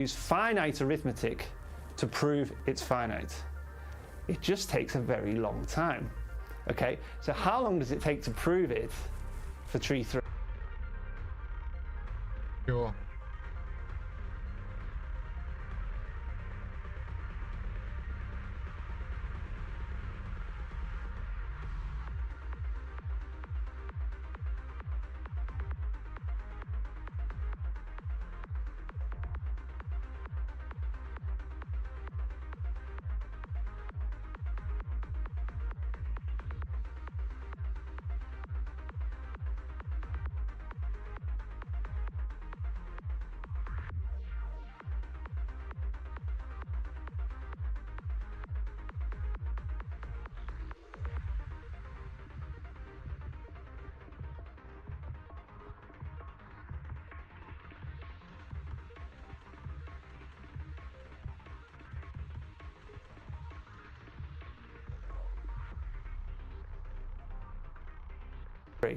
use finite arithmetic to prove it's finite. It just takes a very long time. Okay, so how long does it take to prove it for tree 3? Sure.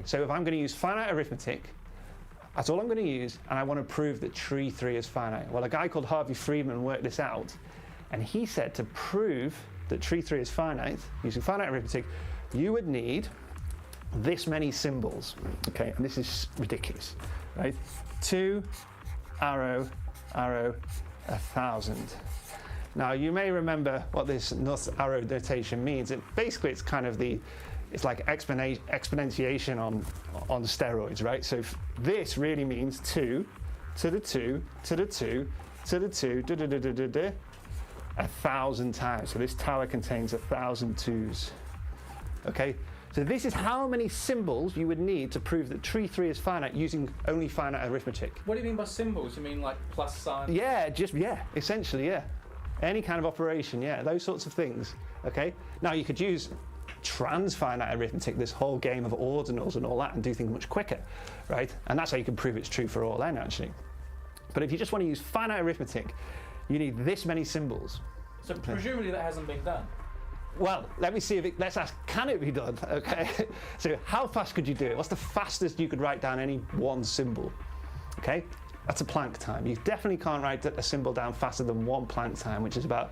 So if I'm going to use finite arithmetic, that's all I'm going to use, and I want to prove that tree 3 is finite. Well, a guy called Harvey Friedman worked this out, and he said to prove that tree 3 is finite, using finite arithmetic, you would need this many symbols. Okay, and this is ridiculous, right? 2, arrow, arrow, 1,000. Now, you may remember what this arrow notation means. Basically, it's kind of it's like exponentiation on steroids, right? So this really means 2 to the 2 to the 2 to the 2, 1,000 times. So this tower contains 1,000 2s. Okay, so this is how many symbols you would need to prove that tree 3 is finite using only finite arithmetic. What do you mean by symbols? You mean like plus sign? Yeah, essentially, yeah. Any kind of operation, yeah, those sorts of things. Okay, now you could use transfinite arithmetic, this whole game of ordinals and all that, and do things much quicker, right? And that's how you can prove it's true for all n, actually. But if you just want to use finite arithmetic, you need this many symbols. So presumably that hasn't been done. Well, let me see if let's ask, can it be done? Okay, so how fast could you do it? What's the fastest you could write down any one symbol? Okay, that's a Planck time. You definitely can't write a symbol down faster than 1 Planck time, which is about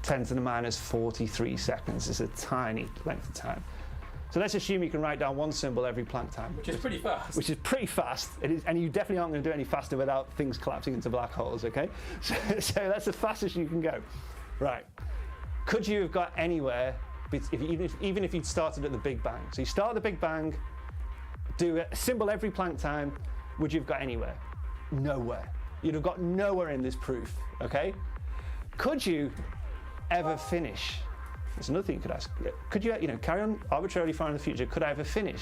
10 to the minus 43 seconds. It's a tiny length of time. So let's assume you can write down 1 symbol every Planck time. Which is pretty fast. Which is pretty fast. It is, and you definitely aren't going to do it any faster without things collapsing into black holes, okay? So that's the fastest you can go. Right. Could you have got anywhere, even if you'd started at the Big Bang? So you start at the Big Bang, do a symbol every Planck time, would you have got anywhere? Nowhere. You'd have got nowhere in this proof, okay? Could you ever finish? There's another thing you could ask. Could you carry on arbitrarily far in the future? Could I ever finish?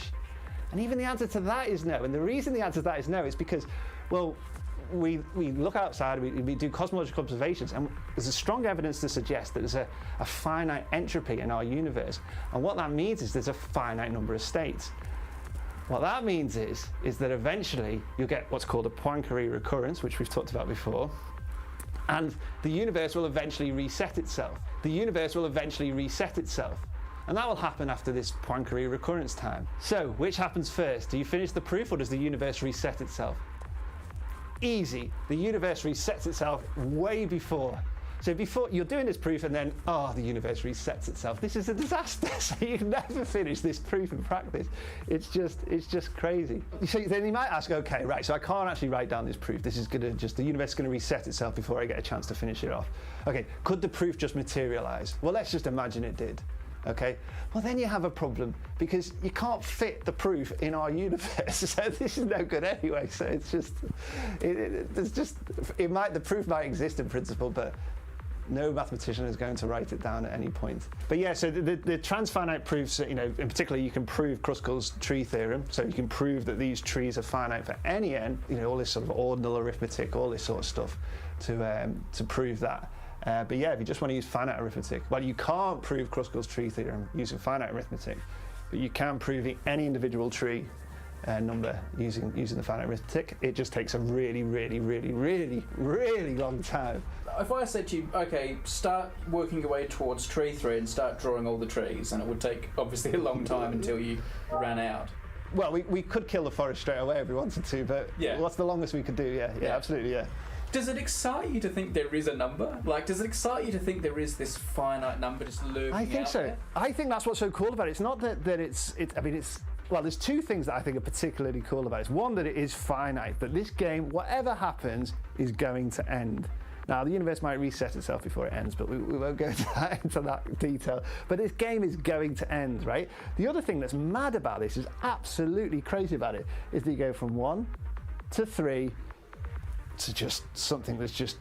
And even the answer to that is no. And the reason the answer to that is no is because, well, we look outside, we do cosmological observations, and there's a strong evidence to suggest that there's a finite entropy in our universe. And what that means is there's a finite number of states. What that means is that eventually you'll get what's called a Poincare recurrence, which we've talked about before. And the universe will eventually reset itself. The universe will eventually reset itself. And that will happen after this Poincare recurrence time. So, which happens first? Do you finish the proof, or does the universe reset itself? Easy. The universe resets itself way before. So before you're doing this proof and then, the universe resets itself. This is a disaster. So you can never finish this proof in practice. It's just crazy. So then you might ask, okay, right, so I can't actually write down this proof. This is the universe is going to reset itself before I get a chance to finish it off. Okay, could the proof just materialize? Well, let's just imagine it did. Okay, well then you have a problem because you can't fit the proof in our universe. So this is no good anyway. So it's just, the proof might exist in principle, but no mathematician is going to write it down at any point. But yeah, so the transfinite proofs, in particular, you can prove Kruskal's tree theorem. So you can prove that these trees are finite for any n. All this sort of ordinal arithmetic, all this sort of stuff to prove that. But yeah, if you just want to use finite arithmetic, well, you can't prove Kruskal's tree theorem using finite arithmetic, but you can prove any individual tree number using the finite arithmetic. It just takes a really, really, really, really, really long time. If I said to you, okay, start working your way towards tree 3 and start drawing all the trees, and it would take obviously a long time until you ran out. Well, we could kill the forest straight away if we wanted to, but yeah. What's the longest we could do? Yeah, absolutely, yeah. Does it excite you to think there is a number? Like, does it excite you to think there is this finite number just lurking I think out so. there? I think that's what's so cool about it. It's not that it's. I mean, it's. Well, there's two things that I think are particularly cool about it. It's one, that it is finite, that this game, whatever happens, is going to end. Now, the universe might reset itself before it ends, but we won't go into that detail. But this game is going to end, right? The other thing that's mad about this, is absolutely crazy about it, is that you go from 1 to 3 to just something that's just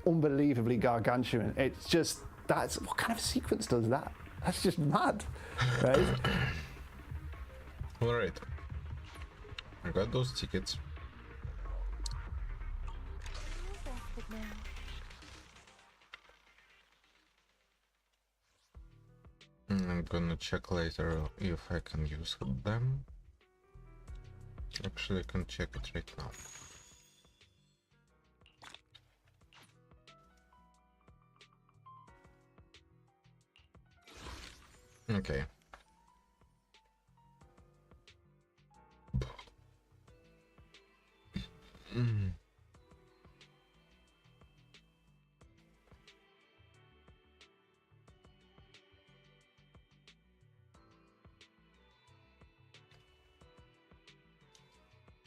unbelievably gargantuan. It's just, what kind of sequence does that? That's just mad, right? Alright. I got those tickets. I'm gonna check later if I can use them. Actually, I can check it right now. Okay.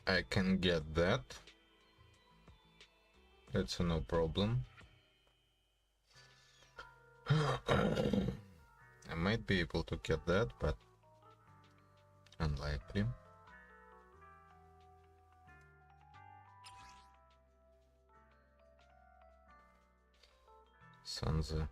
I can get that. That's no problem. I might be able to get that, but unlikely. Sansa.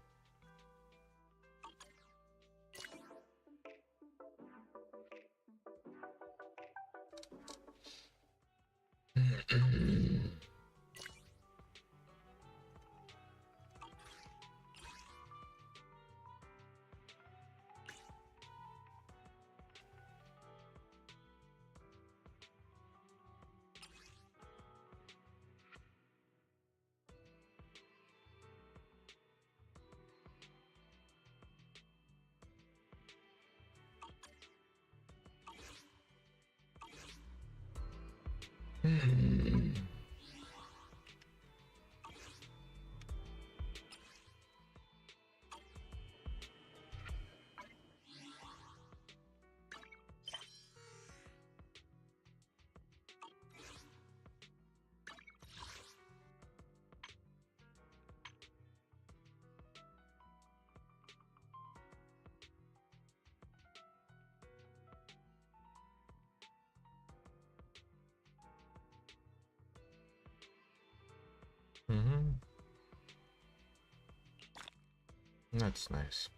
That's nice.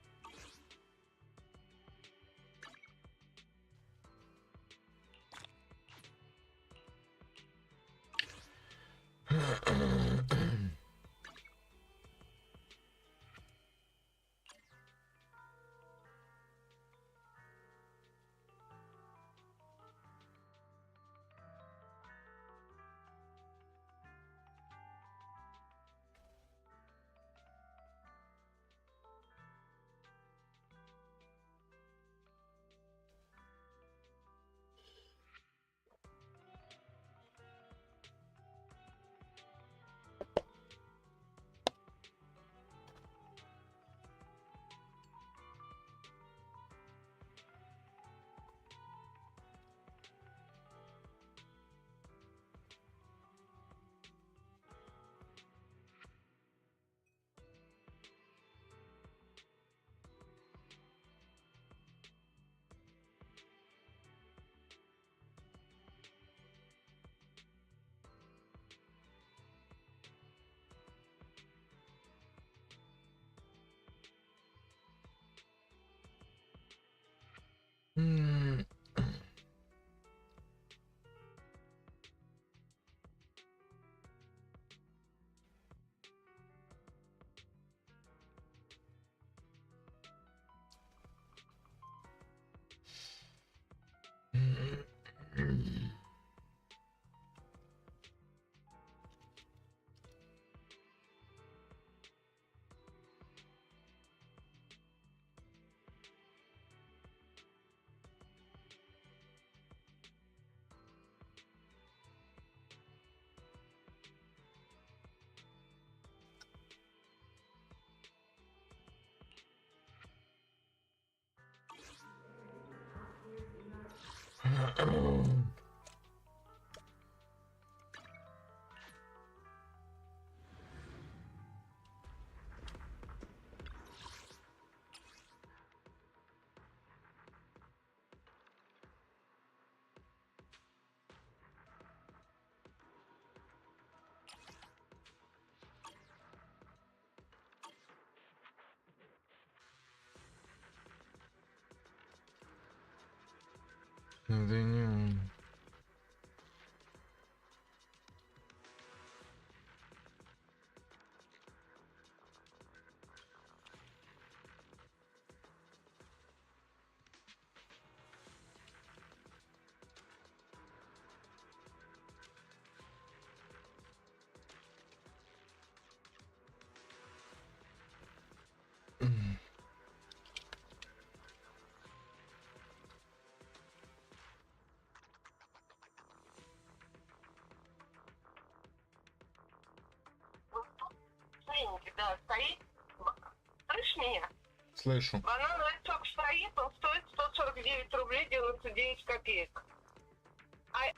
Да не. Вот тут ценник, да, стоит. Слышишь меня? Слышу. Банан росток стоит, он стоит 149 рублей 99 копеек. А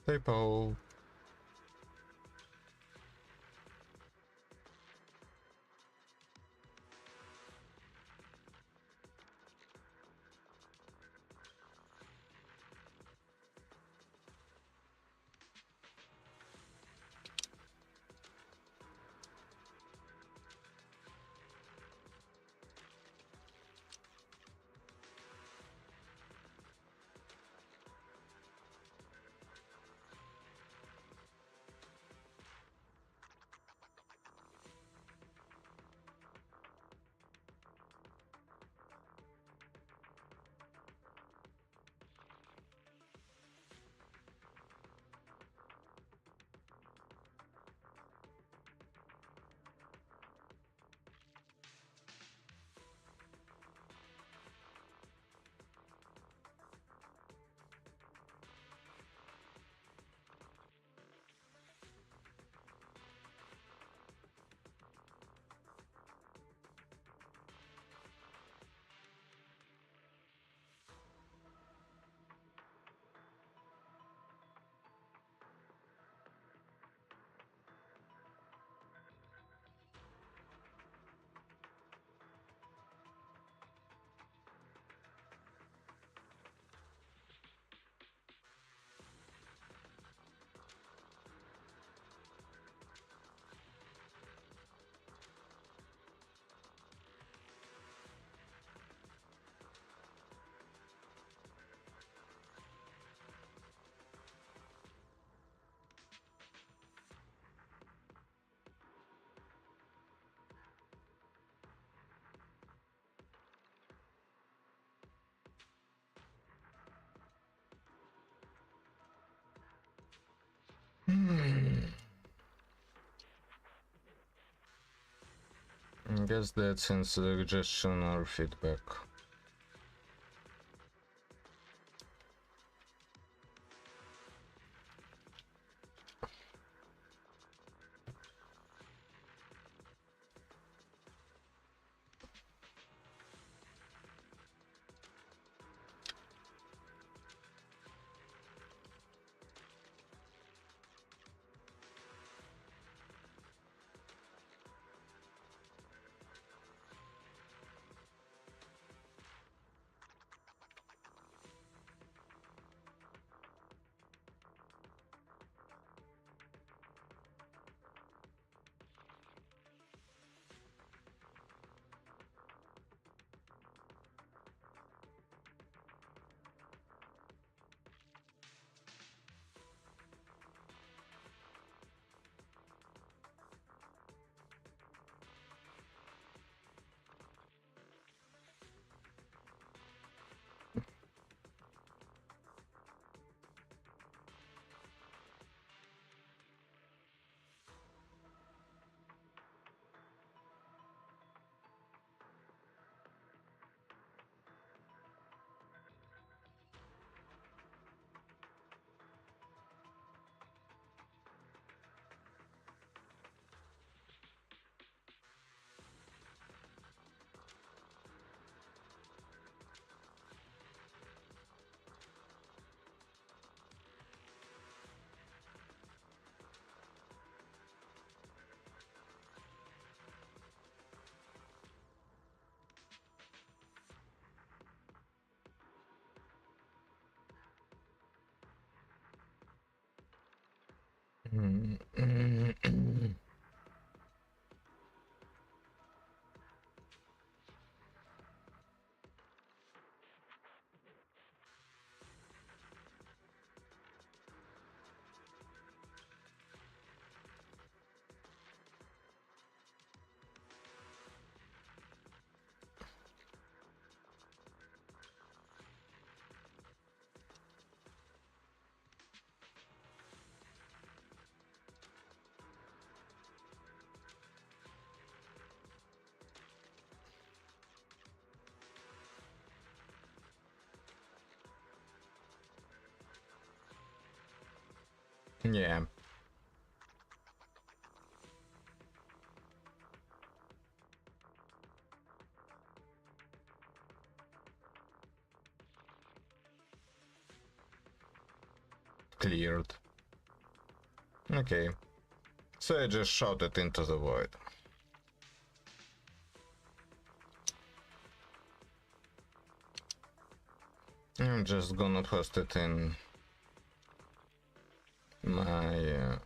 Typo. I guess that's in suggestion or feedback. Yeah. Cleared. Okay. So I just shot it into the void. I'm just gonna post it in my uh,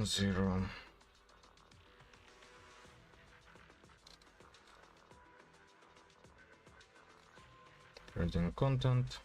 0. Reading content.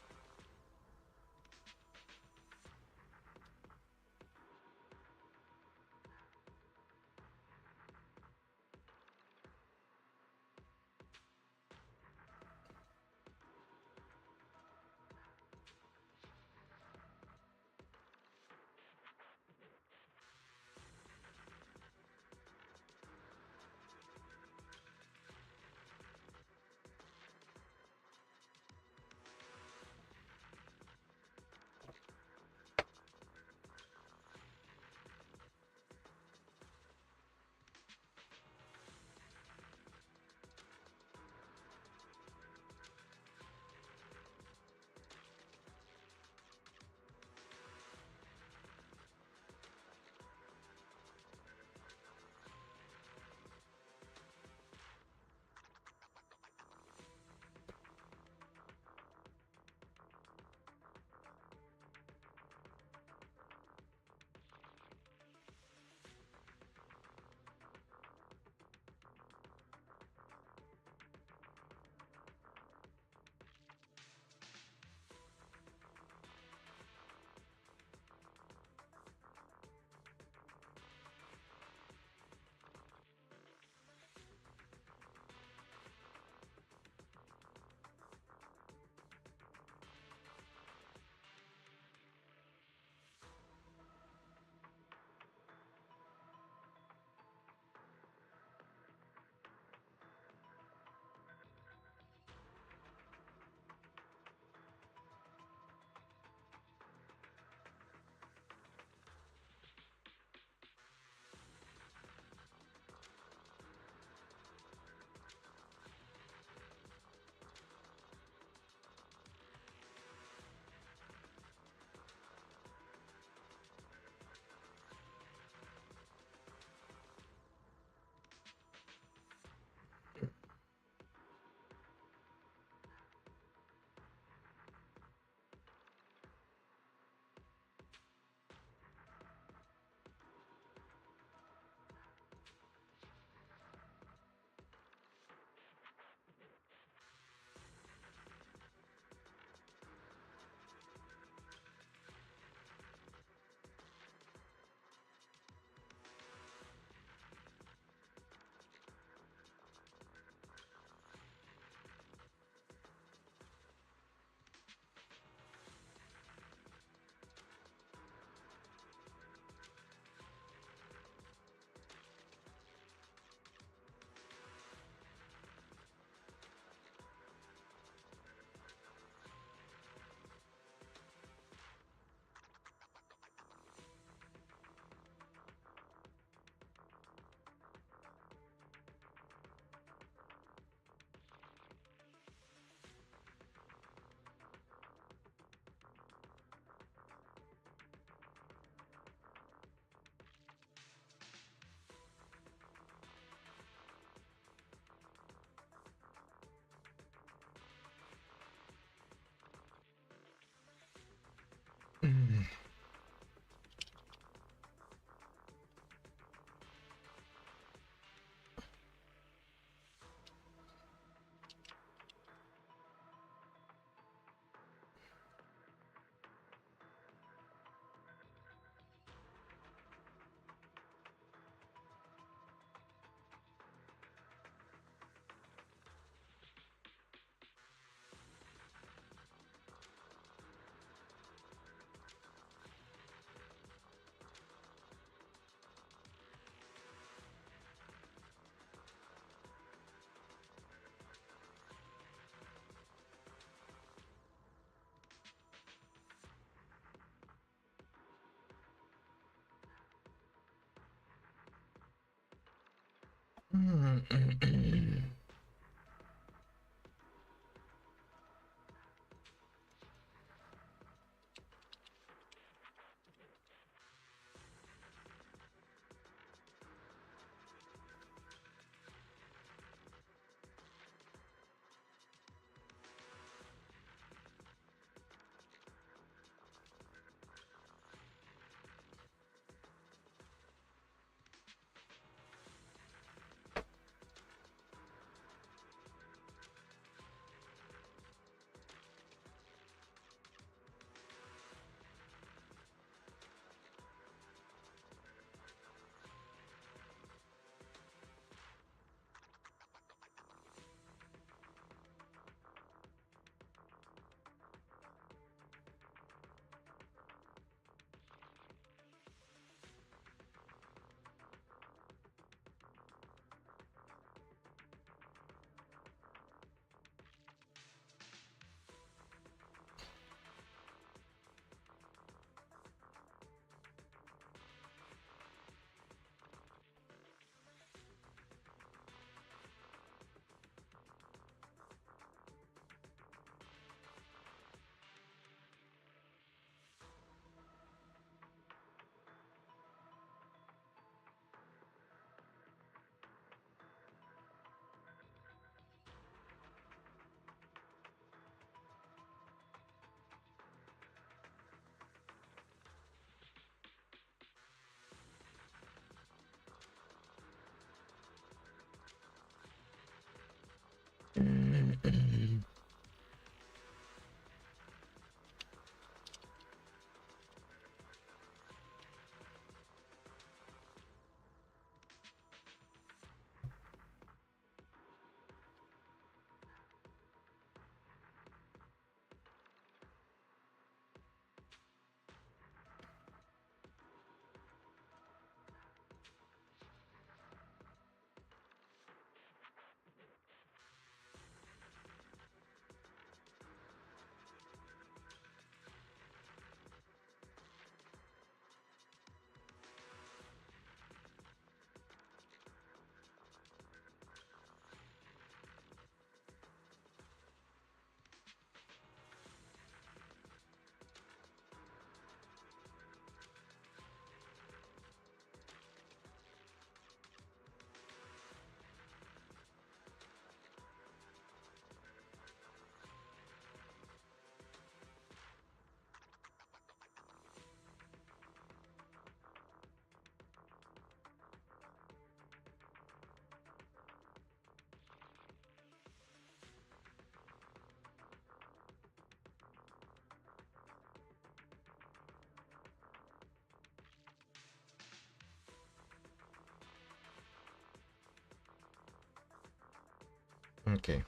Okay,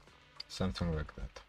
something like that.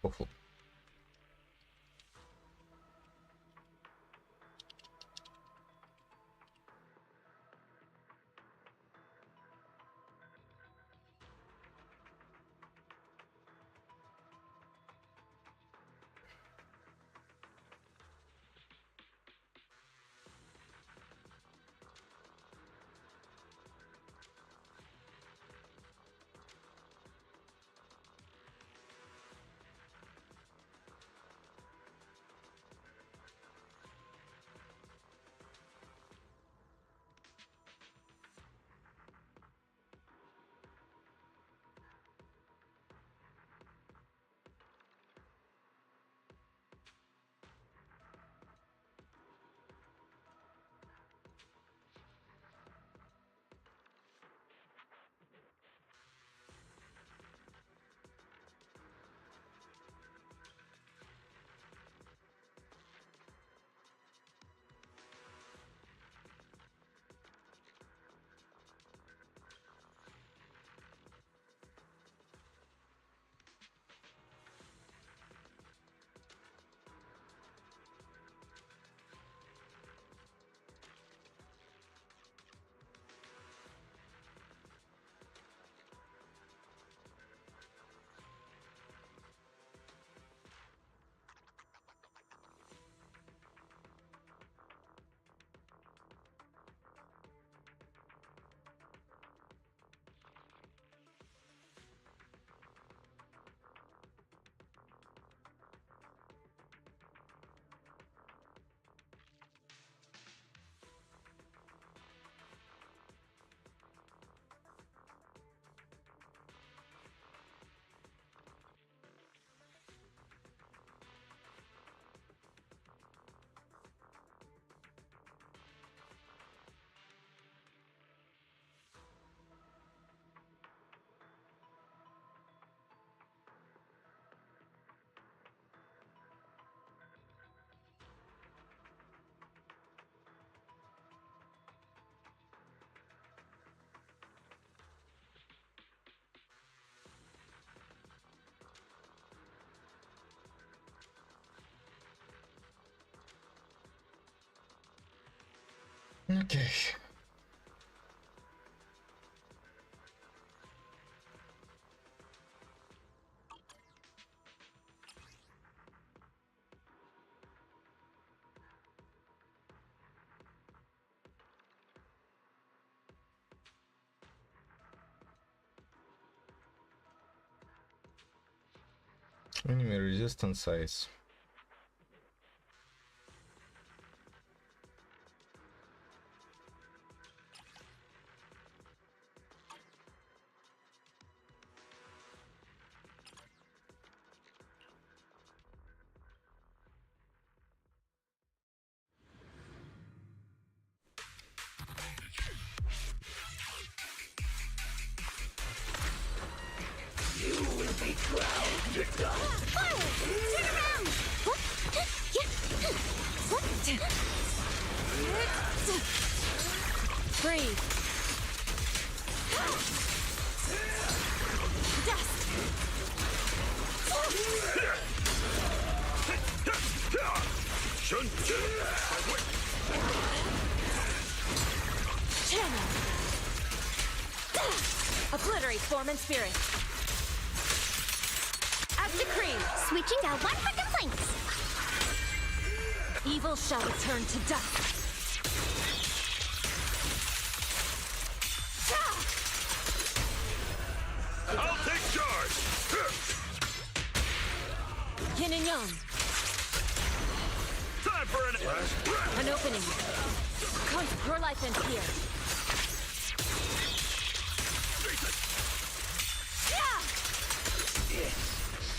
Awful. Okay. Enemy resistance size. Breathe. Dust. Channel. Obliterate form and spirit. As decreed. Switching out one for complaints. Evil shall return to dust. I'll take charge! Yin and yang. Time for an last breath! An opening. Your life ends here.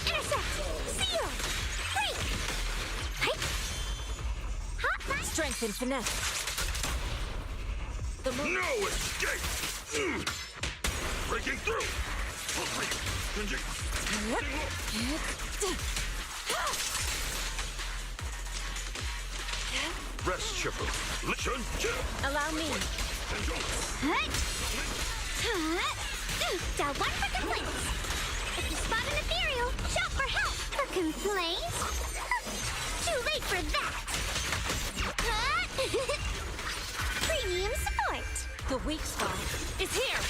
Intercept! Seal! Break! Right? Hot knife! Strength and finesse. The moon. No escape! Breaking through! Rest, Chipper. Listen, Allow me. Hut! Hut! Down one for complaints! If you spot an ethereal, shout for help. A complaint? Too late for that. Premium support. The weak spot is here.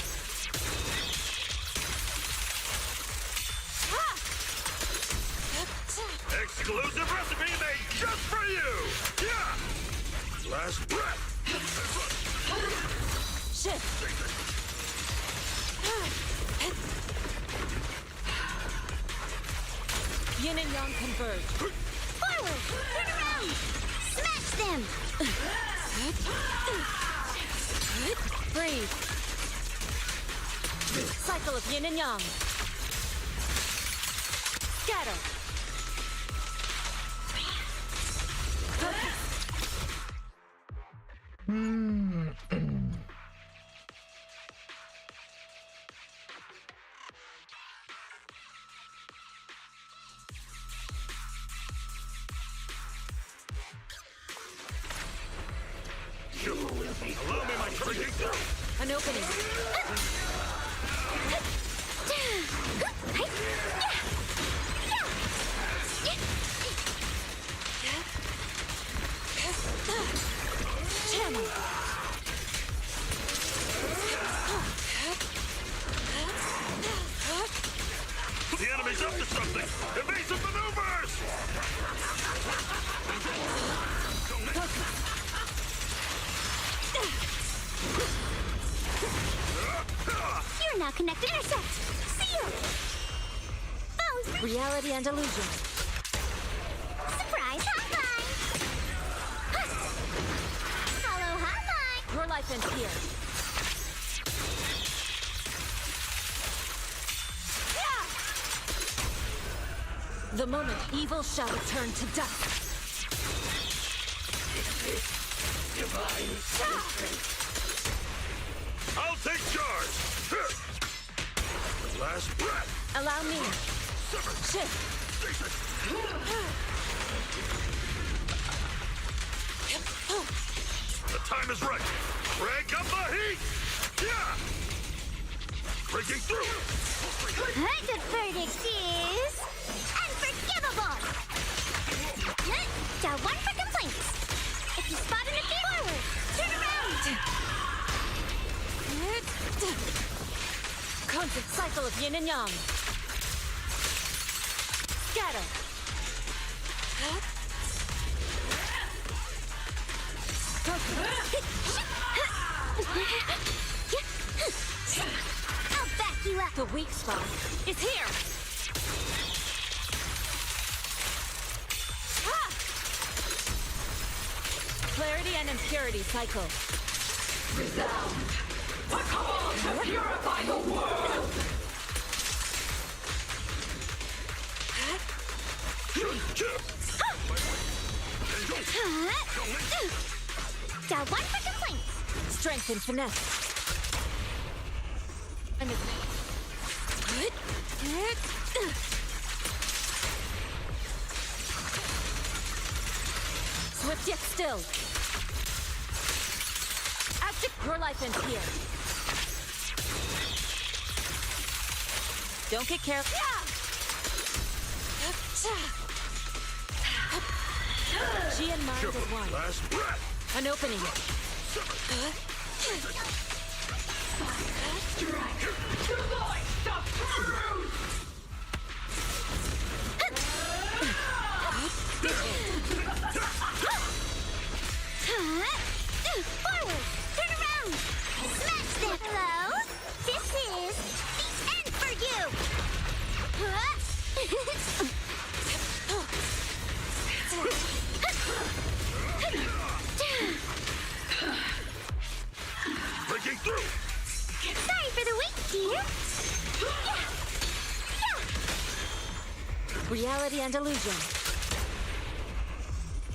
Exclusive recipe made just for you! Yeah! Last breath! Shift. Yin and yang converge. Forward! Turn around! Smash them! Breathe. Cycle of yin and yang. Scatter. Allow me my breaking through! An opening. Channel. The enemy's up to something! Evasive maneuvers! You're now connected. Intercept! Seal! Phones! Reality and illusion. Surprise hotline! Hello hotline! Your life ends here. The moment evil shall return to dust. I'll take charge! Last breath! Allow me. Shift. The time is right! Crank up the heat! Yeah! Breaking through! The verdict is... unforgivable! Dial 1 for complaints. If you spot an ethereal, forward! Turn around! Constant cycle of yin and yang. Scatter. I'll back you up! The weak spot is here. Clarity and impurity cycle. Dial 1 for complaints. Strength and finesse. Swift yet still. Active, your life ends here. Don't get careful. She and mind are one. Last breath! An opening. Forward! Turn around! Smash them! Hello? This is the end for you! Breaking through! Sorry for the wait, dear! Reality and illusion.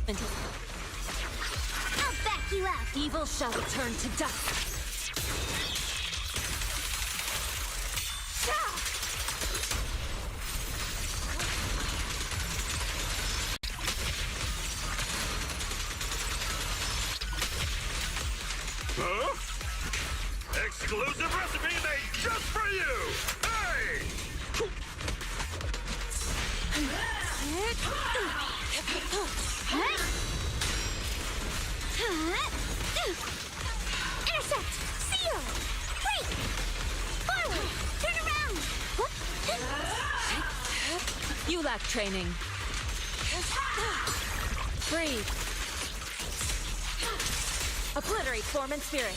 I'll back you up! Evil shall return to dust. Huh? Exclusive recipe made just for you! Hey! Intercept! Seal! Break! Forward! Turn around! You lack training. Breathe. Obliterate form and spirit.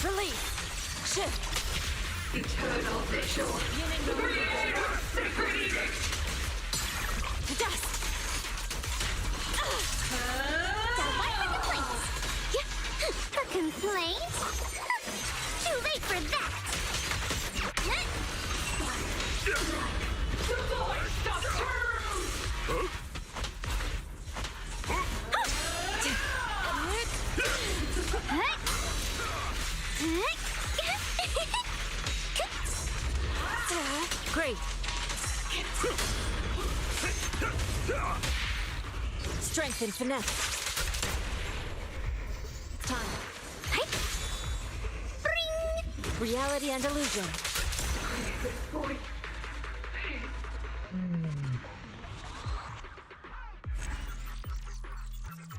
Release. Shift. Eternal vigil. Creator sacred edict. Dust. A complaint? Too late for that! The voice of truth. Great. Strength and finesse. Time. Reality and illusion.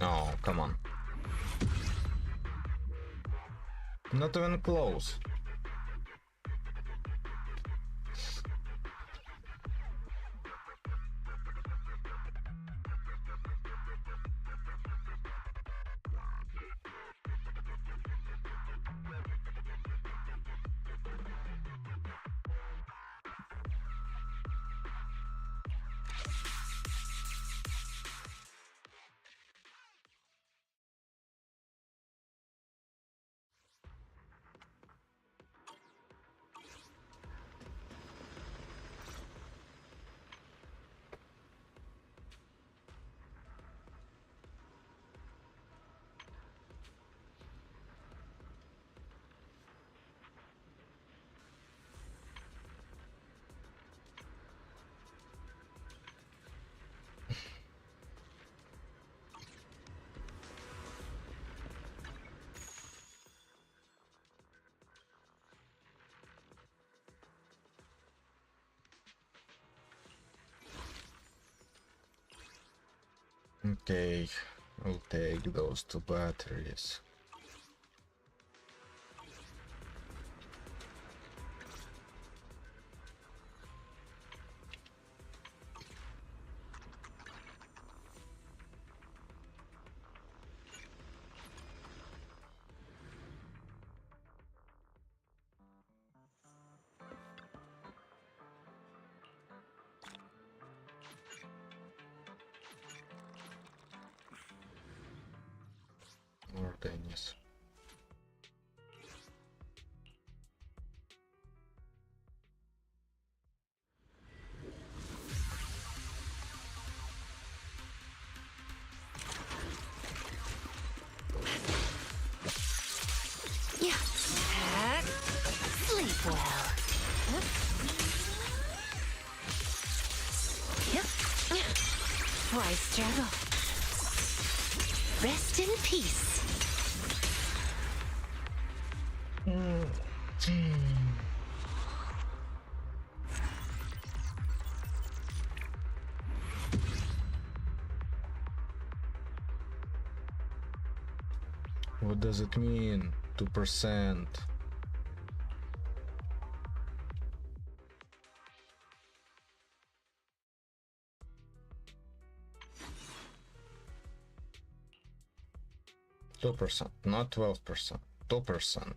Oh, come on. Not even close. Okay, we'll take those two batteries. More Dennis. Yeah. Sleep well. Why struggle? Rest in peace. What does it mean? 2%. Not 12%. 2%.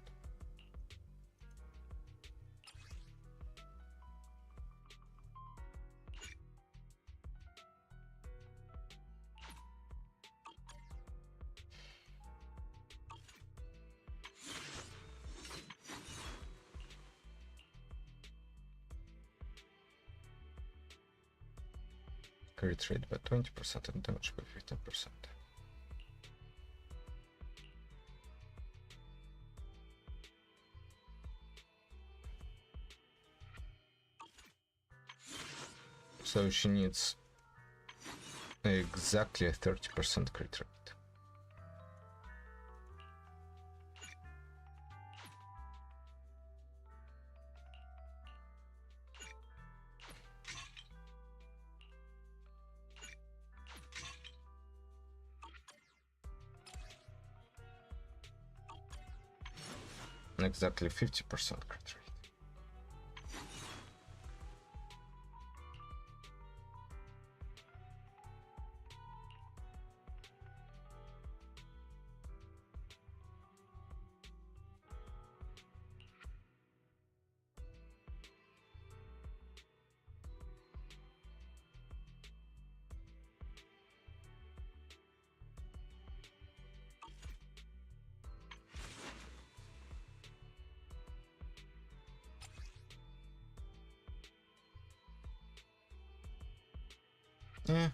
Crit rate by 20% and damage by 15%. So she needs exactly a 30% crit rate. exactly 50% crit rate. Yeah.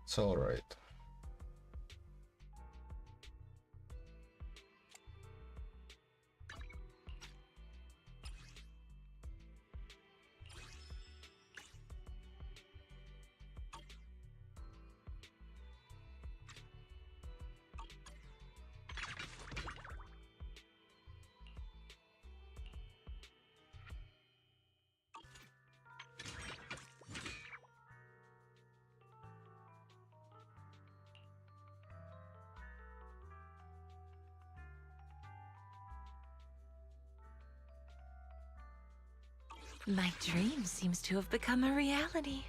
It's all right. My dream seems to have become a reality.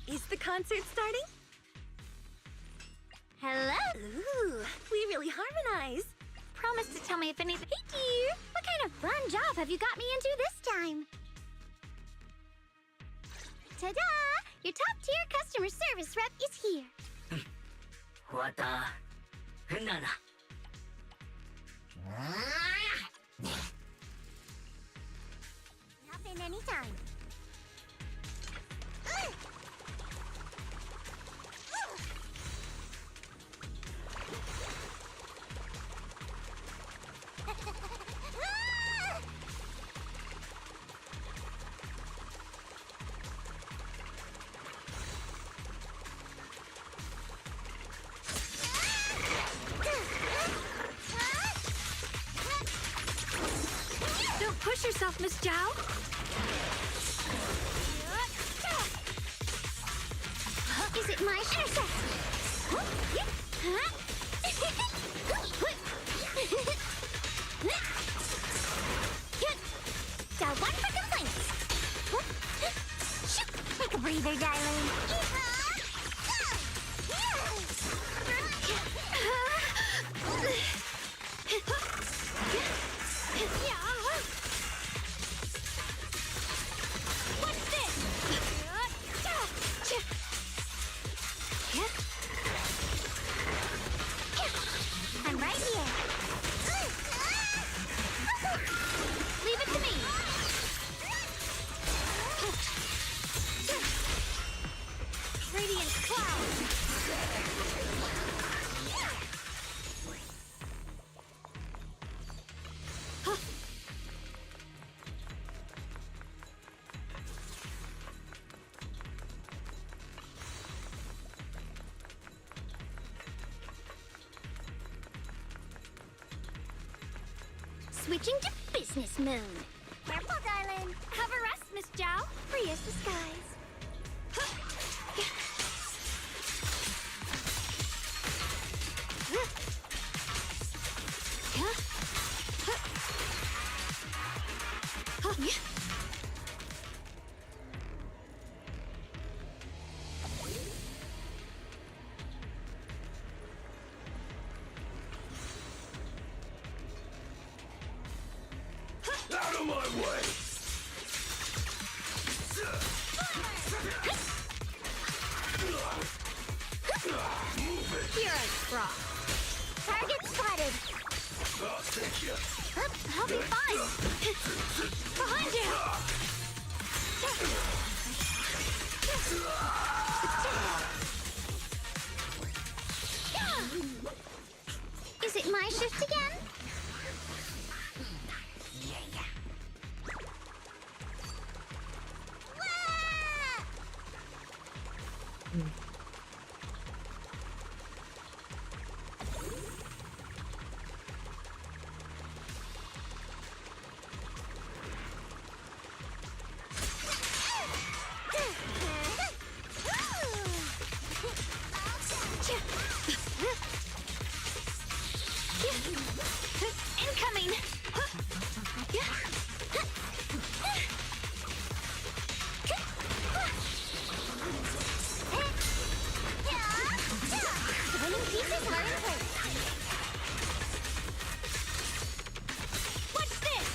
Is the concert starting? Hello! Ooh, we really harmonize. Promise to tell me if anything... Hey, dear! What kind of fun job have you got me into this time? Ta-da! Your top-tier customer service rep is here. Hop in anytime. Don't push yourself, Miss Zhao. Is it my intercept? Got one for complaints. Take a breather, darling. What's this? Switching to business mode. Careful, darling. Have a rest, Miss Zhao. Free as the skies. Out of my way! Here I drop. Target spotted. I'll take you. I'll be fine. Behind you. Is it my shift again? Incoming! Winning pieces are in place. What's this?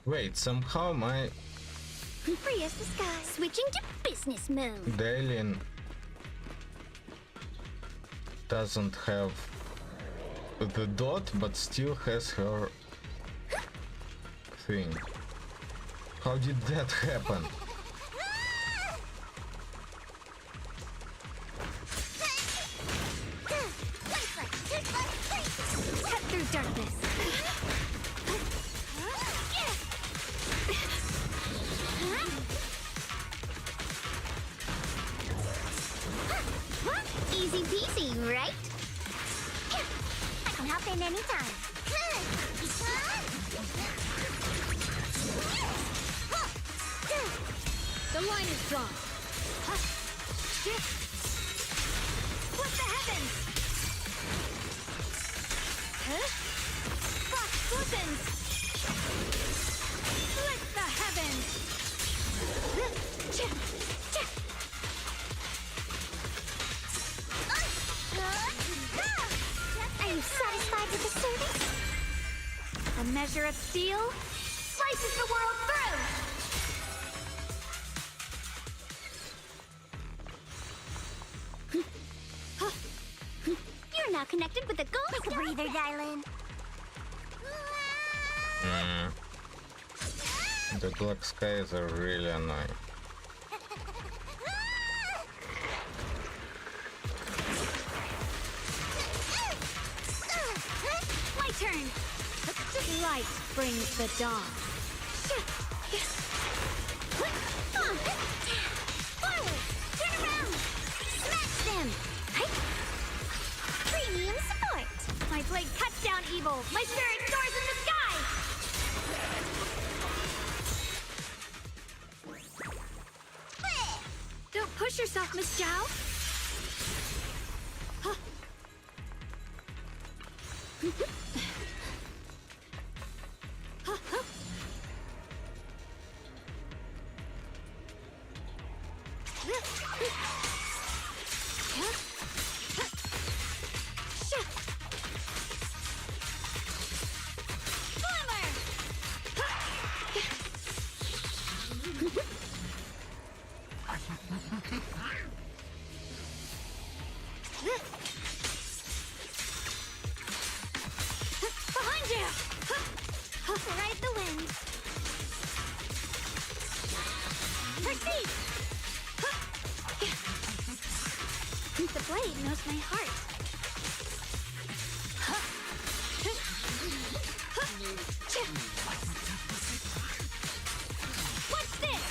Wait, somehow my Free as the sky. Switching to business mode. Daylin doesn't have the dot, but still has her thing. How did that happen? Cut through darkness. Easy peasy, right? I can hop in anytime. The line is drawn. What's the heavens? Fox loosens. Split the heavens. Are you satisfied with the service? A measure of steel slices the world through. You're now connected with the gold. Take a breather, darling. The black skies are really annoying. My turn. Light brings the dawn. Forward! Turn around! Smash them! Premium support! My blade cuts down evil. My spirit soars in the sky. Don't push yourself, Miss Zhao. Behind you! Ride the wind. Proceed! The blade knows my heart. What's this?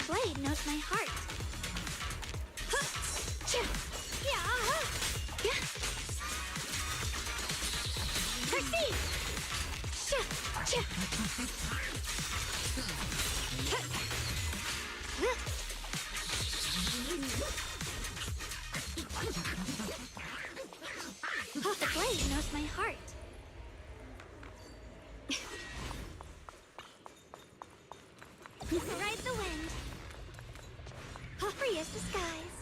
blade knows my heart. Perceive! The blade knows my heart. Ride the wind. Free as the skies.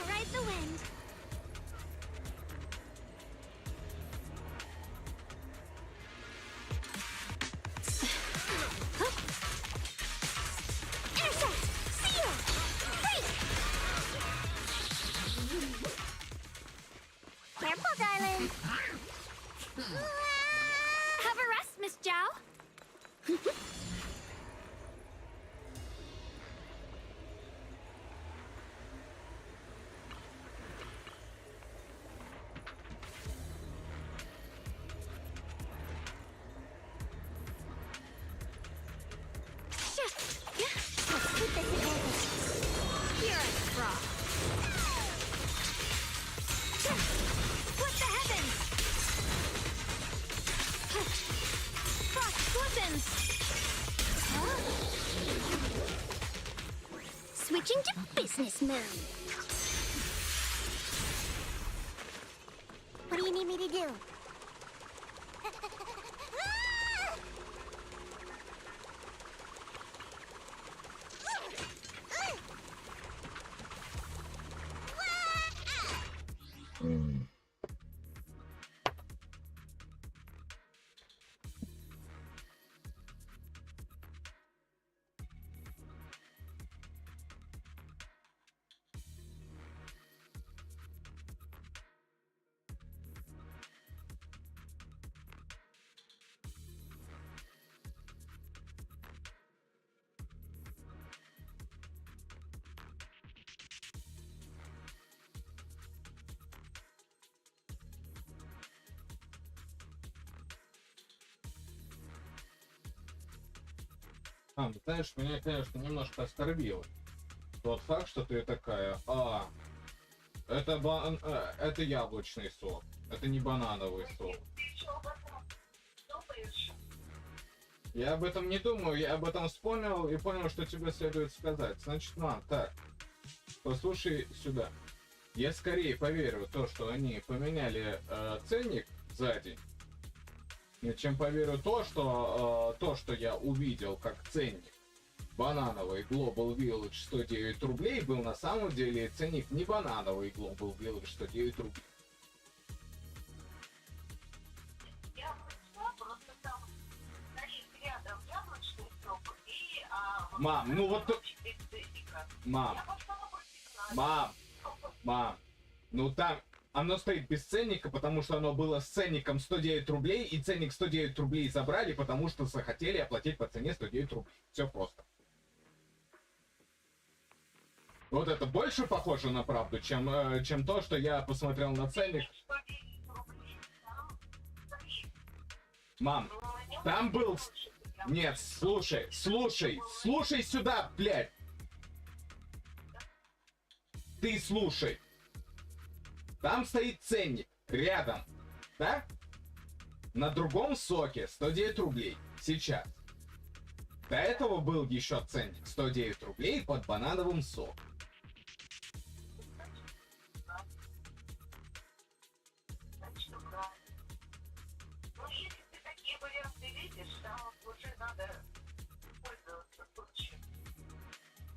Ride the wind. Intercept! Seal! Break! Careful, darling. Have a rest, Miss Zhao. Switching to business mode. What do you need me to do? Знаешь, меня, конечно, немножко оскорбило тот факт, что ты такая, это яблочный сок, это не банановый сок. Ты еще об этом думаешь? Я об этом не думаю, я об этом вспомнил и понял, что тебе следует сказать. Значит, мам, так, послушай сюда. Я скорее поверю в то, что они поменяли ценник за день, чем поверю то, что я увидел как ценник банановый Global Village 109 рублей был на самом деле ценник не банановый Global Village 109 рублей. Я пришла, просто там стоит рядом яблочный сок и... Мам, ну вот... Мам, мам, ну там... Оно стоит без ценника, потому что оно было с ценником 109 рублей, и ценник 109 рублей забрали, потому что захотели оплатить по цене 109 рублей. Все просто. Вот это больше похоже на правду, чем то, что я посмотрел на ценник. Мам, там был... Нет, слушай сюда, блядь! Ты слушай. Там стоит ценник рядом, да? На другом соке 109 рублей сейчас. До этого был еще ценник 109 рублей под банановым соком. Ну, если ты такие варианты видишь, там уже надо пользоваться случаем.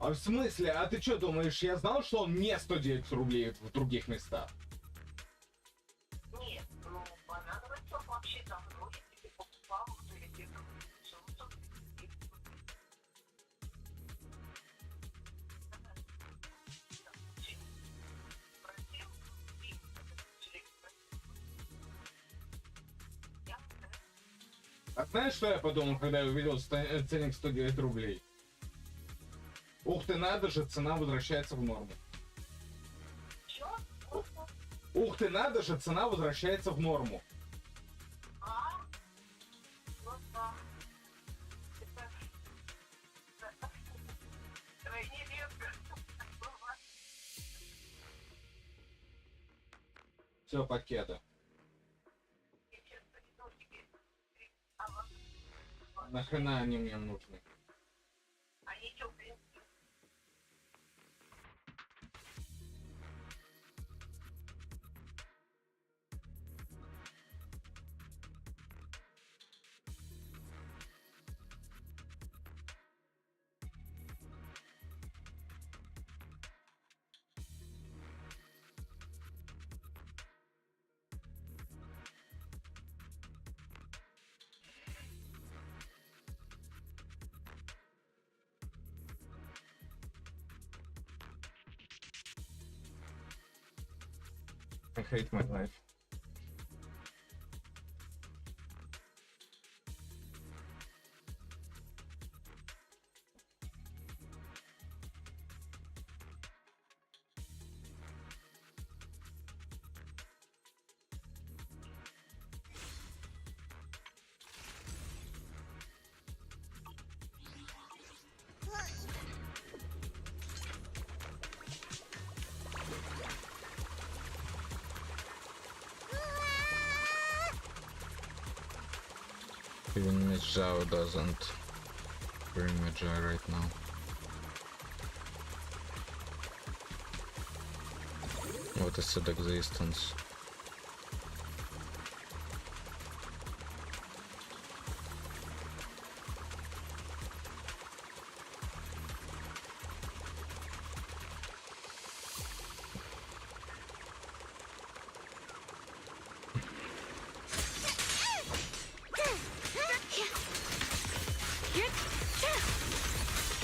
А в смысле? А ты что думаешь, я знал, что он не 109 рублей в других местах? Нет, ну, банановый сок вообще давно, если ты покупал, то я тебе говорю, А знаешь, что я подумал, когда я увидел ценник 109 рублей? Ух ты, надо же, цена возвращается в норму. Чё? Ух ты, надо же, цена возвращается в норму. А? Ну да. Это крайне редко. Все, пакеты. Нахрена они мне нужны? Они чё, в принципе, I hate my life. Even Miss Zhao doesn't bring me joy right now. What is its existence?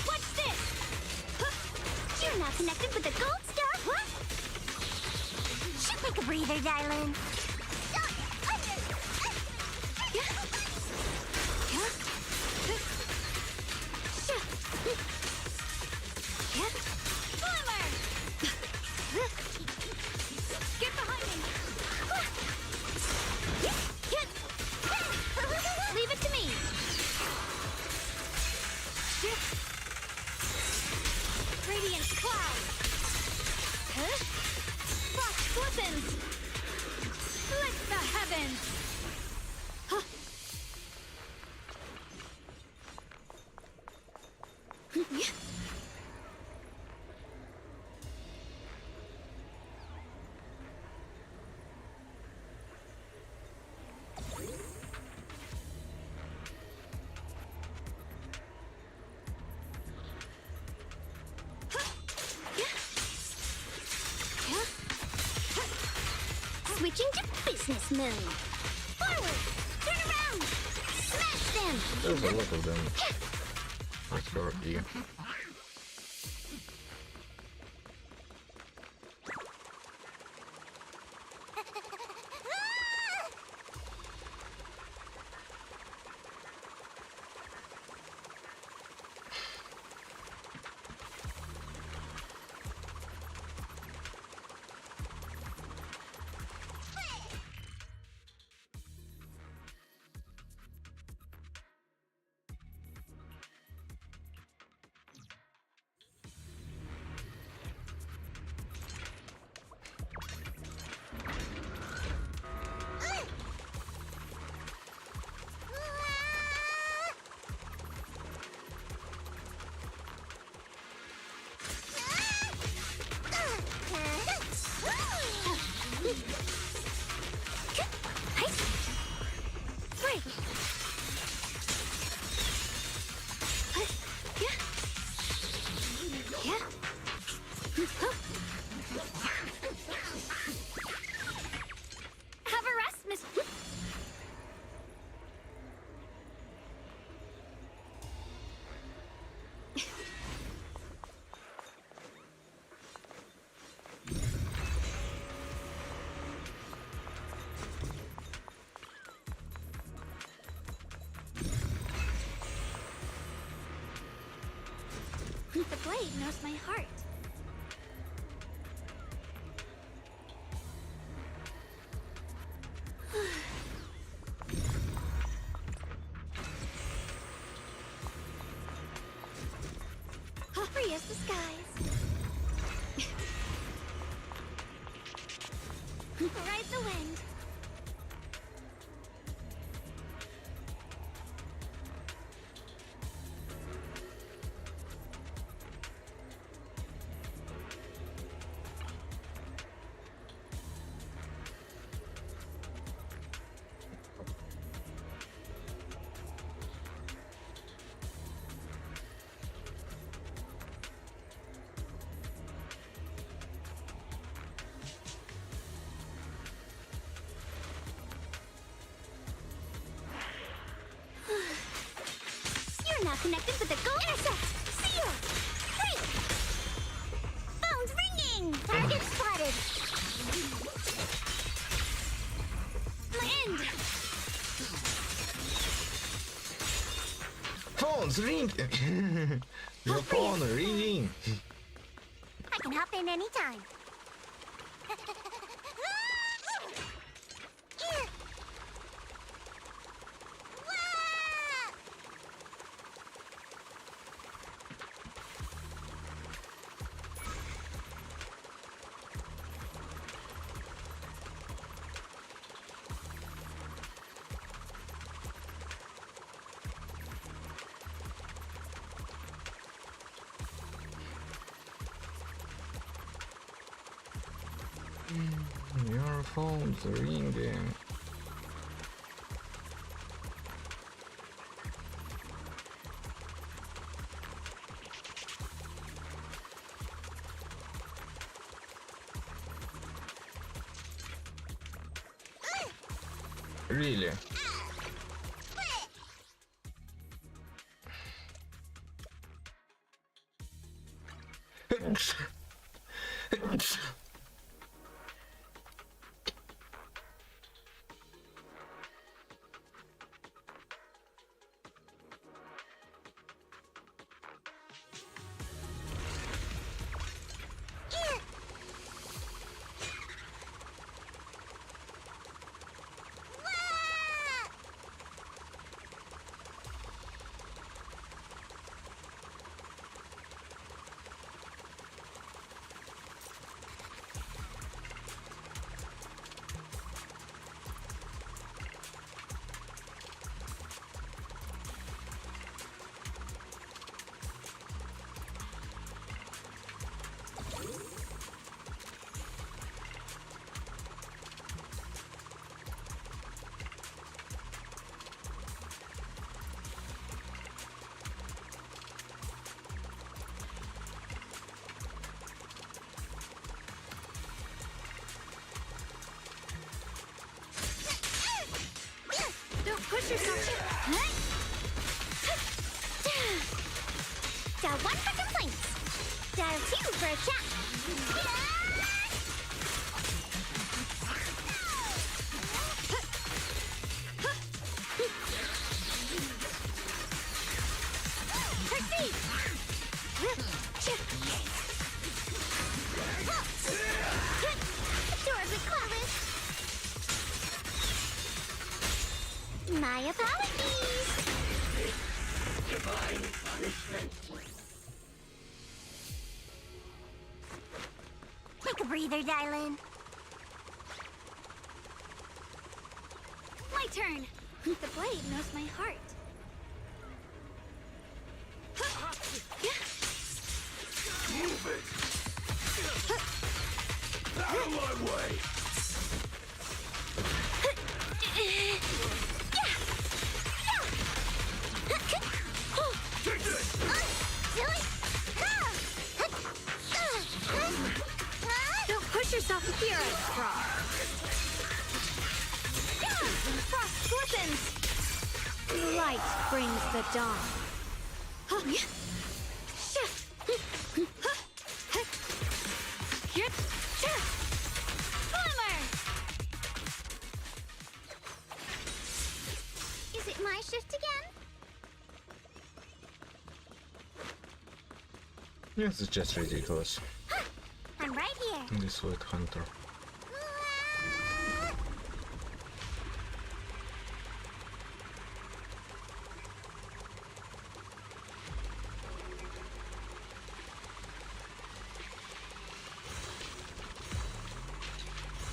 What's this? You're not connected with the gold star, what? Take a breather, darling. Slimmer! Get behind me! Leave it to me! Radiant cloud! Frost flippins! Split the heavens! Switching to business mode. Forward! Turn around! Smash them! There's a lot of them. Let's go E. blade knows my heart. Free as the skies. Ride the wind. You're now connected with the goal. Intercept! Seal! Break! Phone's ringing! Target spotted! Land! Phone's ringing. Your phone ringing. I can hop in anytime. Your phone's ringing. Really? Don't push yourself. Dial 1 for complaints. Dial 2 for a chat. Proceed. Adorably close. My apologies. Divine punishment. Take a breather, darling. My turn. The blade knows my heart. Move it! Out of my way! Take this! Don't push yourself here, Frost. Frost glistens. Light brings the dawn. Glimmer! Is it my shift again? This is just ridiculous. I'm right here. This white hunter.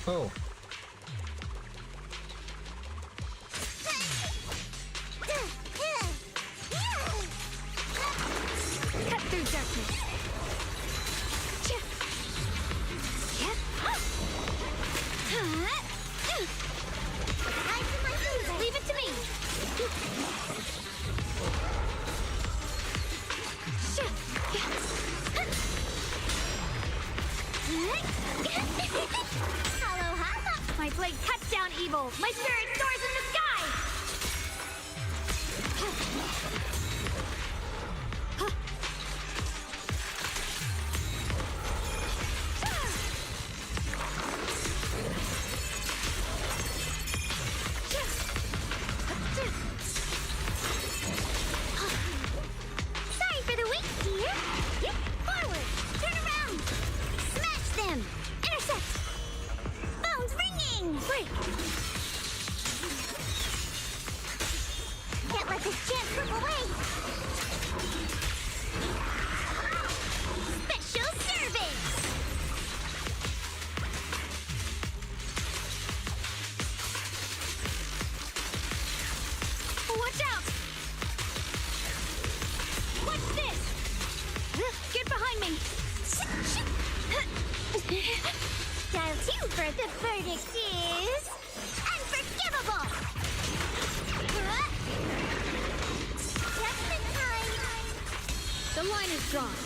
Oh. Cut through darkness. Leave it to me. Hello, hello. My blade cuts down evil. My spirit soars in the sky. Sorry for the wait, dear. Yep, forward. Turn around. Smash them. Intercept. Phone's ringing. Break. Can't let this chance slip away. Special service. Watch out. What's this? Get behind me. Dial 2 for the verdict is unforgivable. Judgment time. The line is drawn.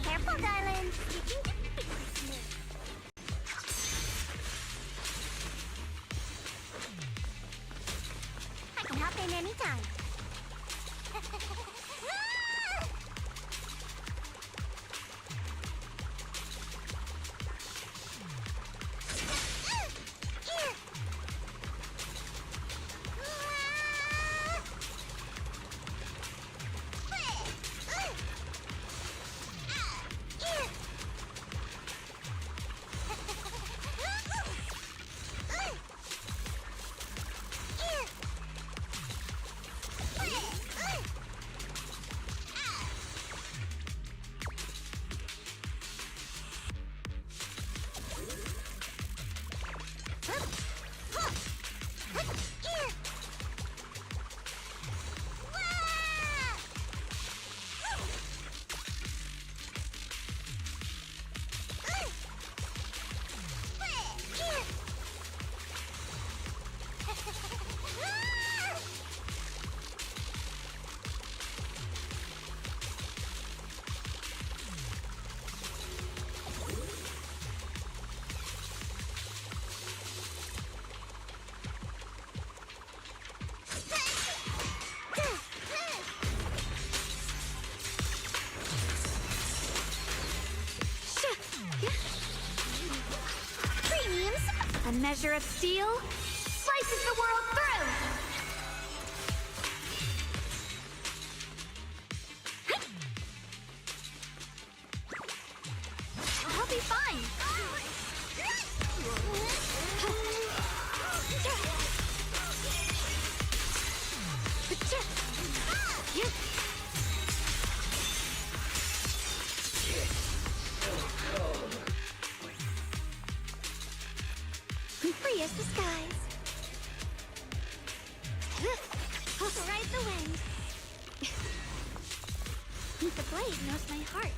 Careful, darling. I can hop in anytime. A measure of steel slices the world through. I'll be fine. Free as the skies. Ride the wind. The blade knows my heart.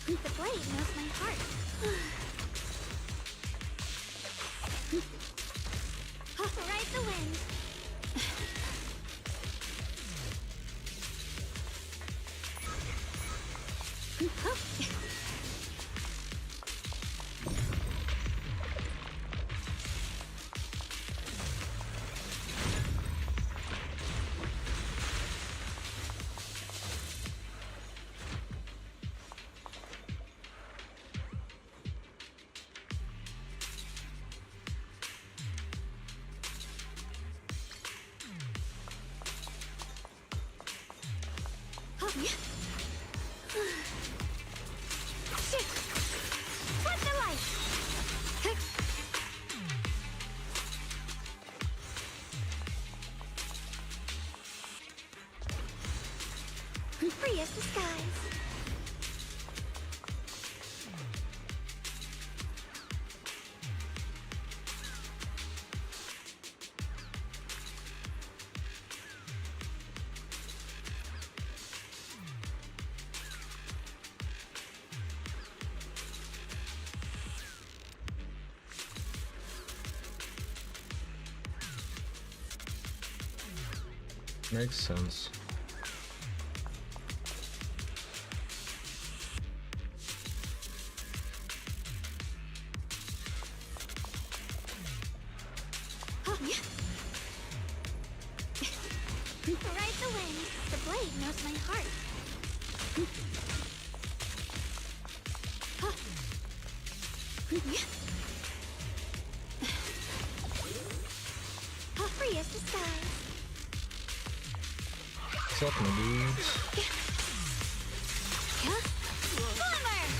The blade knows my heart. Ride the wind. What's the light? Free as the skies. Makes sense. Ride the wind. The blade knows my heart. Free as the skies. What's up, my dudes? Forward!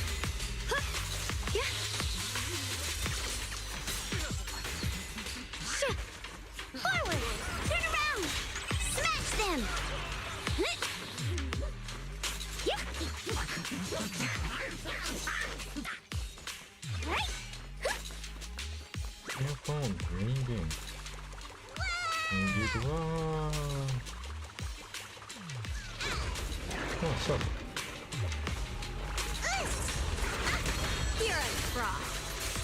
Forward! Turn around! Smash them! Right? Your phone ringing. Indeed, wow. What's up? You're a fraud.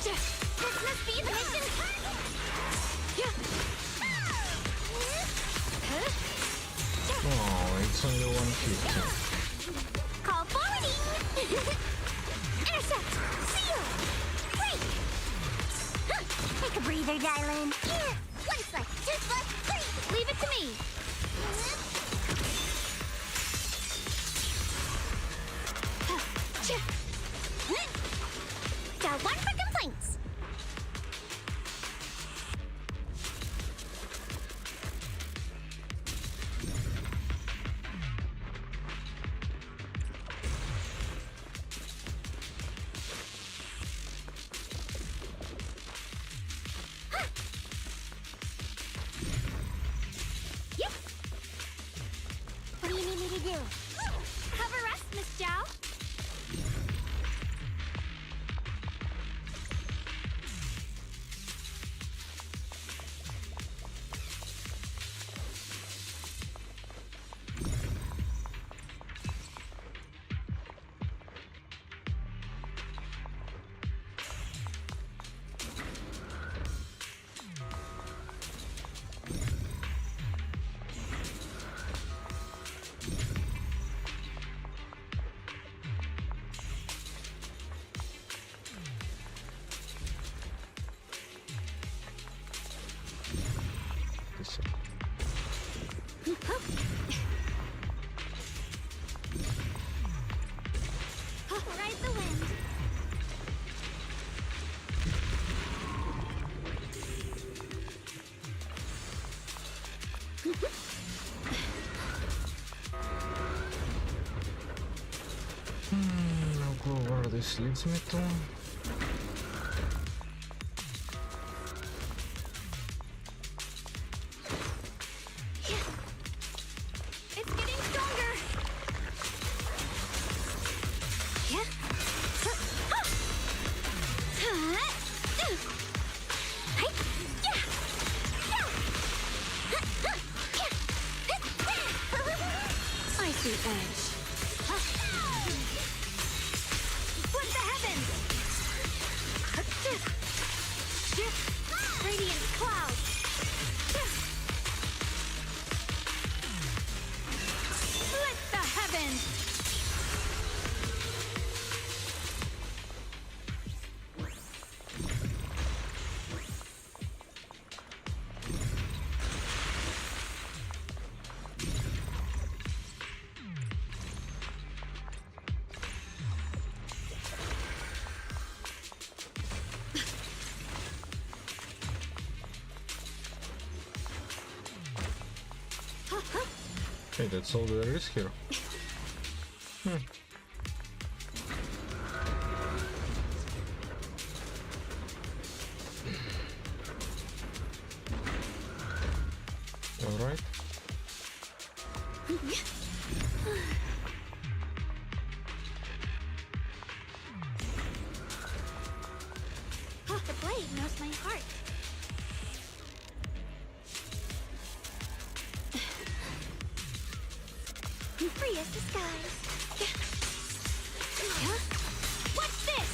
This must be the mission. Oh, it's only 150. Call forwarding. Intercept. Seal. Break. Take a breather, darling. Here. 1 foot, 2 foot, 3. Leave it to me. Got one for complaints. Yep. What do you need me to do? Have a rest, Miss Zhao. No clue where this leads me to. It's getting stronger. Yeah. I see edge. Split the heavens. Radiant cloud. Split the heavens. Hey, that's all there is here. Alright. The blade knows my heart. Free as the skies. Huh? What's this?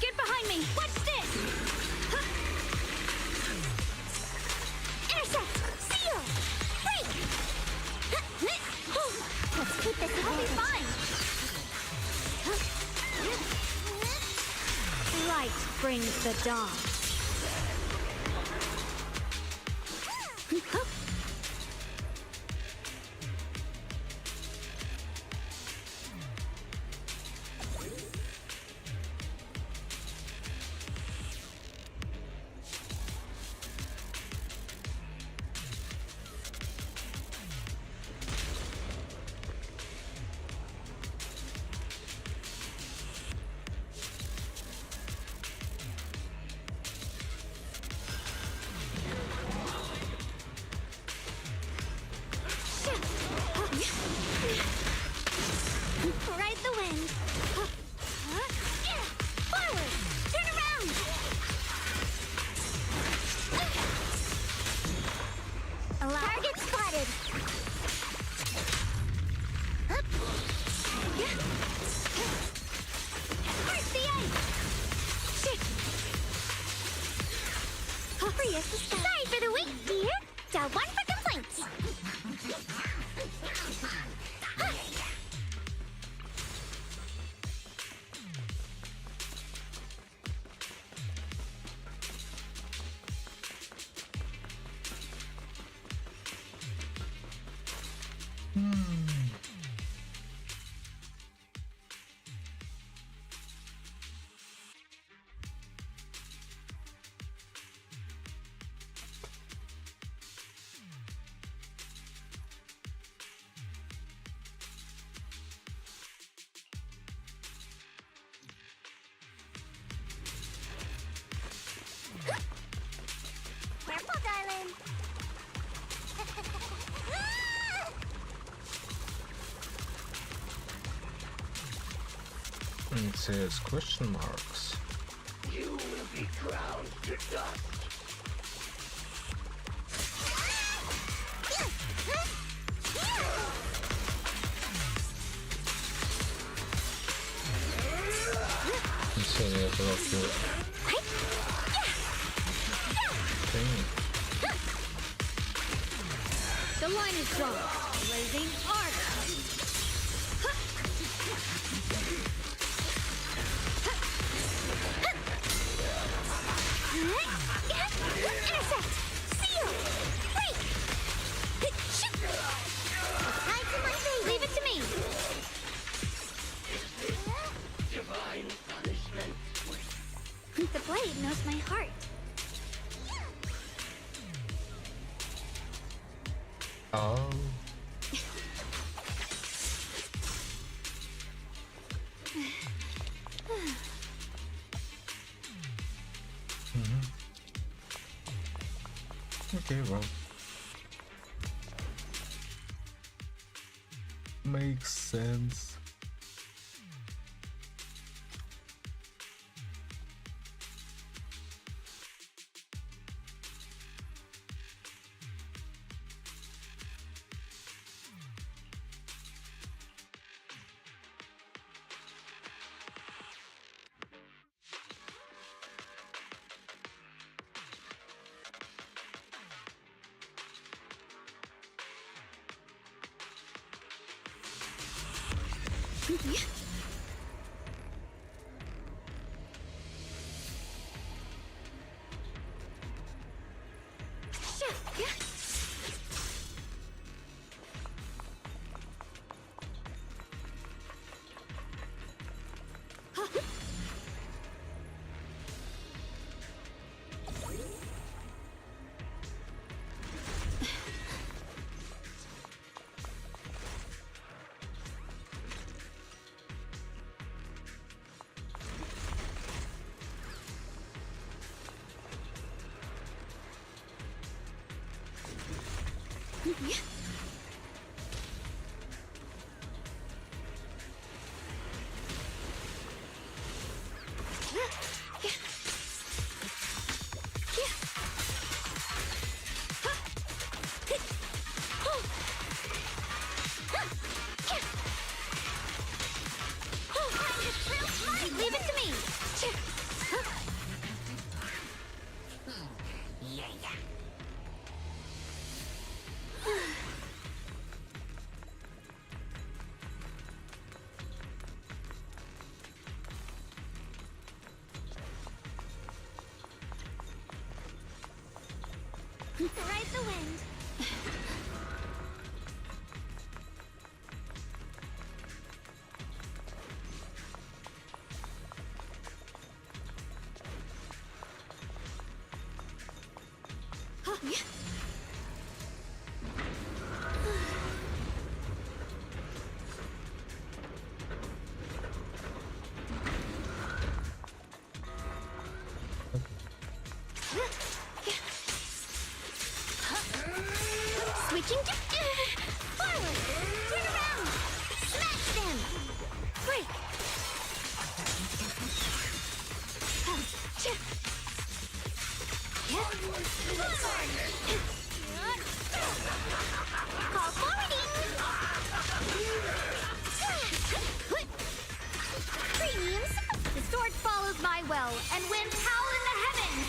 Get behind me! What's this? Intercept! Seal! Break! Let's keep this. I'll be fine. Light brings the dawn. Ride the wind. Forward! Turn around! Target spotted. Burst the ice! Free as the sky. Sorry for the wait, dear. Dial 1 for complaints. Careful, darling. It says question marks. You will be ground to dust. The line is drawn. Blazing ardor. Intercept! Seal! Break! Shoot! Tied to my face! Leave it to me. The blade knows my heart. Oh. Okay, well. Makes sense. Leave it to me. Ride the wind. Switching to forward. Turn around. Smash them. Break. Call forwarding. Premiums. The sword follows my well and winds howl in the heavens.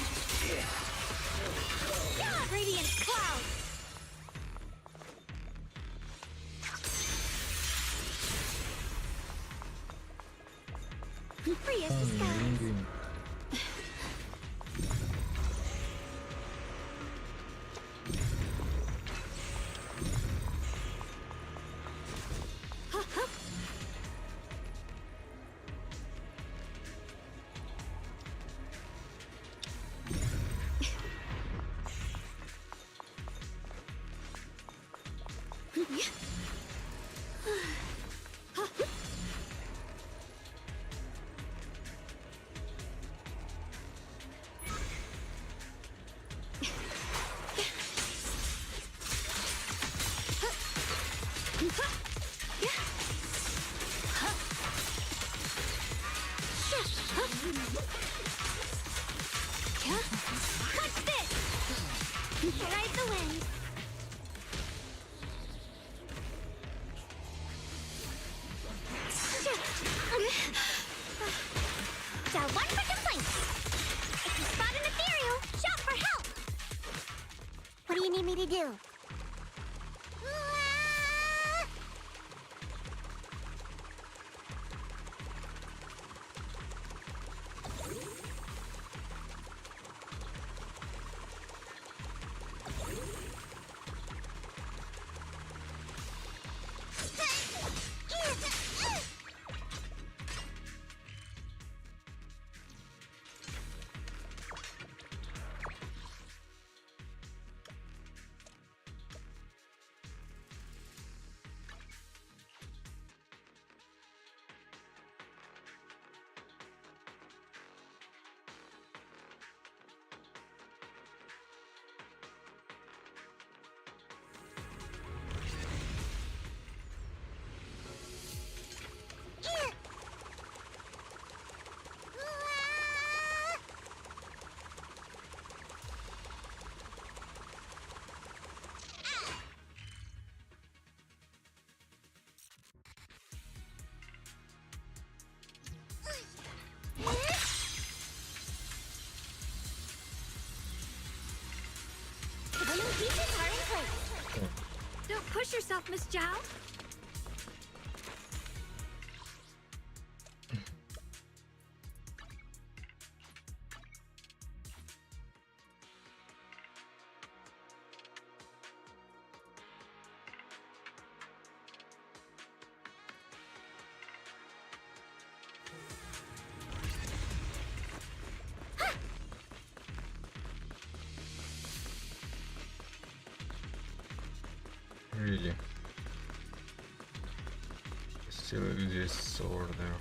Radiant clouds. Free as the sky. Ring. What's this? Ride the wind. Dial 1 for complaints. If you spot an ethereal, shout for help. What do you need me to do? Don't push yourself, Miss Zhao. Really? Still exists over there.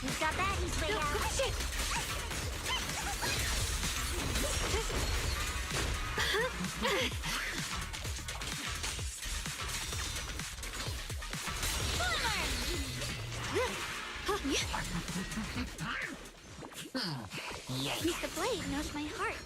He's got that, he's way out. Shit! The blade knows my heart.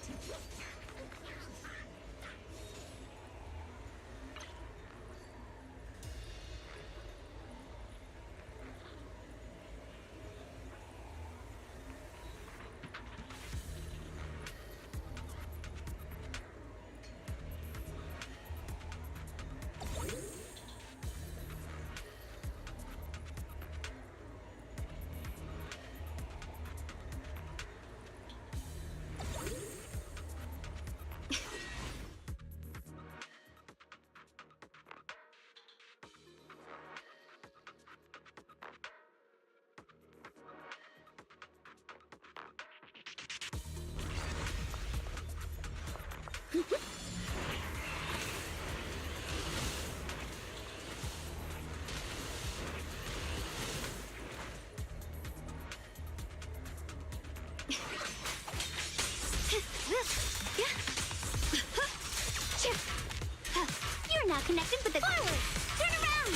You're now connected with the forward. Turn around.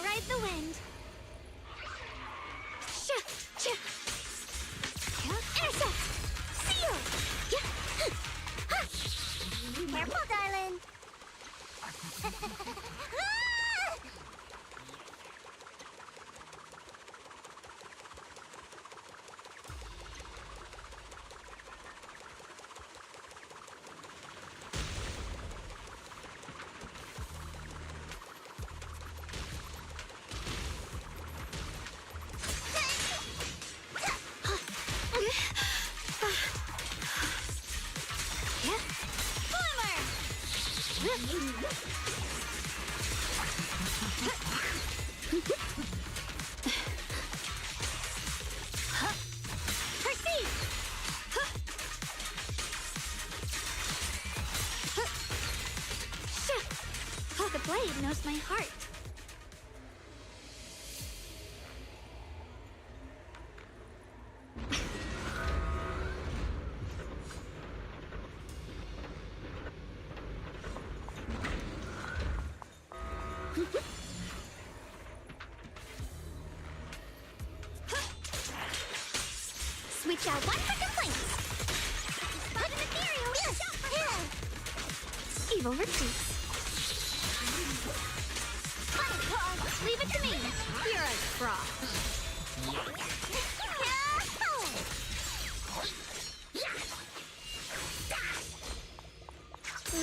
Ride the wind. Intercept. Seal. Careful, darling. The blade knows my heart. Switch out one for complaints. Spot an ethereal. Evil retreats. Leave it to me. You're a fraud.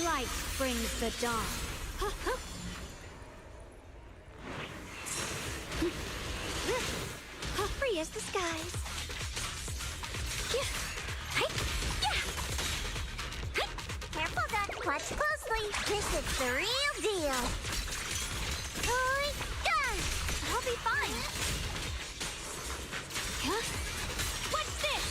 Light brings the dawn. Free as the skies. Closely, this is the real deal. Oi, done! I'll be fine. Huh? What's this?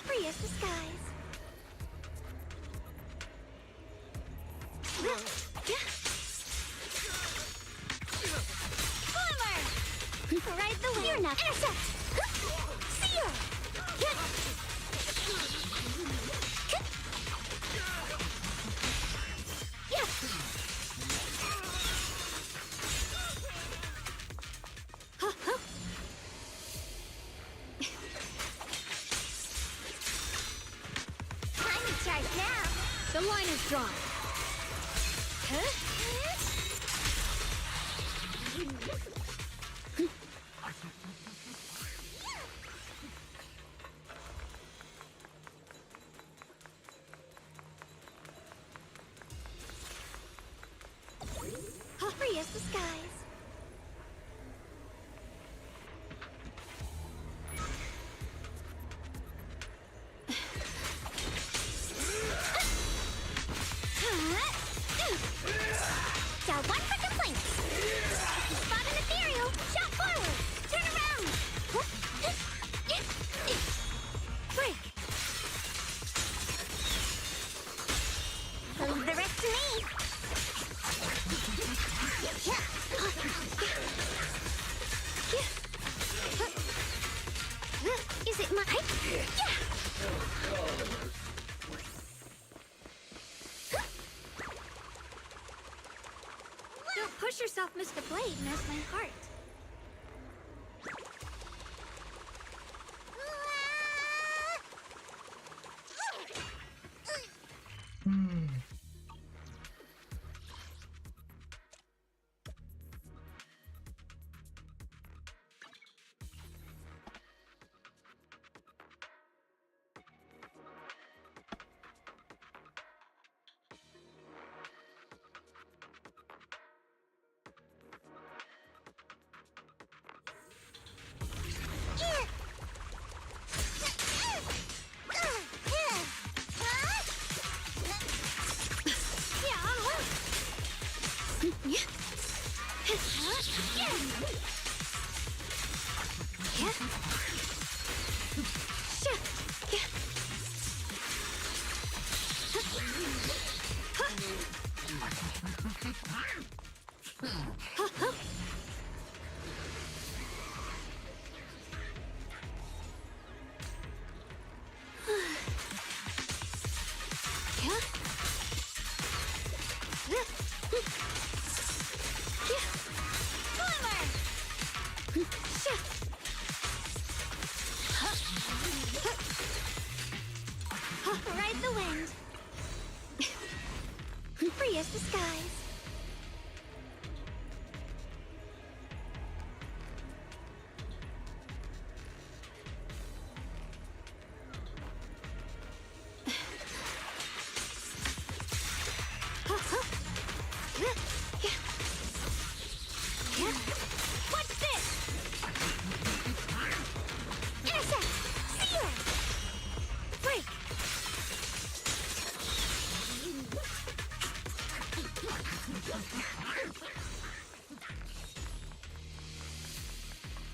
Free as the skies. Former! Ride the wheel. You're not. Intercept! Seal! Time to charge now. The line is drawn. Free as the skies. Got one for complaints. Spot an ethereal. Shot forward. Turn around. Break. Leave the rest to me. Is it mine? Yeah. Don't push yourself, Mr. Blade knows my heart. Ride the wind. Free as the skies. What's this? Intercept! Seal! Break!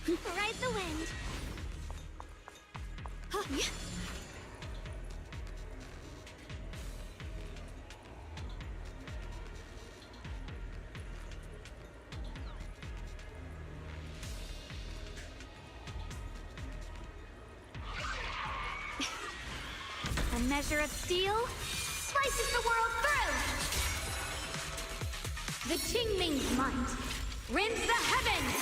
Ride the wind. A measure of steel slices the world through. The Qingming's might rends the heavens.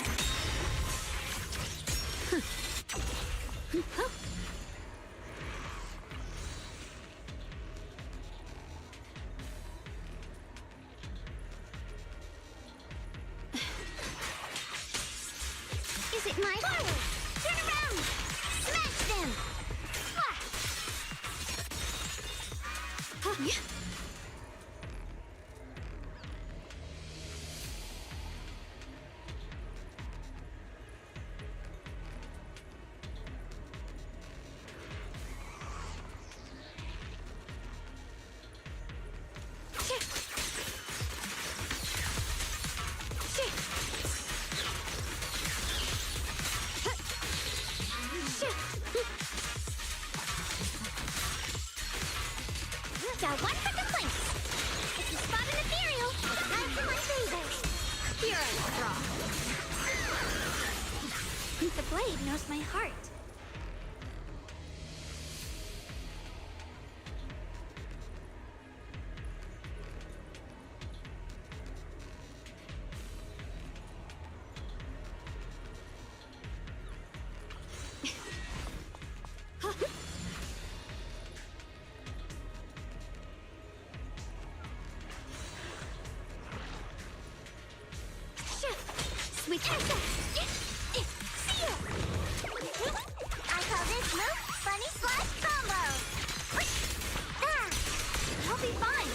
The blade knows my heart. Switch access. Seal. I call this move Funny Slash Combo. Ah, I'll be fine.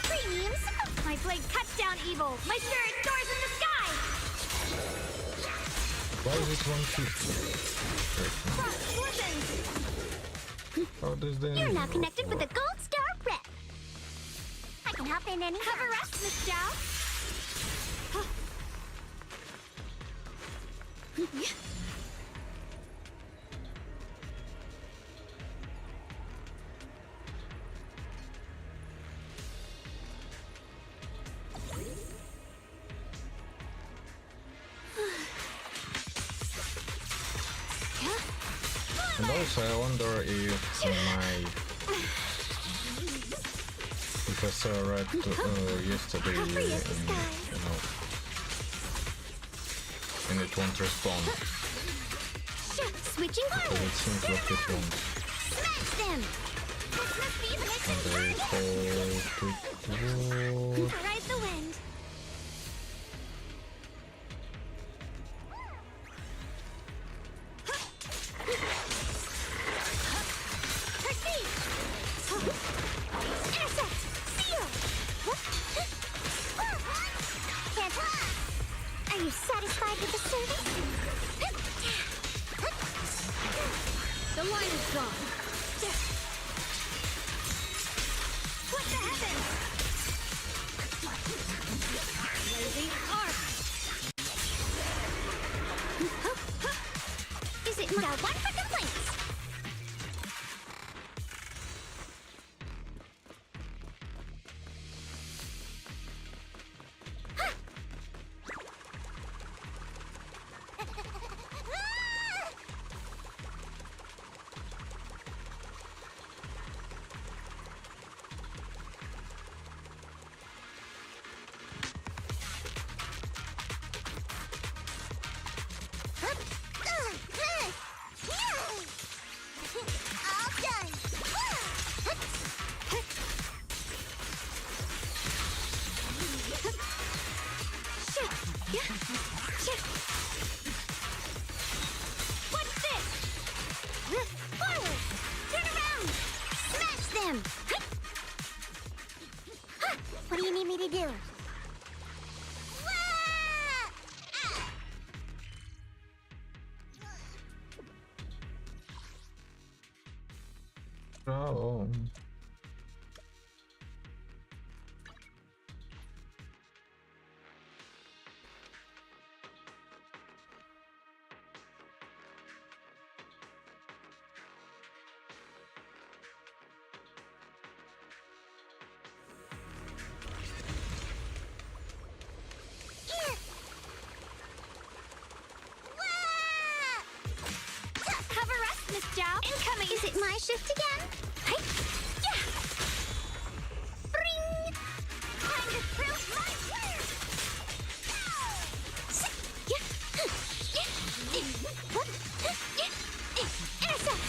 Premium support. My blade cuts down evil. My spirit soars in the sky. Why is it 150? Frost listens. How does the You're now connected with the Gold Star Rep. I can hop in any Cover us, Miss Zhao. And also I wonder if if I saw right yesterday, and it won't respond. Switching Because forward. it seems like it won't. Smash them. This must be the mission. And I hope it would. Ride the wind. Proceed. Intercept. Seal. Can't. Are you satisfied with the service? The line is gone. What the heavens? Blazing arc. Is it now one for complaints? All done. What's this? Forward. Turn around. Smash them. What do you need me to do? Oh. Cover us, Miss Zhao. Incoming. Is it my shift again? Hey. Yeah. Bring. Time to prove my worth. Intercept.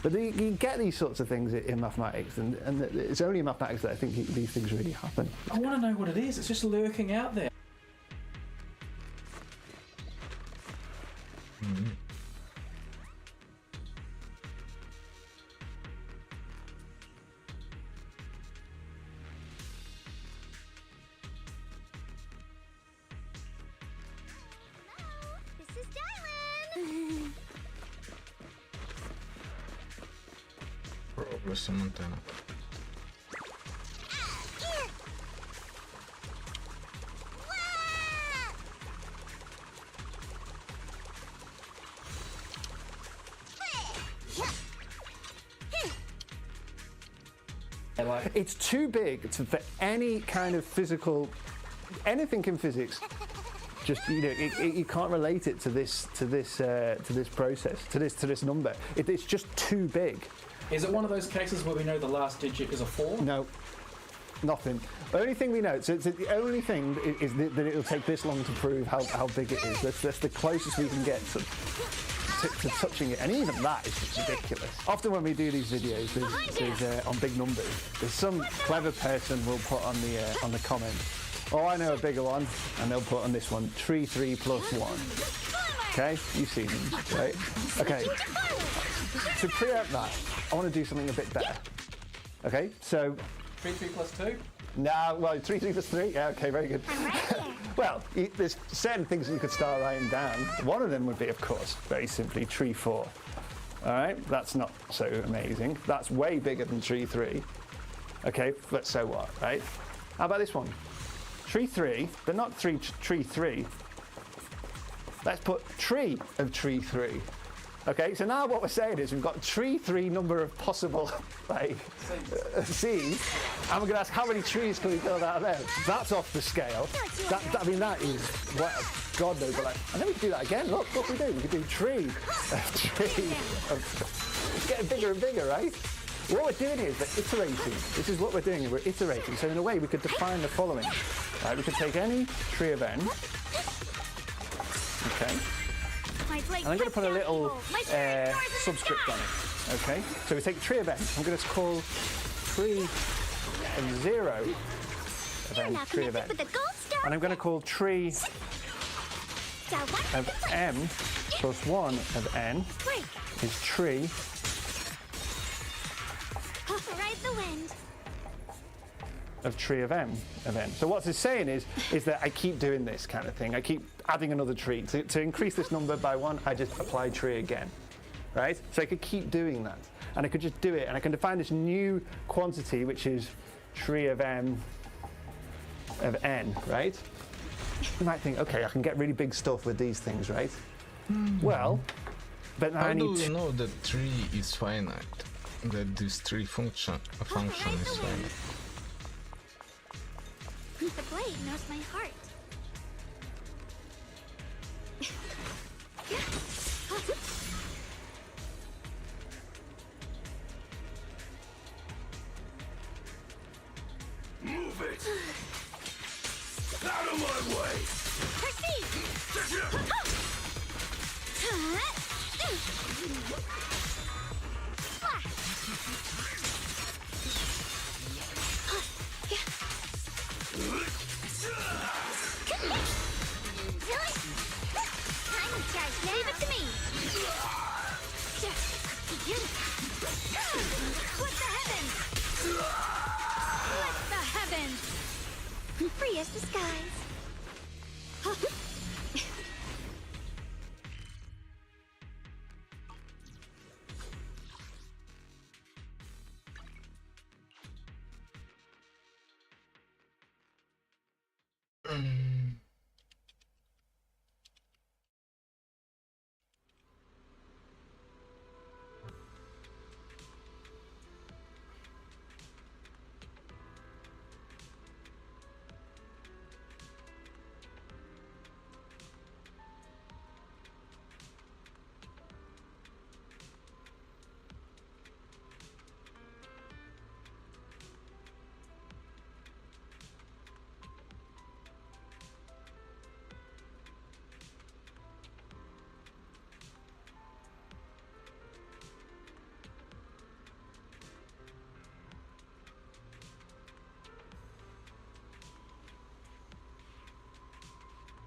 But you get these sorts of things in mathematics, and it's only in mathematics that I think these things really happen. I want to know what it is. It's just lurking out there. Varessa, Montana. It's too big for any kind of physical, anything in physics. Just you can't relate it to this process, to this number. It's just too big. Is it one of those cases where we know the last digit is a 4? No, nothing. The only thing we know, so the only thing is that it'll take this long to prove how big it is. That's the closest we can get to touching it, and even that is just ridiculous. Often when we do these videos, there's on big numbers, there's some clever person will put on the comment, oh, I know a bigger one, and they'll put on this one, 3 plus 1. Okay, you've seen them, right? Okay, to preempt that, I want to do something a bit better. Okay, so 3 plus 2? nah, well, 3 plus 3. Yeah, okay, very good. Well, there's certain things that you could start writing down. One of them would be, of course, very simply 3 4. All right, that's not so amazing. That's way bigger than 3 3. Okay, but so what, right? How about this one? 3 3, but not 3 3. Let's put tree of 3 3. Okay, so now what we're saying is we've got 3 number of possible C's, and we're going to ask how many trees can we build out of there? That's off the scale. I mean, that is, well, God knows, but and then we can do that again. Look what we do. We can do tree. It's getting bigger and bigger, right? What we're doing is we're iterating. This is what we're doing. We're iterating. So in a way, we could define the following. Right, we could take any tree of n. Okay. And I'm going to put a little subscript on it. Okay. So we take tree of n. I'm going to call tree of 0 of n tree of n. And I'm going to call tree of m plus 1 of n is tree of tree of m of n. So what it's saying is that I keep doing this kind of thing. I keep adding another tree. To increase this number by 1, I just apply tree again, right? So I could keep doing that. And I could just do it, and I can define this new quantity, which is tree of m of n, right? You might think, okay, I can get really big stuff with these things, right? Well, but now How I do need we know that 3 is finite? That this 3 function is finite? The blade knows my heart. Move it! Out of my way! Leave it to me. What the heavens? What the heavens? Free as the skies.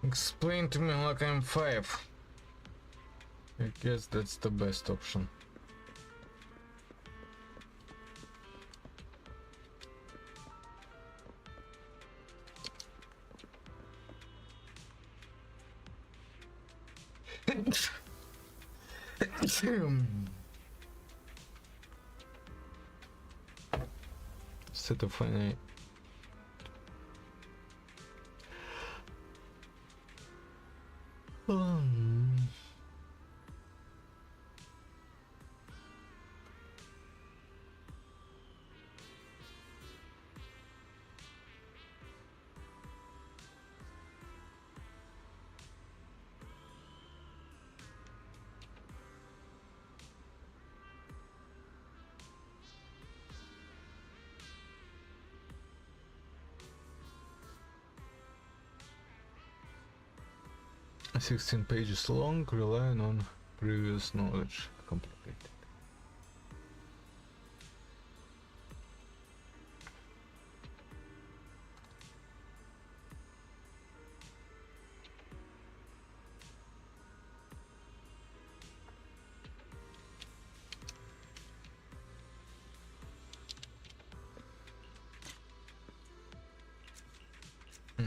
Explain to me like I'm 5. I guess that's the best option. set of any. A 16 pages long, relying on previous knowledge. Complicated.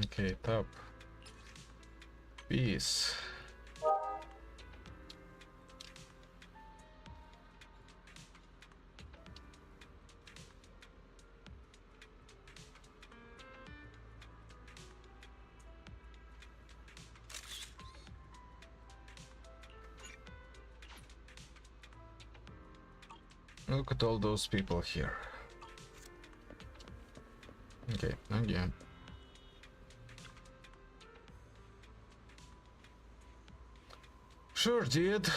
Okay, top. Peace. Look at all those people here. Okay, again. Sure did.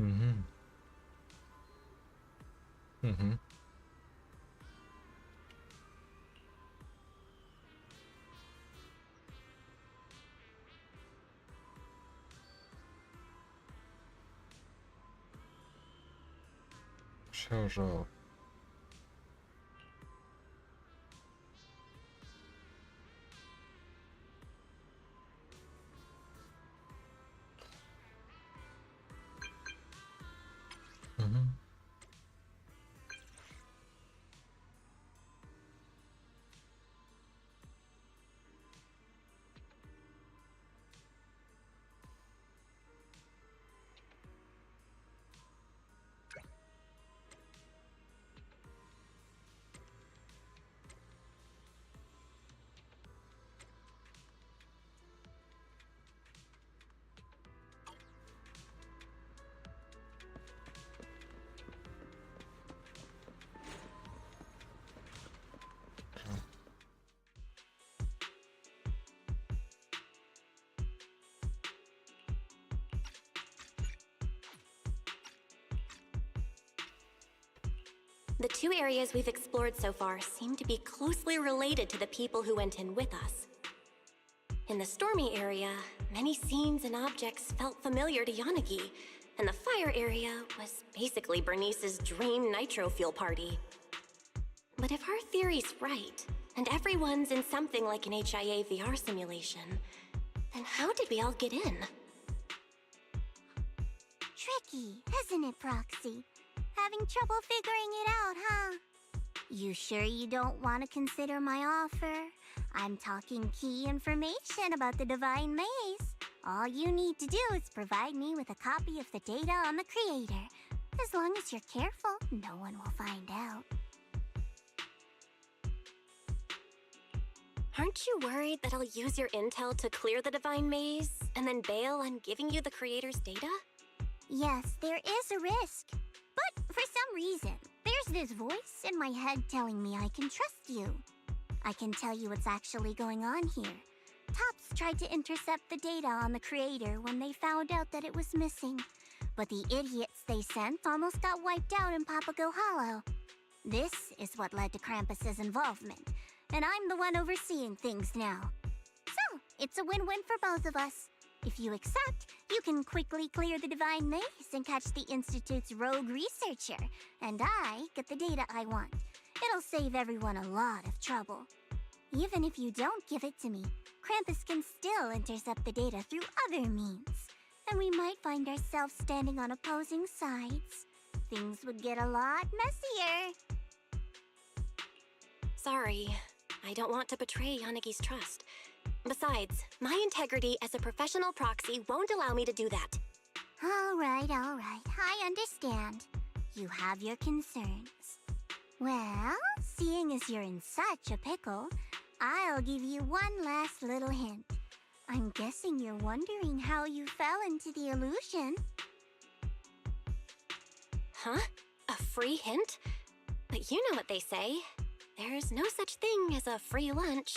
Mm-hmm. Mm-hmm. Sure. Mm-hmm. The two areas we've explored so far seem to be closely related to the people who went in with us. In the stormy area, many scenes and objects felt familiar to Yanagi, and the fire area was basically Bernice's dream nitro fuel party. But if our theory's right, and everyone's in something like an HIA VR simulation, then how did we all get in? Tricky, isn't it, Proxy? Having trouble figuring it out, huh? You sure you don't want to consider my offer? I'm talking key information about the Divine Maze. All you need to do is provide me with a copy of the data on the creator. As long as you're careful, no one will find out. Aren't you worried that I'll use your intel to clear the Divine Maze, and then bail on giving you the creator's data? Yes, there is a risk. But for some reason, there's this voice in my head telling me I can trust you. I can tell you what's actually going on here. Tops tried to intercept the data on the creator when they found out that it was missing. But the idiots they sent almost got wiped out in Papago Hollow. This is what led to Krampus's involvement, and I'm the one overseeing things now. So, it's a win-win for both of us. If you accept, you can quickly clear the Divine Maze and catch the Institute's rogue researcher, and I get the data I want. It'll save everyone a lot of trouble. Even if you don't give it to me, Krampus can still intercept the data through other means, and we might find ourselves standing on opposing sides. Things would get a lot messier. Sorry, I don't want to betray Yanagi's trust. Besides, my integrity as a professional proxy won't allow me to do that. All right, I understand. You have your concerns. Well, seeing as you're in such a pickle, I'll give you one last little hint. I'm guessing you're wondering how you fell into the illusion. Huh? A free hint? But you know what they say. There's no such thing as a free lunch.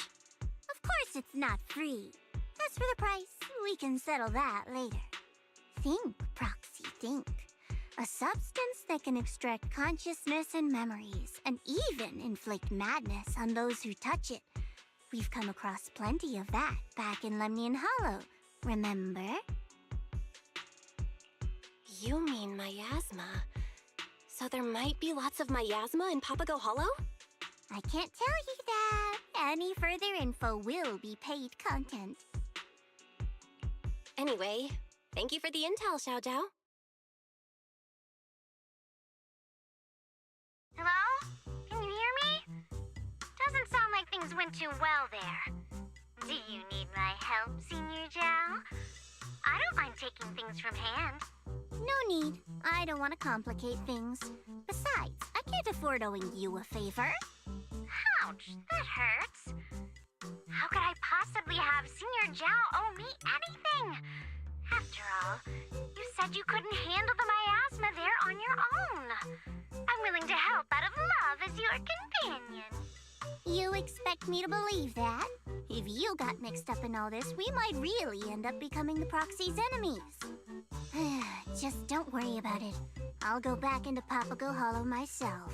Of course it's not free. As for the price, we can settle that later. Think, Proxy, think. A substance that can extract consciousness and memories, and even inflict madness on those who touch it. We've come across plenty of that back in Lemnian Hollow, remember? You mean miasma. So there might be lots of miasma in Papago Hollow? I can't tell you that. Any further info will be paid content. Anyway, thank you for the intel, Xiao Zhao. Hello? Can you hear me? Doesn't sound like things went too well there. Do you need my help, Senior Zhao? I don't mind taking things from hand. No need. I don't want to complicate things. Besides, I can't afford owing you a favor. Ouch, that hurts. How could I possibly have Senior Zhao owe me anything? After all, you said you couldn't handle the miasma there on your own. I'm willing to help out of love as your companion. You expect me to believe that? If you got mixed up in all this, we might really end up becoming the Proxy's enemies. Just don't worry about it. I'll go back into Papago Hollow myself.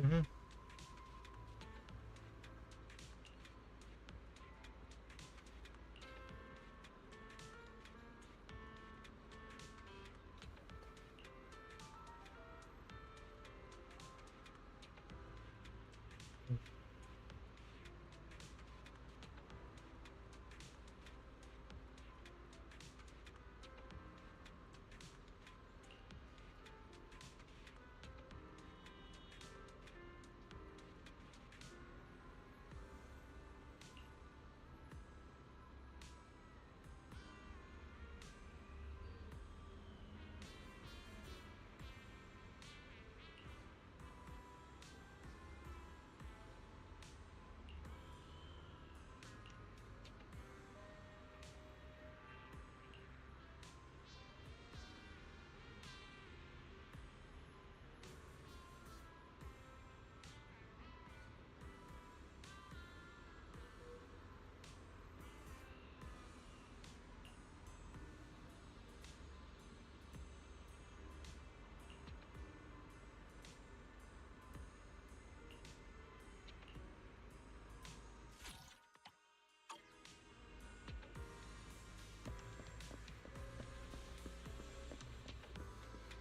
Mm-hmm.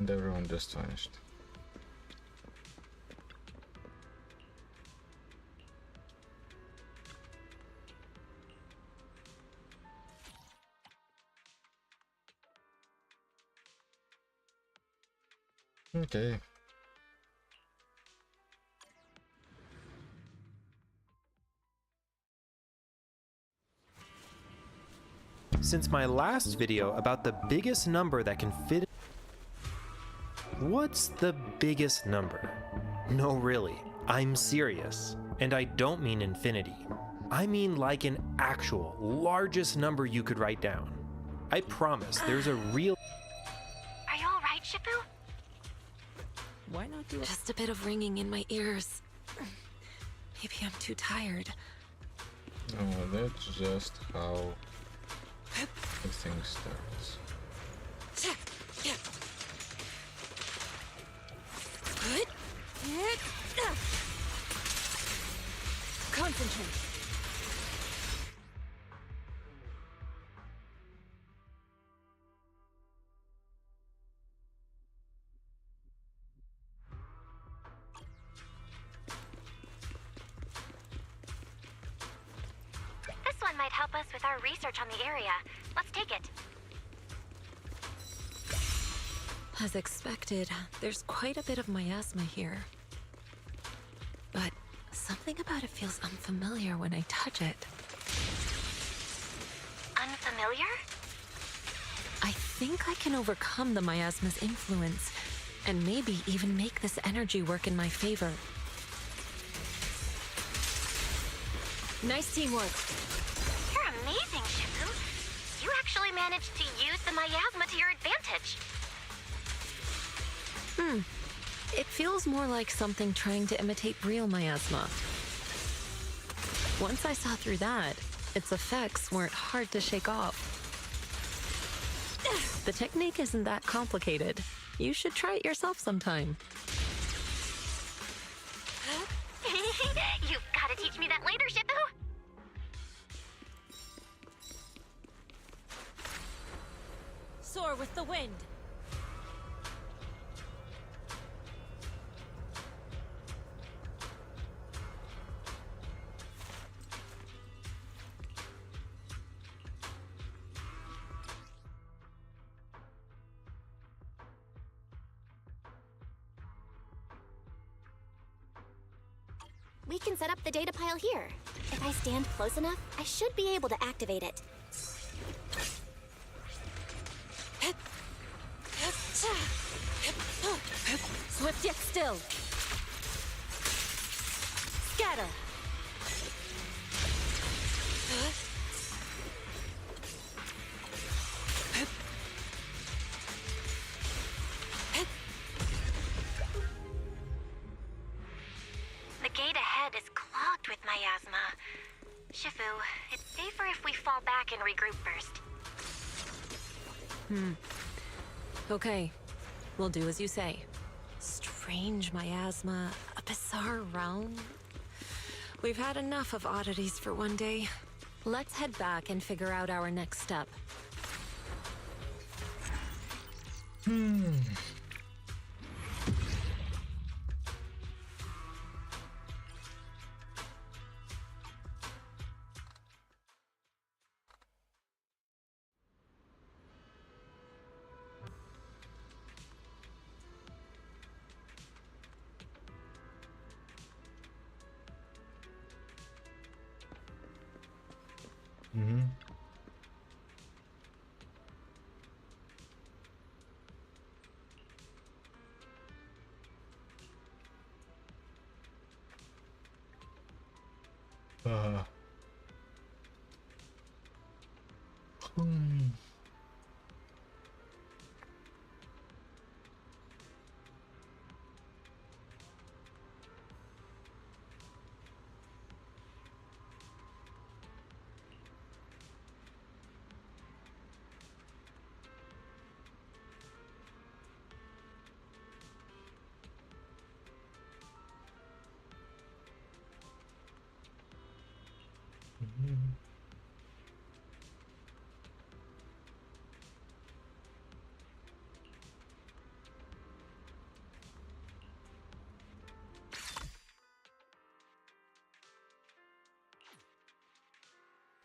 And everyone just vanished. Okay. Since my last video about the biggest number that can fit What's the biggest number? No, really, I'm serious. And I don't mean infinity. I mean like an actual, largest number you could write down. I promise there's a real... Are you alright, Shifu? Why not do Just a bit of ringing in my ears. Maybe I'm too tired. Oh, that's just how the thing starts. Concentrate. This one might help us with our research on the area. Let's take it. As expected, there's quite a bit of miasma here. But something about it feels unfamiliar when I touch it. Unfamiliar? I think I can overcome the miasma's influence, and maybe even make this energy work in my favor. Nice teamwork. You're amazing, Shifu. You actually managed to use the miasma to your advantage. It feels more like something trying to imitate real miasma. Once I saw through that, its effects weren't hard to shake off. The technique isn't that complicated. You should try it yourself sometime. You've got to teach me that later, Shifu. Soar with the wind. We can set up the data pile here. If I stand close enough, I should be able to activate it. Swift yet still. Scatter. The gate ahead is clogged with miasma. Shifu, it's safer if we fall back and regroup first. Okay, we'll do as you say. Strange miasma, a bizarre realm. We've had enough of oddities for one day. Let's head back and figure out our next step.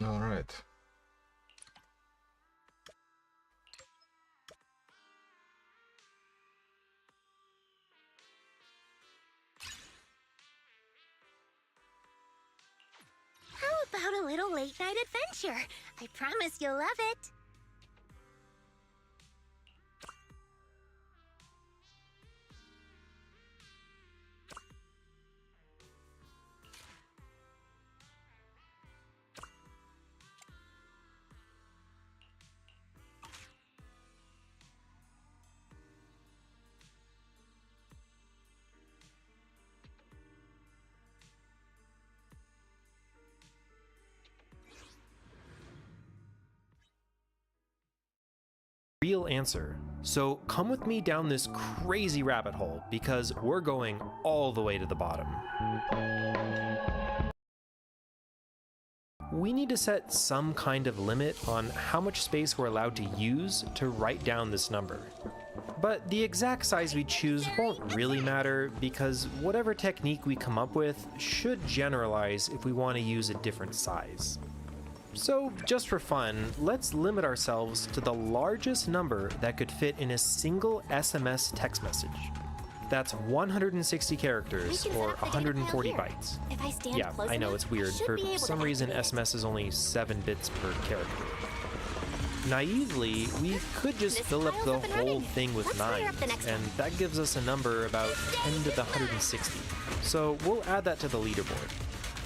All right. How about a little late-night adventure? I promise you'll love it. real answer. So come with me down this crazy rabbit hole because we're going all the way to the bottom. We need to set some kind of limit on how much space we're allowed to use to write down this number. But the exact size we choose won't really matter because whatever technique we come up with should generalize if we want to use a different size. So just for fun, let's limit ourselves to the largest number that could fit in a single SMS text message. That's 160 characters or 140 bytes. If I stand Yeah, close I know enough, it's weird. I should For be able to some reason, activate it. SMS is only 7 bits per character. Naively, we could just This fill up pile's the up and whole running. thing with Let's fire 9, up the next and one. that gives us a number about 10 to the 160. So we'll add that to the leaderboard.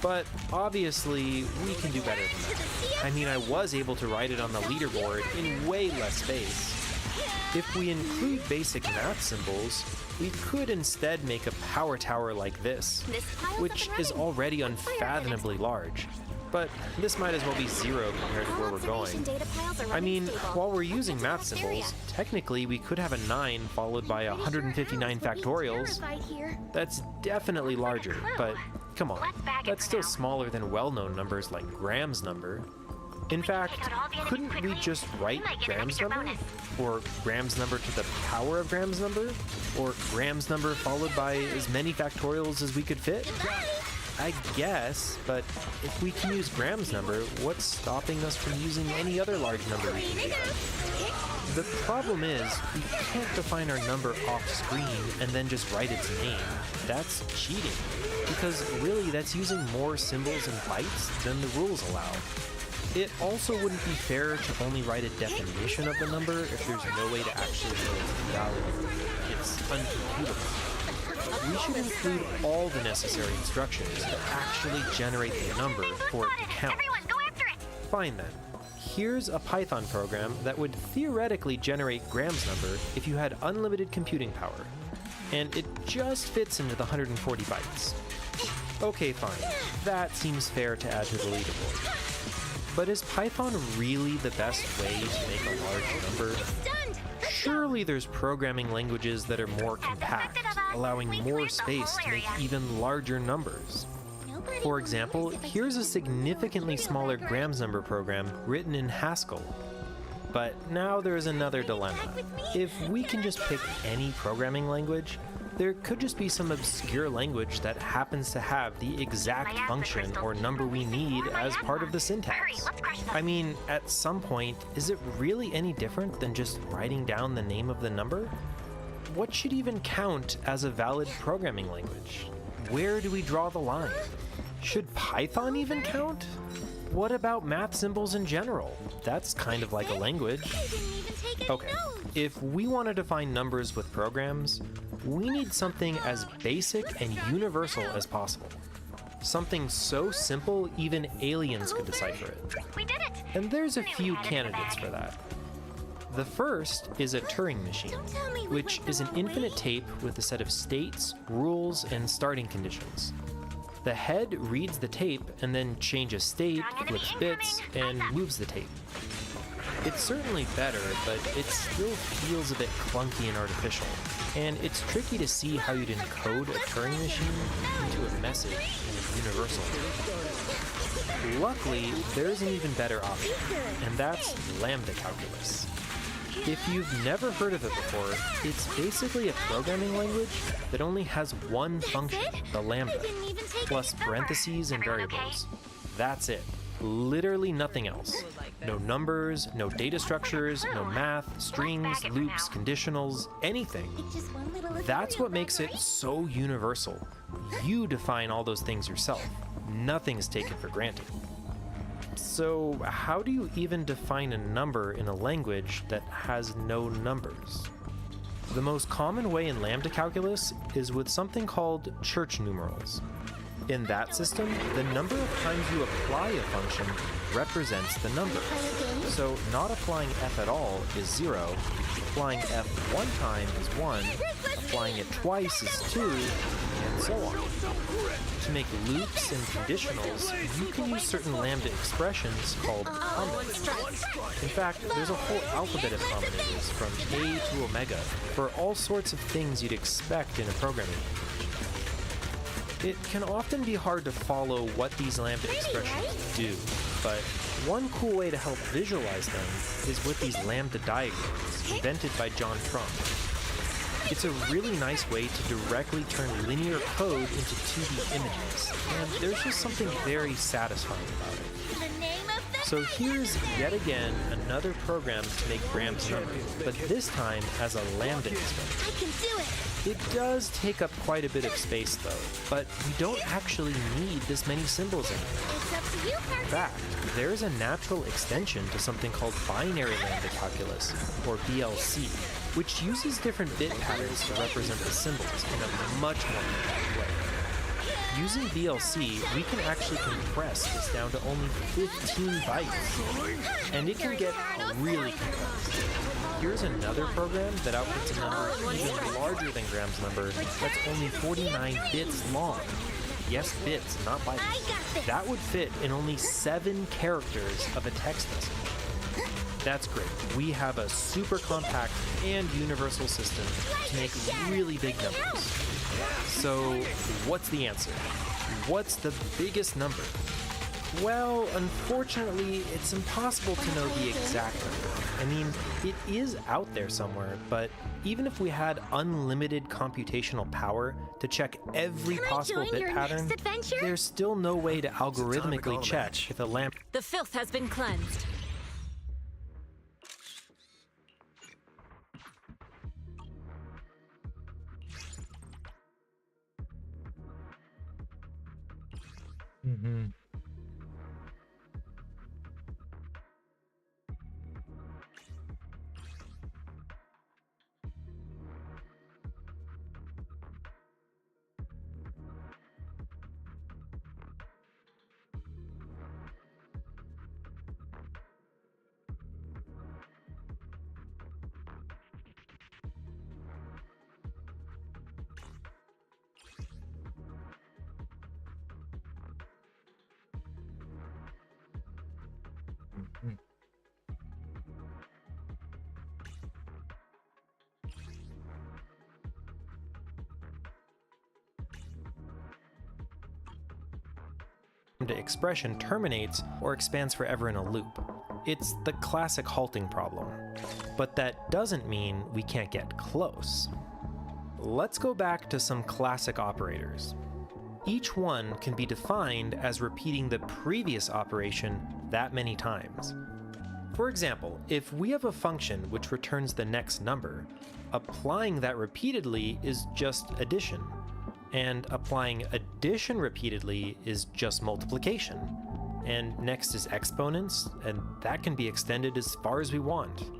But obviously, we can do better than that. I mean, I was able to write it on the leaderboard in way less space. If we include basic math symbols, we could instead make a power tower like this, This pile's which up and is running. already Let's fire up the next unfathomably large. But this might as well be 0 compared to where we're Observation going. data piles are I running mean, stable. while we're using That's math a vast area. symbols, technically we could have a 9 followed by 159 factorials. That's definitely larger, but come on, that's still smaller than well-known numbers like Graham's number. In fact, couldn't we just write Graham's number? Or Graham's number to the power of Graham's number? Or Graham's number followed by as many factorials as we could fit? I guess, but if we can use Graham's number, what's stopping us from using any other large number we can think of? The problem is, we can't define our number off screen and then just write its name. That's cheating, because really that's using more symbols and bytes than the rules allow. It also wouldn't be fair to only write a definition of the number if there's no way to actually know its value. It's uncomputable. We should include all the necessary instructions to actually generate the number for it to count. Fine then. Here's a Python program that would theoretically generate Graham's number if you had unlimited computing power. And it just fits into the 140 bytes. Okay, fine. That seems fair to add to the leaderboard. But is Python really the best way to make a large number? Surely there's programming languages that are more compact, allowing more space to make even larger numbers. For example, here's a significantly smaller Graham's number program written in Haskell. But now there's another dilemma. If we can just pick any programming language, there could just be some obscure language that happens to have the exact function or number we need as part of the syntax. I mean, at some point, is it really any different than just writing down the name of the number? What should even count as a valid programming language? Where do we draw the line? Should Python even count? What about math symbols in general? That's kind of like a language. Okay, if we want to define numbers with programs, we need something as basic and universal as possible. Something so simple even aliens could decipher it. We did it! And there's a few candidates for that. The first is a Turing machine, which is an infinite tape with a set of states, rules, and starting conditions. The head reads the tape and then changes state, flips bits, and moves the tape. It's certainly better, but it still feels a bit clunky and artificial, and it's tricky to see how you'd encode a Turing machine into a message in a universal way. Luckily, there's an even better option, and that's lambda calculus. If you've never heard of it before, it's basically a programming language that only has one function, the lambda, plus parentheses and variables. That's it. Literally nothing else. No numbers, no data structures, no math, strings, loops, conditionals, anything. That's what makes it so universal. You define all those things yourself. Nothing's taken for granted. So how do you even define a number in a language that has no numbers? The most common way in lambda calculus is with something called church numerals. In that system, the number of times you apply a function represents the number. So not applying f at all is 0, applying f one time is 1, applying it twice is 2, and so on. To make loops and conditionals, you can use certain lambda expressions called combinators. In fact, there's a whole alphabet of combinators from A to omega for all sorts of things you'd expect in a programming language. It can often be hard to follow what these lambda expressions do, but one cool way to help visualize them is with these lambda diagrams invented by John Trump. It's a really nice way to directly turn linear code into 2D images, and there's just something very satisfying about it. So here's yet again another program to make Graham's number, but this time as a lambda expression. I can do it! It does take up quite a bit of space though, but we don't actually need this many symbols in it. It's up to you, In Parker. fact, there's a natural extension to something called binary lambda calculus, or BLC, which uses different bit patterns to represent the symbols in a much more compact way. Using BLC, we can actually compress this down to only 15 bytes, and it can get really compressed. Here's another program that outputs a number even larger than Graham's number that's only 49 bits long. Yes, bits, not bytes. That would fit in only 7 characters of a text message. That's great. We have a super compact and universal system to make really big numbers. So, what's the answer? What's the biggest number? Well, unfortunately, it's impossible to know the exact number. I mean, it is out there somewhere, but even if we had unlimited computational power to check every possible bit pattern, there's still no way to algorithmically check if a lamp... The filth has been cleansed. Mm-hmm. expression terminates or expands forever in a loop. It's the classic halting problem. But that doesn't mean we can't get close. Let's go back to some classic operators. Each one can be defined as repeating the previous operation that many times. For example, if we have a function which returns the next number, applying that repeatedly is just addition. And applying addition repeatedly is just multiplication. And next is exponents, and that can be extended as far as we want.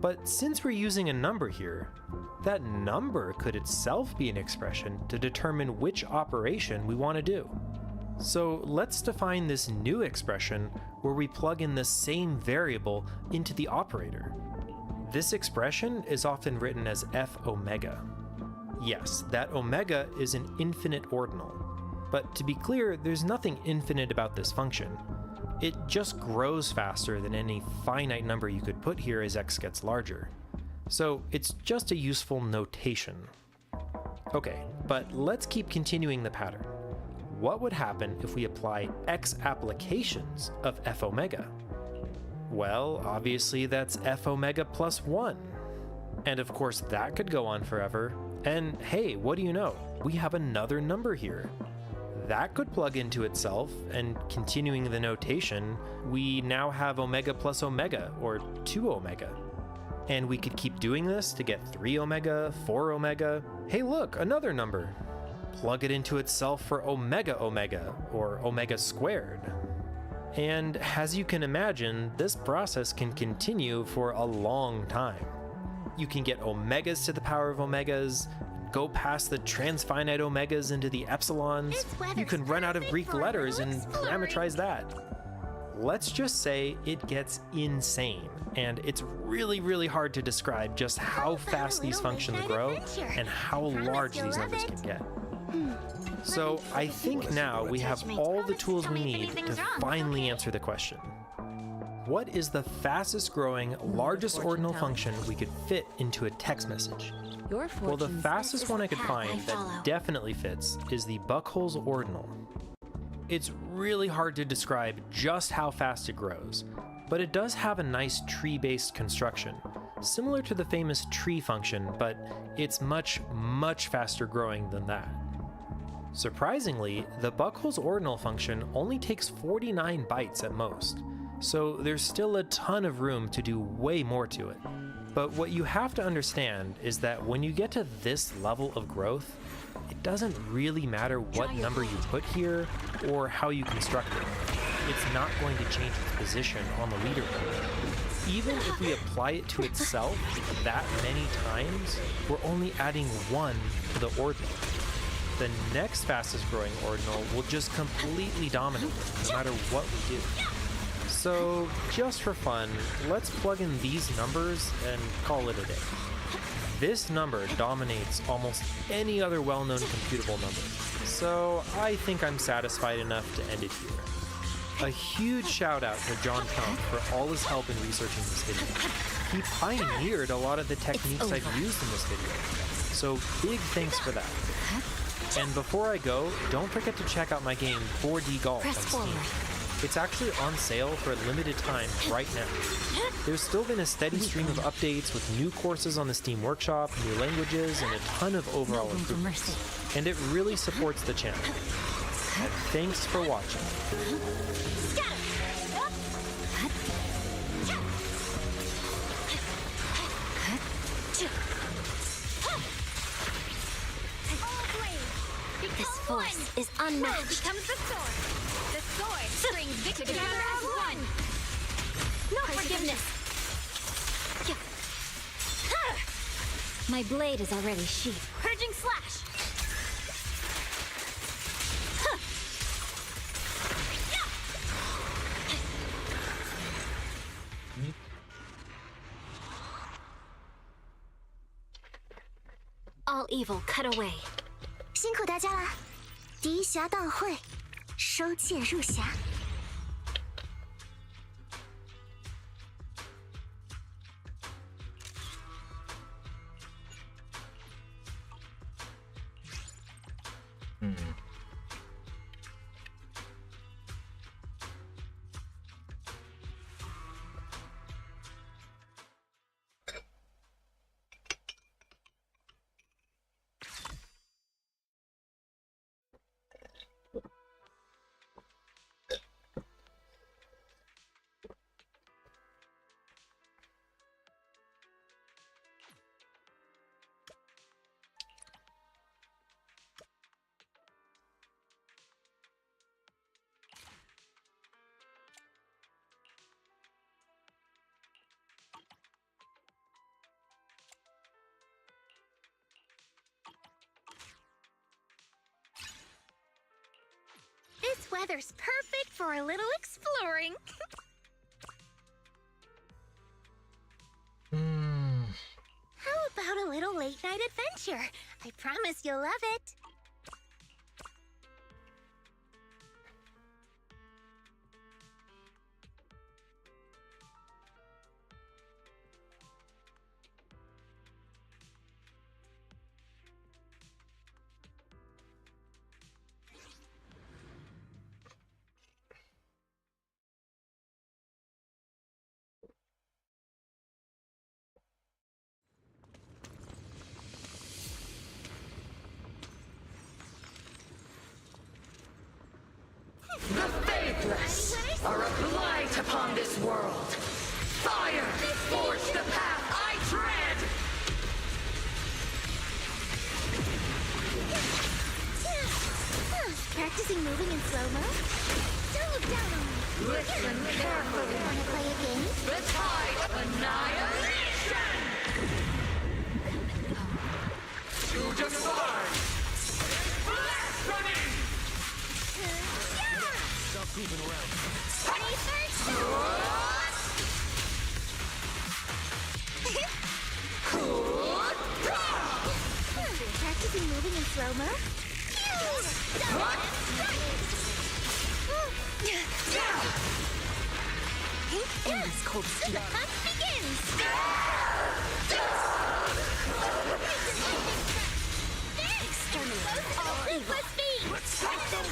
But since we're using a number here, that number could itself be an expression to determine which operation we want to do. So let's define this new expression where we plug in the same variable into the operator. This expression is often written as f omega. Yes, that omega is an infinite ordinal. But to be clear, there's nothing infinite about this function. It just grows faster than any finite number you could put here as x gets larger. So it's just a useful notation. Okay, but let's keep continuing the pattern. What would happen if we apply x applications of f omega? Well, obviously that's f omega plus 1. And of course that could go on forever. And hey, what do you know? We have another number here. That could plug into itself, and continuing the notation, we now have omega plus omega, or 2 omega. And we could keep doing this to get 3 omega, 4 omega. Hey look, another number. Plug it into itself for omega omega, or omega squared. And as you can imagine, this process can continue for a long time. You can get omegas to the power of omegas, go past the transfinite omegas into the epsilons. You can run out of Greek letters and parameterize that. Let's just say it gets insane, and it's really, really hard to describe just how fast these functions grow and how large these numbers can get. So I think now we have all the tools we need to finally answer the question. What is the fastest growing, largest ordinal function we could fit into a text message? Well, the fastest one I could find that definitely fits is the Buckhole's ordinal. It's really hard to describe just how fast it grows, but it does have a nice tree-based construction, similar to the famous tree function, but it's much, much faster growing than that. Surprisingly, the Buckhole's ordinal function only takes 49 bytes at most, so there's still a ton of room to do way more to it. But what you have to understand is that when you get to this level of growth, it doesn't really matter what number you put here or how you construct it. It's not going to change its position on the leaderboard. Even if we apply it to itself that many times, we're only adding 1 to the ordinal. The next fastest growing ordinal will just completely dominate it, no matter what we do. So, just for fun, let's plug in these numbers and call it a day. This number dominates almost any other well-known computable number, so I think I'm satisfied enough to end it here. A huge shout out to John Trump for all his help in researching this video. He pioneered a lot of the techniques I've used in this video, so big thanks for that. And before I go, don't forget to check out my game 4D Golf on Steam. It's actually on sale for a limited time right now. There's still been a steady stream of updates with new courses on the Steam Workshop, new languages, and a ton of overall improvements. And it really supports the channel. And thanks for watching. This force is unmatched. Becomes the sword. The sword brings victory together as one. No forgiveness. My blade is already sheathed. Purging slash. All evil cut away. 辛苦大家了，第一侠大会，收剑入匣。This weather's perfect for a little exploring. How about a little late-night adventure? I promise you'll love it. The faithless are a blight upon this world. Fire, forge the path I tread. Practicing moving in slow-mo? Don't look down on me. Listen carefully. Wanna play a game? The tide of annihilation. To defy. Blasphemy. Stop creeping around. Practicing moving in slow-mo? Endless cold steel. The hunt begins! Exterminate all evil. Let's stop them!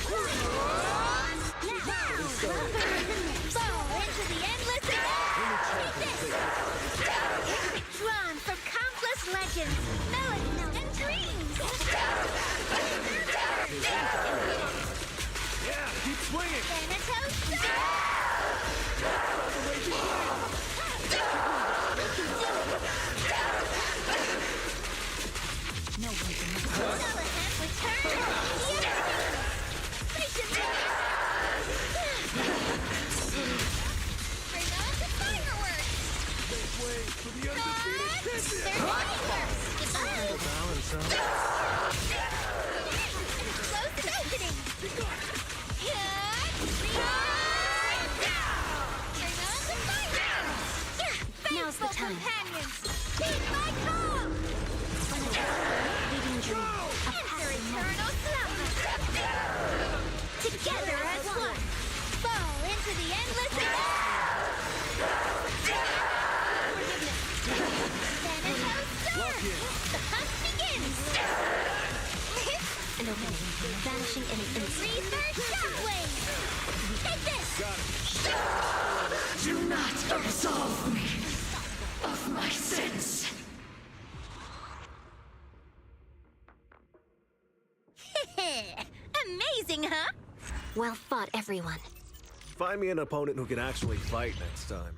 Now, fall into the endless drawn from countless legends, melodies, and dreams! Yeah, keep swinging. Thanatos, No one can Salahan, return! Station Bring on the fireworks! Make way for the undefeated champion. Explosive opening! Bring on the fireworks! Now's the time. Companions! Heed my call! Leading dream. A Enter passing moment. eternal slumber! Together as one! Fall into the endless Thanatos storm! The hunt begins! An opening. Vanishing in an instant. Reverse shockwave! Take this! Do not absolve me of my sins. Amazing, huh? Well fought, everyone. Find me an opponent who can actually fight next time.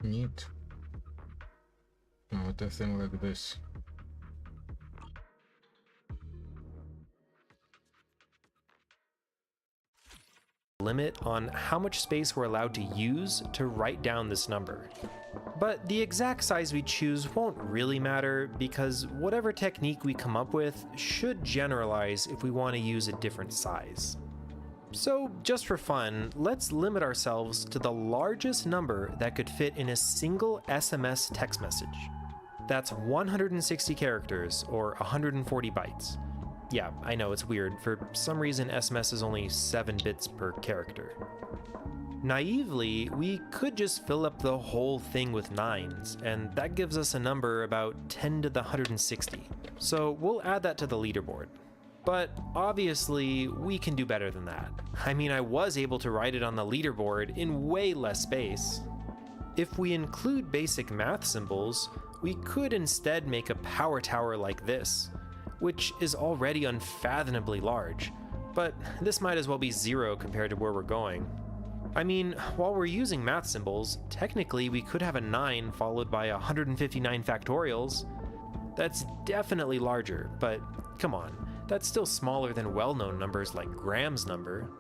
Neat. With a thing like this. Limit on how much space we're allowed to use to write down this number. But the exact size we choose won't really matter because whatever technique we come up with should generalize if we want to use a different size. So just for fun, let's limit ourselves to the largest number that could fit in a single SMS text message. That's 160 characters or 140 bytes. Yeah, I know it's weird. For some reason, SMS is only 7 bits per character. Naively, we could just fill up the whole thing with 9s, and that gives us a number about 10 to the 160. So we'll add that to the leaderboard. But obviously, we can do better than that. I mean, I was able to write it on the leaderboard in way less space. If we include basic math symbols, we could instead make a power tower like this, which is already unfathomably large, but this might as well be 0 compared to where we're going. I mean, while we're using math symbols, technically we could have a 9 followed by 159 factorials. That's definitely larger, but come on, that's still smaller than well-known numbers like Graham's number.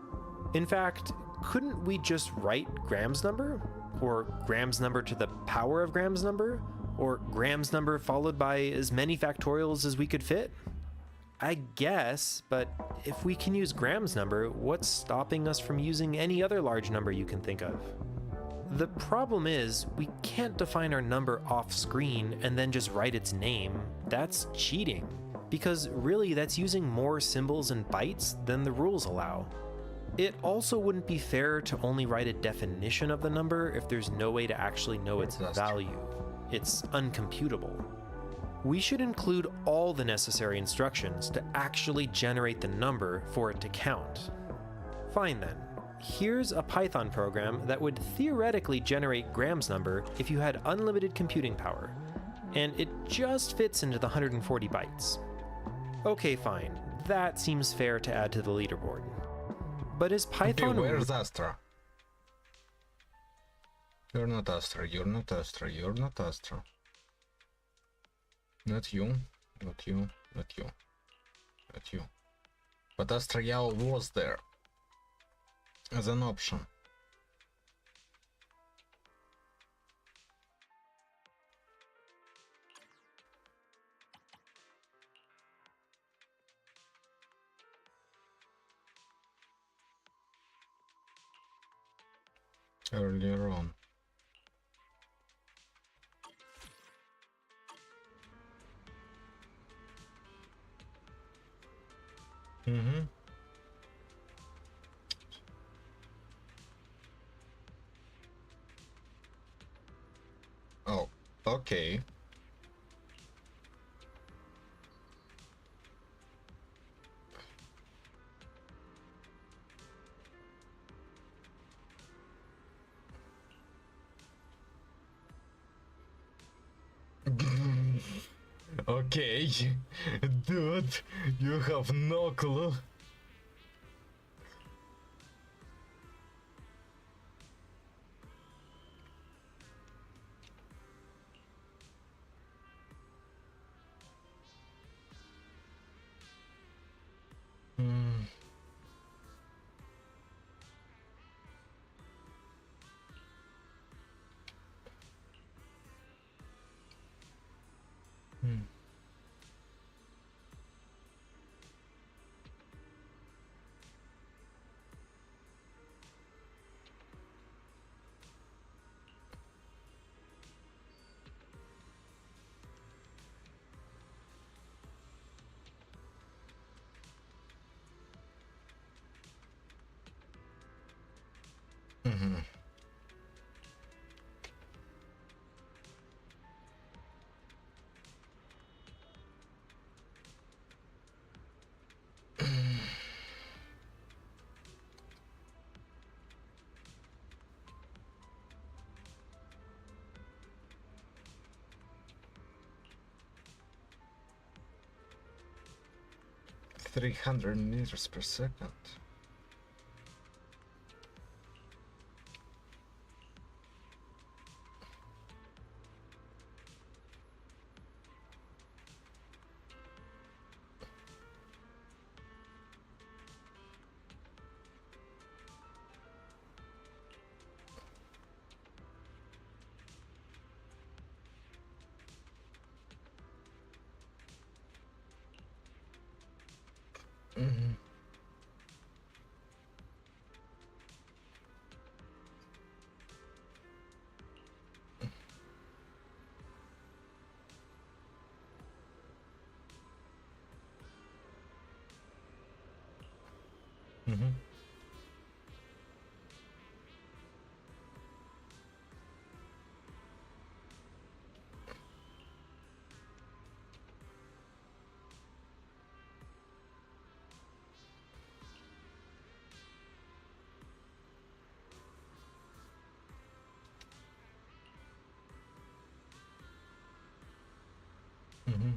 In fact, couldn't we just write Graham's number? Or Graham's number to the power of Graham's number? Or Graham's number followed by as many factorials as we could fit? I guess, but if we can use Graham's number, what's stopping us from using any other large number you can think of? The problem is, we can't define our number off screen and then just write its name. That's cheating, because really that's using more symbols and bytes than the rules allow. It also wouldn't be fair to only write a definition of the number if there's no way to actually know its value. It's uncomputable. We should include all the necessary instructions to actually generate the number for it to count. Fine then. Here's a Python program that would theoretically generate Graham's number if you had unlimited computing power, and it just fits into the 140 bytes. Okay, fine. That seems fair to add to the leaderboard. But is Python... Okay, where's Astra? You're not Astra, you're not Astra, you're not Astra. Not you, not you, not you, not you. But Astrayal was there as an option. earlier on. Mm-hmm. Oh, okay. Okay, dude, you have no clue. Hmm. Hmm. Mm-hmm. $300 meters per second. Mm-hmm. Mm-hmm. Mm-hmm.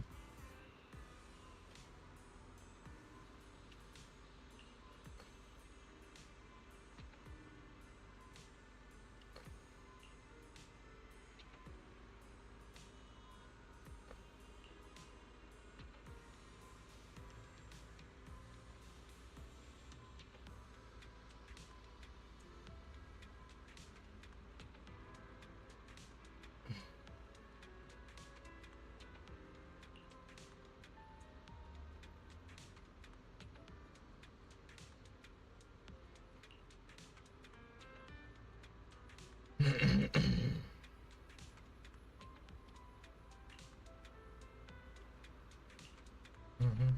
Mm-hmm.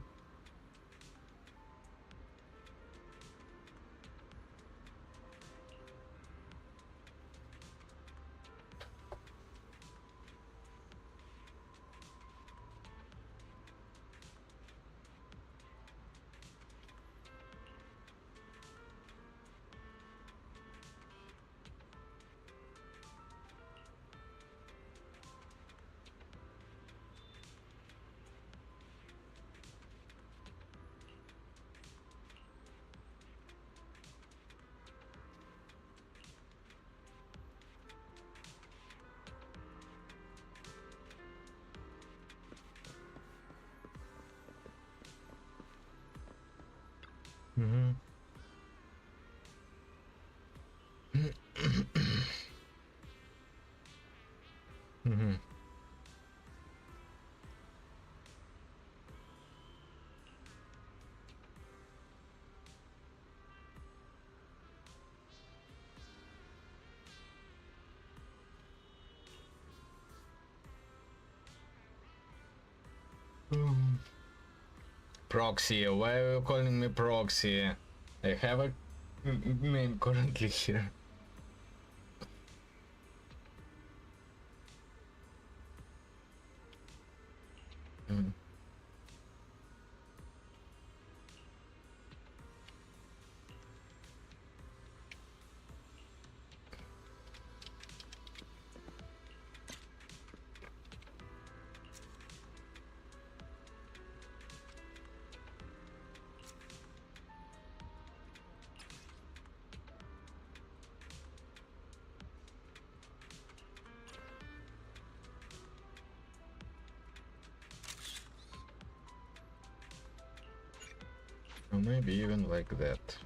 Mm-hmm. Mm-hmm. Proxy, why are you calling me proxy? I have a name currently here. Or maybe even like that.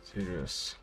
Serious.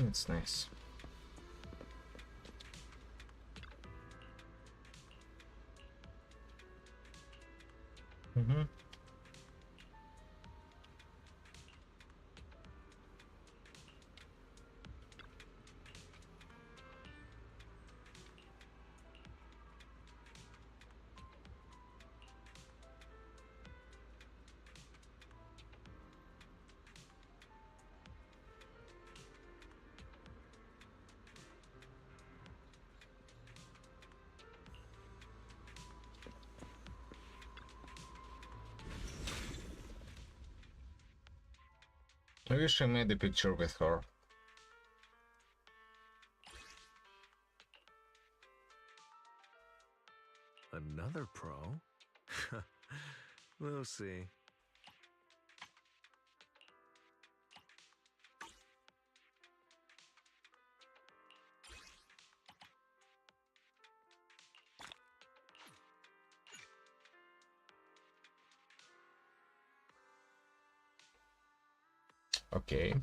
It's nice. I wish I made a picture with her. Another pro? We'll see. Okay.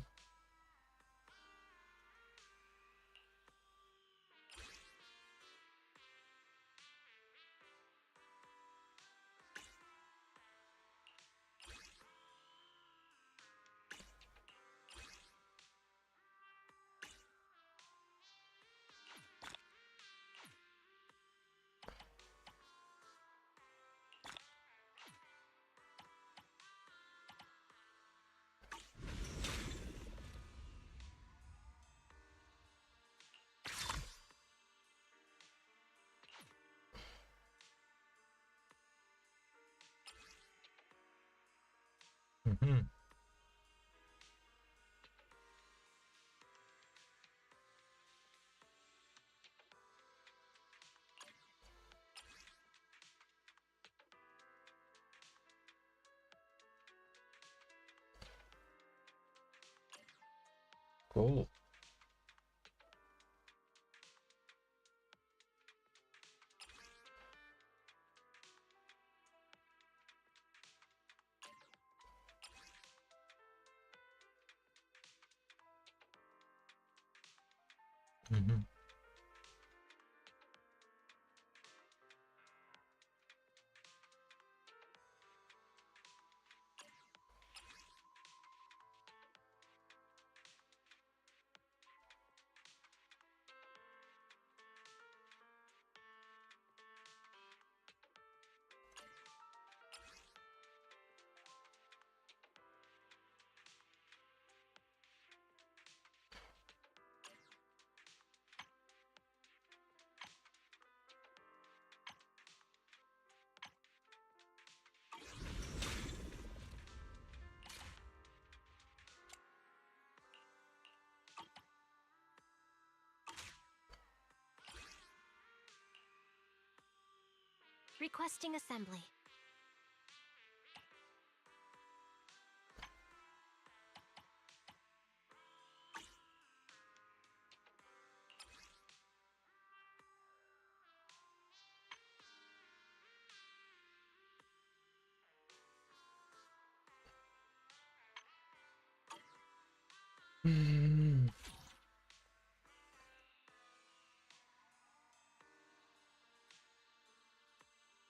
Mm-hmm. Cool. Mm-hmm. Requesting assembly.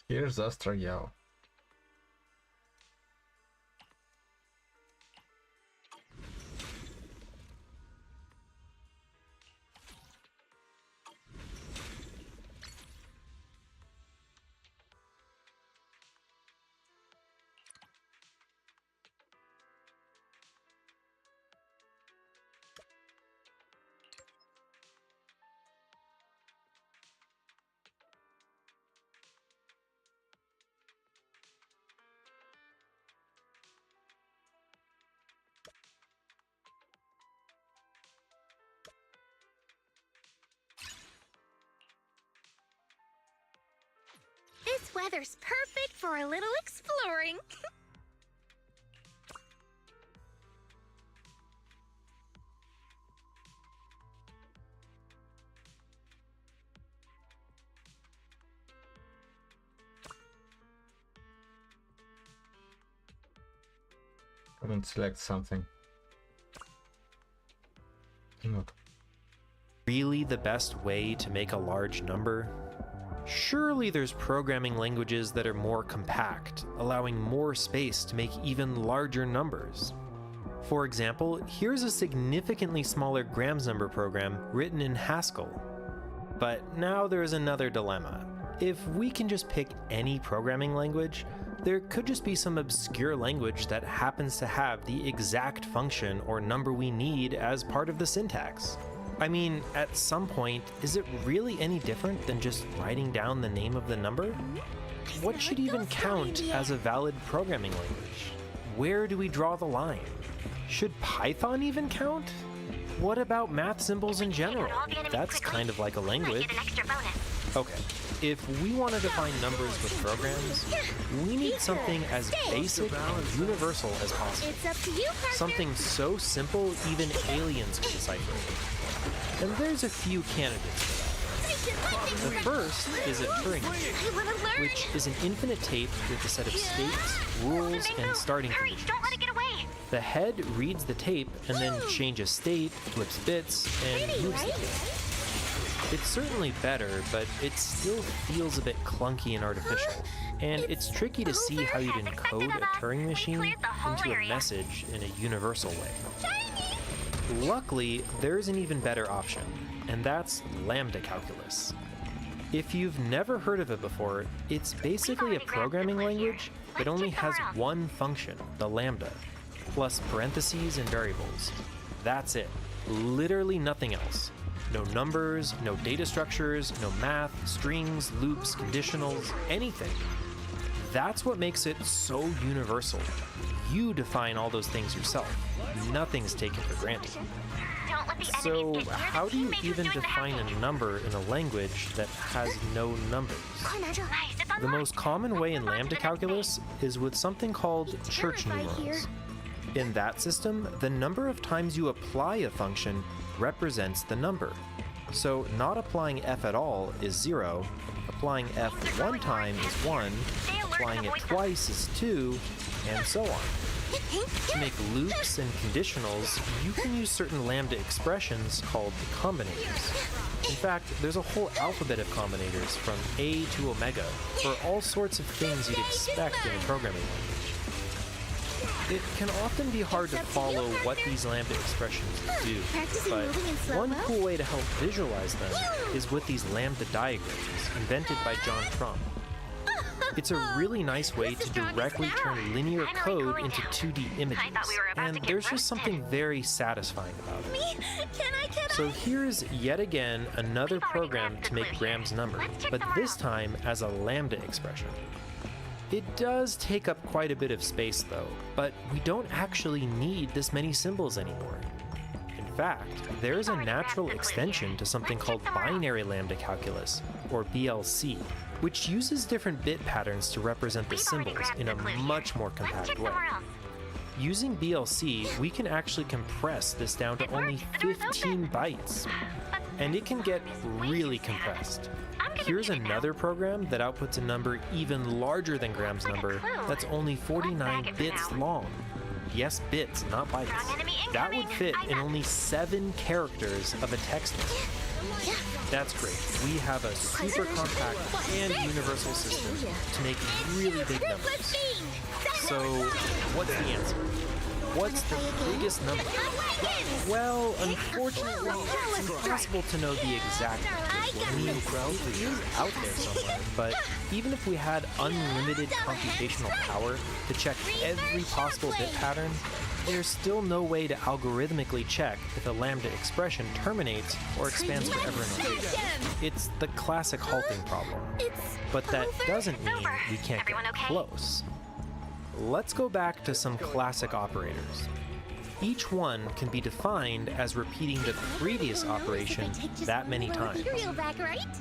Here's Astra Yao. This weather's perfect for a little exploring. Come and select something. Look. Really the best way to make a large number? Surely there's programming languages that are more compact, allowing more space to make even larger numbers. For example, here's a significantly smaller Grams number program written in Haskell. But now there's another dilemma. If we can just pick any programming language, there could just be some obscure language that happens to have the exact function or number we need as part of the syntax. I mean, at some point, is it really any different than just writing down the name of the number? What should even count as a valid programming language? Where do we draw the line? Should Python even count? What about math symbols in general? That's kind of like a language. Okay, if we want to define numbers with programs, we need something as basic and universal as possible. It's up to you, partner. Something so simple even aliens can decipher it. And there's a few candidates for that. The first is a Turing machine, which is an infinite tape with a set of states, rules, and starting conditions. Don't let it get away! The head reads the tape and then changes state, flips bits, and moves the tape. It's certainly better, but it still feels a bit clunky and artificial. And it's tricky to see how you'd encode a Turing machine into a message in a universal way. Luckily, there's an even better option, and that's lambda calculus. If you've never heard of it before, it's basically a programming language that only has one function, the lambda, plus parentheses and variables. That's it. Literally nothing else. No numbers, no data structures, no math, strings, loops, conditionals, anything. That's what makes it so universal. You define all those things yourself. Nothing's taken for granted. So how do you even define a number in a language that has no numbers? The most common way in lambda calculus is with something called church numerals. In that system, the number of times you apply a function represents the number. So not applying f at all is 0, applying f one time is 1, applying it twice is 2, and so on. To make loops and conditionals, you can use certain lambda expressions called combinators. In fact, there's a whole alphabet of combinators from A to omega for all sorts of things you'd expect in a programming language. It can often be hard to follow what these lambda expressions do, but one cool way to help visualize them is with these lambda diagrams invented by John Trump. It's a really nice way to directly turn linear code into 2D images, and there's just something very satisfying about it. So here's yet again another program to make Grams number, but this time as a lambda expression. It does take up quite a bit of space though, but we don't actually need this many symbols anymore. In fact, there is a natural extension to something called binary lambda calculus, or BLC, which uses different bit patterns to represent the symbols in a much more compact way. Using BLC, we can actually compress this down to only 15 bytes. And it can get really compressed. Here's another program that outputs a number even larger than Graham's number that's only 49 bits long. Yes, bits, not bytes. That would fit in only 7 characters of a text message. That's great. We have a super compact and universal system to make really big numbers. So, what's the answer? What's the biggest number? Well, unfortunately, it's impossible to know the exact number. I mean, it is out there somewhere, but even if we had unlimited computational power to check every possible bit pattern, there's still no way to algorithmically check if a lambda expression terminates or expands forever in a loop. It's the classic halting problem. But that doesn't mean we can't get close. Let's go back to some classic operators. Each one can be defined as repeating the previous operation that many times.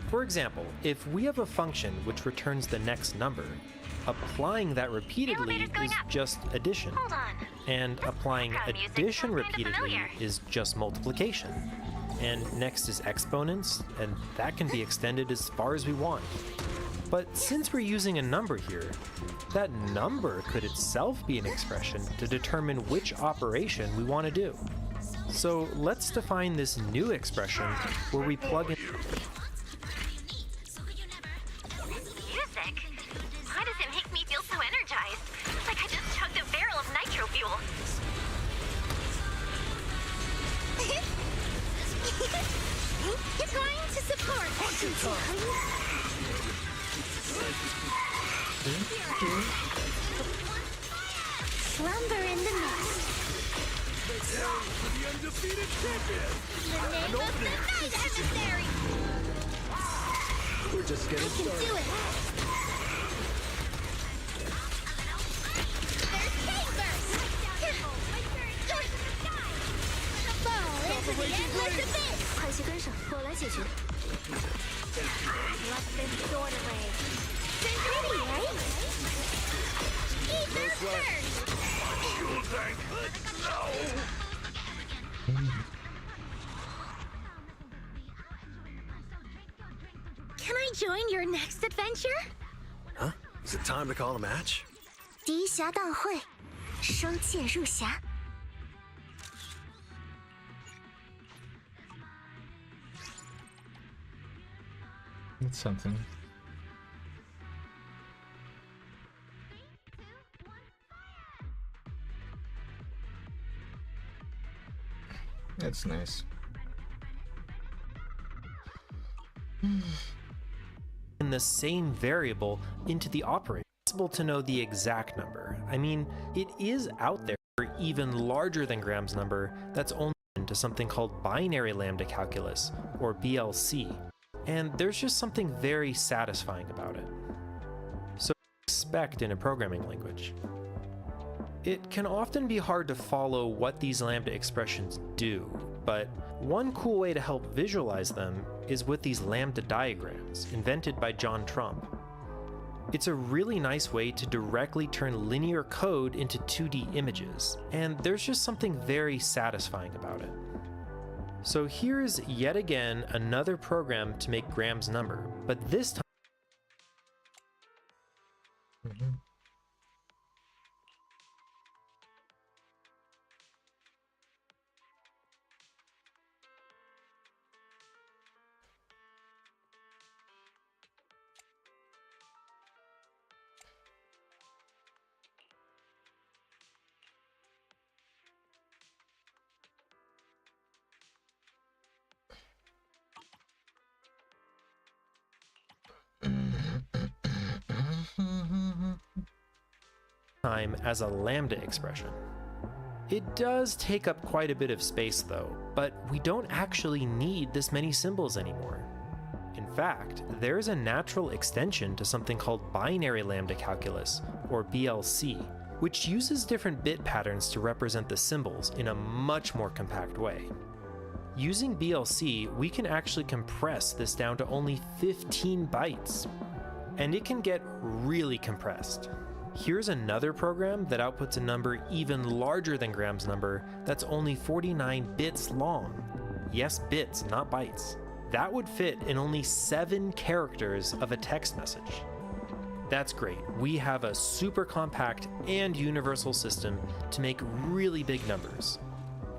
For example, if we have a function which returns the next number, applying that repeatedly is just addition. And applying addition repeatedly is just multiplication. And next is exponents, and that can be extended as far as we want. But since we're using a number here, that number could itself be an expression to determine which operation we want to do. So let's define this new expression where we plug in. Music? Why does it make me feel so energized? It's like I just chugged a barrel of nitro fuel. You're going to support. Slumber in the mist. For the undefeated champion! The name of the night, emissary! We're just getting started. Do it! There's K-Burst! Fall into the endless abyss! 快去跟上，我来解决。Let this sword away. Pretty, right? Eat their first! Fuel tank! No! Can I join your next adventure? Huh? Is it time to call a match? 敌侠大会，双剑入匣。 It's something. That's nice. In the same variable into the operator. It's possible to know the exact number. I mean, it is out there even larger than Graham's number that's only to something called binary lambda calculus, or BLC. And there's just something very satisfying about it. So expect in a programming language. It can often be hard to follow what these lambda expressions do, but one cool way to help visualize them is with these lambda diagrams invented by John Trump. It's a really nice way to directly turn linear code into 2D images, and there's just something very satisfying about it. So here's yet again another program to make Graham's number, but this time as a lambda expression. It does take up quite a bit of space though, but we don't actually need this many symbols anymore. In fact, there's a natural extension to something called binary lambda calculus, or BLC, which uses different bit patterns to represent the symbols in a much more compact way. Using BLC, we can actually compress this down to only 15 bytes. and it can get really compressed. Here's another program that outputs a number even larger than Graham's number that's only 49 bits long. Yes, bits, not bytes. That would fit in only 7 characters of a text message. That's great. We have a super compact and universal system to make really big numbers.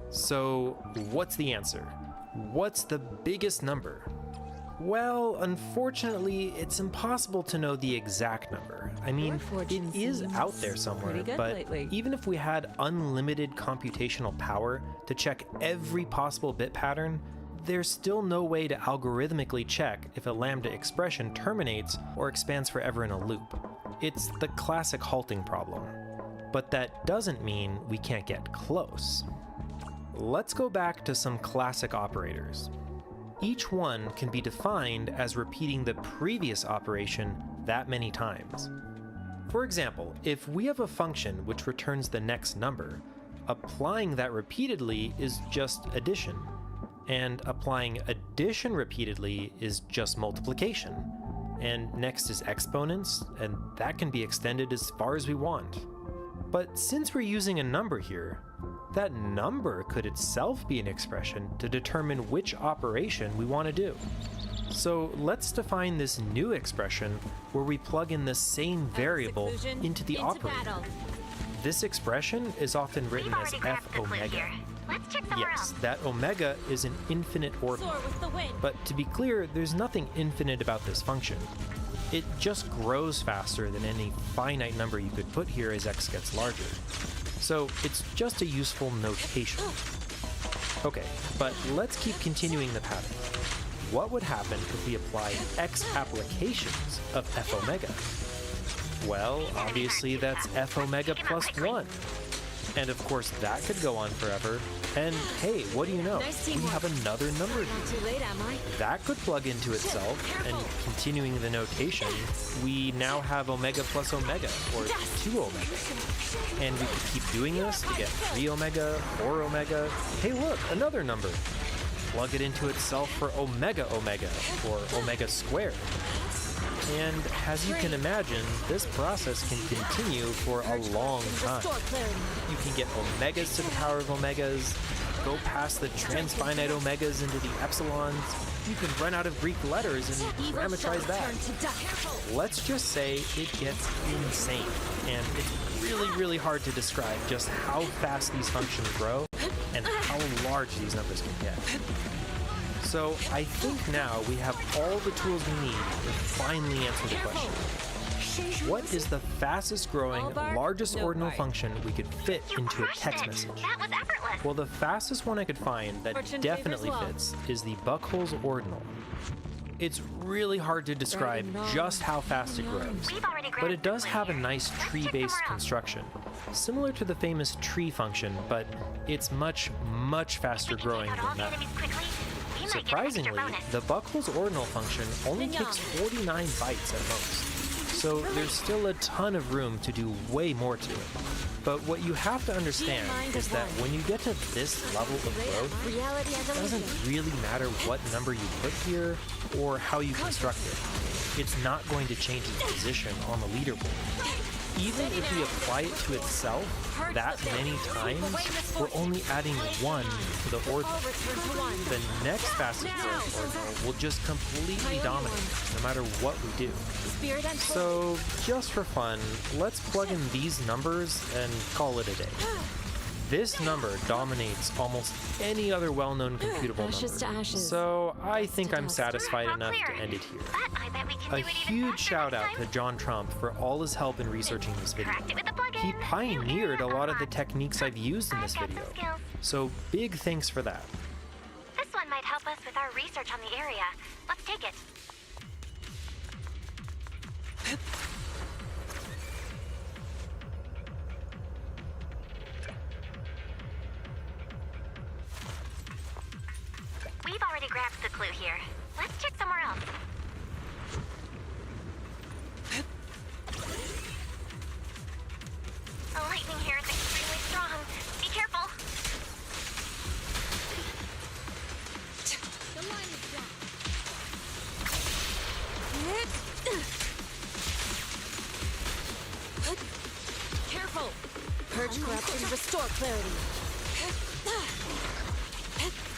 So, what's the answer? What's the biggest number? Well, unfortunately, it's impossible to know the exact number. I mean, it is out there somewhere, but even if we had unlimited computational power to check every possible bit pattern, there's still no way to algorithmically check if a lambda expression terminates or expands forever in a loop. It's the classic halting problem. But that doesn't mean we can't get close. Let's go back to some classic operators. Each one can be defined as repeating the previous operation that many times. For example, if we have a function which returns the next number, applying that repeatedly is just addition, and applying addition repeatedly is just multiplication. And next is exponents, and that can be extended as far as we want. But since we're using a number here, that number could itself be an expression to determine which operation we want to do. So let's define this new expression where we plug in the same variable into the operator. This expression is often written as f omega. Yes, that omega is an infinite ordinal. But to be clear, there's nothing infinite about this function. It just grows faster than any finite number you could put here as x gets larger. So it's just a useful notation. Okay, but let's keep continuing the pattern. What would happen if we applied x applications of f omega? Well, obviously that's f omega plus 1. And of course that could go on forever. And hey, what do you know? We have another number here. That could plug into itself, and continuing the notation, we now have omega plus omega, or 2 omega. And we could keep doing this to get 3 omega, 4 omega. Hey look, another number. Plug it into itself for omega omega, or omega squared. And as you can imagine, this process can continue for a long time. You can get omegas to the power of omegas, go past the transfinite omegas into the epsilons. You can run out of Greek letters and parameterize that. Let's just say it gets insane, and it's really hard to describe just how fast these functions grow and how large these numbers can get. So I think now we have all the tools we need to finally answer the question. What is the fastest growing, largest ordinal function we could fit into a text message? That was effortless. Well, the fastest one I could find that definitely fits is the Buchholz ordinal. It's really hard to describe just how fast it grows, but it does have a nice tree-based construction, similar to the famous tree function, but it's much faster growing than that. Surprisingly, the Buchholz ordinal function only takes 49 bytes at most, so there's still a ton of room to do way more to it. But what you have to understand is that when you get to this level of growth, it doesn't really matter what number you put here or how you construct it. It's not going to change its position on the leaderboard. Even if we apply it to itself that many times, we're only adding 1 to the ordinal. The next fastest growth ordinal will just completely dominate, no matter what we do. So, just for fun, let's plug in these numbers and call it a day. This number dominates almost any other well-known computable number, so I think I'm satisfied enough to end it here. A huge shout out to John Trump for all his help in researching this video. He pioneered a lot of the techniques I've used in this video, so big thanks for that. This one might help us with our research on the area. Let's take it. We've already grabbed the clue here. Let's check somewhere else. The lightning here is extremely strong. Be careful. The line is blocked. Purge corruption, restore clarity.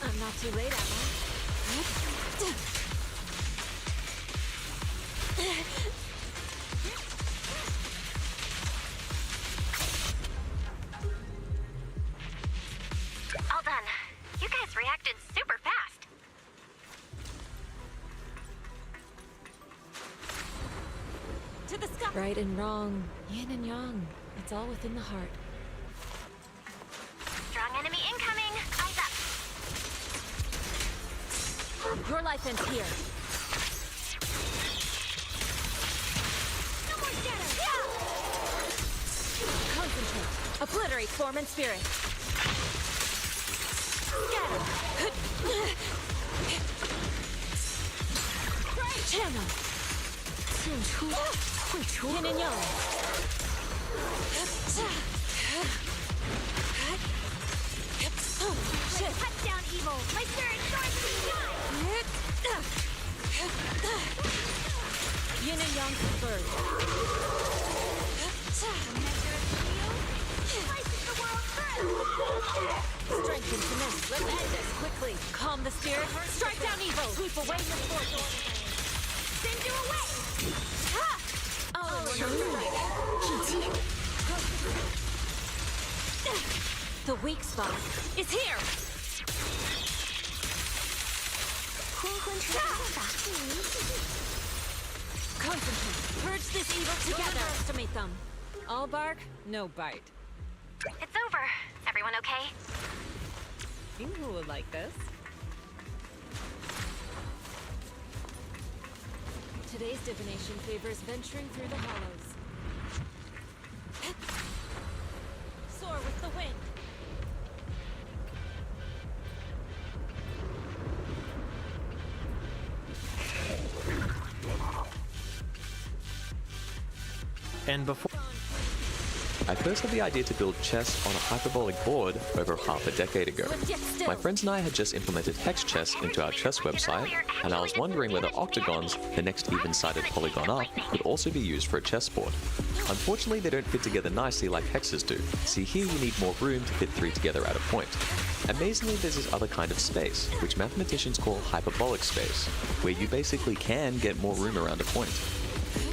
I'm not too late, am I? All done. You guys reacted super fast. To the sky. Right and wrong, yin and yang. It's all within the heart. Strong enemy incoming. Eyes up. Your life ends here. No more shadows. Concentrate. Obliterate form and spirit. Channel. Yin and yang. Cut down evil. My spirit soars to the sky. Yin and yang converge. Slices the world through. Strength and finesse. Let's end this quickly. Calm the spirit. Strike down evil. Sweep away misfortune. Send you away. The weak spot is here. Concentrate. Purge this evil together. Don't underestimate them. All bark, no bite. It's over. Everyone okay? You would like this. Today's divination favors venturing through the hollows. Soar with the wind. And before I first had the idea to build chess on a hyperbolic board over half a decade ago. My friends and I had just implemented hex chess into our chess website, and I was wondering whether octagons, the next even-sided polygon up, could also be used for a chessboard. Unfortunately, they don't fit together nicely like hexes do. See, here you need more room to fit three together at a point. Amazingly, there's this other kind of space, which mathematicians call hyperbolic space, where you basically can get more room around a point,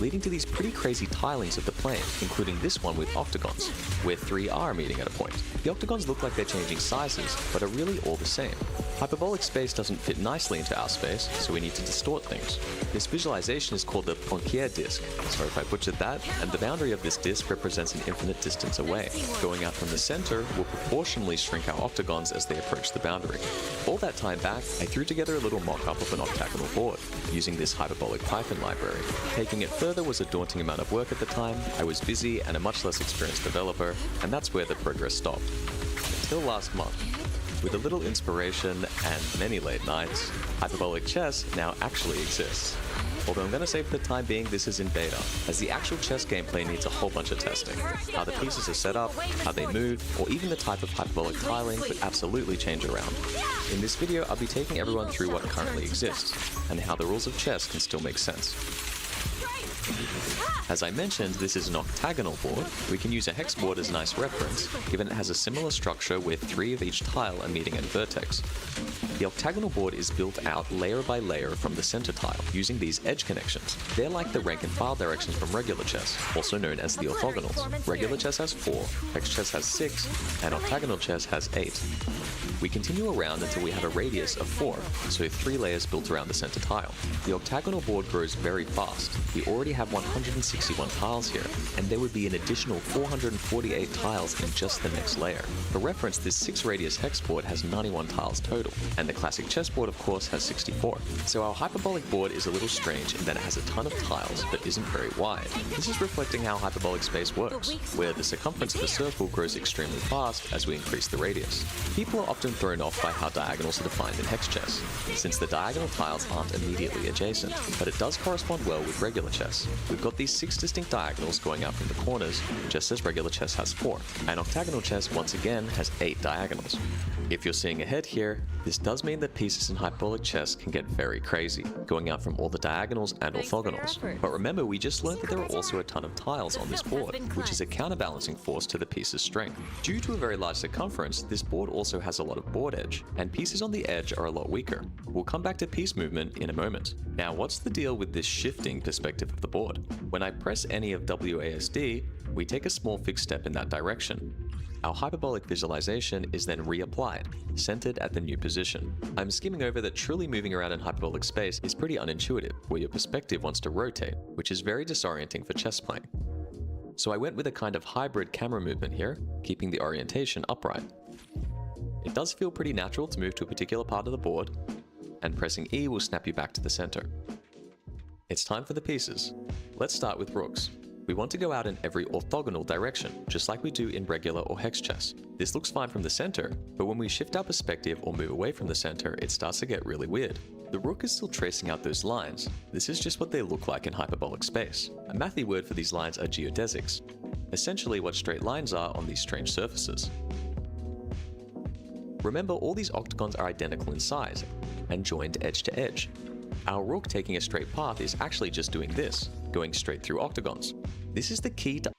leading to these pretty crazy tilings of the plane, including this one with octagons, where three are meeting at a point. The octagons look like they're changing sizes, but are really all the same. Hyperbolic space doesn't fit nicely into our space, so we need to distort things. This visualization is called the Poincare disk. Sorry if I butchered that, and the boundary of this disk represents an infinite distance away. Going out from the center will proportionally shrink our octagons as they approach the boundary. All that time back, I threw together a little mock-up of an octagonal board, using this hyperbolic Python library. Taking it further was a daunting amount of work at the time. I was busy and a much less experienced developer, and that's where the progress stopped. Until last month. With a little inspiration and many late nights, hyperbolic chess now actually exists. Although I'm going to say for the time being this is in beta, as the actual chess gameplay needs a whole bunch of testing. How the pieces are set up, how they move, or even the type of hyperbolic tiling could absolutely change around. In this video, I'll be taking everyone through what currently exists, and how the rules of chess can still make sense. As I mentioned, this is an octagonal board. We can use a hex board as a nice reference, given it has a similar structure where three of each tile are meeting at vertex. The octagonal board is built out layer by layer from the center tile, using these edge connections. They're like the rank and file directions from regular chess, also known as the orthogonals. Regular chess has 4, hex chess has 6, and octagonal chess has 8. We continue around until we have a radius of 4, so 3 layers built around the center tile. The octagonal board grows very fast. We already have 161 tiles here, and there would be an additional 448 tiles in just the next layer. For reference, this 6 radius hex board has 91 tiles total, and the classic chessboard of course has 64. So our hyperbolic board is a little strange in that it has a ton of tiles but isn't very wide. This is reflecting how hyperbolic space works, where the circumference of the circle grows extremely fast as we increase the radius. People are often thrown off by how diagonals are defined in hex chess, since the diagonal tiles aren't immediately adjacent, but it does correspond well with regular chess. We've got these 6 distinct diagonals going out from the corners, just as regular chess has 4, and octagonal chess once again has 8 diagonals. If you're seeing ahead here, this does mean that pieces in hyperbolic chess can get very crazy, going out from all the diagonals and orthogonals. But remember, we just learned that there are also a ton of tiles on this board, which is a counterbalancing force to the piece's strength. Due to a very large circumference, this board also has a lot of board edge, and pieces on the edge are a lot weaker. We'll come back to piece movement in a moment. Now, what's the deal with this shifting perspective of the board? When I press any of WASD, we take a small fixed step in that direction. Our hyperbolic visualization is then reapplied, centered at the new position. I'm skimming over that truly moving around in hyperbolic space is pretty unintuitive, where your perspective wants to rotate, which is very disorienting for chess playing. So I went with a kind of hybrid camera movement here, keeping the orientation upright. It does feel pretty natural to move to a particular part of the board, and pressing E will snap you back to the center. It's time for the pieces. Let's start with rooks. We want to go out in every orthogonal direction, just like we do in regular or hex chess. This looks fine from the center, but when we shift our perspective or move away from the center, it starts to get really weird. The rook is still tracing out those lines. This is just what they look like in hyperbolic space. A mathy word for these lines are geodesics, essentially what straight lines are on these strange surfaces. Remember, all these octagons are identical in size, and joined edge to edge. Our rook taking a straight path is actually just doing this, going straight through octagons. This is the key to...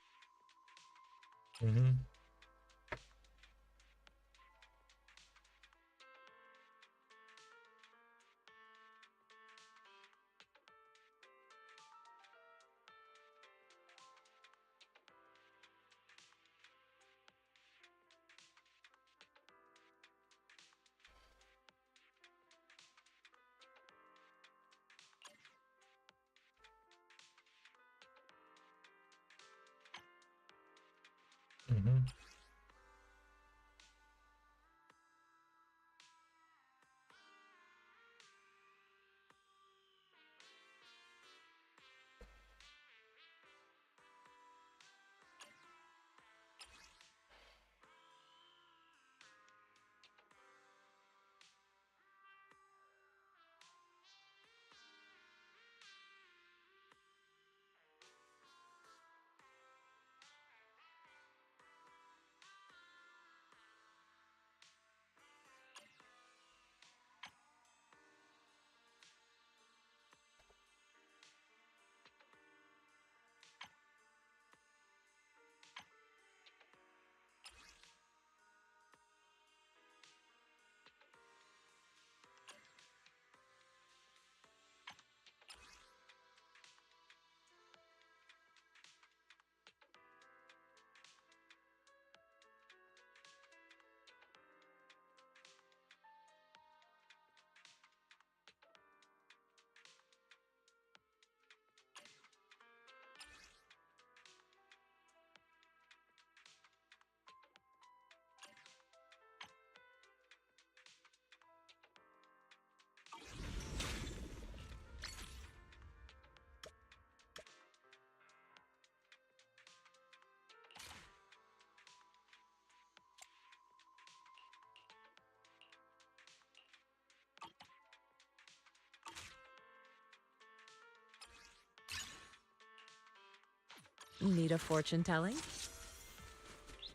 Need a fortune telling?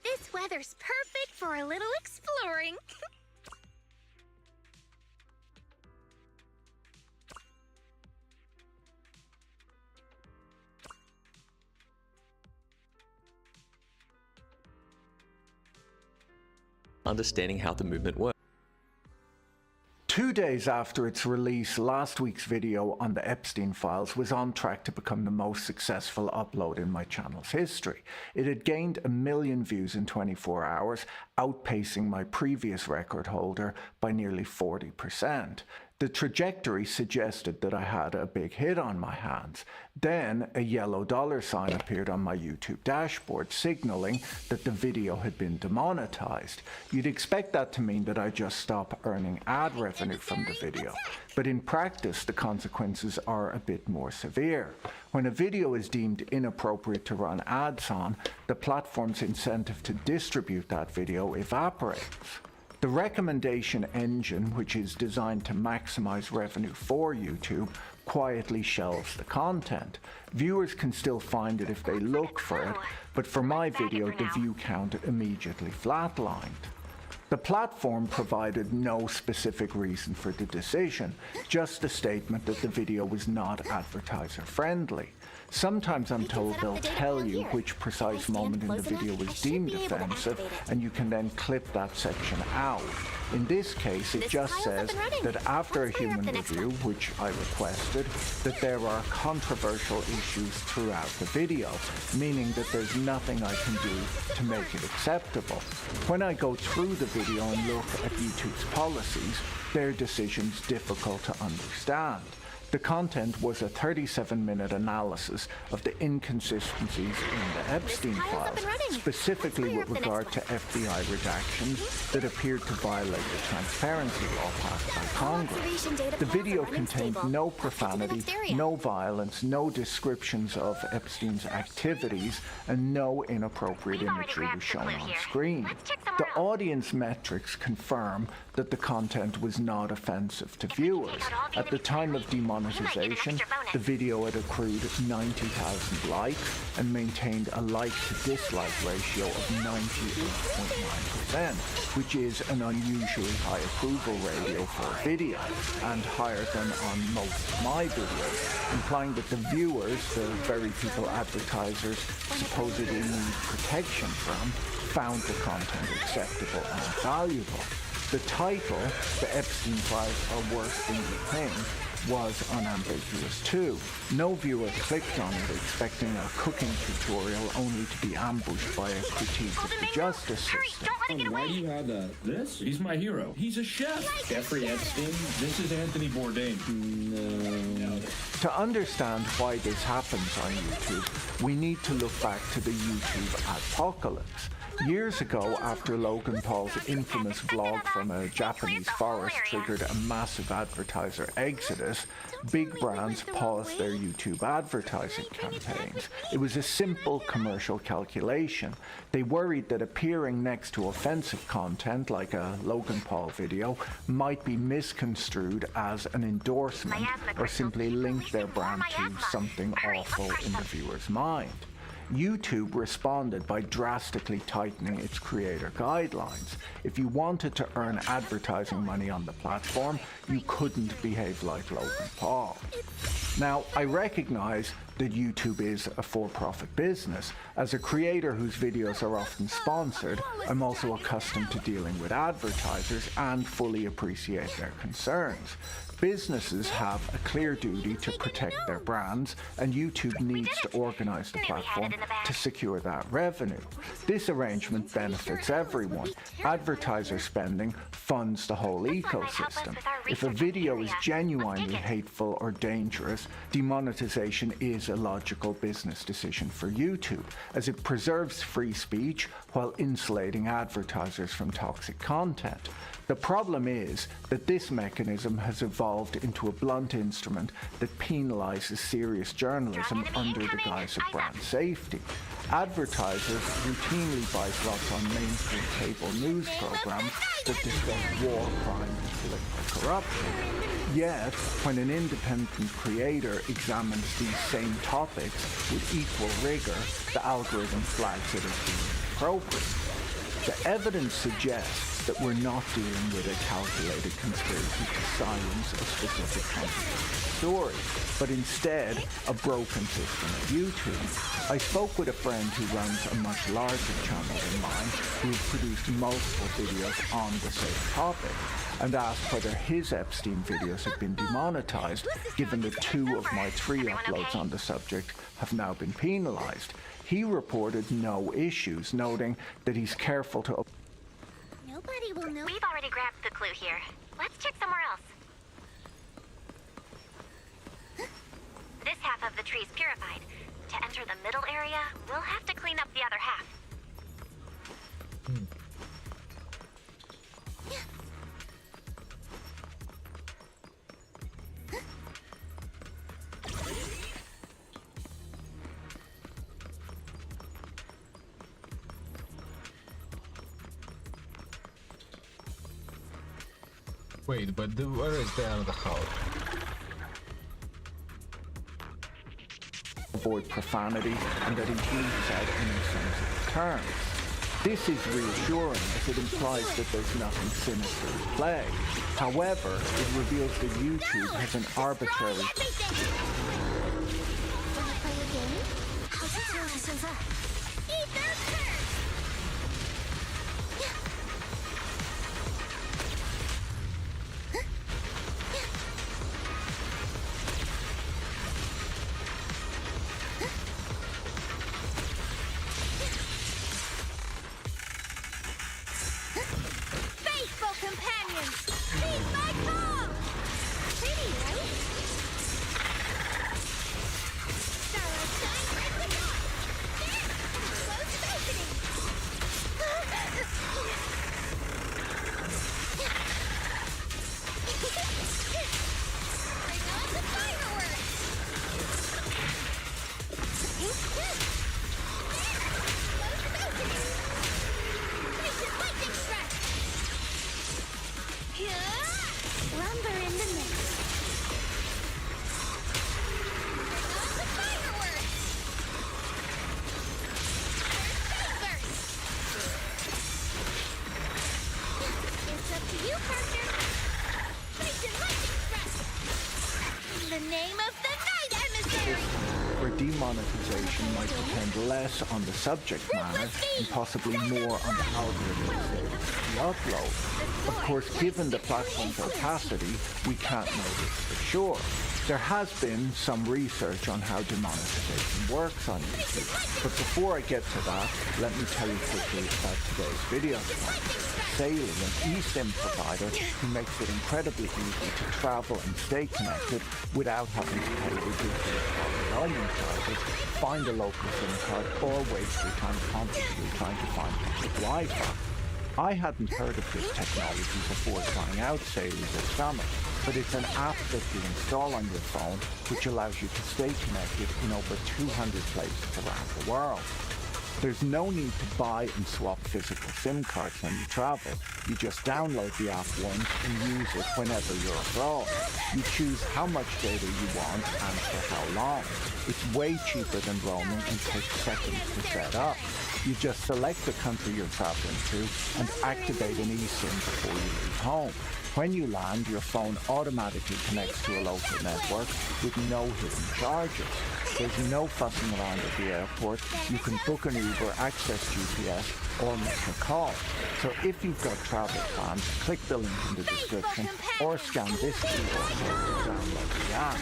This weather's perfect for a little exploring. understanding how the movement works. 2 days after its release, last week's video on the Epstein files was on track to become the most successful upload in my channel's history. It had gained 1 million views in 24 hours, outpacing my previous record holder by nearly 40%. The trajectory suggested that I had a big hit on my hands. Then a yellow dollar sign appeared on my YouTube dashboard, signaling that the video had been demonetized. You'd expect that to mean that I just stop earning ad revenue from the video. But in practice, the consequences are a bit more severe. When a video is deemed inappropriate to run ads on, the platform's incentive to distribute that video evaporates. The recommendation engine, which is designed to maximize revenue for YouTube, quietly shelves the content. Viewers can still find it if they look for it, but for my video, the view count immediately flatlined. The platform provided no specific reason for the decision, just a statement that the video was not advertiser friendly. Sometimes I'm told they'll tell you which precise moment in the video was deemed offensive, and you can then clip that section out. In this case, it just says that after a human review, which I requested, that there are controversial issues throughout the video, meaning that there's nothing I can do to make it acceptable. When I go through the video and look at YouTube's policies, their decision's difficult to understand. The content was a 37-minute analysis of the inconsistencies in the Epstein files, specifically with regard to FBI redactions that appeared to violate the transparency law passed by Congress. The video contained no profanity, no violence, no descriptions of Epstein's activities, and no inappropriate imagery was shown on screen. The audience metrics confirm that the content was not offensive to viewers. At the time of demonetization, the video had accrued 90,000 likes and maintained a like-to-dislike ratio of 98.9%, which is an unusually high approval ratio for a video, and higher than on most of my videos, implying that the viewers, the very people advertisers supposedly need protection from, found the content acceptable and valuable. The title, The Epstein Files Are Worse Than You Think, was unambiguous too. No viewer clicked on it expecting a cooking tutorial only to be ambushed by a critique of the justice system. Why do you have that? This? He's my hero. He's a chef. Jeffrey Epstein. This is Anthony Bourdain. No. To understand why this happens on YouTube, we need to look back to the YouTube adpocalypse. Years ago, after Logan Paul's infamous vlog from a Japanese forest triggered a massive advertiser exodus, big brands paused their YouTube advertising campaigns. It was a simple commercial calculation. They worried that appearing next to offensive content, like a Logan Paul video, might be misconstrued as an endorsement or simply link their brand to something awful in the viewer's mind. YouTube responded by drastically tightening its creator guidelines. If you wanted to earn advertising money on the platform, you couldn't behave like Logan Paul. Now, I recognize that YouTube is a for-profit business. As a creator whose videos are often sponsored, I'm also accustomed to dealing with advertisers and fully appreciate their concerns. Businesses have a clear duty to protect their brands, and YouTube needs to organize the platform to secure that revenue. This arrangement benefits everyone. Advertiser spending funds the whole ecosystem. If a video is genuinely hateful or dangerous, demonetization is a logical business decision for YouTube, as it preserves free speech while insulating advertisers from toxic content. The problem is that this mechanism has evolved into a blunt instrument that penalizes serious journalism under the guise of brand safety. Advertisers routinely buy slots on mainstream cable news programs that discuss war, crime, and political corruption. Yet, when an independent creator examines these same topics with equal rigor, the algorithm flags it as being appropriate. The evidence suggests that we're not dealing with a calculated conspiracy to silence a specific controversial story, but instead a broken system at YouTube. I spoke with a friend who runs a much larger channel than mine, who has produced multiple videos on the same topic, and asked whether his Epstein videos have been demonetized, given that 2 of my 3 uploads on the subject have now been penalized. He reported no issues, noting that he's careful to... Nobody will know. We've already grabbed the clue here. Let's check somewhere else. This half of the tree's purified. To enter the middle area, we'll have to clean up the other half. Wait, but where is the other house? Avoid profanity and that he bleeps out any sensitive terms. This is reassuring as it implies that there's nothing sinister at play. However, it reveals that YouTube has an arbitrary... Wanna play a game? Ether first! Faithful companions, heed my call! Pretty, right? Starlight shine right the top! There! Close opening! Bring on the fireworks! There! Close opening! Righteous lightning strike! Lumber in the mix. Bring on the fireworks! First it's up to you, partner. Righteous lightning strike! In the name of the night emissary! where demonetization might depend less on the subject matter and possibly more on the algorithms they upload. Of course, given the platform's opacity, we can't know this for sure. There has been some research on how demonetization works on YouTube, but before I get to that, let me tell you quickly about today's video sponsor, Sailing, an eSIM provider who makes it incredibly easy to travel and stay connected without having to pay ridiculous roaming charges, find a local SIM card, or waste your time constantly trying to find public Wi-Fi. I hadn't heard of this technology before trying out Sailing this summer, but it's an app that you install on your phone which allows you to stay connected in over 200 places around the world. There's no need to buy and swap physical SIM cards when you travel. You just download the app once and use it whenever you're abroad. You choose how much data you want and for how long. It's way cheaper than roaming and takes seconds to set up. You just select the country you're traveling to and activate an eSIM before you leave home. When you land, your phone automatically connects to a local network with no hidden charges. There's no fussing around at the airport. You can book an Uber, access GPS, or make a call. So if you've got travel plans, click the link in the description or scan this QR code to download the app.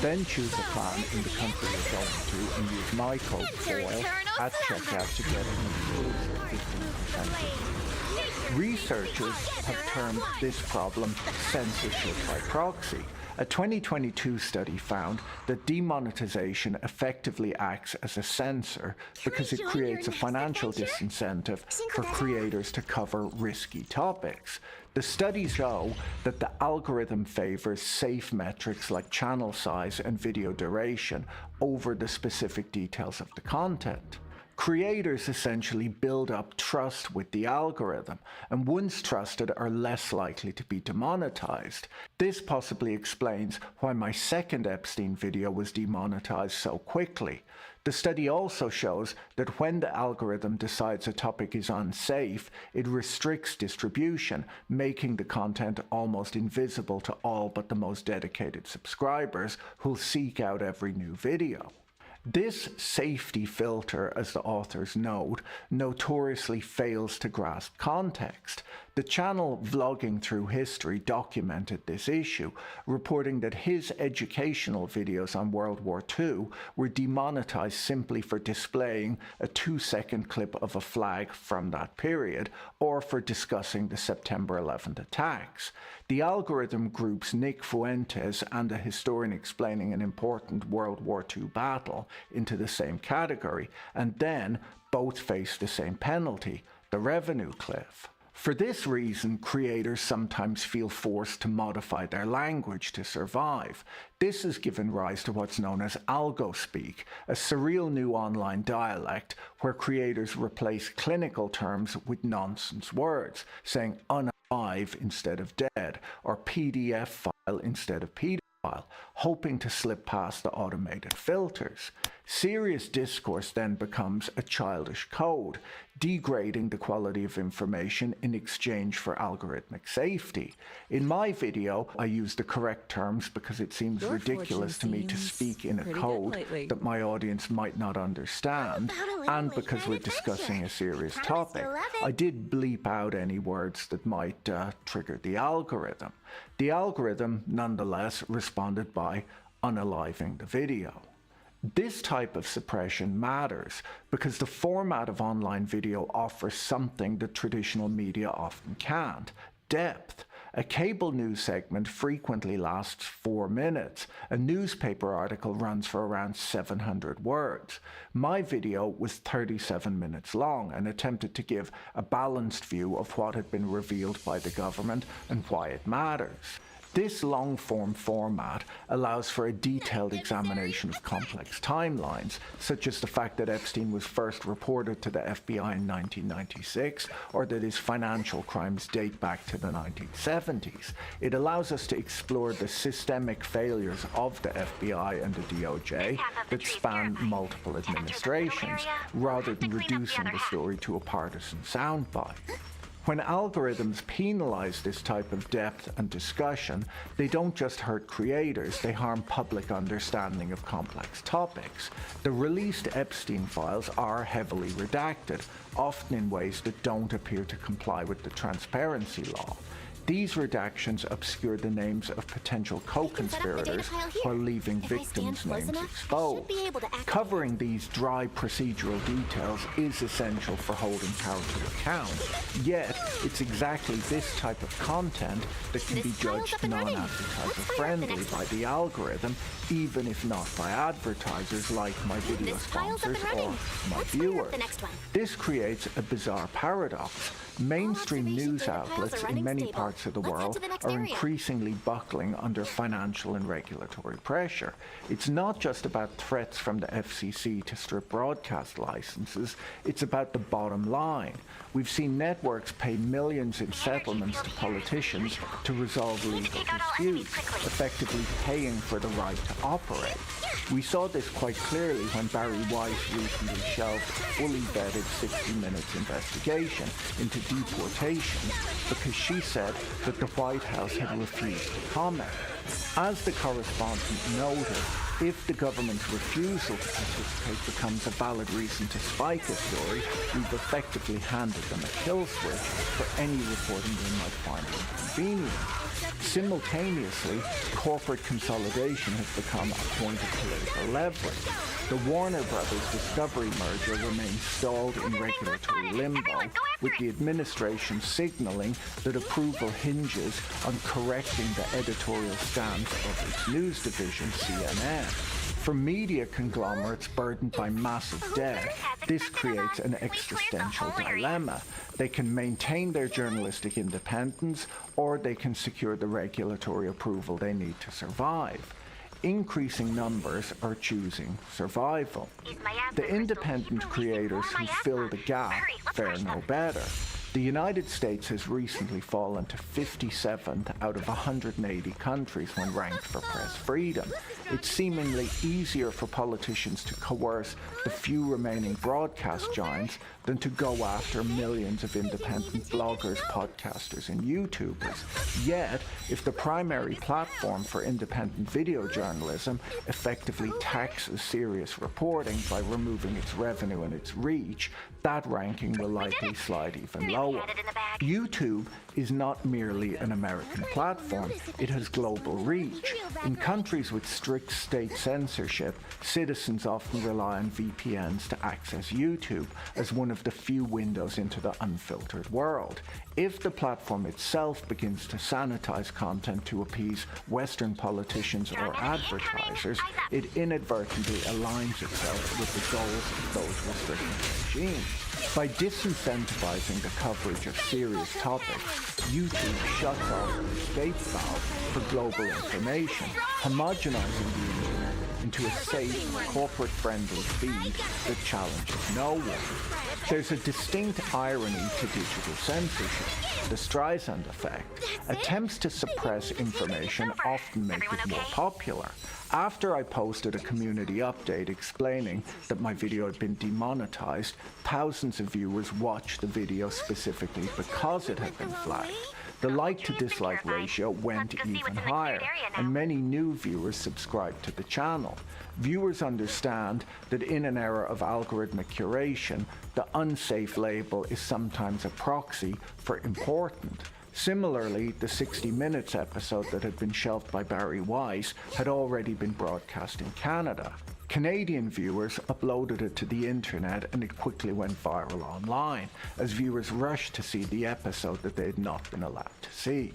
Then choose a plan in the country you're going to and use my code FOIL at checkout to get an exclusive 15% discount. Researchers have termed this problem censorship by proxy. A 2022 study found that demonetization effectively acts as a censor because it creates a financial disincentive for creators to cover risky topics. The studies show that the algorithm favors safe metrics like channel size and video duration over the specific details of the content. Creators essentially build up trust with the algorithm, and once trusted are less likely to be demonetized. This possibly explains why my second Epstein video was demonetized so quickly. The study also shows that when the algorithm decides a topic is unsafe, it restricts distribution, making the content almost invisible to all but the most dedicated subscribers who'll seek out every new video. This safety filter, as the authors note, notoriously fails to grasp context. The channel Vlogging Through History documented this issue, reporting that his educational videos on World War II were demonetized simply for displaying a 2-second clip of a flag from that period, or for discussing the September 11th attacks. The algorithm groups Nick Fuentes and a historian explaining an important World War II battle into the same category, and then both face the same penalty, the revenue cliff. For this reason, creators sometimes feel forced to modify their language to survive. This has given rise to what's known as algo-speak, a surreal new online dialect where creators replace clinical terms with nonsense words, saying unalive instead of dead, or PDF file instead of pedophile, hoping to slip past the automated filters. Serious discourse then becomes a childish code, degrading the quality of information in exchange for algorithmic safety. In my video, I use the correct terms because it seems Your ridiculous to me to fortune speak in a pretty good code lately. that my audience might not understand, and because we're discussing a serious topic. I did bleep out any words that might trigger the algorithm. The algorithm, nonetheless, responded by unaliving the video. This type of suppression matters because the format of online video offers something that traditional media often can't: depth. A cable news segment frequently lasts 4 minutes. A newspaper article runs for around 700 words. My video was 37 minutes long and attempted to give a balanced view of what had been revealed by the government and why it matters. This long-form format allows for a detailed examination of complex timelines, such as the fact that Epstein was first reported to the FBI in 1996, or that his financial crimes date back to the 1970s. It allows us to explore the systemic failures of the FBI and the DOJ that span multiple administrations, rather than reducing the story to a partisan soundbite. When algorithms penalize this type of depth and discussion, they don't just hurt creators, they harm public understanding of complex topics. The released Epstein files are heavily redacted, often in ways that don't appear to comply with the transparency law. These redactions obscure the names of potential co-conspirators while leaving victims' names exposed. Covering these dry procedural details is essential for holding power to account, yet it's exactly this type of content that can be judged non-advertiser friendly by the algorithm, even if not by advertisers like my video sponsors or my viewers. This creates a bizarre paradox. Mainstream news outlets in many parts of the world are increasingly buckling under financial and regulatory pressure. It's not just about threats from the FCC to strip broadcast licenses, it's about the bottom line. We've seen networks pay millions in settlements to politicians to resolve legal disputes, effectively paying for the right to operate. We saw this quite clearly when Barry Weiss recently shelved a fully vetted 60 Minutes investigation into deportations because she said that the White House had refused to comment. As the correspondent noted, if the government's refusal to participate becomes a valid reason to spike a story, we've effectively handed them a kill switch for any reporting they might find inconvenient. Simultaneously, corporate consolidation has become a point of political leverage. The Warner Brothers Discovery merger remains stalled in regulatory limbo, with the administration signaling that approval hinges on correcting the editorial stance of its news division, CNN. For media conglomerates burdened by massive debt, this creates an existential dilemma. They can maintain their journalistic independence, or they can secure the regulatory approval they need to survive. Increasing numbers are choosing survival. The independent creators who fill the gap fare no better. The United States has recently fallen to 57th out of 180 countries when ranked for press freedom. It's seemingly easier for politicians to coerce the few remaining broadcast giants than to go after millions of independent bloggers, podcasters, and YouTubers. Yet, if the primary platform for independent video journalism effectively taxes serious reporting by removing its revenue and its reach, that ranking will likely slide even lower. YouTube is not merely an American platform, it has global reach. In countries with strict state censorship, citizens often rely on VPNs to access YouTube as one of the few windows into the unfiltered world. If the platform itself begins to sanitize content to appease Western politicians or advertisers, it inadvertently aligns itself with the goals of those restricting regimes. By disincentivizing the coverage of serious topics, YouTube shuts off the escape valve for global information, homogenizing the internet into a safe, corporate-friendly feed that challenges no one. There's a distinct irony to digital censorship, the Streisand effect. Attempts to suppress information often make it more popular. After I posted a community update explaining that my video had been demonetized, thousands of viewers watched the video specifically because it had been flagged. The like-to-dislike ratio went even higher, and many new viewers subscribed to the channel. Viewers understand that in an era of algorithmic curation, the unsafe label is sometimes a proxy for important. Similarly, the 60 Minutes episode that had been shelved by Barry Weiss had already been broadcast in Canada. Canadian viewers uploaded it to the internet and it quickly went viral online, as viewers rushed to see the episode that they had not been allowed to see.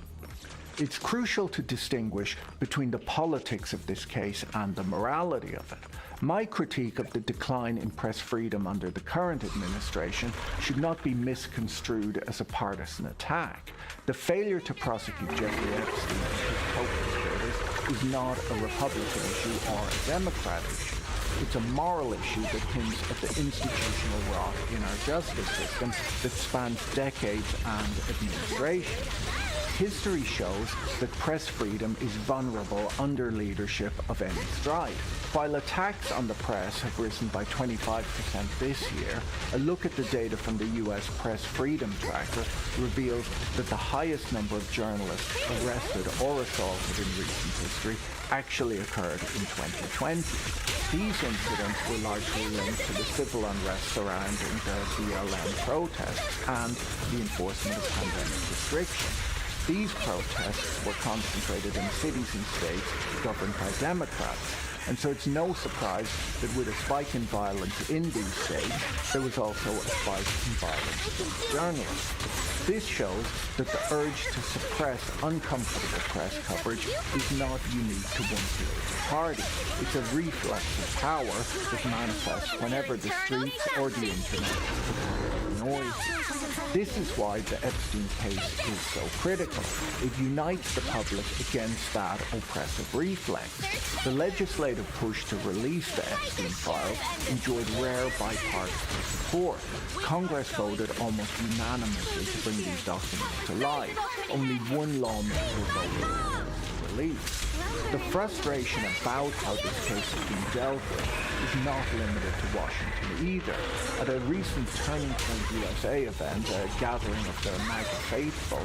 It's crucial to distinguish between the politics of this case and the morality of it. My critique of the decline in press freedom under the current administration should not be misconstrued as a partisan attack. The failure to prosecute Jeffrey Epstein and his co-conspirators is not a Republican issue or a Democrat issue. It's a moral issue that hints at the institutional rot in our justice system that spans decades and administrations. History shows that press freedom is vulnerable under leadership of any stride. While attacks on the press have risen by 25% this year, a look at the data from the US Press Freedom Tracker reveals that the highest number of journalists arrested or assaulted in recent history actually occurred in 2020. These incidents were largely linked to the civil unrest surrounding the BLM protests and the enforcement of pandemic restrictions. These protests were concentrated in cities and states governed by Democrats, and so it's no surprise that with a spike in violence in these states, there was also a spike in violence against journalists. This shows that the urge to suppress uncomfortable press coverage is not unique to one political party. It's a reflex of power that manifests whenever the streets or the internet become noisy. This is why the Epstein case is so critical. It unites the public against that oppressive reflex. The legislative push to release the Epstein files enjoyed rare bipartisan support. Congress voted almost unanimously to bring these documents to light. Only one lawmaker voted for release. The frustration about how this case has been dealt with is not limited to Washington either. At a recent Turning Point USA event, a gathering of the MAGA faithful,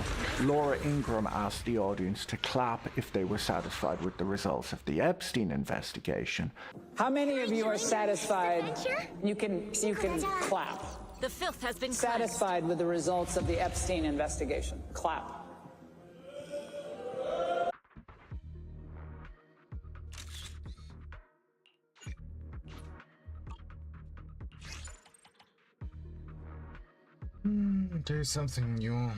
Laura Ingraham asked the audience to clap if they were satisfied with the results of the Epstein investigation. How many of you are satisfied? You can clap. The filth has been Satisfied with the results of the Epstein investigation. Clap. There is something new.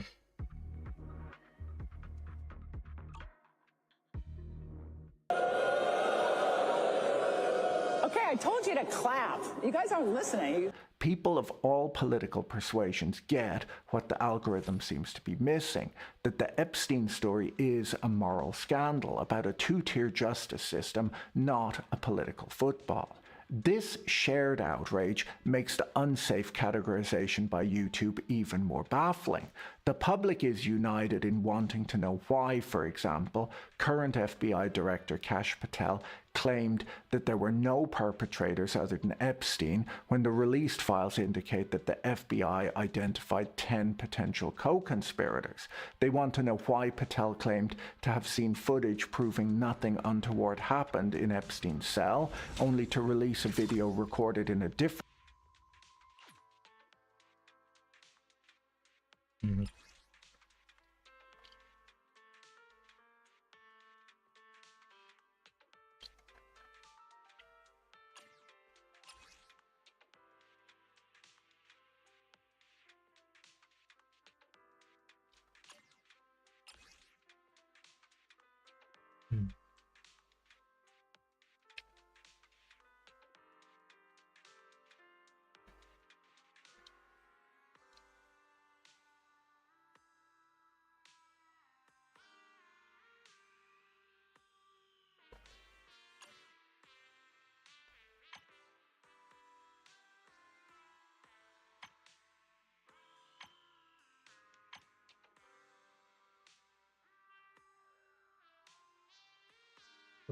Okay, I told you to clap. You guys aren't listening. People of all political persuasions get what the algorithm seems to be missing, that the Epstein story is a moral scandal about a two-tier justice system, not a political football. This shared outrage makes the unsafe categorization by YouTube even more baffling. The public is united in wanting to know why, for example, current FBI Director Kash Patel claimed that there were no perpetrators other than Epstein when the released files indicate that the FBI identified 10 potential co-conspirators. They want to know why Patel claimed to have seen footage proving nothing untoward happened in Epstein's cell, only to release a video recorded in a different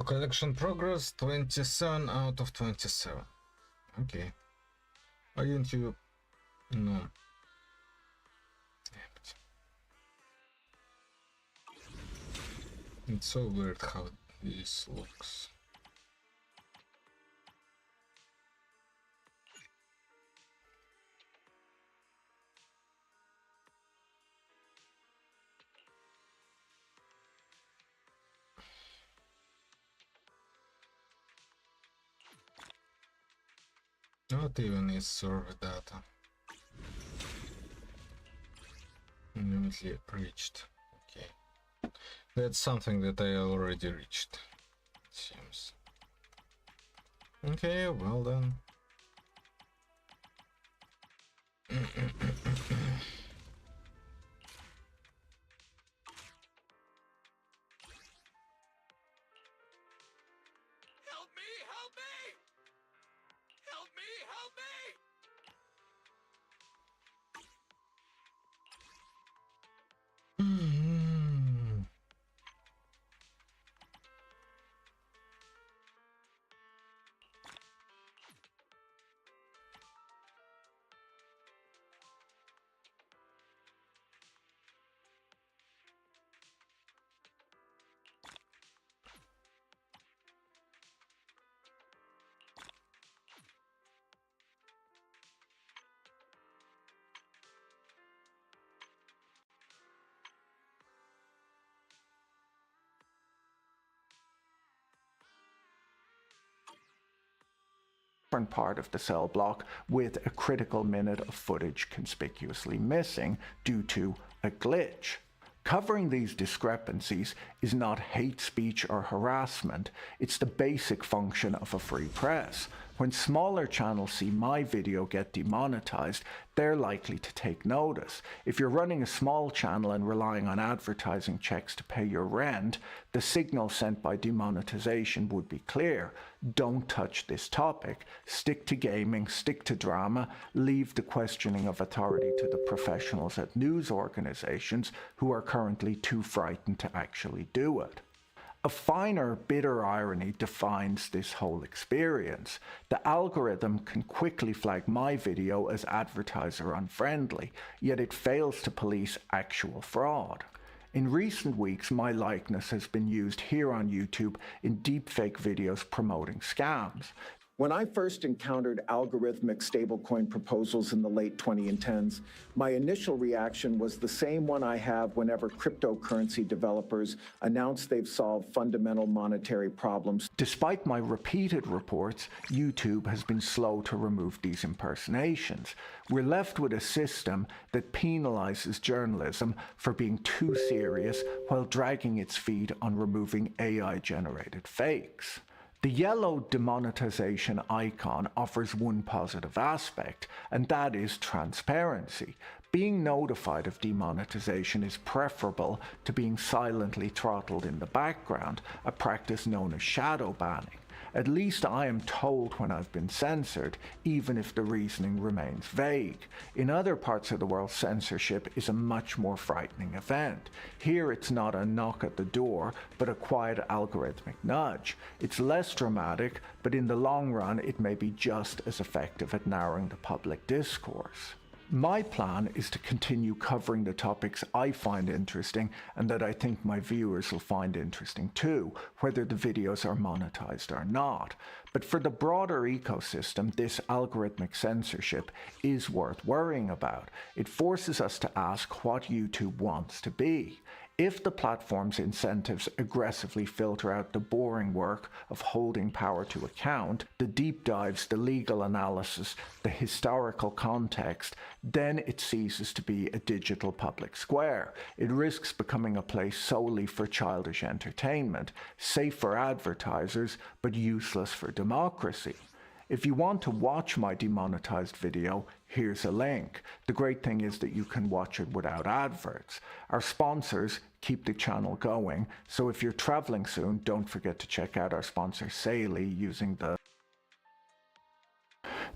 Collection progress 27 out of 27. Okay. Why didn't you? No. It's so weird how this looks. Not even is server data. Limitly reached. Okay. That's something that I already reached, it seems. Okay, well done. Part of the cell block with a critical minute of footage conspicuously missing due to a glitch. Covering these discrepancies is not hate speech or harassment, it's the basic function of a free press. When smaller channels see my video get demonetized, they're likely to take notice. If you're running a small channel and relying on advertising checks to pay your rent, the signal sent by demonetization would be clear. Don't touch this topic. Stick to gaming, stick to drama, leave the questioning of authority to the professionals at news organizations who are currently too frightened to actually do it. A finer, bitter irony defines this whole experience. The algorithm can quickly flag my video as advertiser unfriendly, yet it fails to police actual fraud. In recent weeks, my likeness has been used here on YouTube in deepfake videos promoting scams. When I first encountered algorithmic stablecoin proposals in the late 2010s, my initial reaction was the same one I have whenever cryptocurrency developers announce they've solved fundamental monetary problems. Despite my repeated reports, YouTube has been slow to remove these impersonations. We're left with a system that penalizes journalism for being too serious while dragging its feet on removing AI-generated fakes. The yellow demonetization icon offers one positive aspect, and that is transparency. Being notified of demonetization is preferable to being silently throttled in the background, a practice known as shadow banning. At least I am told when I've been censored, even if the reasoning remains vague. In other parts of the world, censorship is a much more frightening event. Here it's not a knock at the door, but a quiet algorithmic nudge. It's less dramatic, but in the long run it may be just as effective at narrowing the public discourse. My plan is to continue covering the topics I find interesting and that I think my viewers will find interesting too, whether the videos are monetized or not. But for the broader ecosystem, this algorithmic censorship is worth worrying about. It forces us to ask what YouTube wants to be. If the platform's incentives aggressively filter out the boring work of holding power to account, the deep dives, the legal analysis, the historical context, then it ceases to be a digital public square. It risks becoming a place solely for childish entertainment, safe for advertisers, but useless for democracy. If you want to watch my demonetized video, here's a link. The great thing is that you can watch it without adverts. Our sponsors keep the channel going, so if you're traveling soon, don't forget to check out our sponsor Saley using the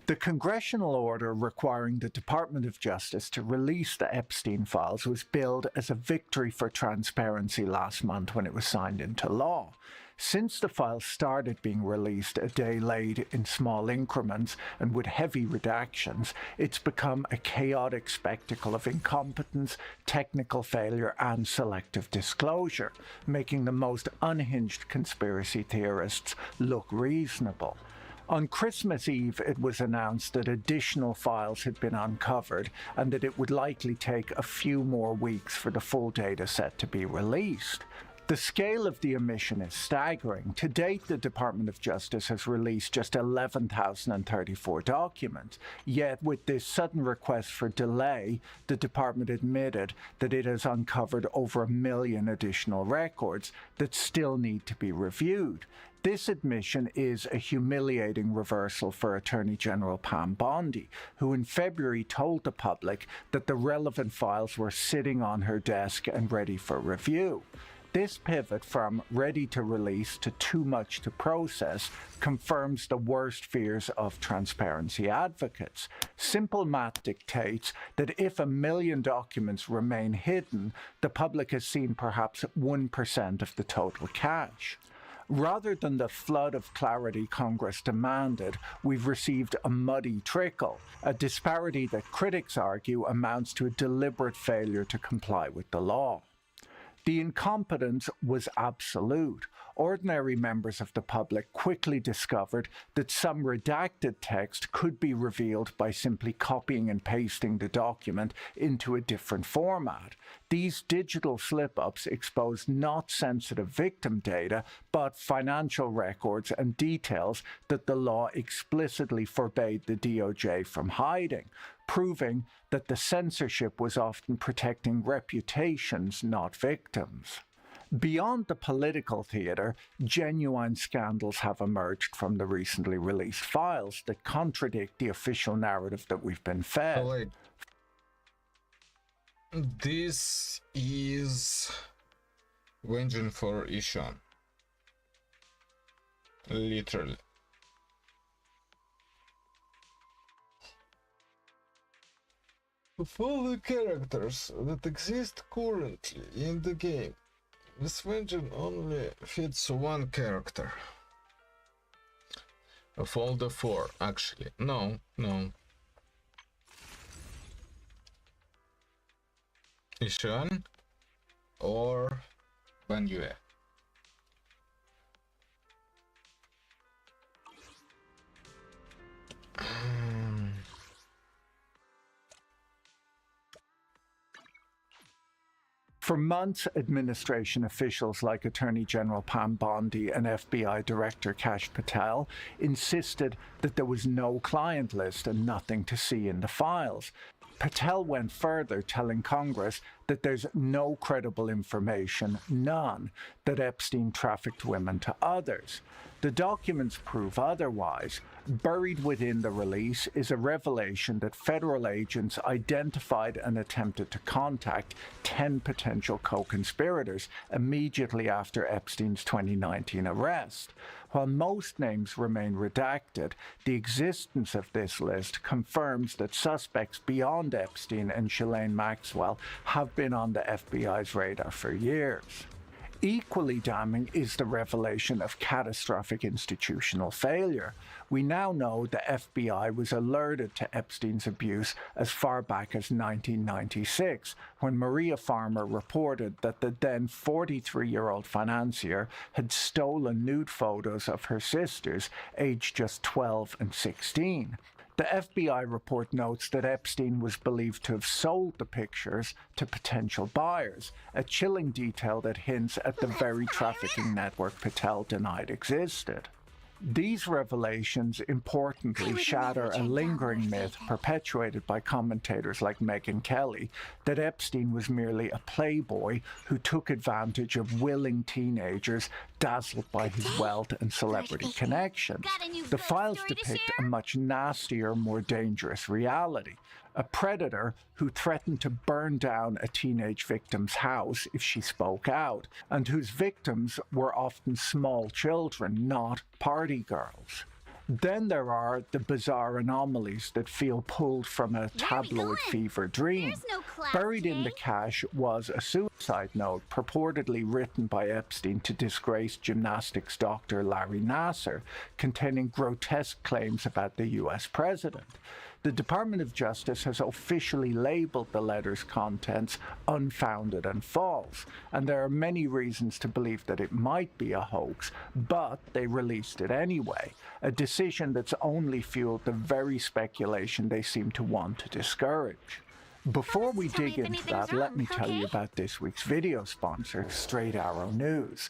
The congressional order requiring the Department of Justice to release the Epstein files was billed as a victory for transparency last month when it was signed into law. Since the files started being released a day late in small increments and with heavy redactions, it's become a chaotic spectacle of incompetence, technical failure, and selective disclosure, making the most unhinged conspiracy theorists look reasonable. On Christmas Eve, it was announced that additional files had been uncovered and that it would likely take a few more weeks for the full data set to be released. The scale of the omission is staggering. To date, the Department of Justice has released just 11,034 documents. Yet, with this sudden request for delay, the department admitted that it has uncovered over 1 million additional records that still need to be reviewed. This admission is a humiliating reversal for Attorney General Pam Bondi, who in February told the public that the relevant files were sitting on her desk and ready for review. This pivot from ready to release to too much to process confirms the worst fears of transparency advocates. Simple math dictates that if 1 million documents remain hidden, the public has seen perhaps 1% of the total cache. Rather than the flood of clarity Congress demanded, we've received a muddy trickle, a disparity that critics argue amounts to a deliberate failure to comply with the law. The incompetence was absolute. Ordinary members of the public quickly discovered that some redacted text could be revealed by simply copying and pasting the document into a different format. These digital slip-ups exposed not sensitive victim data, but financial records and details that the law explicitly forbade the DOJ from hiding, proving that the censorship was often protecting reputations, not victims. Beyond the political theatre, genuine scandals have emerged from the recently released files that contradict the official narrative that we've been fed. Oh, wait. This is vengeance for Ishan. Literally. Of all the characters that exist currently in the game, this vengeance only fits one character. Of all the 4, actually. No. Ishan or Ban Yue. For months, administration officials like Attorney General Pam Bondi and FBI Director Kash Patel insisted that there was no client list and nothing to see in the files. Patel went further, telling Congress that there's no credible information, none, that Epstein trafficked women to others. The documents prove otherwise. Buried within the release is a revelation that federal agents identified and attempted to contact 10 potential co-conspirators immediately after Epstein's 2019 arrest. While most names remain redacted, the existence of this list confirms that suspects beyond Epstein and Ghislaine Maxwell have been on the FBI's radar for years. Equally damning is the revelation of catastrophic institutional failure. We now know the FBI was alerted to Epstein's abuse as far back as 1996, when Maria Farmer reported that the then 43-year-old financier had stolen nude photos of her sisters, aged just 12 and 16. The FBI report notes that Epstein was believed to have sold the pictures to potential buyers, a chilling detail that hints at the very trafficking network Patel denied existed. These revelations importantly shatter a lingering myth perpetuated by commentators like Megyn Kelly that Epstein was merely a playboy who took advantage of willing teenagers dazzled by his wealth and celebrity connections. The files depict a much nastier, more dangerous reality. A predator who threatened to burn down a teenage victim's house if she spoke out, and whose victims were often small children, not party girls. Then there are the bizarre anomalies that feel pulled from a tabloid fever dream. No class Buried in today. the cache was a suicide note purportedly written by Epstein to disgraced gymnastics doctor Larry Nassar, containing grotesque claims about the US president. The Department of Justice has officially labeled the letter's contents unfounded and false, and there are many reasons to believe that it might be a hoax, but they released it anyway, a decision that's only fueled the very speculation they seem to want to discourage. Before we dig into that, let me tell you about this week's video sponsor, Straight Arrow News.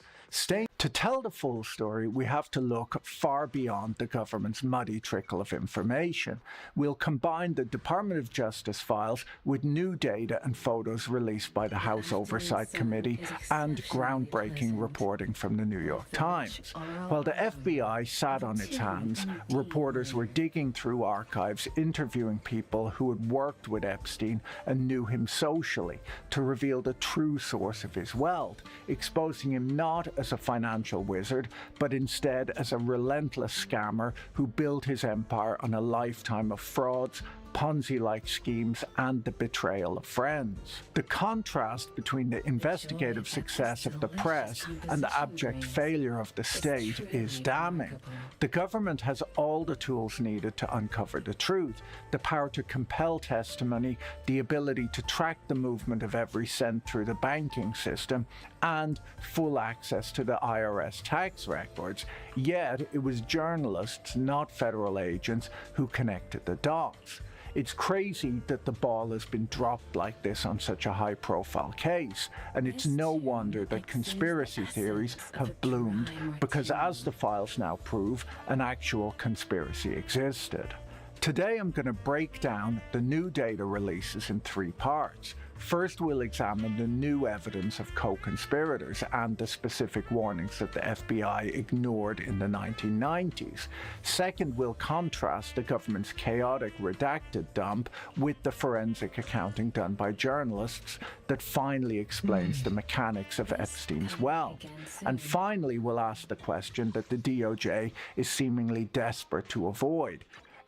To tell the full story, we have to look far beyond the government's muddy trickle of information. We'll combine the Department of Justice files with new data and photos released by the House Oversight Committee and groundbreaking reporting from the New York Times. While the FBI sat on its hands, reporters were digging through archives, interviewing people who had worked with Epstein and knew him socially to reveal the true source of his wealth, exposing him not as a financial wizard, but instead as a relentless scammer who built his empire on a lifetime of frauds, Ponzi-like schemes, and the betrayal of friends. The contrast between the investigative success of the press and the abject failure of the state is damning. The government has all the tools needed to uncover the truth, the power to compel testimony, the ability to track the movement of every cent through the banking system, and full access to the IRS tax records. Yet it was journalists, not federal agents, who connected the dots. It's crazy that the ball has been dropped like this on such a high-profile case, and it's no wonder that conspiracy theories have bloomed, because as the files now prove, an actual conspiracy existed. Today I'm going to break down the new data releases in 3 parts. First, we'll examine the new evidence of co-conspirators and the specific warnings that the FBI ignored in the 1990s. Second, we'll contrast the government's chaotic redacted dump with the forensic accounting done by journalists that finally explains the mechanics of Epstein's wealth. And finally, we'll ask the question that the DOJ is seemingly desperate to avoid.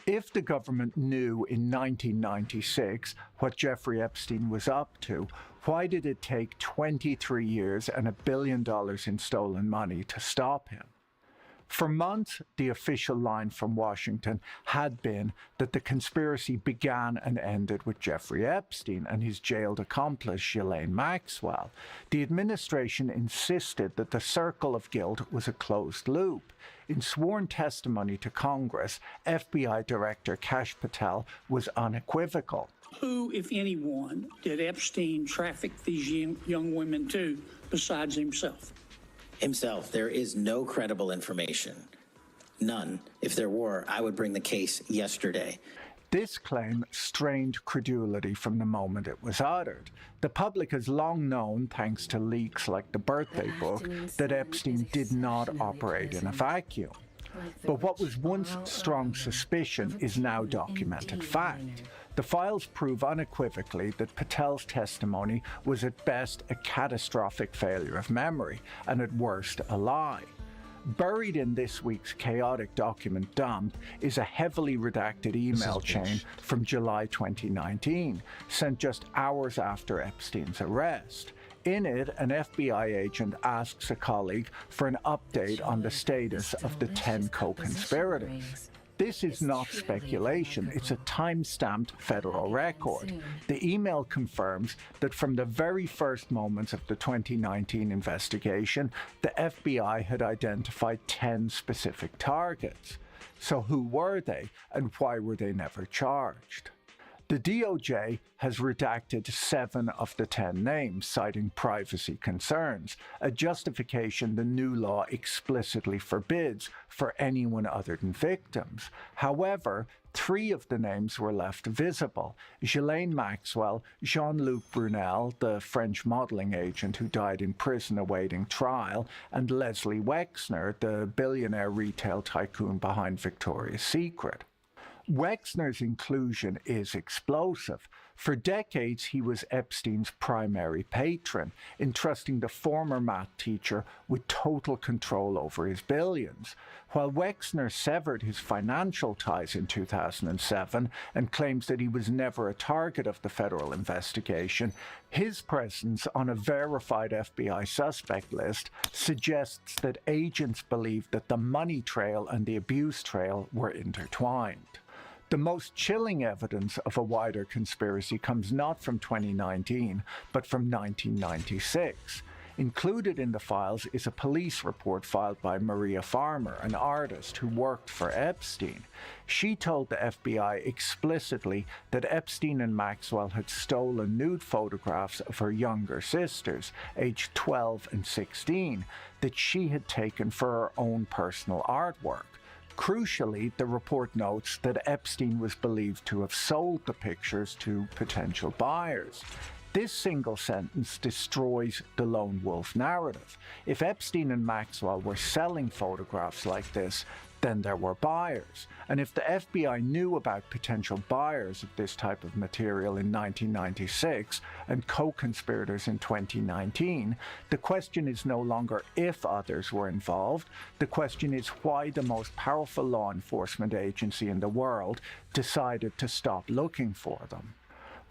If the government knew in 1996 what Jeffrey Epstein was up to, why did it take 23 years and $1 billion in stolen money to stop him? For months, the official line from Washington had been that the conspiracy began and ended with Jeffrey Epstein and his jailed accomplice, Ghislaine Maxwell. The administration insisted that the circle of guilt was a closed loop. In sworn testimony to Congress, FBI Director Kash Patel was unequivocal. Who, if anyone, did Epstein traffic these young women to besides himself? Himself. There is no credible information. None. If there were, I would bring the case yesterday. This claim strained credulity from the moment it was uttered. The public has long known, thanks to leaks like the birthday book, that Epstein did not operate in a vacuum. But what was once strong suspicion is now documented fact. The files prove unequivocally that Patel's testimony was at best a catastrophic failure of memory, and at worst a lie. Buried in this week's chaotic document dump is a heavily redacted email chain from July 2019, sent just hours after Epstein's arrest. In it, an FBI agent asks a colleague for an update on the status of the 10 co-conspirators. This is not speculation, it's a time-stamped federal record. The email confirms that from the very first moments of the 2019 investigation, the FBI had identified 10 specific targets. So who were they, and why were they never charged? The DOJ has redacted 7 of the 10 names, citing privacy concerns, a justification the new law explicitly forbids for anyone other than victims. However, 3 of the names were left visible: Ghislaine Maxwell, Jean-Luc Brunel, the French modeling agent who died in prison awaiting trial, and Leslie Wexner, the billionaire retail tycoon behind Victoria's Secret. Wexner's inclusion is explosive. For decades, he was Epstein's primary patron, entrusting the former math teacher with total control over his billions. While Wexner severed his financial ties in 2007 and claims that he was never a target of the federal investigation, his presence on a verified FBI suspect list suggests that agents believed that the money trail and the abuse trail were intertwined. The most chilling evidence of a wider conspiracy comes not from 2019, but from 1996. Included in the files is a police report filed by Maria Farmer, an artist who worked for Epstein. She told the FBI explicitly that Epstein and Maxwell had stolen nude photographs of her younger sisters, aged 12 and 16, that she had taken for her own personal artwork. Crucially, the report notes that Epstein was believed to have sold the pictures to potential buyers. This single sentence destroys the lone wolf narrative. If Epstein and Maxwell were selling photographs like this, then there were buyers. And if the FBI knew about potential buyers of this type of material in 1996 and co-conspirators in 2019, the question is no longer if others were involved. The question is why the most powerful law enforcement agency in the world decided to stop looking for them.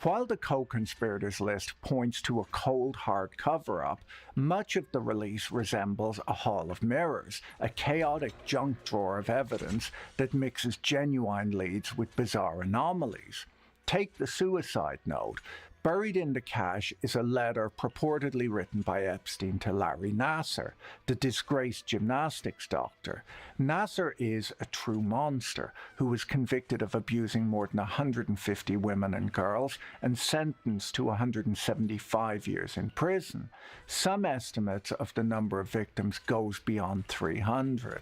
While the co-conspirators list points to a cold, hard cover-up, much of the release resembles a hall of mirrors, a chaotic junk drawer of evidence that mixes genuine leads with bizarre anomalies. Take the suicide note. Buried in the cache is a letter purportedly written by Epstein to Larry Nassar, the disgraced gymnastics doctor. Nassar is a true monster who was convicted of abusing more than 150 women and girls and sentenced to 175 years in prison. Some estimates of the number of victims goes beyond 300.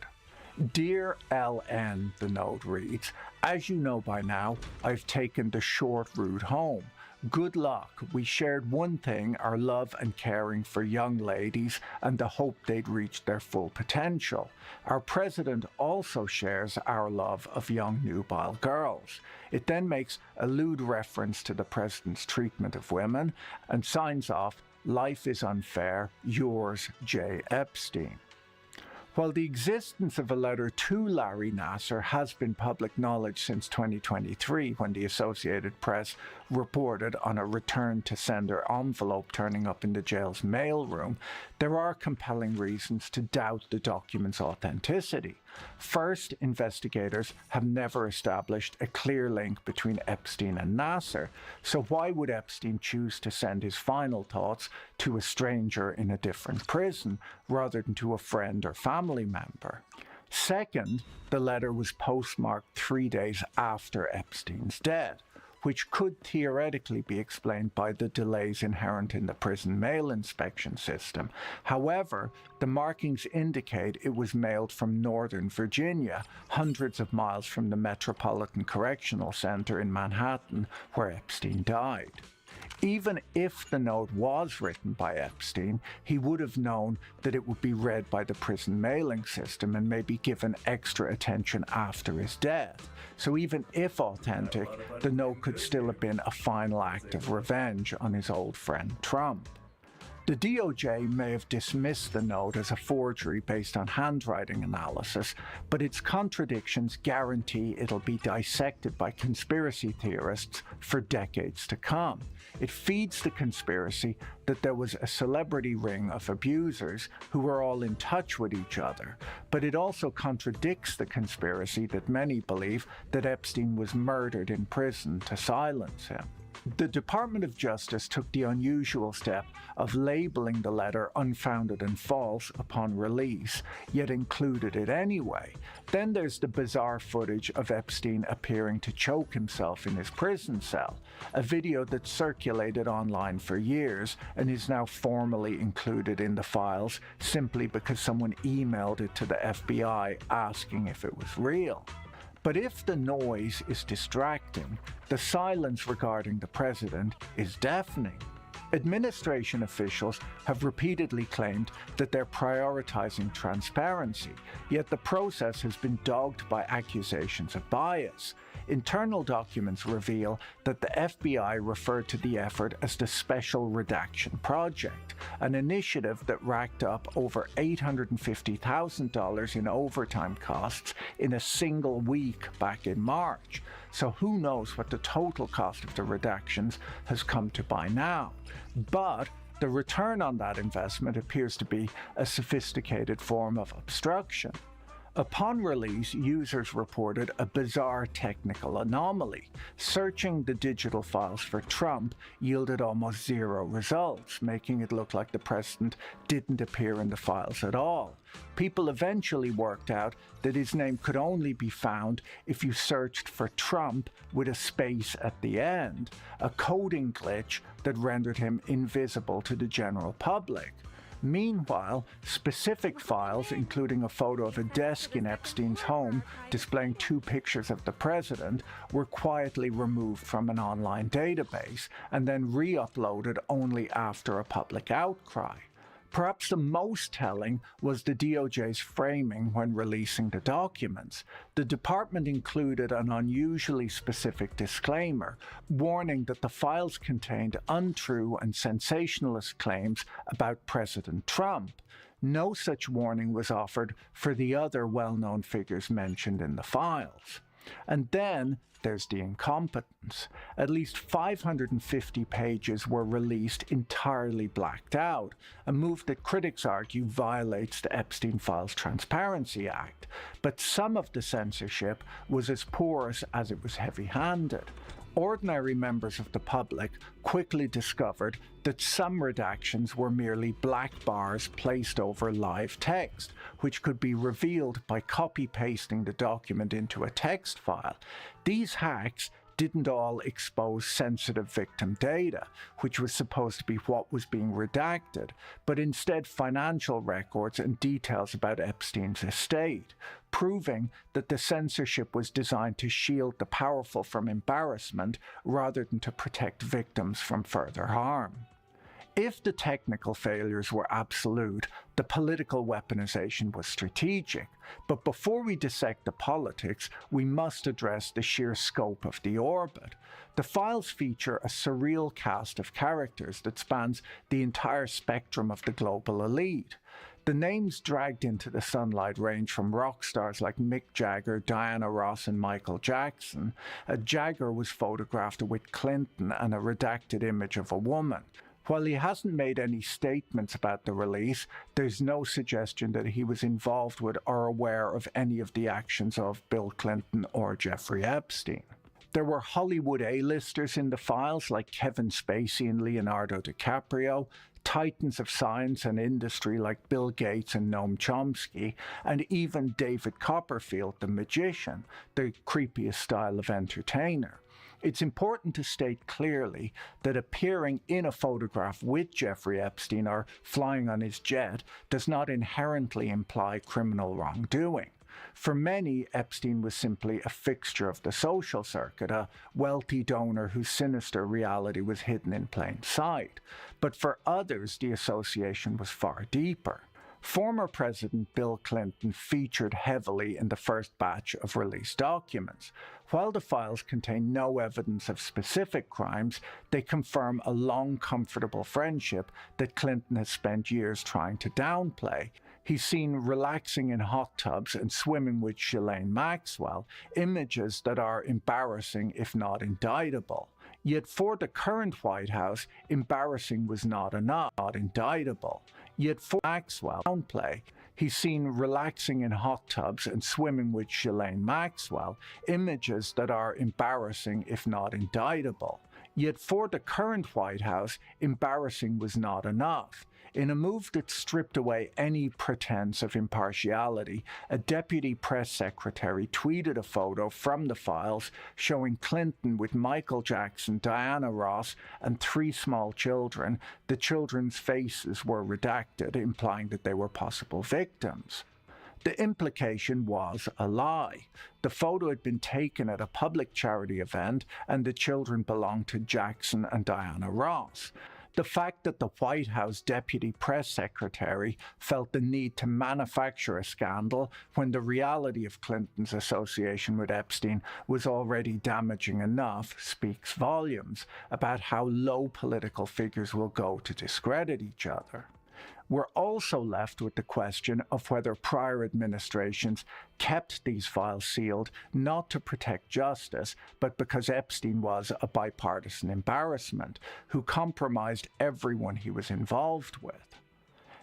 Dear LN, the note reads, as you know by now, I've taken the short route home. Good luck. We shared one thing, our love and caring for young ladies and the hope they'd reach their full potential. Our president also shares our love of young nubile girls. It then makes a lewd reference to the president's treatment of women and signs off, life is unfair, yours, J. Epstein. While the existence of a letter to Larry Nassar has been public knowledge since 2023, when the Associated Press reported on a return-to-sender envelope turning up in the jail's mailroom, there are compelling reasons to doubt the document's authenticity. First, investigators have never established a clear link between Epstein and Nassar, so why would Epstein choose to send his final thoughts to a stranger in a different prison rather than to a friend or family member? Second, the letter was postmarked 3 days after Epstein's death, which could theoretically be explained by the delays inherent in the prison mail inspection system. However, the markings indicate it was mailed from Northern Virginia, hundreds of miles from the Metropolitan Correctional Center in Manhattan, where Epstein died. Even if the note was written by Epstein, he would have known that it would be read by the prison mailing system and maybe given extra attention after his death. So even if authentic, the note could still have been a final act of revenge on his old friend Trump. The DOJ may have dismissed the note as a forgery based on handwriting analysis, but its contradictions guarantee it'll be dissected by conspiracy theorists for decades to come. It feeds the conspiracy that there was a celebrity ring of abusers who were all in touch with each other, but it also contradicts the conspiracy that many believe that Epstein was murdered in prison to silence him. The Department of Justice took the unusual step of labeling the letter unfounded and false upon release, yet included it anyway. Then there's the bizarre footage of Epstein appearing to choke himself in his prison cell, a video that circulated online for years and is now formally included in the files simply because someone emailed it to the FBI asking if it was real. But if the noise is distracting, the silence regarding the president is deafening. Administration officials have repeatedly claimed that they're prioritizing transparency, yet the process has been dogged by accusations of bias. internal documents reveal that the FBI referred to the effort as the Special Redaction Project, an initiative that racked up over $850,000 in overtime costs in a single week back in March. So who knows what the total cost of the redactions has come to by now. But the return on that investment appears to be a sophisticated form of obstruction. Upon release, users reported a bizarre technical anomaly. Searching the digital files for Trump yielded almost zero results, making it look like the president didn't appear in the files at all. People eventually worked out that his name could only be found if you searched for Trump with a space at the end, a coding glitch that rendered him invisible to the general public. Meanwhile, specific files, including a photo of a desk in Epstein's home displaying 2 pictures of the president, were quietly removed from an online database and then re-uploaded only after a public outcry. Perhaps the most telling was the DOJ's framing when releasing the documents. The department included an unusually specific disclaimer, warning that the files contained untrue and sensationalist claims about President Trump. No such warning was offered for the other well-known figures mentioned in the files. And then there's the incompetence. At least 550 pages were released entirely blacked out, a move that critics argue violates the Epstein Files Transparency Act. But some of the censorship was as porous as it was heavy-handed. Ordinary members of the public quickly discovered that some redactions were merely black bars placed over live text, which could be revealed by copy-pasting the document into a text file. These hacks didn't all expose sensitive victim data, which was supposed to be what was being redacted, but instead financial records and details about Epstein's estate, proving that the censorship was designed to shield the powerful from embarrassment rather than to protect victims from further harm. If the technical failures were absolute, the political weaponization was strategic. But before we dissect the politics, we must address the sheer scope of the orbit. The files feature a surreal cast of characters that spans the entire spectrum of the global elite. The names dragged into the sunlight range from rock stars like Mick Jagger, Diana Ross, and Michael Jackson. Jagger was photographed with Clinton and a redacted image of a woman. While he hasn't made any statements about the release, there's no suggestion that he was involved with or aware of any of the actions of Bill Clinton or Jeffrey Epstein. There were Hollywood A-listers in the files like Kevin Spacey and Leonardo DiCaprio, titans of science and industry like Bill Gates and Noam Chomsky, and even David Copperfield, the magician, the creepiest style of entertainer. It's important to state clearly that appearing in a photograph with Jeffrey Epstein or flying on his jet does not inherently imply criminal wrongdoing. For many, Epstein was simply a fixture of the social circuit, a wealthy donor whose sinister reality was hidden in plain sight. But for others, the association was far deeper. Former President Bill Clinton featured heavily in the first batch of released documents. While the files contain no evidence of specific crimes, they confirm a long, comfortable friendship that Clinton has spent years trying to downplay. He's seen relaxing in hot tubs and swimming with Ghislaine Maxwell, images that are embarrassing if not indictable. Yet for the current White House, embarrassing was not enough, not indictable. Yet for Maxwell downplay, he's seen relaxing in hot tubs and swimming with Ghislaine Maxwell, images that are embarrassing if not indictable. Yet for the current White House, embarrassing was not enough. In a move that stripped away any pretense of impartiality, a deputy press secretary tweeted a photo from the files showing Clinton with Michael Jackson, Diana Ross, and 3 small children. The children's faces were redacted, implying that they were possible victims. The implication was a lie. The photo had been taken at a public charity event, and the children belonged to Jackson and Diana Ross. The fact that the White House deputy press secretary felt the need to manufacture a scandal when the reality of Clinton's association with Epstein was already damaging enough speaks volumes about how low political figures will go to discredit each other. We're also left with the question of whether prior administrations kept these files sealed not to protect justice, but because Epstein was a bipartisan embarrassment who compromised everyone he was involved with.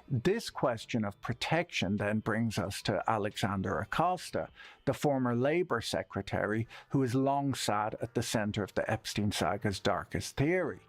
This question of protection then brings us to Alexander Acosta, the former Labour secretary who has long sat at the centre of the Epstein saga's darkest theory.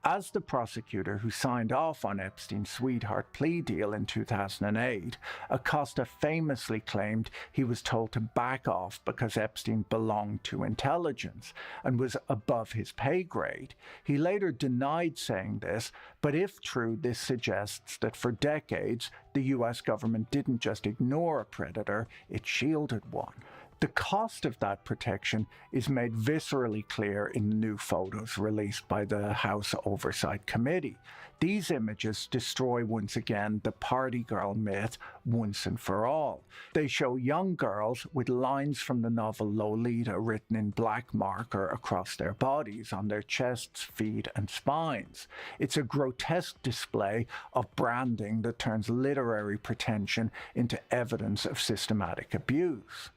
As the prosecutor who signed off on Epstein's sweetheart plea deal in 2008, Acosta famously claimed he was told to back off because Epstein belonged to intelligence and was above his pay grade. He later denied saying this, but if true, this suggests that for decades, the US government didn't just ignore a predator, it shielded one. The cost of that protection is made viscerally clear in the new photos released by the House Oversight Committee. These images destroy once again the party girl myth once and for all. They show young girls with lines from the novel Lolita written in black marker across their bodies, on their chests, feet, and spines. It's a grotesque display of branding that turns literary pretension into evidence of systematic abuse.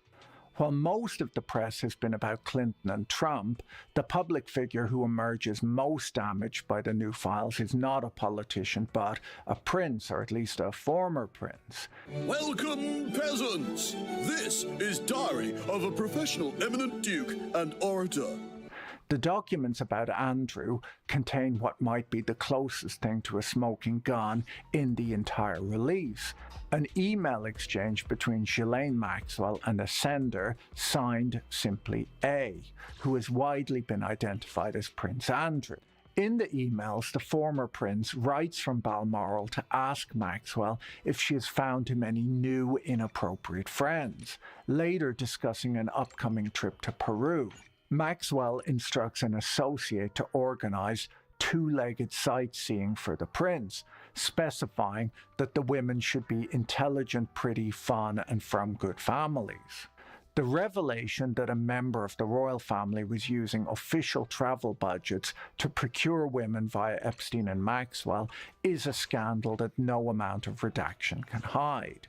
While most of the press has been about Clinton and Trump, the public figure who emerges most damaged by the new files is not a politician, but a prince, or at least a former prince. Welcome, peasants! This is Diary of a Professional Eminent Duke and Orator. The documents about Andrew contain what might be the closest thing to a smoking gun in the entire release. An email exchange between Ghislaine Maxwell and a sender signed simply A, who has widely been identified as Prince Andrew. In the emails, the former prince writes from Balmoral to ask Maxwell if she has found him any new inappropriate friends, later discussing an upcoming trip to Peru. Maxwell instructs an associate to organize two-legged sightseeing for the prince, specifying that the women should be intelligent, pretty, fun, and from good families. The revelation that a member of the royal family was using official travel budgets to procure women via Epstein and Maxwell is a scandal that no amount of redaction can hide.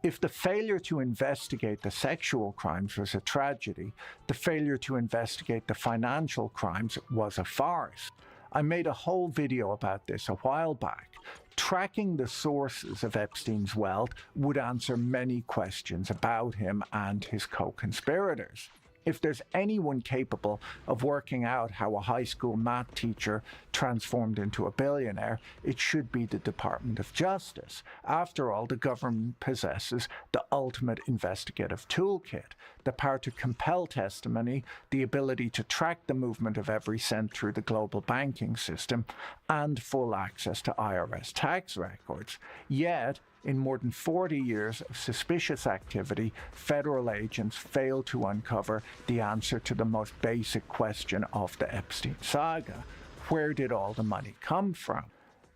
If the failure to investigate the sexual crimes was a tragedy, the failure to investigate the financial crimes was a farce. I made a whole video about this a while back. Tracking the sources of Epstein's wealth would answer many questions about him and his co-conspirators. If there's anyone capable of working out how a high school math teacher transformed into a billionaire, it should be the Department of Justice. After all, the government possesses the ultimate investigative toolkit, the power to compel testimony, the ability to track the movement of every cent through the global banking system, and full access to IRS tax records. Yet, in more than 40 years of suspicious activity, federal agents failed to uncover the answer to the most basic question of the Epstein saga. Where did all the money come from?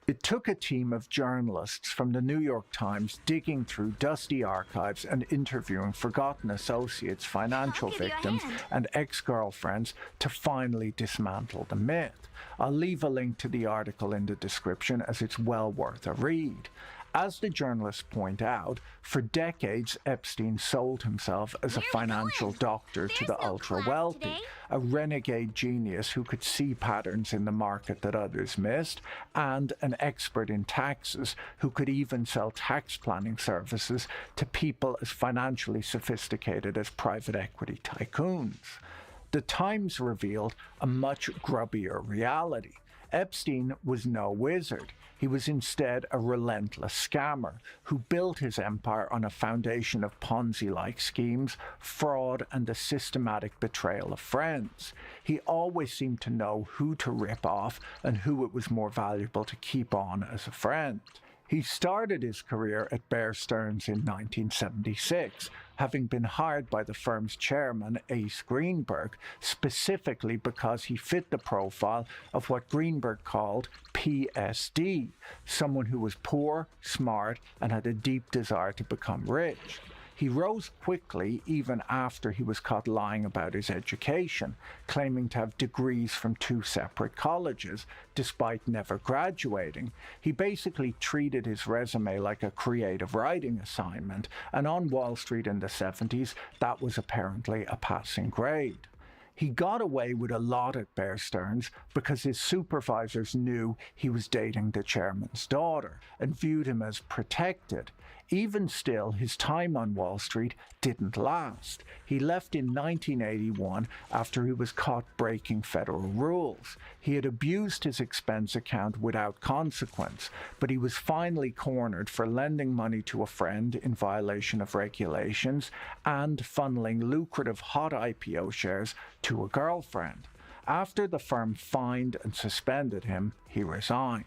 It took a team of journalists from the New York Times digging through dusty archives and interviewing forgotten associates, financial victims, and ex-girlfriends to finally dismantle the myth. I'll leave a link to the article in the description, as it's well worth a read. As the journalists point out, for decades Epstein sold himself as a financial doctor to the ultra-wealthy, a renegade genius who could see patterns in the market that others missed, and an expert in taxes who could even sell tax planning services to people as financially sophisticated as private equity tycoons. The Times revealed a much grubbier reality. Epstein was no wizard. He was instead a relentless scammer who built his empire on a foundation of Ponzi-like schemes, fraud, and the systematic betrayal of friends. He always seemed to know who to rip off and who it was more valuable to keep on as a friend. He started his career at Bear Stearns in 1976, having been hired by the firm's chairman, Ace Greenberg, specifically because he fit the profile of what Greenberg called PSD, someone who was poor, smart, and had a deep desire to become rich. He rose quickly even after he was caught lying about his education, claiming to have degrees from 2 separate colleges, despite never graduating. He basically treated his resume like a creative writing assignment, and on Wall Street in the 70s, that was apparently a passing grade. He got away with a lot at Bear Stearns because his supervisors knew he was dating the chairman's daughter and viewed him as protected. Even still, his time on Wall Street didn't last. He left in 1981 after he was caught breaking federal rules. He had abused his expense account without consequence, but he was finally cornered for lending money to a friend in violation of regulations and funneling lucrative hot IPO shares to a girlfriend. After the firm fined and suspended him, he resigned.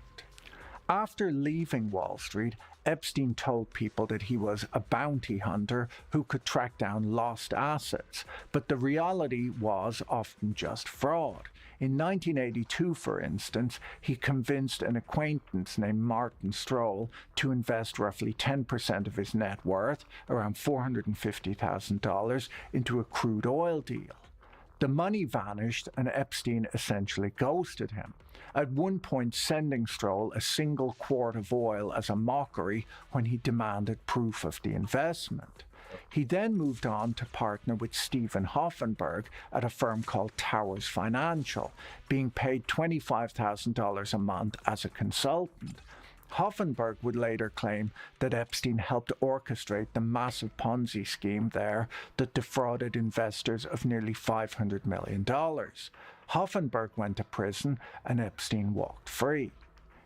After leaving Wall Street, Epstein told people that he was a bounty hunter who could track down lost assets, but the reality was often just fraud. In 1982, for instance, he convinced an acquaintance named Martin Stroll to invest roughly 10% of his net worth, around $450,000, into a crude oil deal. The money vanished and Epstein essentially ghosted him, at one point sending Stroll a single quart of oil as a mockery when he demanded proof of the investment. He then moved on to partner with Stephen Hoffenberg at a firm called Towers Financial, being paid $25,000 a month as a consultant. Hoffenberg would later claim that Epstein helped orchestrate the massive Ponzi scheme there that defrauded investors of nearly $500 million. Hoffenberg went to prison and Epstein walked free.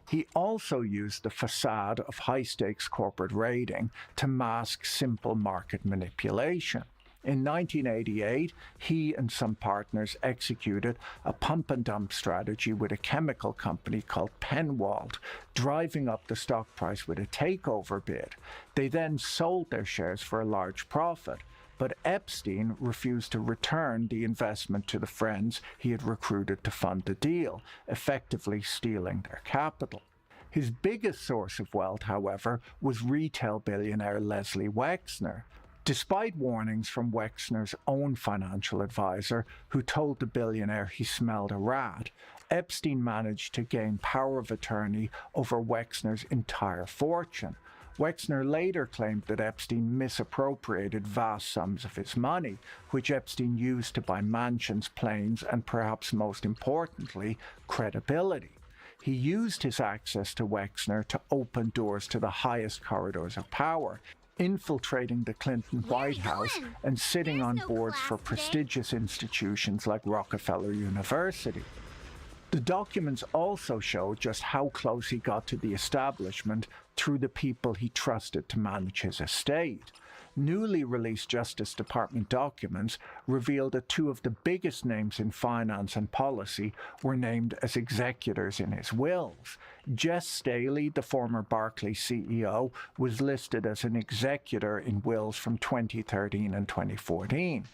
He also used the facade of high-stakes corporate raiding to mask simple market manipulation. In 1988, he and some partners executed a pump-and-dump strategy with a chemical company called Penwalt, driving up the stock price with a takeover bid. They then sold their shares for a large profit, but Epstein refused to return the investment to the friends he had recruited to fund the deal, effectively stealing their capital. His biggest source of wealth, however, was retail billionaire Leslie Wexner. Despite warnings from Wexner's own financial advisor, who told the billionaire he smelled a rat, Epstein managed to gain power of attorney over Wexner's entire fortune. Wexner later claimed that Epstein misappropriated vast sums of his money, which Epstein used to buy mansions, planes, and perhaps most importantly, credibility. He used his access to Wexner to open doors to the highest corridors of power, infiltrating the Clinton White House and sitting on boards for prestigious institutions like Rockefeller University. The documents also show just how close he got to the establishment through the people he trusted to manage his estate. Newly released Justice Department documents revealed that 2 of the biggest names in finance and policy were named as executors in his wills. Jess Staley, the former Barclays CEO, was listed as an executor in wills from 2013 and 2014.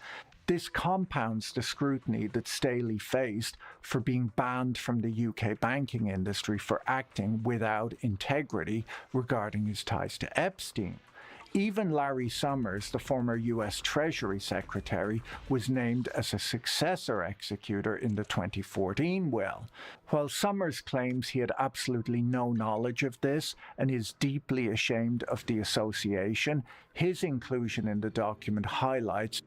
This compounds the scrutiny that Staley faced for being banned from the UK banking industry for acting without integrity regarding his ties to Epstein. Even Larry Summers, the former US Treasury Secretary, was named as a successor executor in the 2014 will. While Summers claims he had absolutely no knowledge of this and is deeply ashamed of the association, his inclusion in the document highlights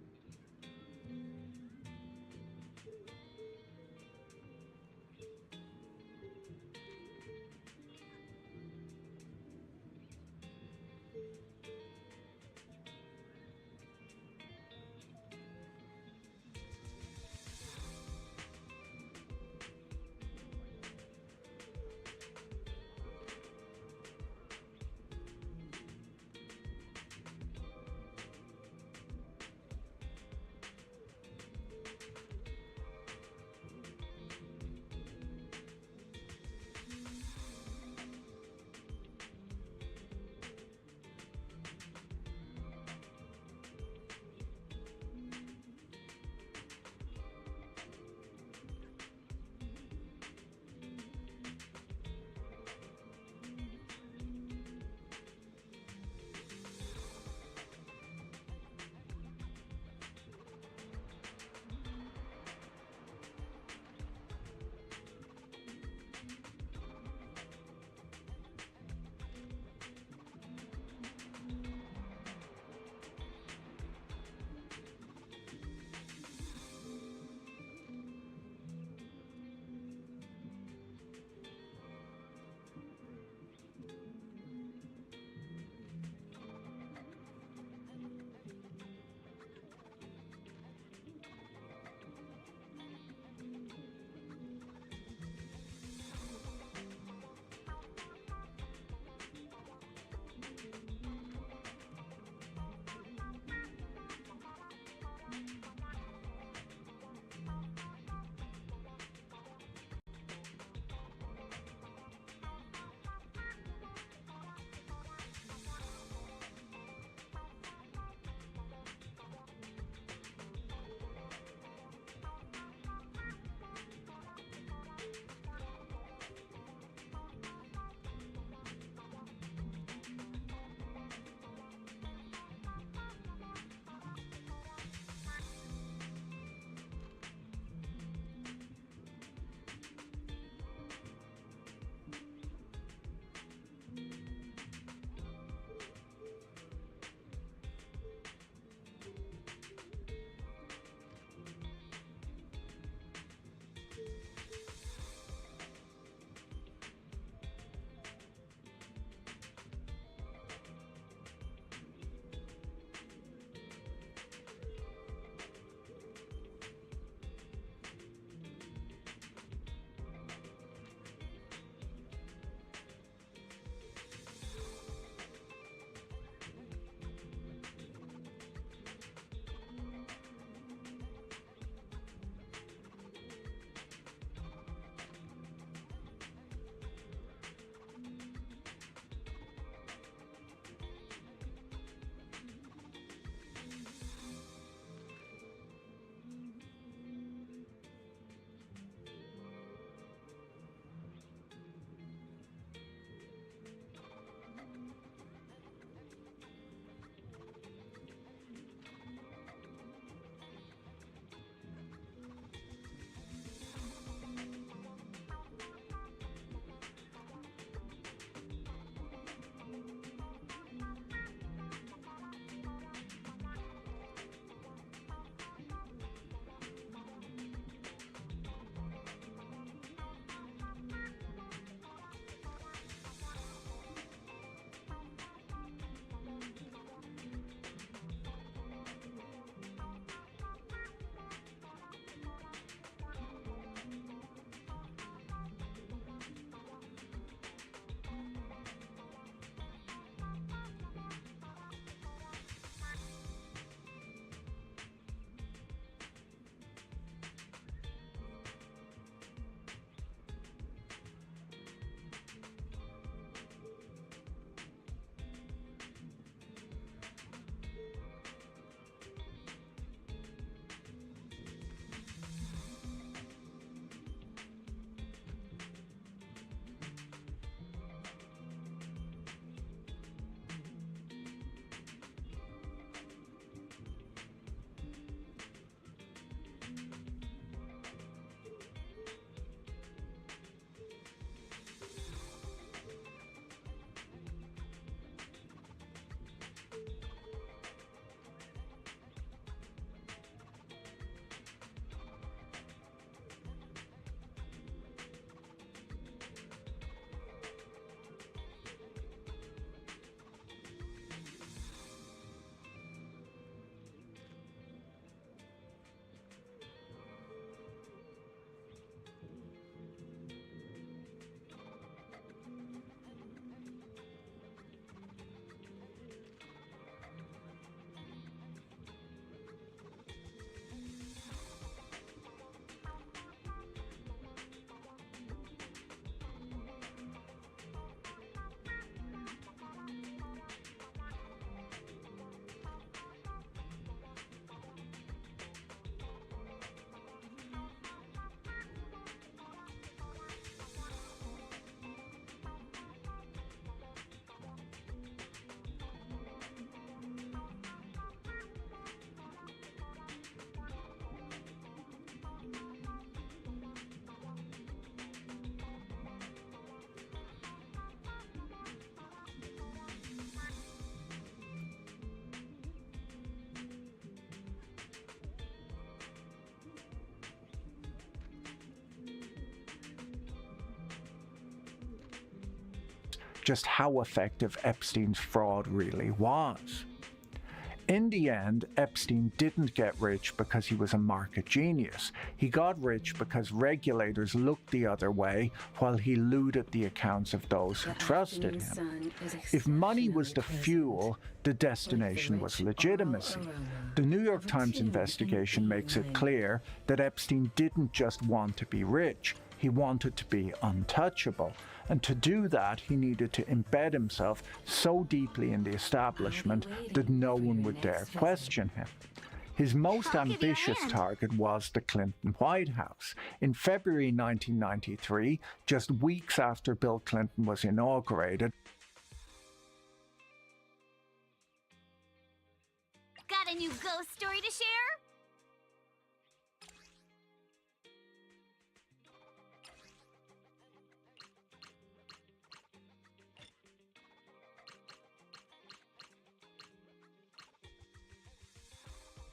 just how effective Epstein's fraud really was. In the end, Epstein didn't get rich because he was a market genius. He got rich because regulators looked the other way while he looted the accounts of those who trusted him. If money was the fuel, the destination was legitimacy. The New York Times investigation makes it clear that Epstein didn't just want to be rich, he wanted to be untouchable. And to do that, he needed to embed himself so deeply in the establishment that no one would dare question him. His most ambitious target was the Clinton White House. In February 1993, just weeks after Bill Clinton was inaugurated, Got a new ghost story to share?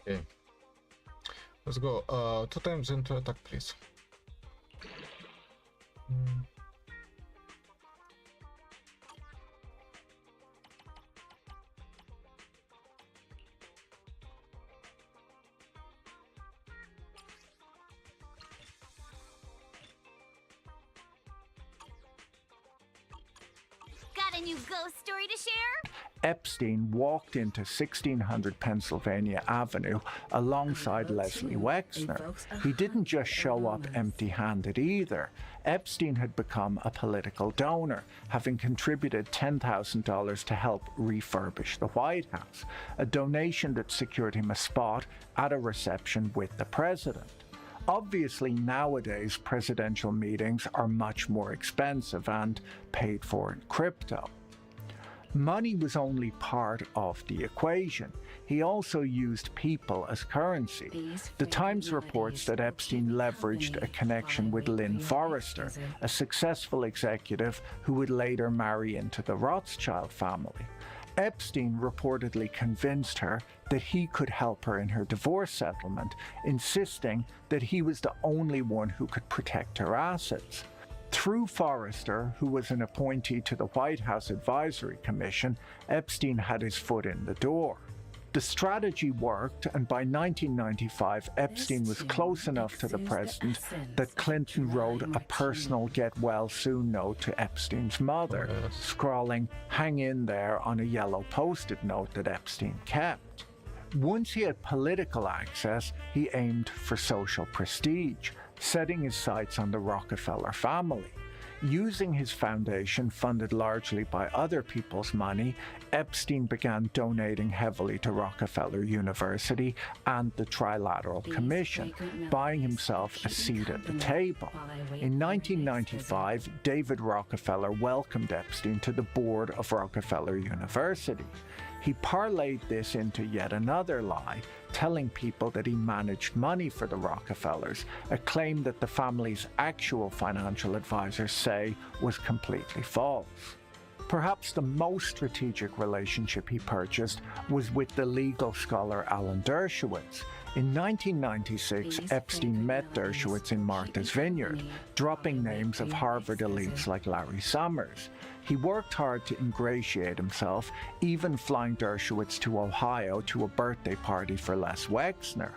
Okay. Let's go. 2 times into attack, please. Got a new ghost story to share? Epstein walked into 1600 Pennsylvania Avenue alongside Leslie Wexner. He didn't just show up empty-handed either. Epstein had become a political donor, having contributed $10,000 to help refurbish the White House, a donation that secured him a spot at a reception with the president. Obviously, nowadays, presidential meetings are much more expensive and paid for in crypto. Money was only part of the equation. He also used people as currency. The Times reports that Epstein leveraged a connection with Lynn Forrester, a successful executive who would later marry into the Rothschild family. Epstein reportedly convinced her that he could help her in her divorce settlement, insisting that he was the only one who could protect her assets. Through Forrester, who was an appointee to the White House Advisory Commission, Epstein had his foot in the door. The strategy worked, and by 1995, Epstein was close enough to the president that Clinton wrote a personal get-well-soon note to Epstein's mother, scrawling, "Hang in there," on a yellow post-it note that Epstein kept. Once he had political access, he aimed for social prestige, setting his sights on the Rockefeller family. Using his foundation, funded largely by other people's money, Epstein began donating heavily to Rockefeller University and the Trilateral Commission, buying himself a seat at the table. In 1995, David Rockefeller welcomed Epstein to the board of Rockefeller University. He parlayed this into yet another lie, telling people that he managed money for the Rockefellers, a claim that the family's actual financial advisors say was completely false. Perhaps the most strategic relationship he purchased was with the legal scholar Alan Dershowitz. In 1996, Epstein met Dershowitz in Martha's Vineyard, dropping names of Harvard elites like Larry Summers. He worked hard to ingratiate himself, even flying Dershowitz to Ohio to a birthday party for Les Wexner.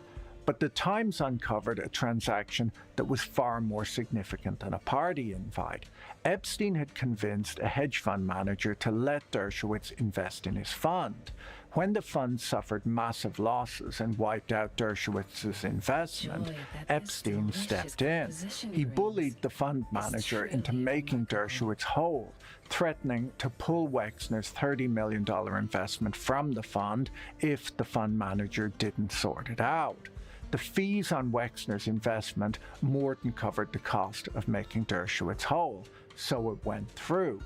But the Times uncovered a transaction that was far more significant than a party invite. Epstein had convinced a hedge fund manager to let Dershowitz invest in his fund. When the fund suffered massive losses and wiped out Dershowitz's investment, Epstein stepped in. He bullied the fund manager into making Dershowitz whole, threatening to pull Wexner's $30 million investment from the fund if the fund manager didn't sort it out. The fees on Wexner's investment more than covered the cost of making Dershowitz whole, so it went through.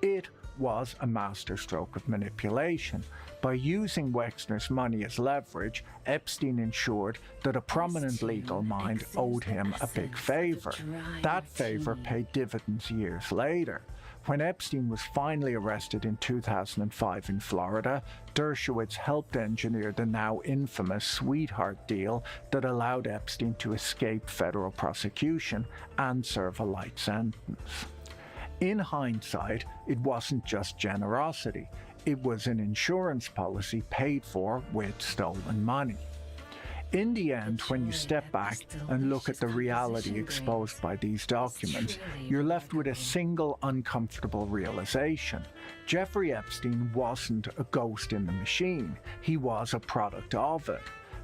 It was a masterstroke of manipulation. By using Wexner's money as leverage, Epstein ensured that a prominent legal mind owed him a big favor. That favor paid dividends years later. When Epstein was finally arrested in 2005 in Florida, Dershowitz helped engineer the now infamous Sweetheart deal that allowed Epstein to escape federal prosecution and serve a light sentence. In hindsight, it wasn't just generosity, it was an insurance policy paid for with stolen money. In the end, when you step back and look at the reality exposed by these documents, you're left with a single uncomfortable realization. Jeffrey Epstein wasn't a ghost in the machine, he was a product of it.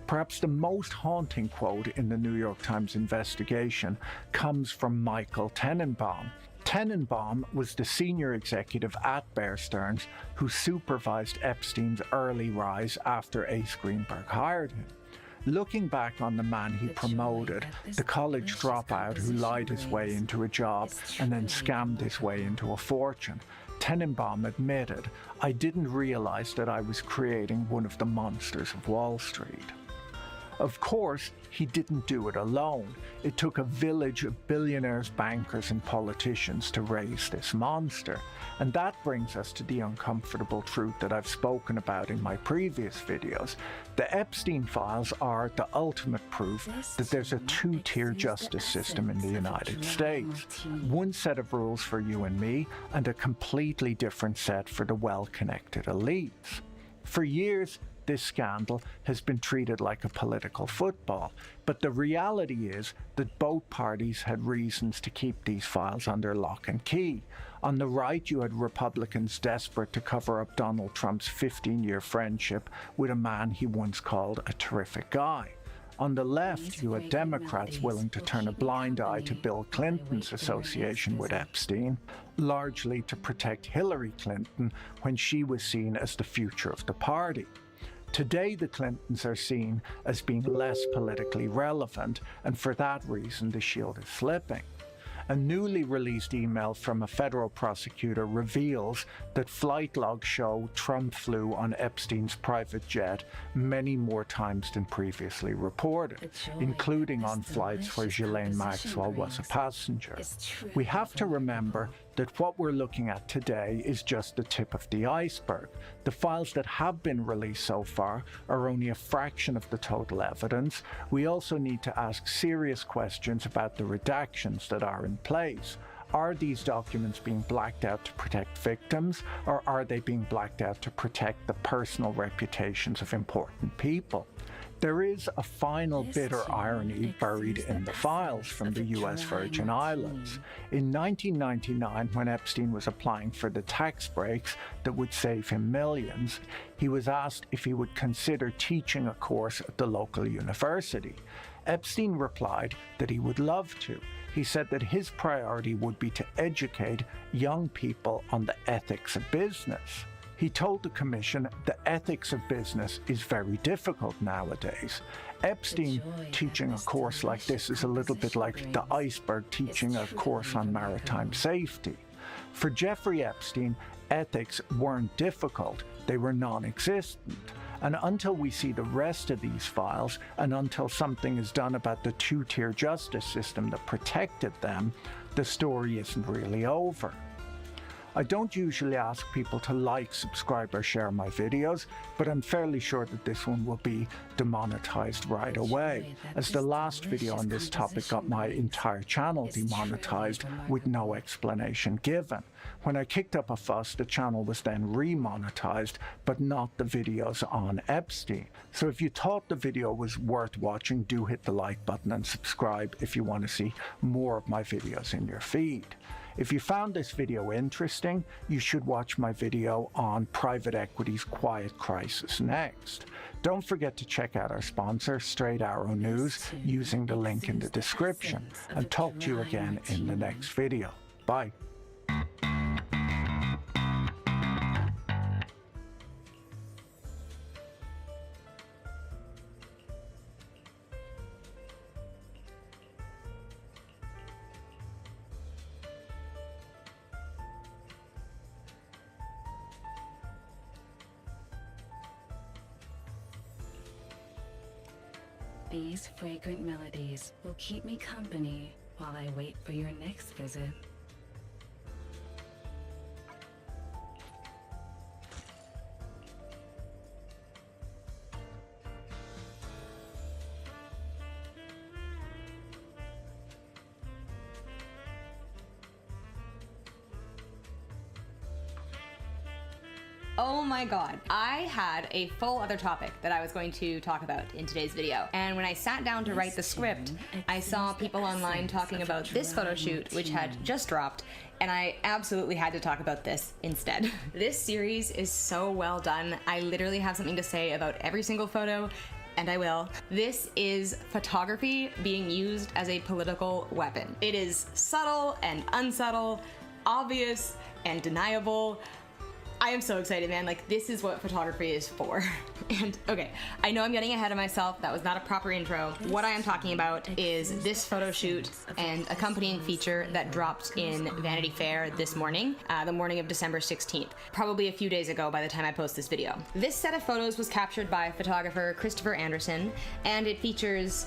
Perhaps the most haunting quote in the New York Times investigation comes from Michael Tenenbaum. Tenenbaum was the senior executive at Bear Stearns who supervised Epstein's early rise after Ace Greenberg hired him. Looking back on the man he promoted, the college dropout who lied his way into a job and then scammed his way into a fortune, Tenenbaum admitted, "I didn't realize that I was creating one of the monsters of Wall Street." Of course, he didn't do it alone. It took a village of billionaires, bankers, and politicians to raise this monster. And that brings us to the uncomfortable truth that I've spoken about in my previous videos. The Epstein files are the ultimate proof that there's a two-tier justice system in the United States. One set of rules for you and me, and a completely different set for the well-connected elites. For years, this scandal has been treated like a political football, but the reality is that both parties had reasons to keep these files under lock and key. On the right, you had Republicans desperate to cover up Donald Trump's 15-year friendship with a man he once called a terrific guy. On the left, you had Democrats willing to turn a blind eye to Bill Clinton's association with Epstein, largely to protect Hillary Clinton when she was seen as the future of the party. Today, the Clintons are seen as being less politically relevant, and for that reason, the shield is slipping. A newly released email from a federal prosecutor reveals that flight logs show Trump flew on Epstein's private jet many more times than previously reported, including on flights where Ghislaine Maxwell was a passenger. We have to remember that what we're looking at today is just the tip of the iceberg. The files that have been released so far are only a fraction of the total evidence. We also need to ask serious questions about the redactions that are in place. Are these documents being blacked out to protect victims, or are they being blacked out to protect the personal reputations of important people? There is a final bitter irony buried in the files from the US Virgin Islands. In 1999, when Epstein was applying for the tax breaks that would save him millions, he was asked if he would consider teaching a course at the local university. Epstein replied that he would love to. He said that his priority would be to educate young people on the ethics of business. He told the commission the ethics of business is very difficult nowadays. Epstein teaching a course like this is a little bit like the iceberg teaching a course on maritime safety. For Jeffrey Epstein, ethics weren't difficult, they were non-existent. And until we see the rest of these files, and until something is done about the two-tier justice system that protected them, the story isn't really over. I don't usually ask people to like, subscribe, or share my videos, but I'm fairly sure that this one will be demonetized right away, as the last video on this topic got my entire channel demonetized with no explanation given. When I kicked up a fuss, the channel was then remonetized, but not the videos on Epstein. So if you thought the video was worth watching, do hit the like button and subscribe if you want to see more of my videos in your feed. If you found this video interesting, you should watch my video on private equity's quiet crisis next. Don't forget to check out our sponsor, Straight Arrow News, using the link in the description, and talk to you again in the next video. Bye. These fragrant melodies will keep me company while I wait for your next visit. Oh my god. I had a full other topic that I was going to talk about in today's video. And when I sat down to write the script, I saw people online talking about this photo shoot, which had just dropped, and I absolutely had to talk about this instead. This series is so well done. I literally have something to say about every single photo, and I will. This is photography being used as a political weapon. It is subtle and unsubtle, obvious and deniable. I am so excited, man. Like, this is what photography is for. And, okay, I know I'm getting ahead of myself. That was not a proper intro. What I am talking about is this photo shoot and accompanying feature that dropped in Vanity Fair this morning, the morning of December 16th, probably a few days ago by the time I post this video. This set of photos was captured by photographer Christopher Anderson, and it features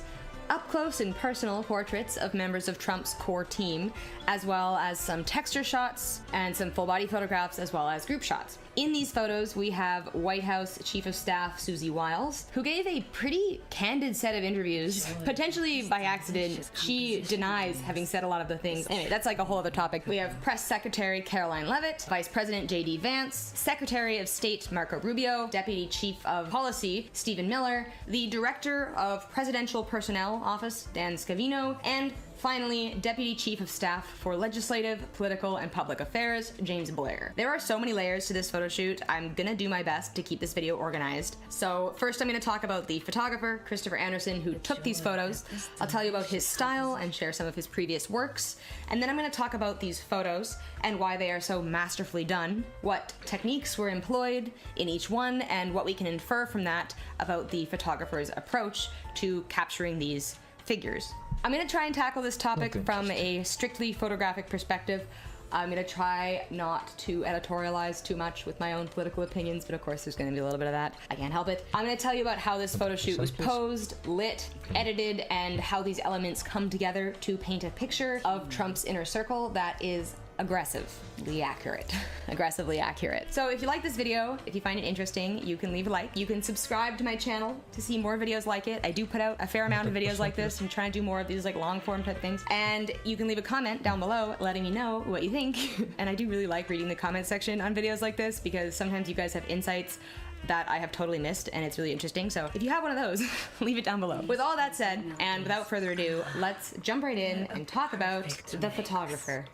up-close and personal portraits of members of Trump's core team, as well as some texture shots and some full-body photographs, as well as group shots. In these photos, we have White House Chief of Staff Susie Wiles, who gave a pretty candid set of interviews. Potentially by accident, she denies having said a lot of the things. Anyway, that's like a whole other topic. We have Press Secretary Caroline Leavitt, Vice President J.D. Vance, Secretary of State Marco Rubio, Deputy Chief of Policy Stephen Miller, the Director of Presidential Personnel Office Dan Scavino, and finally, Deputy Chief of Staff for Legislative, Political, and Public Affairs, James Blair. There are so many layers to this photo shoot. I'm gonna do my best to keep this video organized. So first I'm gonna talk about the photographer, Christopher Anderson, who took these photos. I'll tell you about his style and share some of his previous works. And then I'm gonna talk about these photos and why they are so masterfully done, what techniques were employed in each one, and what we can infer from that about the photographer's approach to capturing these figures. I'm gonna try and tackle this topic from a strictly photographic perspective. I'm gonna try not to editorialize too much with my own political opinions, but of course there's gonna be a little bit of that. I can't help it. I'm gonna tell you about how this photo shoot was posed, lit, edited, and how these elements come together to paint a picture of Trump's inner circle that is aggressively accurate. Aggressively accurate. So if you like this video, if you find it interesting, you can leave a like. You can subscribe to my channel to see more videos like it. I do put out a fair amount of videos like this. I'm trying to do more of these like long form type things. And you can leave a comment down below letting me know what you think. And I do really like reading the comment section on videos like this because sometimes you guys have insights that I have totally missed and it's really interesting. So if you have one of those, leave it down below. With all that said, and without further ado, let's jump right in and talk about the photographer.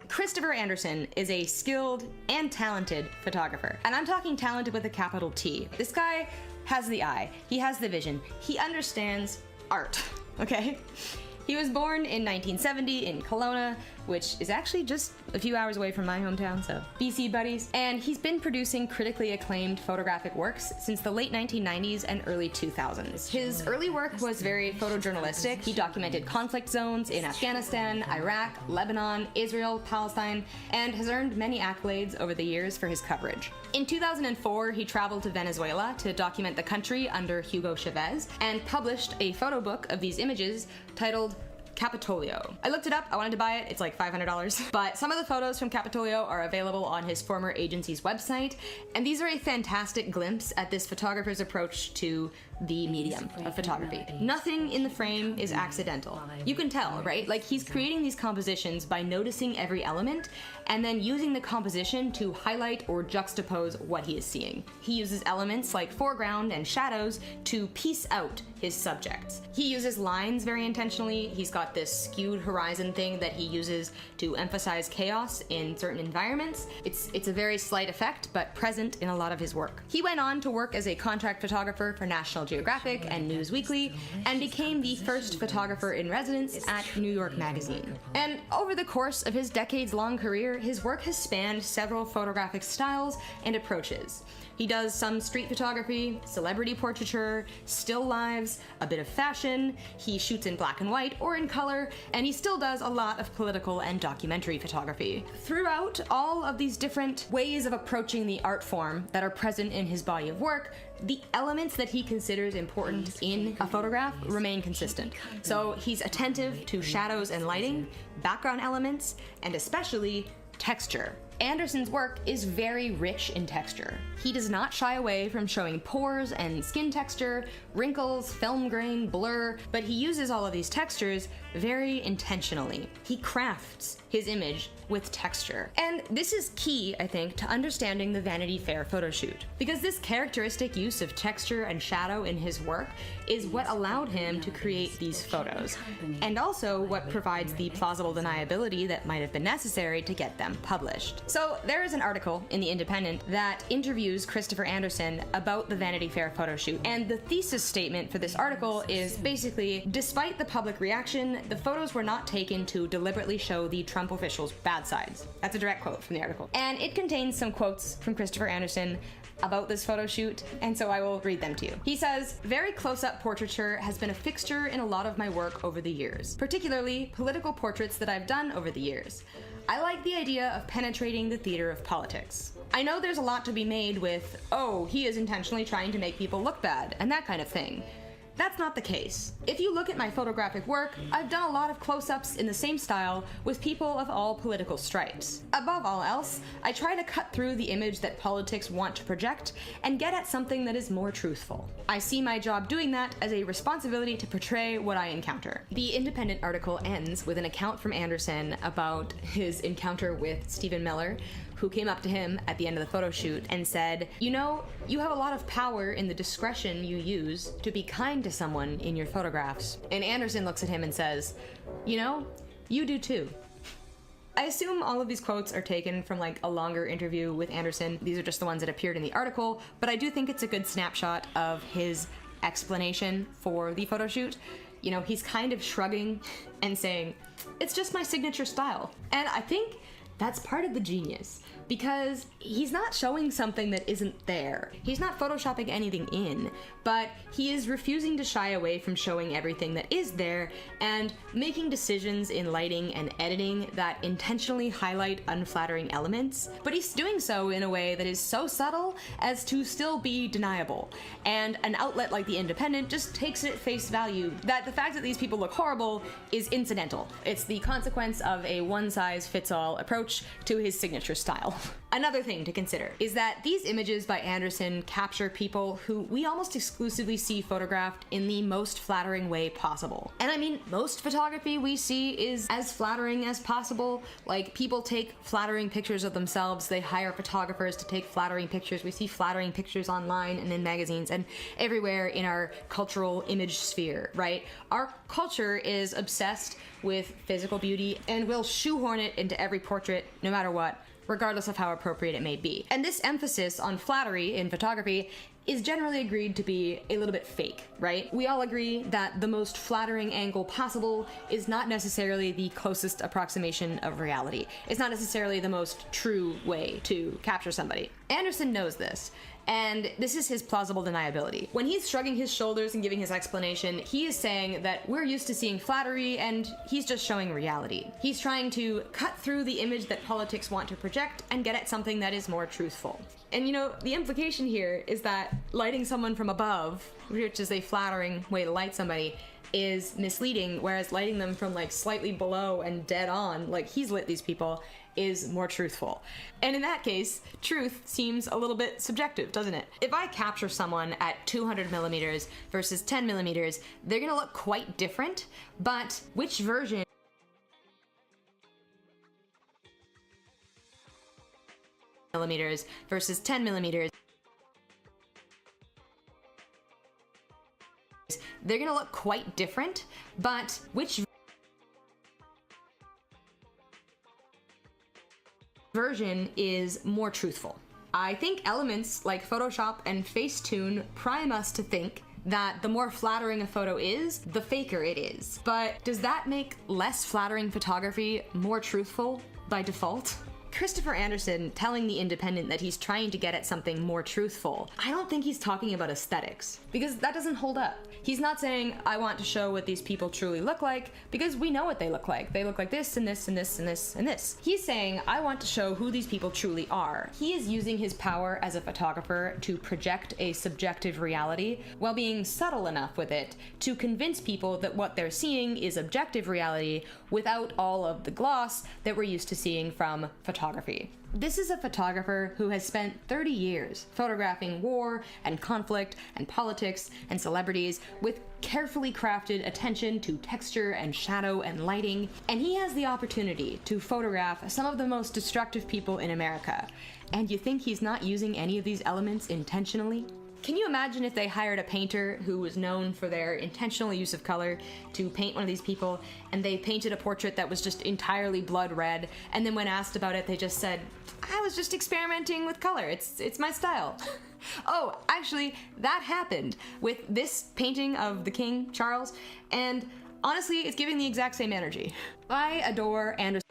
Christopher Anderson is a skilled and talented photographer. And I'm talking talented with a capital T. This guy has the eye, he has the vision, he understands art, okay? He was born in 1970 in Kelowna, which is actually just a few hours away from my hometown, so BC buddies. And he's been producing critically acclaimed photographic works since the late 1990s and early 2000s. His early work was very photojournalistic. He documented conflict zones in Afghanistan, Iraq, Lebanon, Israel, Palestine, and has earned many accolades over the years for his coverage. In 2004, he traveled to Venezuela to document the country under Hugo Chavez and published a photo book of these images titled Capitolio. I looked it up, I wanted to buy it, it's like $500. But some of the photos from Capitolio are available on his former agency's website, and these are a fantastic glimpse at this photographer's approach to the medium of photography. Nothing in the frame is accidental. You can tell, right? Like, he's creating these compositions by noticing every element and then using the composition to highlight or juxtapose what he is seeing. He uses elements like foreground and shadows to piece out his subjects. He uses lines very intentionally. He's got this skewed horizon thing that he uses to emphasize chaos in certain environments. It's a very slight effect, but present in a lot of his work. He went on to work as a contract photographer for National Geographic and News Weekly, and became the first photographer in residence at New York Magazine. And over the course of his decades-long career, his work has spanned several photographic styles and approaches. He does some street photography, celebrity portraiture, still lives, a bit of fashion, he shoots in black and white or in color, and he still does a lot of political and documentary photography. Throughout all of these different ways of approaching the art form that are present in his body of work, the elements that he considers important in a photograph remain consistent. So he's attentive to shadows and lighting, background elements, and especially texture. Anderson's work is very rich in texture. He does not shy away from showing pores and skin texture, wrinkles, film grain, blur, but he uses all of these textures very intentionally. He crafts his image with texture. And this is key, I think, to understanding the Vanity Fair photo shoot, because this characteristic use of texture and shadow in his work is what allowed him to create these photos, and also what provides the plausible deniability that might have been necessary to get them published. So there is an article in The Independent that interviews Christopher Anderson about the Vanity Fair photo shoot, and the thesis statement for this article is basically, despite the public reaction, the photos were not taken to deliberately show the Trump officials' bad sides. That's a direct quote from the article. And it contains some quotes from Christopher Anderson about this photo shoot, and so I will read them to you. He says, "Very close-up portraiture has been a fixture in a lot of my work over the years, particularly political portraits that I've done over the years. I like the idea of penetrating the theater of politics. I know there's a lot to be made with, oh, he is intentionally trying to make people look bad, and that kind of thing. That's not the case. If you look at my photographic work, I've done a lot of close-ups in the same style with people of all political stripes. Above all else, I try to cut through the image that politics want to project and get at something that is more truthful. I see my job doing that as a responsibility to portray what I encounter." The Independent article ends with an account from Anderson about his encounter with Stephen Miller, who came up to him at the end of the photo shoot and said, "You know, you have a lot of power in the discretion you use to be kind to someone in your photographs." And Anderson looks at him and says, "You know, you do too." I assume all of these quotes are taken from like a longer interview with Anderson. These are just the ones that appeared in the article, but I do think it's a good snapshot of his explanation for the photo shoot. You know, he's kind of shrugging and saying, "It's just my signature style." And I think that's part of the genius, because he's not showing something that isn't there. He's not photoshopping anything in, but he is refusing to shy away from showing everything that is there and making decisions in lighting and editing that intentionally highlight unflattering elements, but he's doing so in a way that is so subtle as to still be deniable. And an outlet like The Independent just takes it at face value that the fact that these people look horrible is incidental. It's the consequence of a one-size-fits-all approach to his signature style. Another thing to consider is that these images by Anderson capture people who we almost exclusively see photographed in the most flattering way possible. And I mean, most photography we see is as flattering as possible. Like, people take flattering pictures of themselves, they hire photographers to take flattering pictures. We see flattering pictures online and in magazines and everywhere in our cultural image sphere, right? Our culture is obsessed with physical beauty and will shoehorn it into every portrait, no matter what, regardless of how appropriate it may be. And this emphasis on flattery in photography is generally agreed to be a little bit fake, right? We all agree that the most flattering angle possible is not necessarily the closest approximation of reality. It's not necessarily the most true way to capture somebody. Anderson knows this, and this is his plausible deniability. When he's shrugging his shoulders and giving his explanation, he is saying that we're used to seeing flattery and he's just showing reality. He's trying to cut through the image that politics want to project and get at something that is more truthful. And you know, the implication here is that lighting someone from above, which is a flattering way to light somebody, is misleading, whereas lighting them from like slightly below and dead on, like he's lit these people, is more truthful. And in that case, truth seems a little bit subjective, doesn't it? If I capture someone at 200 millimeters versus 10 millimeters, they're gonna look quite different, but which version millimeters versus 10 millimeters, they're gonna look quite different, but which version is more truthful? I think elements like Photoshop and Facetune prime us to think that the more flattering a photo is, the faker it is. But does that make less flattering photography more truthful by default? Christopher Anderson telling The Independent that he's trying to get at something more truthful, I don't think he's talking about aesthetics, because that doesn't hold up. He's not saying, I want to show what these people truly look like, because we know what they look like. They look like this and this and this and this and this. He's saying, I want to show who these people truly are. He is using his power as a photographer to project a subjective reality while being subtle enough with it to convince people that what they're seeing is objective reality without all of the gloss that we're used to seeing from photography. photography. This is a photographer who has spent 30 years photographing war and conflict and politics and celebrities with carefully crafted attention to texture and shadow and lighting, and he has the opportunity to photograph some of the most destructive people in America. And you think he's not using any of these elements intentionally? Can you imagine if they hired a painter who was known for their intentional use of color to paint one of these people, and they painted a portrait that was just entirely blood red, and then when asked about it, they just said, I was just experimenting with color, it's my style. Oh, actually, that happened with this painting of the King, Charles, and honestly, it's giving the exact same energy. I adore Anderson.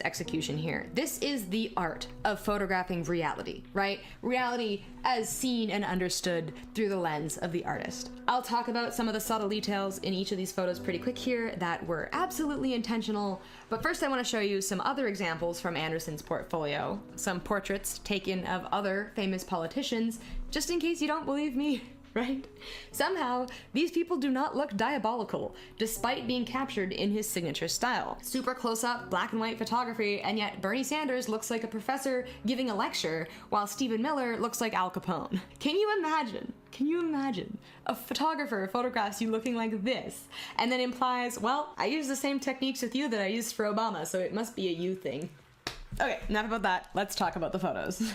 Execution here. This is the art of photographing reality, right? Reality as seen and understood through the lens of the artist. I'll talk about some of the subtle details in each of these photos pretty quick here that were absolutely intentional, but first I want to show you some other examples from Anderson's portfolio, some portraits taken of other famous politicians, just in case you don't believe me. Right? Somehow, these people do not look diabolical, despite being captured in his signature style. Super close-up, black and white photography, and yet Bernie Sanders looks like a professor giving a lecture, while Stephen Miller looks like Al Capone. Can you imagine? Can you imagine? A photographer photographs you looking like this, and then implies, well, I use the same techniques with you that I used for Obama, so it must be a you thing. Okay, enough about that. Let's talk about the photos.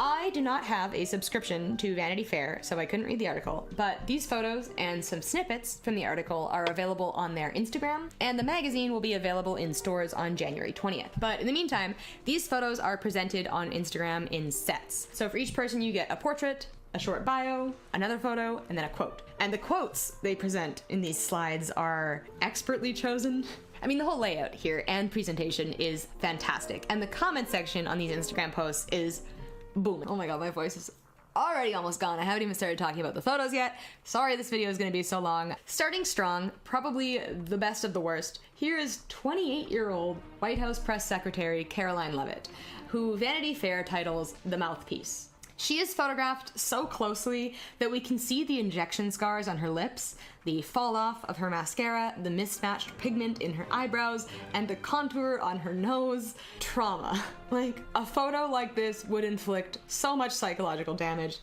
I do not have a subscription to Vanity Fair, so I couldn't read the article, but these photos and some snippets from the article are available on their Instagram, and the magazine will be available in stores on January 20th. But in the meantime, these photos are presented on Instagram in sets. So for each person you get a portrait, a short bio, another photo, and then a quote. And the quotes they present in these slides are expertly chosen. I mean, the whole layout here and presentation is fantastic, and the comment section on these Instagram posts is boom. Oh my god, my voice is already almost gone. I haven't even started talking about the photos yet. Sorry this video is going to be so long. Starting strong, probably the best of the worst, here is 28-year-old White House Press Secretary Caroline Leavitt, who Vanity Fair titles The Mouthpiece. She is photographed so closely that we can see the injection scars on her lips, the fall off of her mascara, the mismatched pigment in her eyebrows, and the contour on her nose. Trauma. Like, a photo like this would inflict so much psychological damage.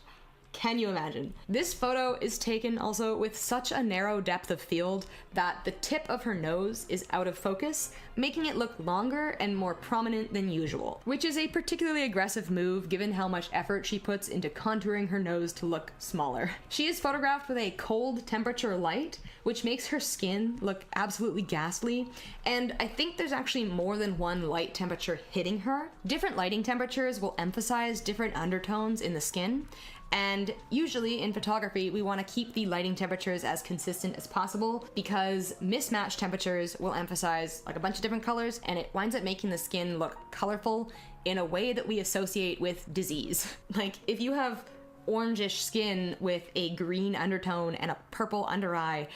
Can you imagine? This photo is taken also with such a narrow depth of field that the tip of her nose is out of focus, making it look longer and more prominent than usual, which is a particularly aggressive move given how much effort she puts into contouring her nose to look smaller. She is photographed with a cold temperature light, which makes her skin look absolutely ghastly, and I think there's actually more than one light temperature hitting her. Different lighting temperatures will emphasize different undertones in the skin, and usually in photography, we want to keep the lighting temperatures as consistent as possible because mismatched temperatures will emphasize like a bunch of different colors, and it winds up making the skin look colorful in a way that we associate with disease. Like if you have orangish skin with a green undertone and a purple under eye,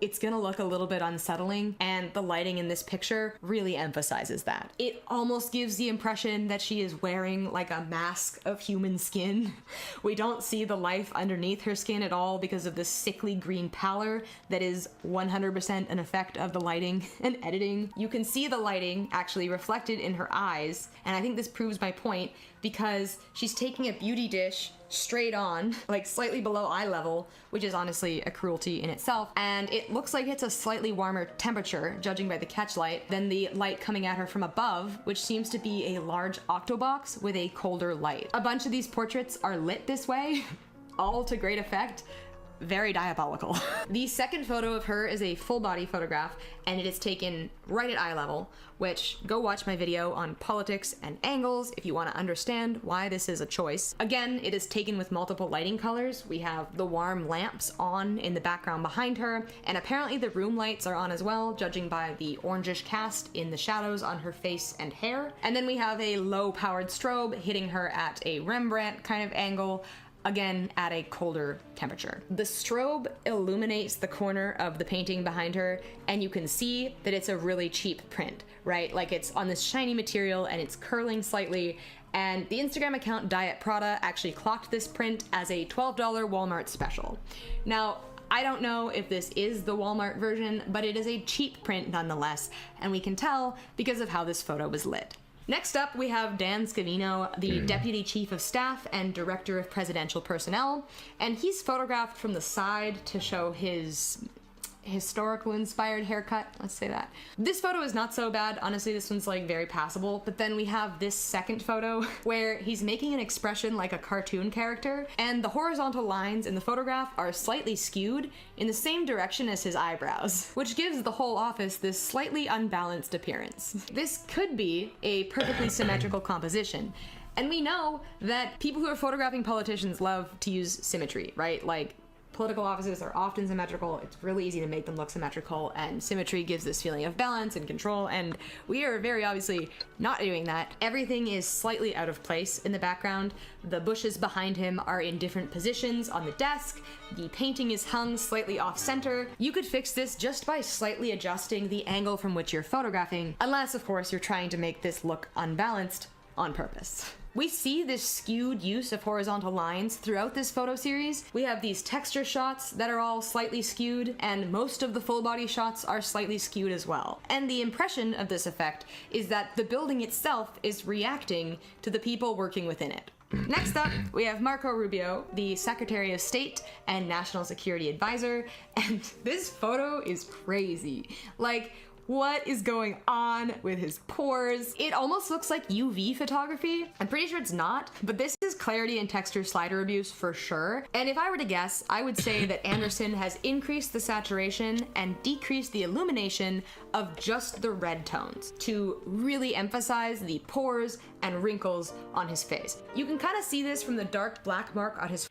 it's gonna look a little bit unsettling, and the lighting in this picture really emphasizes that. It almost gives the impression that she is wearing like a mask of human skin. We don't see the life underneath her skin at all because of the sickly green pallor that is 100% an effect of the lighting and editing. You can see the lighting actually reflected in her eyes, and I think this proves my point because she's taking a beauty dish straight on, like slightly below eye level, which is honestly a cruelty in itself, and it looks like it's a slightly warmer temperature, judging by the catch light, than the light coming at her from above, which seems to be a large octobox with a colder light. A bunch of these portraits are lit this way, all to great effect. Very diabolical. The second photo of her is a full body photograph, and it is taken right at eye level, which go watch my video on politics and angles if you want to understand why this is a choice. Again, it is taken with multiple lighting colors. We have the warm lamps on in the background behind her, and apparently the room lights are on as well, judging by the orangish cast in the shadows on her face and hair. And then we have a low powered strobe hitting her at a Rembrandt kind of angle, again at a colder temperature. The strobe illuminates the corner of the painting behind her, and you can see that it's a really cheap print, right? Like it's on this shiny material and it's curling slightly, and the Instagram account Diet Prada actually clocked this print as a $12 Walmart special. Now, I don't know if this is the Walmart version, but it is a cheap print nonetheless, and we can tell because of how this photo was lit. Next up, we have Dan Scavino, the Deputy Chief of Staff and Director of Presidential Personnel, and he's photographed from the side to show his historical inspired haircut, let's say that. This photo is not so bad, honestly this one's like very passable, but then we have this second photo where he's making an expression like a cartoon character, and the horizontal lines in the photograph are slightly skewed in the same direction as his eyebrows, which gives the whole office this slightly unbalanced appearance. This could be a perfectly symmetrical composition, and we know that people who are photographing politicians love to use symmetry, right? Like, political offices are often symmetrical. It's really easy to make them look symmetrical, and symmetry gives this feeling of balance and control, and we are very obviously not doing that. Everything is slightly out of place in the background. The bushes behind him are in different positions on the desk. The painting is hung slightly off center. You could fix this just by slightly adjusting the angle from which you're photographing, unless of course you're trying to make this look unbalanced on purpose. We see this skewed use of horizontal lines throughout this photo series. We have these texture shots that are all slightly skewed, and most of the full body shots are slightly skewed as well. And the impression of this effect is that the building itself is reacting to the people working within it. Next up, we have Marco Rubio, the Secretary of State and National Security Advisor, and this photo is crazy. Like, what is going on with his pores? It almost looks like UV photography. I'm pretty sure it's not, but this is clarity and texture slider abuse for sure. And if I were to guess, I would say that Anderson has increased the saturation and decreased the illumination of just the red tones to really emphasize the pores and wrinkles on his face. You can kind of see this from the dark black mark on his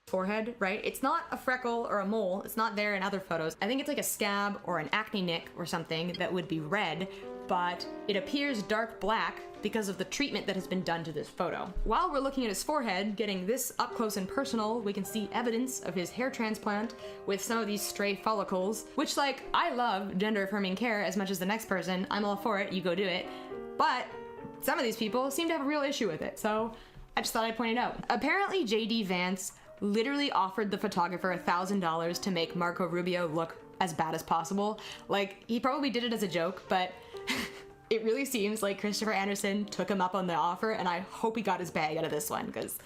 forehead, right? It's not a freckle or a mole. It's not there in other photos. I think it's like a scab or an acne nick or something that would be red, but it appears dark black because of the treatment that has been done to this photo. While we're looking at his forehead, getting this up close and personal, we can see evidence of his hair transplant with some of these stray follicles, which, like, I love gender affirming care as much as the next person. I'm all for it, you go do it. But some of these people seem to have a real issue with it, so I just thought I'd point it out. Apparently JD Vance literally offered the photographer $1,000 to make Marco Rubio look as bad as possible. Like, he probably did it as a joke, but it really seems like Christopher Anderson took him up on the offer, and I hope he got his bag out of this one, because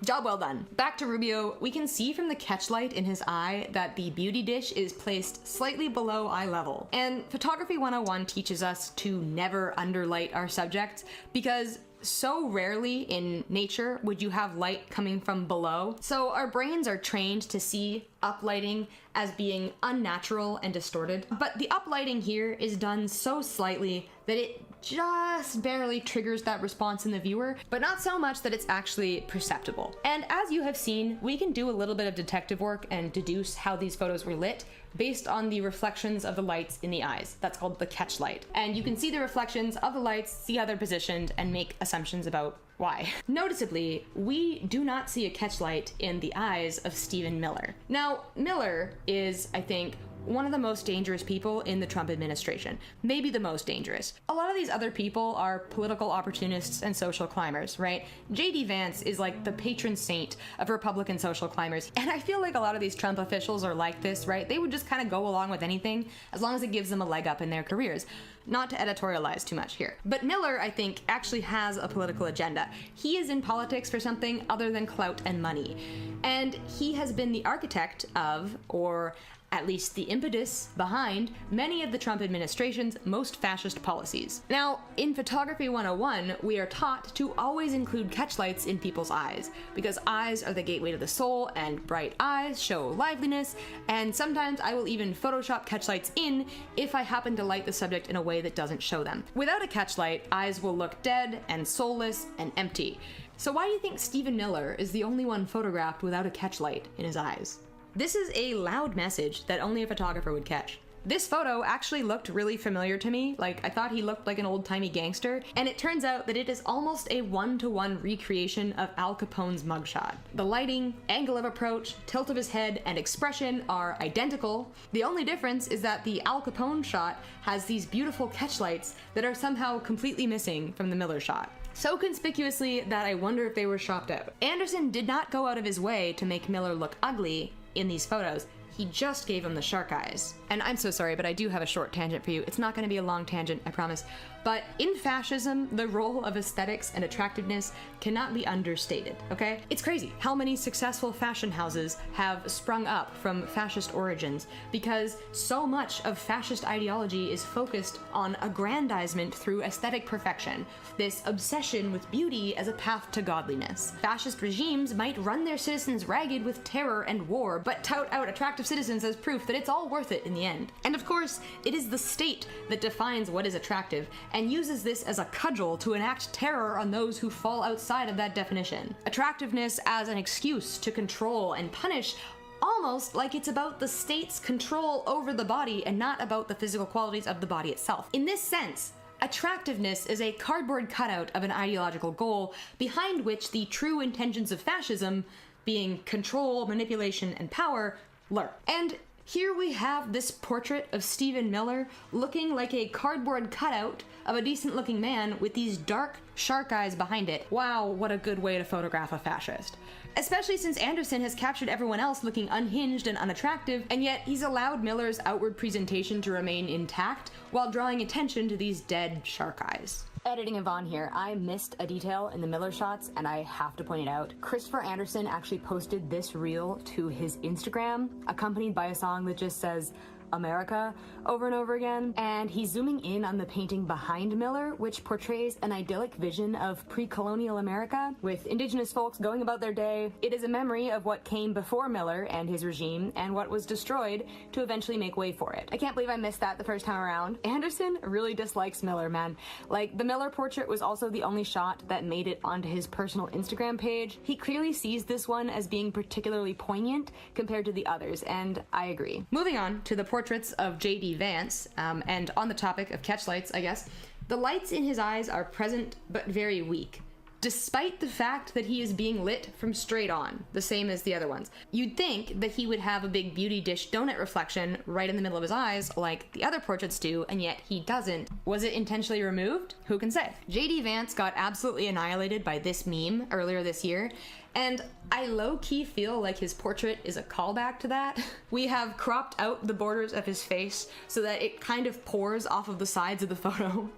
job well done. Back to Rubio, we can see from the catch light in his eye that the beauty dish is placed slightly below eye level. And Photography 101 teaches us to never underlight our subjects, because so rarely in nature would you have light coming from below. So our brains are trained to see uplighting as being unnatural and distorted. But the uplighting here is done so slightly that it just barely triggers that response in the viewer, but not so much that it's actually perceptible. And as you have seen, we can do a little bit of detective work and deduce how these photos were lit based on the reflections of the lights in the eyes. That's called the catch light. And you can see the reflections of the lights, see how they're positioned, and make assumptions about why. Noticeably, we do not see a catch light in the eyes of Stephen Miller. Now, Miller is, I think, one of the most dangerous people in the Trump administration. Maybe the most dangerous. A lot of these other people are political opportunists and social climbers, right? JD Vance is like the patron saint of Republican social climbers. And I feel like a lot of these Trump officials are like this, right? They would just kind of go along with anything as long as it gives them a leg up in their careers. Not to editorialize too much here. But Miller, I think, actually has a political agenda. He is in politics for something other than clout and money. And he has been the architect of, or at least the impetus behind, many of the Trump administration's most fascist policies. Now, in Photography 101, we are taught to always include catchlights in people's eyes, because eyes are the gateway to the soul, and bright eyes show liveliness, and sometimes I will even Photoshop catchlights in if I happen to light the subject in a way that doesn't show them. Without a catchlight, eyes will look dead and soulless and empty. So why do you think Stephen Miller is the only one photographed without a catchlight in his eyes? This is a loud message that only a photographer would catch. This photo actually looked really familiar to me, like I thought he looked like an old-timey gangster, and it turns out that it is almost a one-to-one recreation of Al Capone's mugshot. The lighting, angle of approach, tilt of his head, and expression are identical. The only difference is that the Al Capone shot has these beautiful catchlights that are somehow completely missing from the Miller shot. So conspicuously that I wonder if they were shopped out. Anderson did not go out of his way to make Miller look ugly in these photos. He just gave him the shark eyes. And I'm so sorry, but I do have a short tangent for you. It's not going to be a long tangent, I promise. But in fascism, the role of aesthetics and attractiveness cannot be understated, okay? It's crazy how many successful fashion houses have sprung up from fascist origins, because so much of fascist ideology is focused on aggrandizement through aesthetic perfection, this obsession with beauty as a path to godliness. Fascist regimes might run their citizens ragged with terror and war, but tout out attractive citizens as proof that it's all worth it in the end. And of course, it is the state that defines what is attractive, and uses this as a cudgel to enact terror on those who fall outside of that definition. Attractiveness as an excuse to control and punish, almost like it's about the state's control over the body and not about the physical qualities of the body itself. In this sense, attractiveness is a cardboard cutout of an ideological goal behind which the true intentions of fascism, being control, manipulation, and power, lurk. And here we have this portrait of Stephen Miller looking like a cardboard cutout of a decent looking man with these dark shark eyes behind it. Wow, what a good way to photograph a fascist. Especially since Anderson has captured everyone else looking unhinged and unattractive, and yet he's allowed Miller's outward presentation to remain intact while drawing attention to these dead shark eyes. Editing Yvonne here. I missed a detail in the Miller shots, and I have to point it out. Christopher Anderson actually posted this reel to his Instagram, accompanied by a song that just says, America over and over again, and he's zooming in on the painting behind Miller, which portrays an idyllic vision of pre-colonial America, with indigenous folks going about their day. It is a memory of what came before Miller and his regime, and what was destroyed to eventually make way for it. I can't believe I missed that the first time around. Anderson really dislikes Miller, man. Like, the Miller portrait was also the only shot that made it onto his personal Instagram page. He clearly sees this one as being particularly poignant compared to the others, and I agree. Moving on to the portraits of J.D. Vance, and on the topic of catch lights, I guess, the lights in his eyes are present but very weak, despite the fact that he is being lit from straight on, the same as the other ones. You'd think that he would have a big beauty dish donut reflection right in the middle of his eyes like the other portraits do, and yet he doesn't. Was it intentionally removed? Who can say? J.D. Vance got absolutely annihilated by this meme earlier this year, and I low-key feel like his portrait is a callback to that. We have cropped out the borders of his face so that it kind of pours off of the sides of the photo,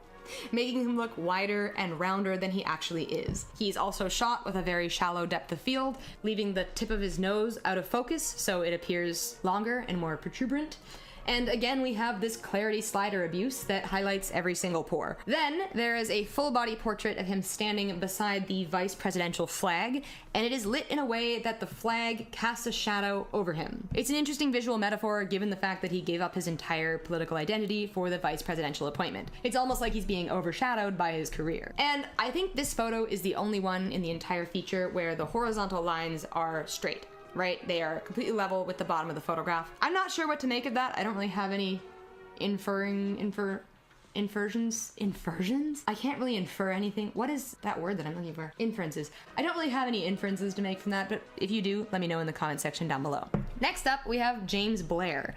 making him look wider and rounder than he actually is. He's also shot with a very shallow depth of field, leaving the tip of his nose out of focus so it appears longer and more protuberant. And again, we have this clarity slider abuse that highlights every single pore. Then there is a full body portrait of him standing beside the vice presidential flag, and it is lit in a way that the flag casts a shadow over him. It's an interesting visual metaphor given the fact that he gave up his entire political identity for the vice presidential appointment. It's almost like he's being overshadowed by his career. And I think this photo is the only one in the entire feature where the horizontal lines are straight. Right? They are completely level with the bottom of the photograph. I'm not sure what to make of that. I don't really have any inversions? I can't really infer anything. What is that word that I'm looking for? Inferences. I don't really have any inferences to make from that, but if you do, let me know in the comment section down below. Next up, we have James Blair.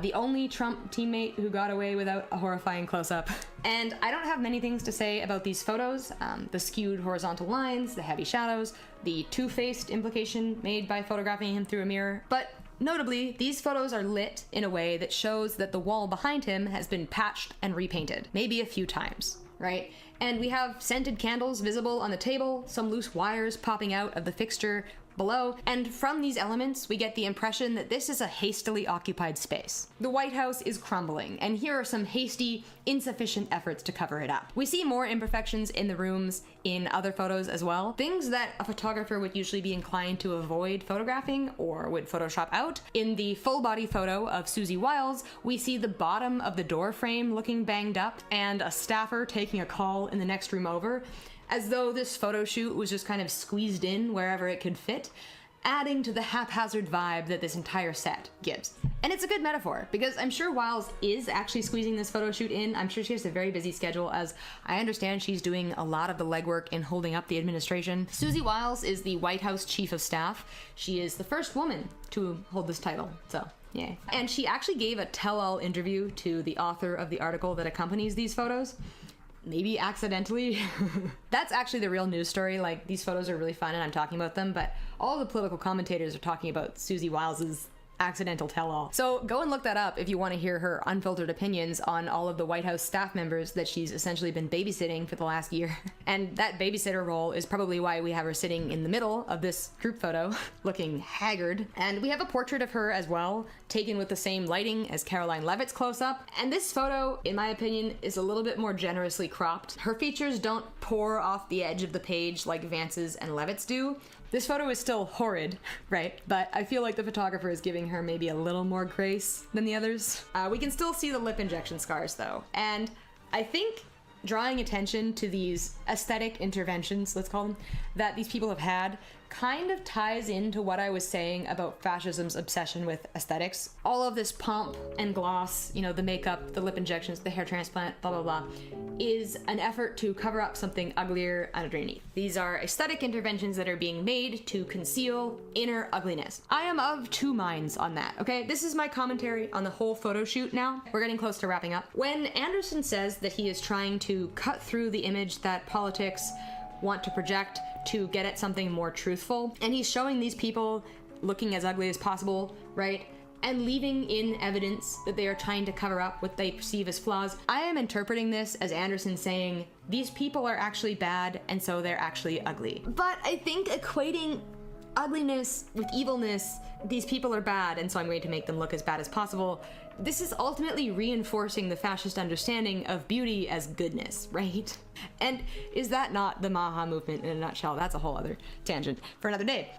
The only Trump teammate who got away without a horrifying close-up. And I don't have many things to say about these photos. The skewed horizontal lines, the heavy shadows, the two-faced implication made by photographing him through a mirror. But notably, these photos are lit in a way that shows that the wall behind him has been patched and repainted, maybe a few times, right? And we have scented candles visible on the table, some loose wires popping out of the fixture below, and from these elements we get the impression that this is a hastily occupied space. The White House is crumbling, and here are some hasty, insufficient efforts to cover it up. We see more imperfections in the rooms in other photos as well, things that a photographer would usually be inclined to avoid photographing or would Photoshop out. In the full body photo of Susie Wiles, we see the bottom of the door frame looking banged up and a staffer taking a call in the next room over, as though this photo shoot was just kind of squeezed in wherever it could fit, adding to the haphazard vibe that this entire set gives. And it's a good metaphor, because I'm sure Wiles is actually squeezing this photo shoot in. I'm sure she has a very busy schedule, as I understand she's doing a lot of the legwork in holding up the administration. Susie Wiles is the White House Chief of Staff. She is the first woman to hold this title, so yeah. And she actually gave a tell-all interview to the author of the article that accompanies these photos. Maybe accidentally. That's actually the real news story. Like, these photos are really fun and I'm talking about them, but all the political commentators are talking about Susie Wiles's accidental tell-all. So go and look that up if you want to hear her unfiltered opinions on all of the White House staff members that she's essentially been babysitting for the last year. And that babysitter role is probably why we have her sitting in the middle of this group photo, looking haggard. And we have a portrait of her as well, taken with the same lighting as Caroline Levitt's close-up. And this photo, in my opinion, is a little bit more generously cropped. Her features don't pour off the edge of the page like Vance's and Levitt's do. This photo is still horrid, right? But I feel like the photographer is giving her maybe a little more grace than the others. We can still see the lip injection scars though. And I think drawing attention to these aesthetic interventions, let's call them, that these people have had kind of ties into what I was saying about fascism's obsession with aesthetics. All of this pomp and gloss, you know, the makeup, the lip injections, the hair transplant, blah, blah, blah, is an effort to cover up something uglier underneath. These are aesthetic interventions that are being made to conceal inner ugliness. I am of two minds on that, okay? This is my commentary on the whole photo shoot now. We're getting close to wrapping up. When Anderson says that he is trying to cut through the image that politics want to project to get at something more truthful, and he's showing these people looking as ugly as possible, right? And leaving in evidence that they are trying to cover up what they perceive as flaws. I am interpreting this as Anderson saying, these people are actually bad, and so they're actually ugly. But I think equating ugliness, with evilness, these people are bad, and so I'm going to make them look as bad as possible. This is ultimately reinforcing the fascist understanding of beauty as goodness, right? And is that not the Maha movement in a nutshell? That's a whole other tangent for another day.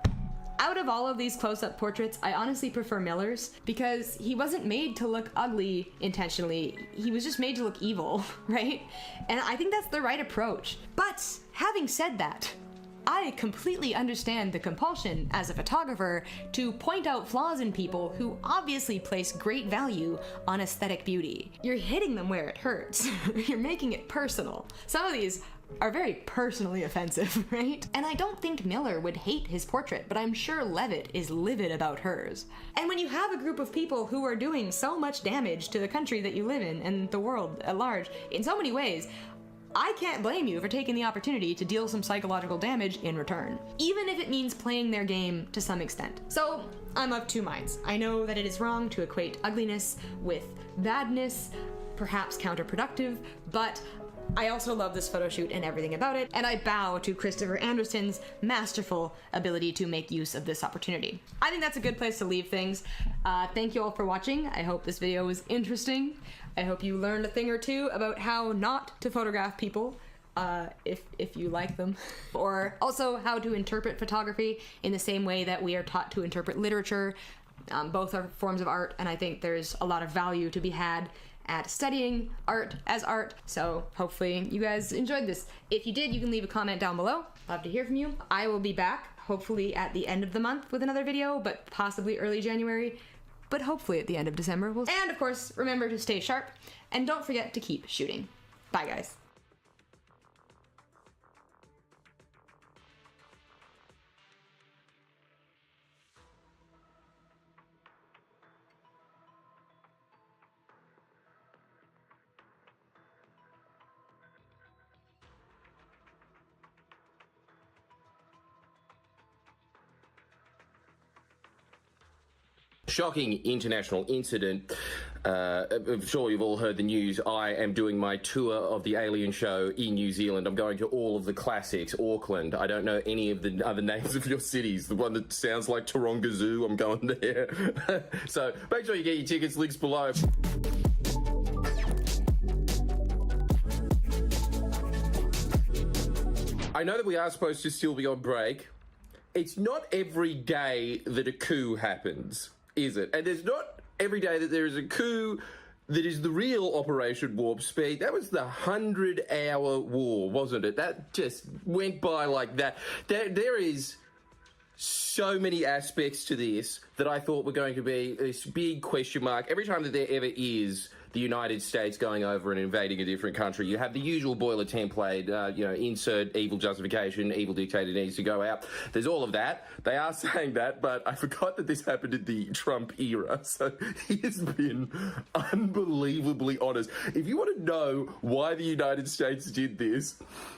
Out of all of these close-up portraits, I honestly prefer Miller's because he wasn't made to look ugly intentionally. He was just made to look evil, right? And I think that's the right approach. But having said that, I completely understand the compulsion as a photographer to point out flaws in people who obviously place great value on aesthetic beauty. You're hitting them where it hurts. You're making it personal. Some of these are very personally offensive, right? And I don't think Miller would hate his portrait, but I'm sure Levitt is livid about hers. And when you have a group of people who are doing so much damage to the country that you live in and the world at large in so many ways, I can't blame you for taking the opportunity to deal some psychological damage in return, even if it means playing their game to some extent. So I'm of two minds. I know that it is wrong to equate ugliness with badness, perhaps counterproductive, but I also love this photo shoot and everything about it, and I bow to Christopher Anderson's masterful ability to make use of this opportunity. I think that's a good place to leave things. Thank you all for watching. I hope this video was interesting. I hope you learned a thing or two about how not to photograph people, if you like them, or also how to interpret photography in the same way that we are taught to interpret literature. Both are forms of art, and I think there's a lot of value to be had at studying art as art, so hopefully you guys enjoyed this. If you did, you can leave a comment down below. Love to hear from you. I will be back, hopefully at the end of the month with another video, but possibly early January, but hopefully at the end of December. And of course, remember to stay sharp, and don't forget to keep shooting. Bye, guys. Shocking international incident. I'm sure you've all heard the news. I am doing my tour of the Alien show in New Zealand. I'm going to all of the classics. Auckland. I don't know any of the other names of your cities. The one that sounds like Taronga Zoo, I'm going there. So make sure you get your tickets. Links below. I know that we are supposed to still be on break. It's not every day that a coup happens, is it? And there's not every day that there is a coup that is the real Operation Warp Speed. That was the 100-hour war, wasn't it? That just went by like that. There is so many aspects to this that I thought were going to be this big question mark. Every time that there ever is the United States going over and invading a different country, you have the usual boiler template, insert evil justification, evil dictator needs to go out. There's all of that. They are saying that, but I forgot that this happened in the Trump era. So he has been unbelievably honest. If you want to know why the United States did this,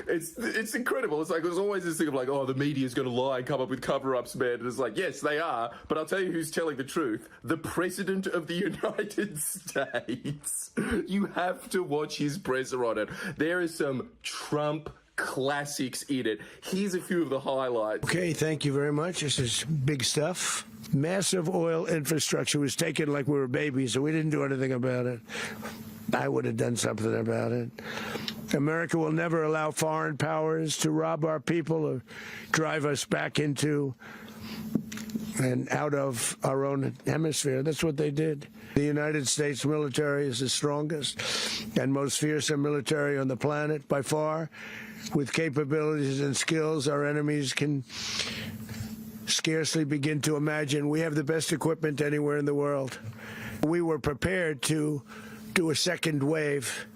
it's incredible. It's like, there's always this thing of like, oh, the media's going to lie and come up with cover-ups, man. And it's like, yes, they are. But I'll tell you who's telling the truth. The President of the United States. You have to watch his presser on it. There is some Trump classics in it. Here's a few of the highlights. Okay, thank you very much. This is big stuff. Massive oil infrastructure was taken like we were babies, so we didn't do anything about it. I would have done something about it. America will never allow foreign powers to rob our people or drive us back into and out of our own hemisphere. That's what they did. The United States military is the strongest and most fearsome military on the planet by far. With capabilities and skills our enemies can scarcely begin to imagine. We have the best equipment anywhere in the world. We were prepared to do a second wave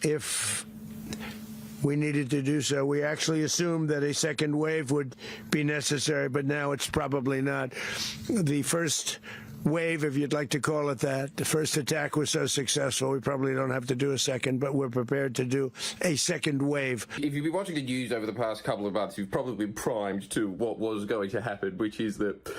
if we needed to do so. We actually assumed that a second wave would be necessary, but now it's probably not. The first wave, if you'd like to call it that, the first attack was so successful, we probably don't have to do a second, but we're prepared to do a second wave. If you've been watching the news over the past couple of months, you've probably been primed to what was going to happen, which is that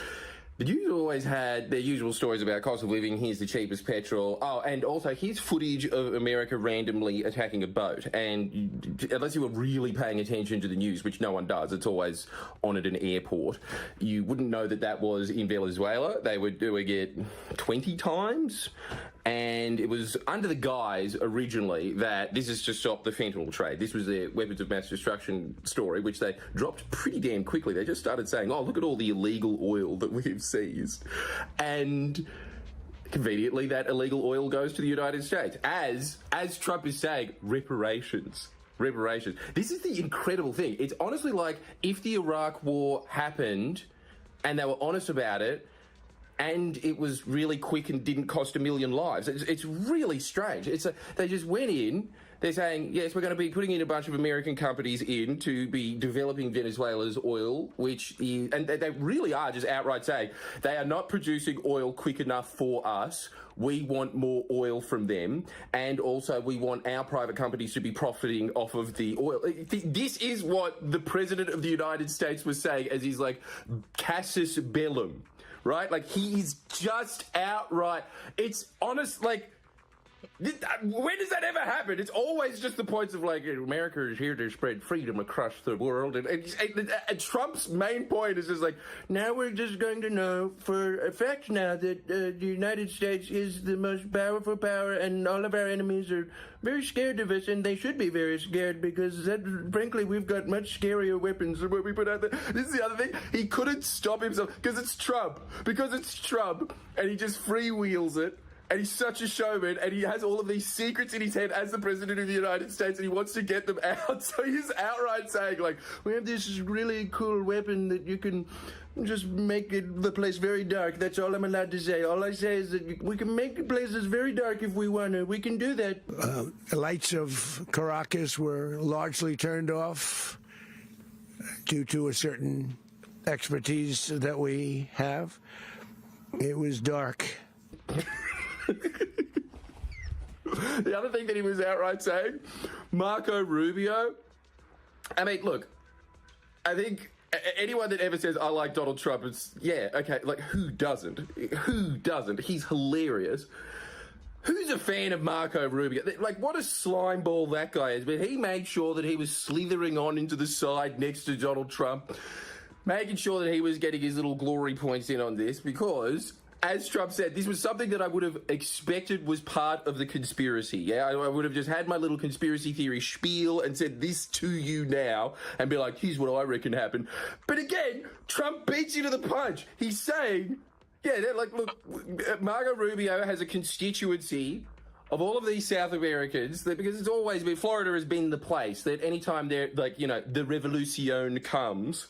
The news always had their usual stories about cost of living. Here's the cheapest petrol. Oh, and also here's footage of America randomly attacking a boat. And unless you were really paying attention to the news, which no one does, it's always on at an airport, you wouldn't know that that was in Venezuela. They were doing it 20 times. And it was under the guise originally that this is to stop the fentanyl trade. This was their weapons of mass destruction story, which they dropped pretty damn quickly. They just started saying, oh, look at all the illegal oil that we've seized. And conveniently, that illegal oil goes to the United States. As Trump is saying, reparations. Reparations. This is the incredible thing. It's honestly like if the Iraq War happened and they were honest about it, and it was really quick and didn't cost 1 million lives. It's really strange. They just went in. They're saying, yes, we're going to be putting in a bunch of American companies in to be developing Venezuela's oil, which is, and they really are just outright saying they are not producing oil quick enough for us. We want more oil from them, and also we want our private companies to be profiting off of the oil. This is what the President of the United States was saying as he's like, casus bellum. Right? Like, he is just outright. It's honest, like, when does that ever happen? It's always just the points of, like, America is here to spread freedom across the world. And Trump's main point is just like, now we're just going to know for a fact now that the United States is the most powerful power, and all of our enemies are very scared of us, and they should be very scared because, frankly, we've got much scarier weapons than what we put out there. This is the other thing. He couldn't stop himself because it's Trump. Because it's Trump, and he just freewheels it. And he's such a showman, and he has all of these secrets in his head as the President of the United States, and he wants to get them out. So he's outright saying, like, we have this really cool weapon that you can just make the place very dark. That's all I'm allowed to say. All I say is that we can make the places very dark if we want to. We can do that. The lights of Caracas were largely turned off due to a certain expertise that we have. It was dark. The other thing that he was outright saying, Marco Rubio, I mean, look, I think anyone that ever says, I like Donald Trump, it's, yeah, okay, like, who doesn't? Who doesn't? He's hilarious. Who's a fan of Marco Rubio? Like, what a slime ball that guy is. But he made sure that he was slithering on into the side next to Donald Trump, making sure that he was getting his little glory points in on this, because as Trump said, this was something that I would have expected was part of the conspiracy. Yeah, I would have just had my little conspiracy theory spiel and said this to you now and be like, here's what I reckon happened. But again, Trump beats you to the punch. He's saying, yeah, like, look, Marco Rubio has a constituency of all of these South Americans, because it's always been, Florida has been the place that anytime they're, like, you know, the revolution comes,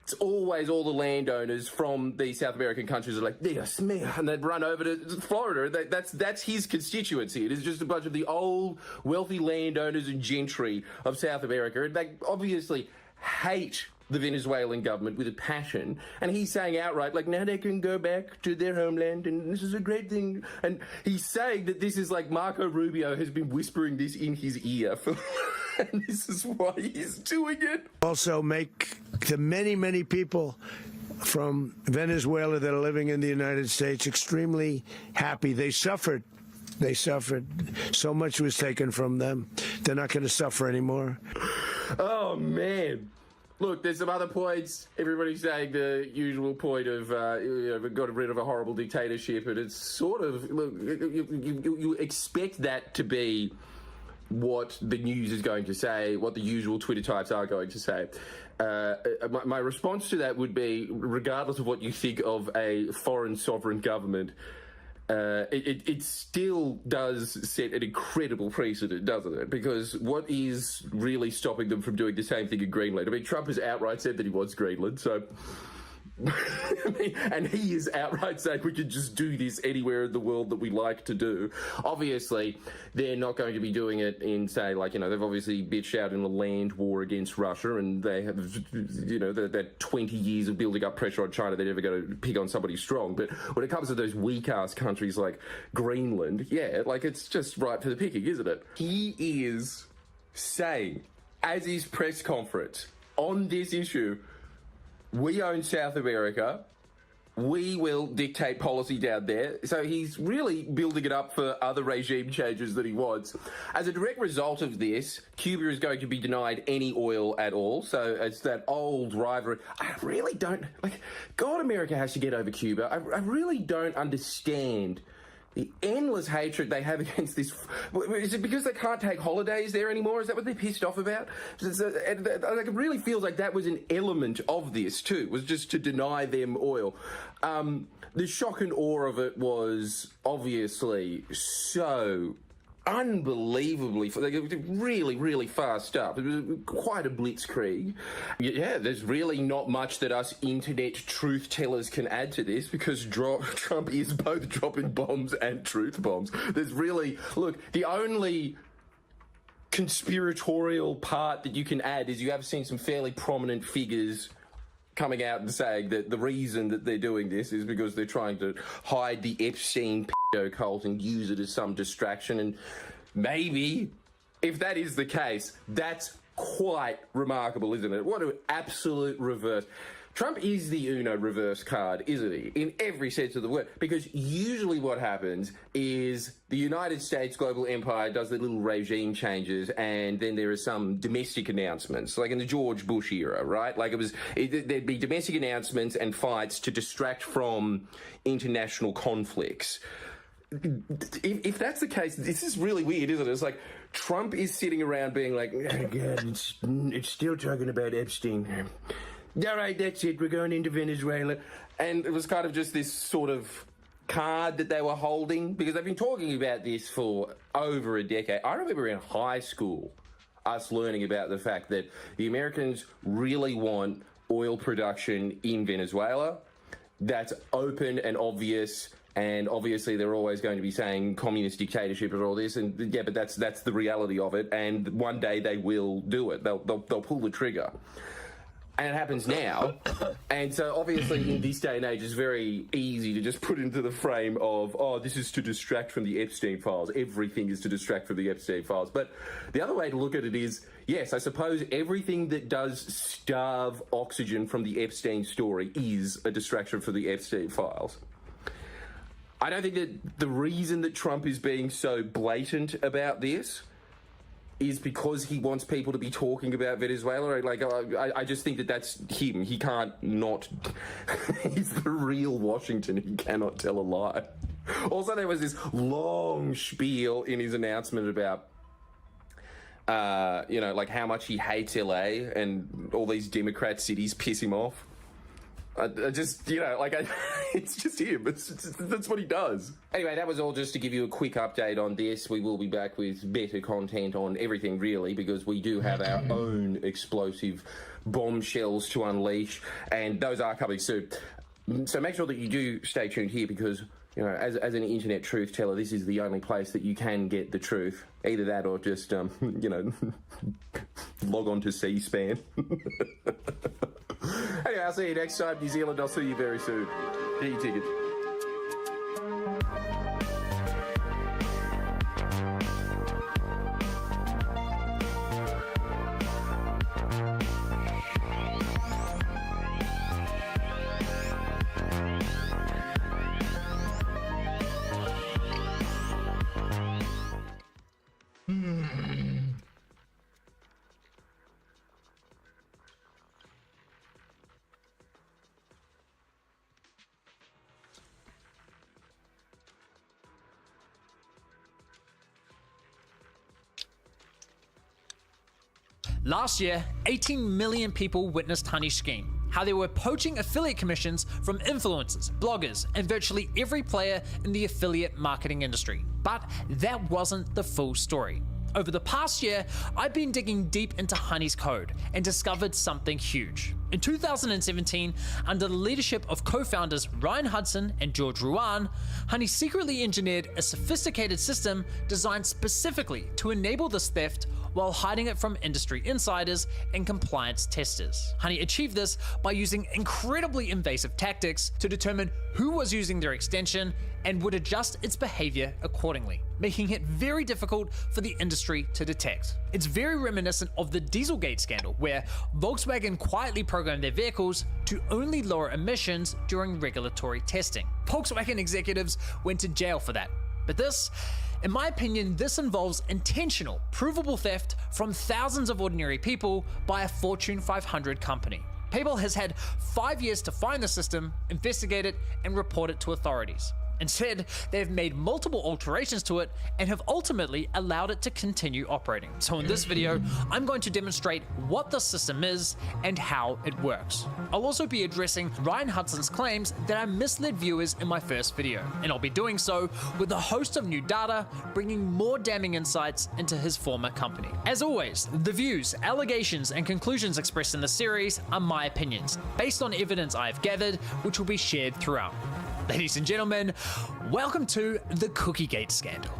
it's always all the landowners from these South American countries are like, Dios mío, and they'd run over to Florida. That's his constituency. It is just a bunch of the old, wealthy landowners and gentry of South America. And they obviously hate the Venezuelan government with a passion, and he's saying outright, like, now they can go back to their homeland, and this is a great thing. And he's saying that this is like Marco Rubio has been whispering this in his ear, and this is why he's doing it. Also make the many, many people from Venezuela that are living in the United States extremely happy. They suffered. They suffered. So much was taken from them. They're not going to suffer anymore. Oh, man. Look, there's some other points. Everybody's saying the usual point of, we've got rid of a horrible dictatorship, and it's sort of, look, you expect that to be what the news is going to say, what the usual Twitter types are going to say. My response to that would be, regardless of what you think of a foreign sovereign government, it still does set an incredible precedent, doesn't it? Because what is really stopping them from doing the same thing in Greenland? I mean, Trump has outright said that he wants Greenland, so... and he is outright saying we can just do this anywhere in the world that we like to do. Obviously, they're not going to be doing it in, say, like, you know, they've obviously bitched out in a land war against Russia, and they have, you know, that 20 years of building up pressure on China, they're never going to pick on somebody strong. But when it comes to those weak-ass countries like Greenland, yeah, like, it's just right for the picking, isn't it? He is saying, as his press conference, on this issue, we own South America. we will dictate policy down there. So he's really building it up for other regime changes that he wants. As a direct result of this, Cuba is going to be denied any oil at all. So it's that old rivalry. I really don't, God, America has to get over Cuba. I really don't understand the endless hatred they have against this. Is it because they can't take holidays there anymore? Is that what they're pissed off about? It really feels like that was an element of this too, was just to deny them oil. The shock and awe of it was obviously so unbelievably, really, really fast up. It was quite a blitzkrieg. Yeah, there's really not much that us internet truth tellers can add to this, because Trump is both dropping bombs and truth bombs. There's really, look, the only conspiratorial part that you can add is you have seen some fairly prominent figures coming out and saying that the reason that they're doing this is because they're trying to hide the Epstein pedo cult and use it as some distraction. And maybe, if that is the case, that's quite remarkable, isn't it? What an absolute reverse. Trump is the Uno reverse card, isn't he? In every sense of the word. Because usually what happens is the United States global empire does the little regime changes, and then there are some domestic announcements, like in the George Bush era, right? Like there'd be domestic announcements and fights to distract from international conflicts. If that's the case, this is really weird, isn't it? It's like Trump is sitting around being like, oh God, it's still talking about Epstein. All right, that's it. We're going into Venezuela. And it was kind of just this sort of card that they were holding, because they've been talking about this for over a decade. I remember in high school us learning about the fact that the Americans really want oil production in Venezuela. That's open and obvious. And obviously they're always going to be saying communist dictatorship and all this. And yeah, but that's the reality of it. And one day they will do it. They'll pull the trigger. And it happens now. And so obviously in this day and age, it's very easy to just put into the frame of, oh, this is to distract from the Epstein files. Everything is to distract from the Epstein files. But the other way to look at it is, yes, I suppose everything that does starve oxygen from the Epstein story is a distraction for the Epstein files. I don't think that the reason that Trump is being so blatant about this is because he wants people to be talking about Venezuela. Like, I just think that that's him. He can't not... He's the real Washington. He cannot tell a lie. Also, there was this long spiel in his announcement about, like how much he hates LA and all these Democrat cities piss him off. It's just him. That's what he does. Anyway, that was all just to give you a quick update on this. We will be back with better content on everything, really, because we do have our own explosive bombshells to unleash, and those are coming soon. So make sure that you do stay tuned here, because, you know, as an internet truth teller, this is the only place that you can get the truth. Either that or just, log on to C-SPAN. Anyway, I'll see you next time, New Zealand. I'll see you very soon. Get your tickets. Last year, 18 million people witnessed Honey's scheme, how they were poaching affiliate commissions from influencers, bloggers, and virtually every player in the affiliate marketing industry. But that wasn't the full story. Over the past year, I've been digging deep into Honey's code and discovered something huge. In 2017, under the leadership of co-founders Ryan Hudson and George Ruan, Honey secretly engineered a sophisticated system designed specifically to enable this theft while hiding it from industry insiders and compliance testers. Honey achieved this by using incredibly invasive tactics to determine who was using their extension and would adjust its behavior accordingly, making it very difficult for the industry to detect. It's very reminiscent of the Dieselgate scandal, where Volkswagen quietly programmed their vehicles to only lower emissions during regulatory testing. Volkswagen executives went to jail for that. But this, in my opinion, this involves intentional, provable theft from thousands of ordinary people by a Fortune 500 company. PayPal has had 5 years to find the system, investigate it, and report it to authorities. Instead, they've made multiple alterations to it and have ultimately allowed it to continue operating. So in this video, I'm going to demonstrate what the system is and how it works. I'll also be addressing Ryan Hudson's claims that I misled viewers in my first video, and I'll be doing so with the host of New Data, bringing more damning insights into his former company. As always, the views, allegations, and conclusions expressed in the series are my opinions, based on evidence I have gathered, which will be shared throughout. Ladies and gentlemen, welcome to the Cookiegate scandal.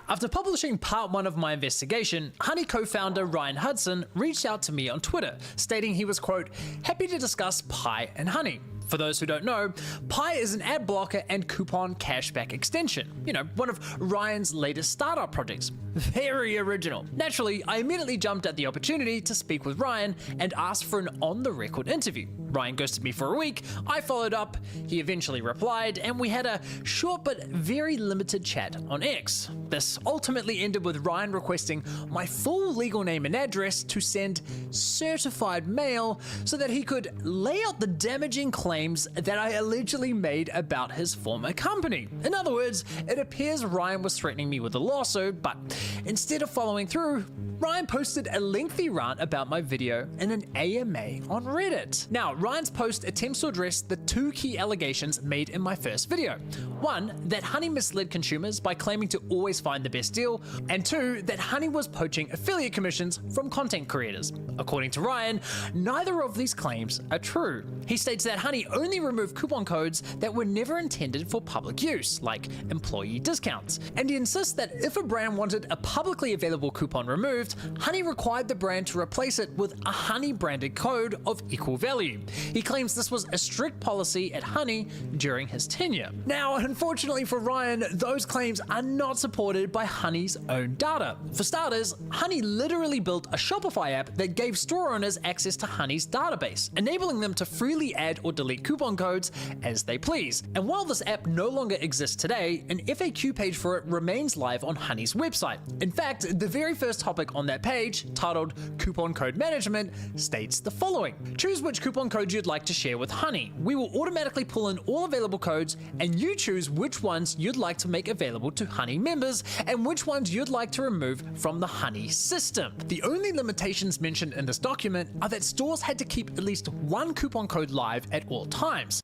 After publishing part 1 of my investigation, Honey co-founder Ryan Hudson reached out to me on Twitter, stating he was, quote, happy to discuss Pi and Honey. For those who don't know, Pi is an ad blocker and coupon cashback extension. You know, one of Ryan's latest startup projects. Very original. Naturally, I immediately jumped at the opportunity to speak with Ryan and asked for an on-the-record interview. Ryan ghosted me for a week, I followed up, he eventually replied, and we had a short but very limited chat on X. This ultimately ended with Ryan requesting my full legal name and address to send certified mail so that he could lay out the damaging claims that I allegedly made about his former company. In other words, it appears Ryan was threatening me with a lawsuit, but instead of following through, Ryan posted a lengthy rant about my video in an AMA on Reddit. Now, Ryan's post attempts to address the 2 key allegations made in my first video. 1, that Honey misled consumers by claiming to always find the best deal, and 2, that Honey was poaching affiliate commissions from content creators. According to Ryan, neither of these claims are true. He states that Honey only removed coupon codes that were never intended for public use, like employee discounts. And he insists that if a brand wanted a publicly available coupon removed, Honey required the brand to replace it with a Honey branded code of equal value. He claims this was a strict policy at Honey during his tenure. Now, unfortunately for Ryan, those claims are not supported by Honey's own data. For starters, Honey literally built a Shopify app that gave store owners access to Honey's database, enabling them to freely add or delete coupon codes as they please. And while this app no longer exists today, an FAQ page for it remains live on Honey's website. In fact, the very first topic on that page, titled Coupon Code Management, states the following. Choose which coupon code you'd like to share with Honey. We will automatically pull in all available codes, and you choose which ones you'd like to make available to Honey members and which ones you'd like to remove from the Honey system. The only limitations mentioned in this document are that stores had to keep at least 1 coupon code live at all times.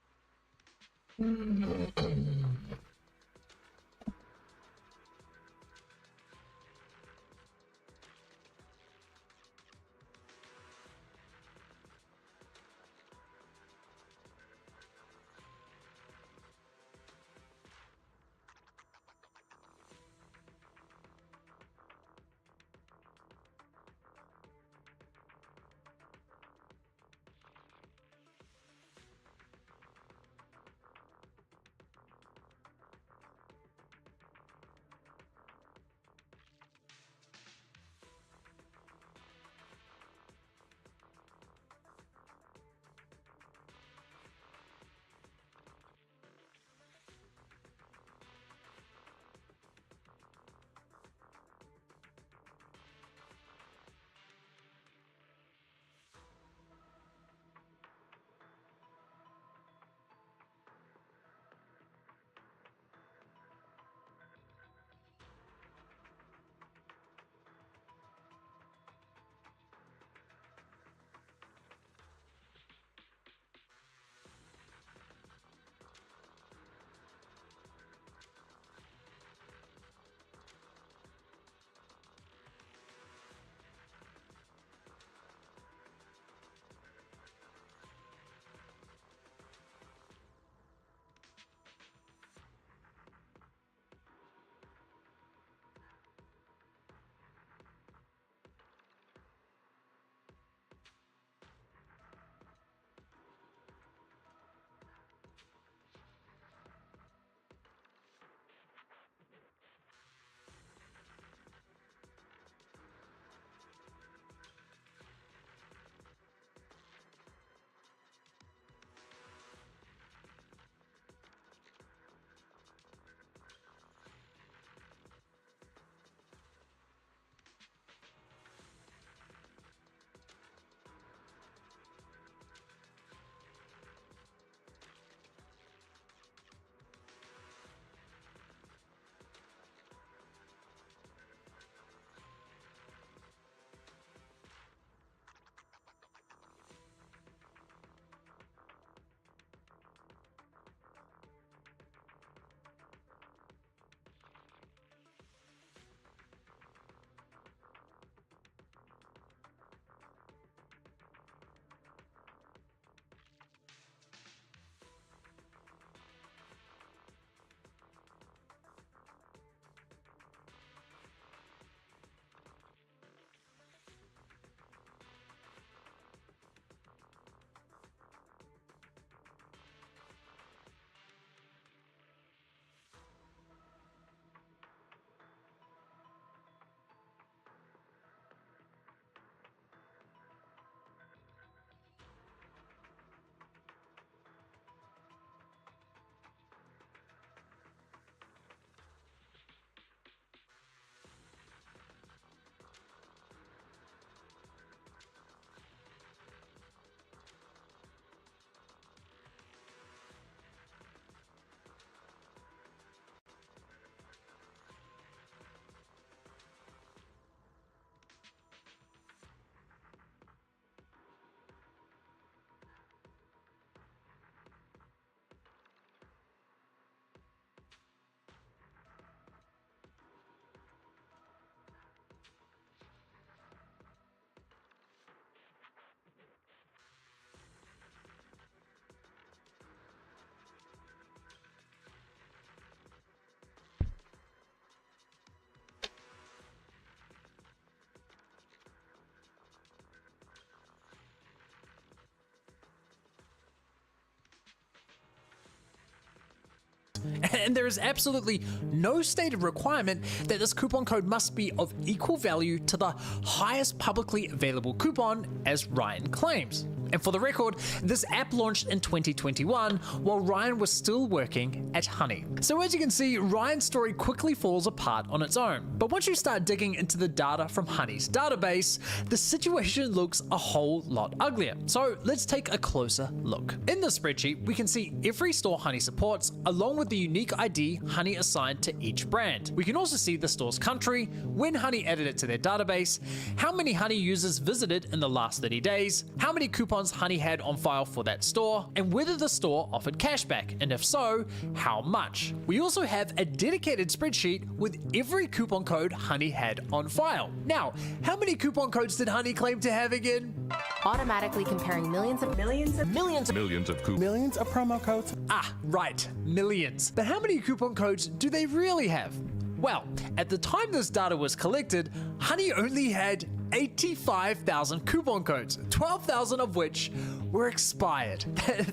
and there is absolutely no stated requirement that this coupon code must be of equal value to the highest publicly available coupon, as Ryan claims. And for the record, this app launched in 2021 while Ryan was still working at Honey. So as you can see, Ryan's story quickly falls apart on its own. But once you start digging into the data from Honey's database, the situation looks a whole lot uglier. So let's take a closer look. In the spreadsheet, we can see every store Honey supports, along with the unique ID Honey assigned to each brand. We can also see the store's country, when Honey added it to their database, how many Honey users visited in the last 30 days, how many coupons Honey had on file for that store, and whether the store offered cashback, and if so, how much. We also have a dedicated spreadsheet with every coupon code Honey had on file. Now, how many coupon codes did Honey claim to have again? Automatically comparing millions of promo codes. Ah, right, millions. But how many coupon codes do they really have? Well, at the time this data was collected, Honey only had 85,000 coupon codes, 12,000 of which were expired.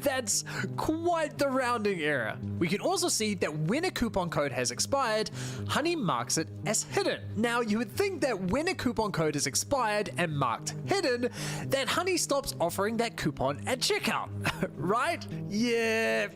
That's quite the rounding error. We can also see that when a coupon code has expired, Honey marks it as hidden. Now, you would think that when a coupon code is expired and marked hidden, that Honey stops offering that coupon at checkout, right? Yeah,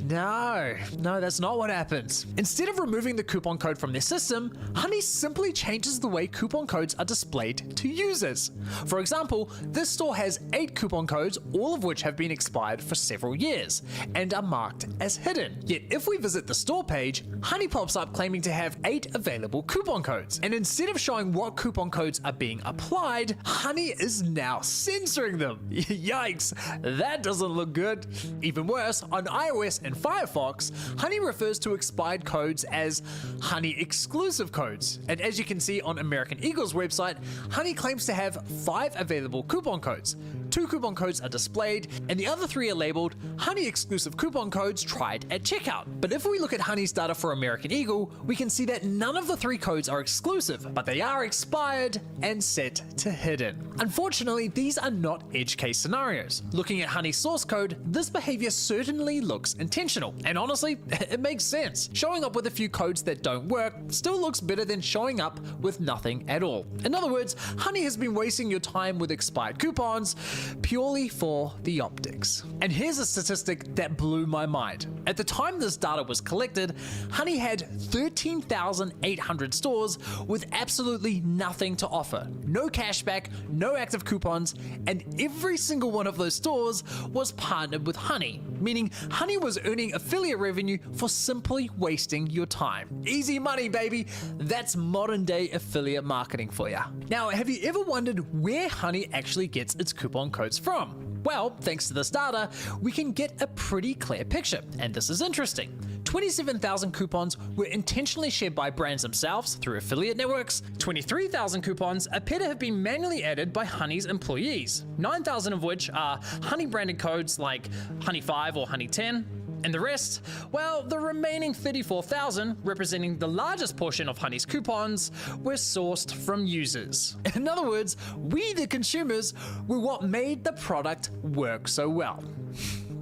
no, that's not what happens. Instead of removing the coupon code from their system, Honey simply changes the way coupon codes are displayed to users. For example, this store has 8 coupon codes, all of which have been expired for several years and are marked as hidden. Yet if we visit the store page, Honey pops up claiming to have 8 available coupon codes. And instead of showing what coupon codes are being applied, Honey is now censoring them. Yikes, that doesn't look good. Even worse, on iOS and Firefox, Honey refers to expired codes as Honey exclusive codes. And as you can see on American Eagle's website, Honey claims to have 5 available coupon codes. 2 coupon codes are displayed, and the other 3 are labeled Honey exclusive coupon codes tried at checkout. But if we look at Honey's data for American Eagle, we can see that none of the 3 codes are exclusive, but they are expired and set to hidden. Unfortunately, these are not edge case scenarios. Looking at Honey's source code, this behavior certainly looks intentional, and honestly, it makes sense. Showing up with a few codes that don't work still looks better than showing up with nothing at all. In other words, Honey has been wasting your time with expired coupons purely for the optics. And here's a statistic that blew my mind. At the time this data was collected, Honey had 13,800 stores with absolutely nothing to offer. No cashback, no active coupons, and every single one of those stores was partnered with Honey, meaning Honey was earning affiliate revenue for simply wasting your time. Easy money, baby. That's modern day affiliate marketing for ya. Now, have you ever wondered where Honey actually gets its coupon codes from? Well, thanks to this data, we can get a pretty clear picture, and this is interesting. 27,000 coupons were intentionally shared by brands themselves through affiliate networks. 23,000 coupons appear to have been manually added by Honey's employees, 9,000 of which are Honey branded codes like Honey 5 or Honey 10. And the rest, well, the remaining 34,000, representing the largest portion of Honey's coupons, were sourced from users. In other words, we the consumers were what made the product work so well.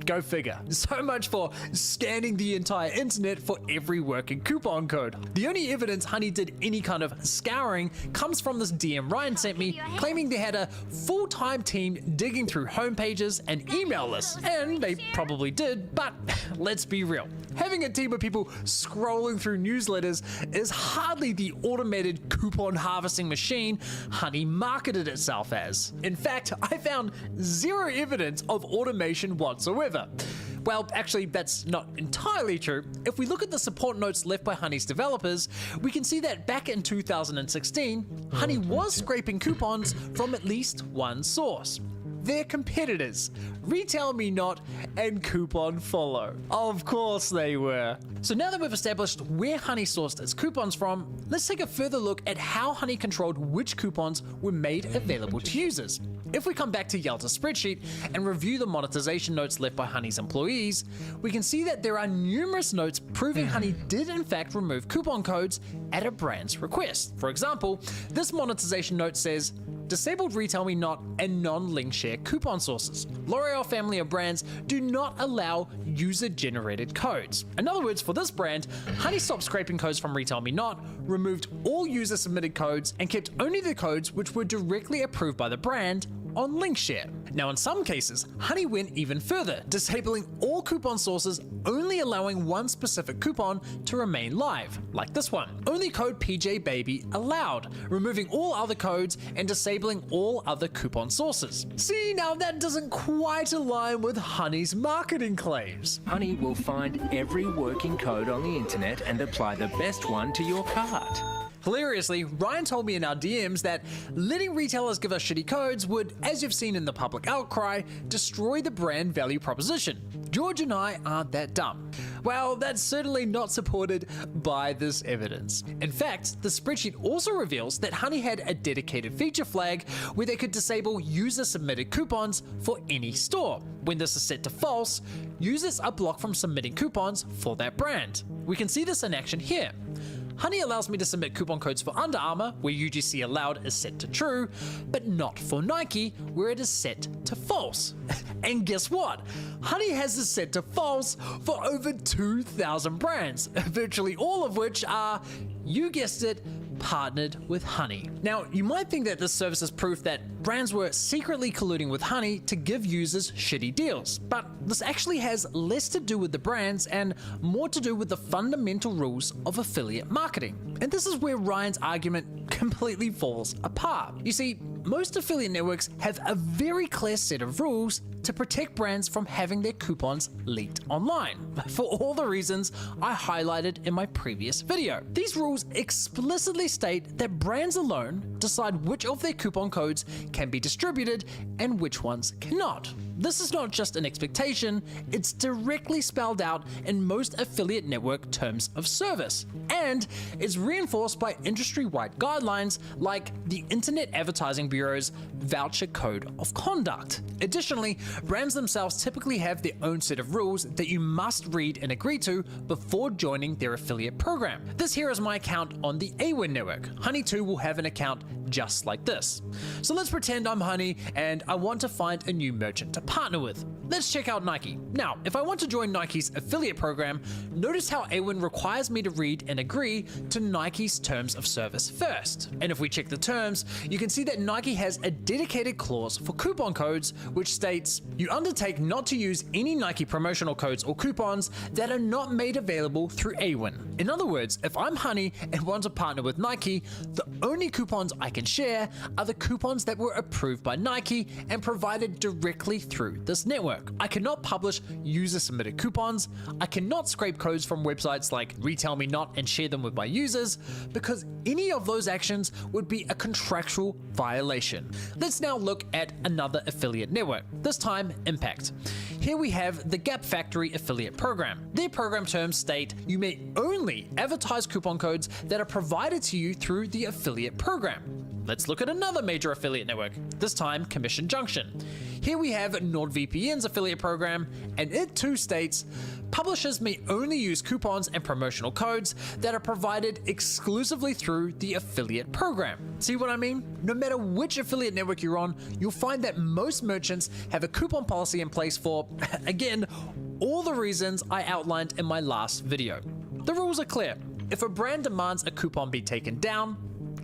Go figure. So much for scanning the entire internet for every working coupon code. The only evidence Honey did any kind of scouring comes from this DM Ryan sent me, claiming they had a full-time team digging through homepages and email lists. And they probably did, but let's be real. Having a team of people scrolling through newsletters is hardly the automated coupon harvesting machine Honey marketed itself as. In fact, I found zero evidence of automation whatsoever. Well, actually, that's not entirely true. If we look at the support notes left by Honey's developers, we can see that back in 2016, Honey was scraping coupons from at least one source. Their competitors, Retail Me Not and Coupon Follow. Of course they were. So now that we've established where Honey sourced its coupons from, let's take a further look at how Honey controlled which coupons were made available to users. If we come back to Yelta's spreadsheet and review the monetization notes left by Honey's employees, we can see that there are numerous notes proving Honey did in fact remove coupon codes at a brand's request. For example, this monetization note says, disabled Retail Me Not and non-link share coupon sources. L'Oreal family of brands do not allow user-generated codes. In other words, for this brand, Honey stopped scraping codes from Retail Me Not, removed all user-submitted codes, and kept only the codes which were directly approved by the brand on link share. Now in some cases, Honey went even further, disabling all coupon sources, only allowing one specific coupon to remain live, like this one. Only code PJ Baby allowed, removing all other codes and disabling all other coupon sources. See, now that doesn't quite align with Honey's marketing claims. Honey will find every working code on the internet and apply the best one to your cart. Hilariously, Ryan told me in our DMs that letting retailers give us shitty codes would, as you've seen in the public outcry, destroy the brand value proposition. George and I aren't that dumb. Well, that's certainly not supported by this evidence. In fact, the spreadsheet also reveals that Honey had a dedicated feature flag where they could disable user-submitted coupons for any store. When this is set to false, users are blocked from submitting coupons for that brand. We can see this in action here. Honey allows me to submit coupon codes for Under Armour, where UGC allowed is set to true, but not for Nike, where it is set to false. And guess what? Honey has this set to false for over 2,000 brands, virtually all of which are, you guessed it, partnered with Honey. Now, you might think that this service is proof that brands were secretly colluding with Honey to give users shitty deals, but this actually has less to do with the brands and more to do with the fundamental rules of affiliate marketing. And this is where Ryan's argument completely falls apart. You see, most affiliate networks have a very clear set of rules to protect brands from having their coupons leaked online, for all the reasons I highlighted in my previous video. These rules explicitly state that brands alone decide which of their coupon codes can be distributed and which ones cannot. This is not just an expectation, it's directly spelled out in most affiliate network terms of service, and is reinforced by industry-wide guidelines like the Internet Advertising Bureau's Voucher Code of Conduct. Additionally, brands themselves typically have their own set of rules that you must read and agree to before joining their affiliate program. This here is my account on the AWIN network. Honey too will have an account just like this. So let's pretend I'm Honey and I want to find a new merchant to partner with. Let's check out Nike. Now, if I want to join Nike's affiliate program, notice how AWIN requires me to read and agree to Nike's terms of service first. And if we check the terms, you can see that Nike has a dedicated clause for coupon codes, which states, you undertake not to use any Nike promotional codes or coupons that are not made available through AWIN. In other words, if I'm Honey and want to partner with Nike, the only coupons I can share are the coupons that were approved by Nike and provided directly through this network. I cannot publish user-submitted coupons, I cannot scrape codes from websites like Retail Me Not and share them with my users, because any of those actions would be a contractual violation. Let's now look at another affiliate network, this time Impact. Here we have the Gap Factory affiliate program. Their program terms state you may only advertise coupon codes that are provided to you through the affiliate program. Let's look at another major affiliate network, this time Commission Junction. Here we have NordVPN's affiliate program, and it too states, publishers may only use coupons and promotional codes that are provided exclusively through the affiliate program. See what I mean? No matter which affiliate network you're on, you'll find that most merchants have a coupon policy in place for, again, all the reasons I outlined in my last video. The rules are clear. If a brand demands a coupon be taken down,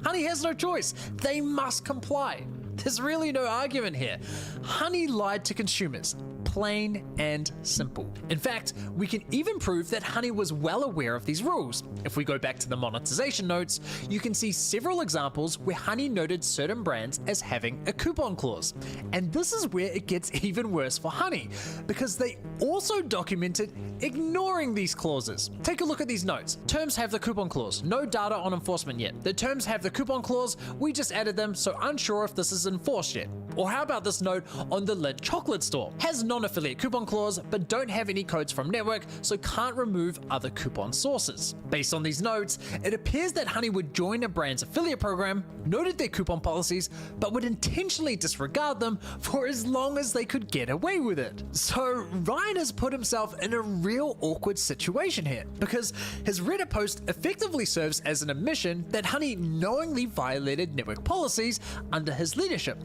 Honey has no choice. They must comply. There's really no argument here. Honey lied to consumers. Plain and simple. In fact, we can even prove that Honey was well aware of these rules. If we go back to the monetization notes, you can see several examples where Honey noted certain brands as having a coupon clause. And this is where it gets even worse for Honey, because they also documented ignoring these clauses. Take a look at these notes. Terms have the coupon clause. No data on enforcement yet. The terms have the coupon clause. We just added them, so unsure if this is enforced yet. Or how about this note on the Lit Chocolate store? Has non-affiliate coupon clause, but don't have any codes from network, so can't remove other coupon sources. Based on these notes, it appears that Honey would join a brand's affiliate program, noted their coupon policies, but would intentionally disregard them for as long as they could get away with it. So Ryan has put himself in a real awkward situation here, because his Reddit post effectively serves as an admission that Honey knowingly violated network policies under his leadership,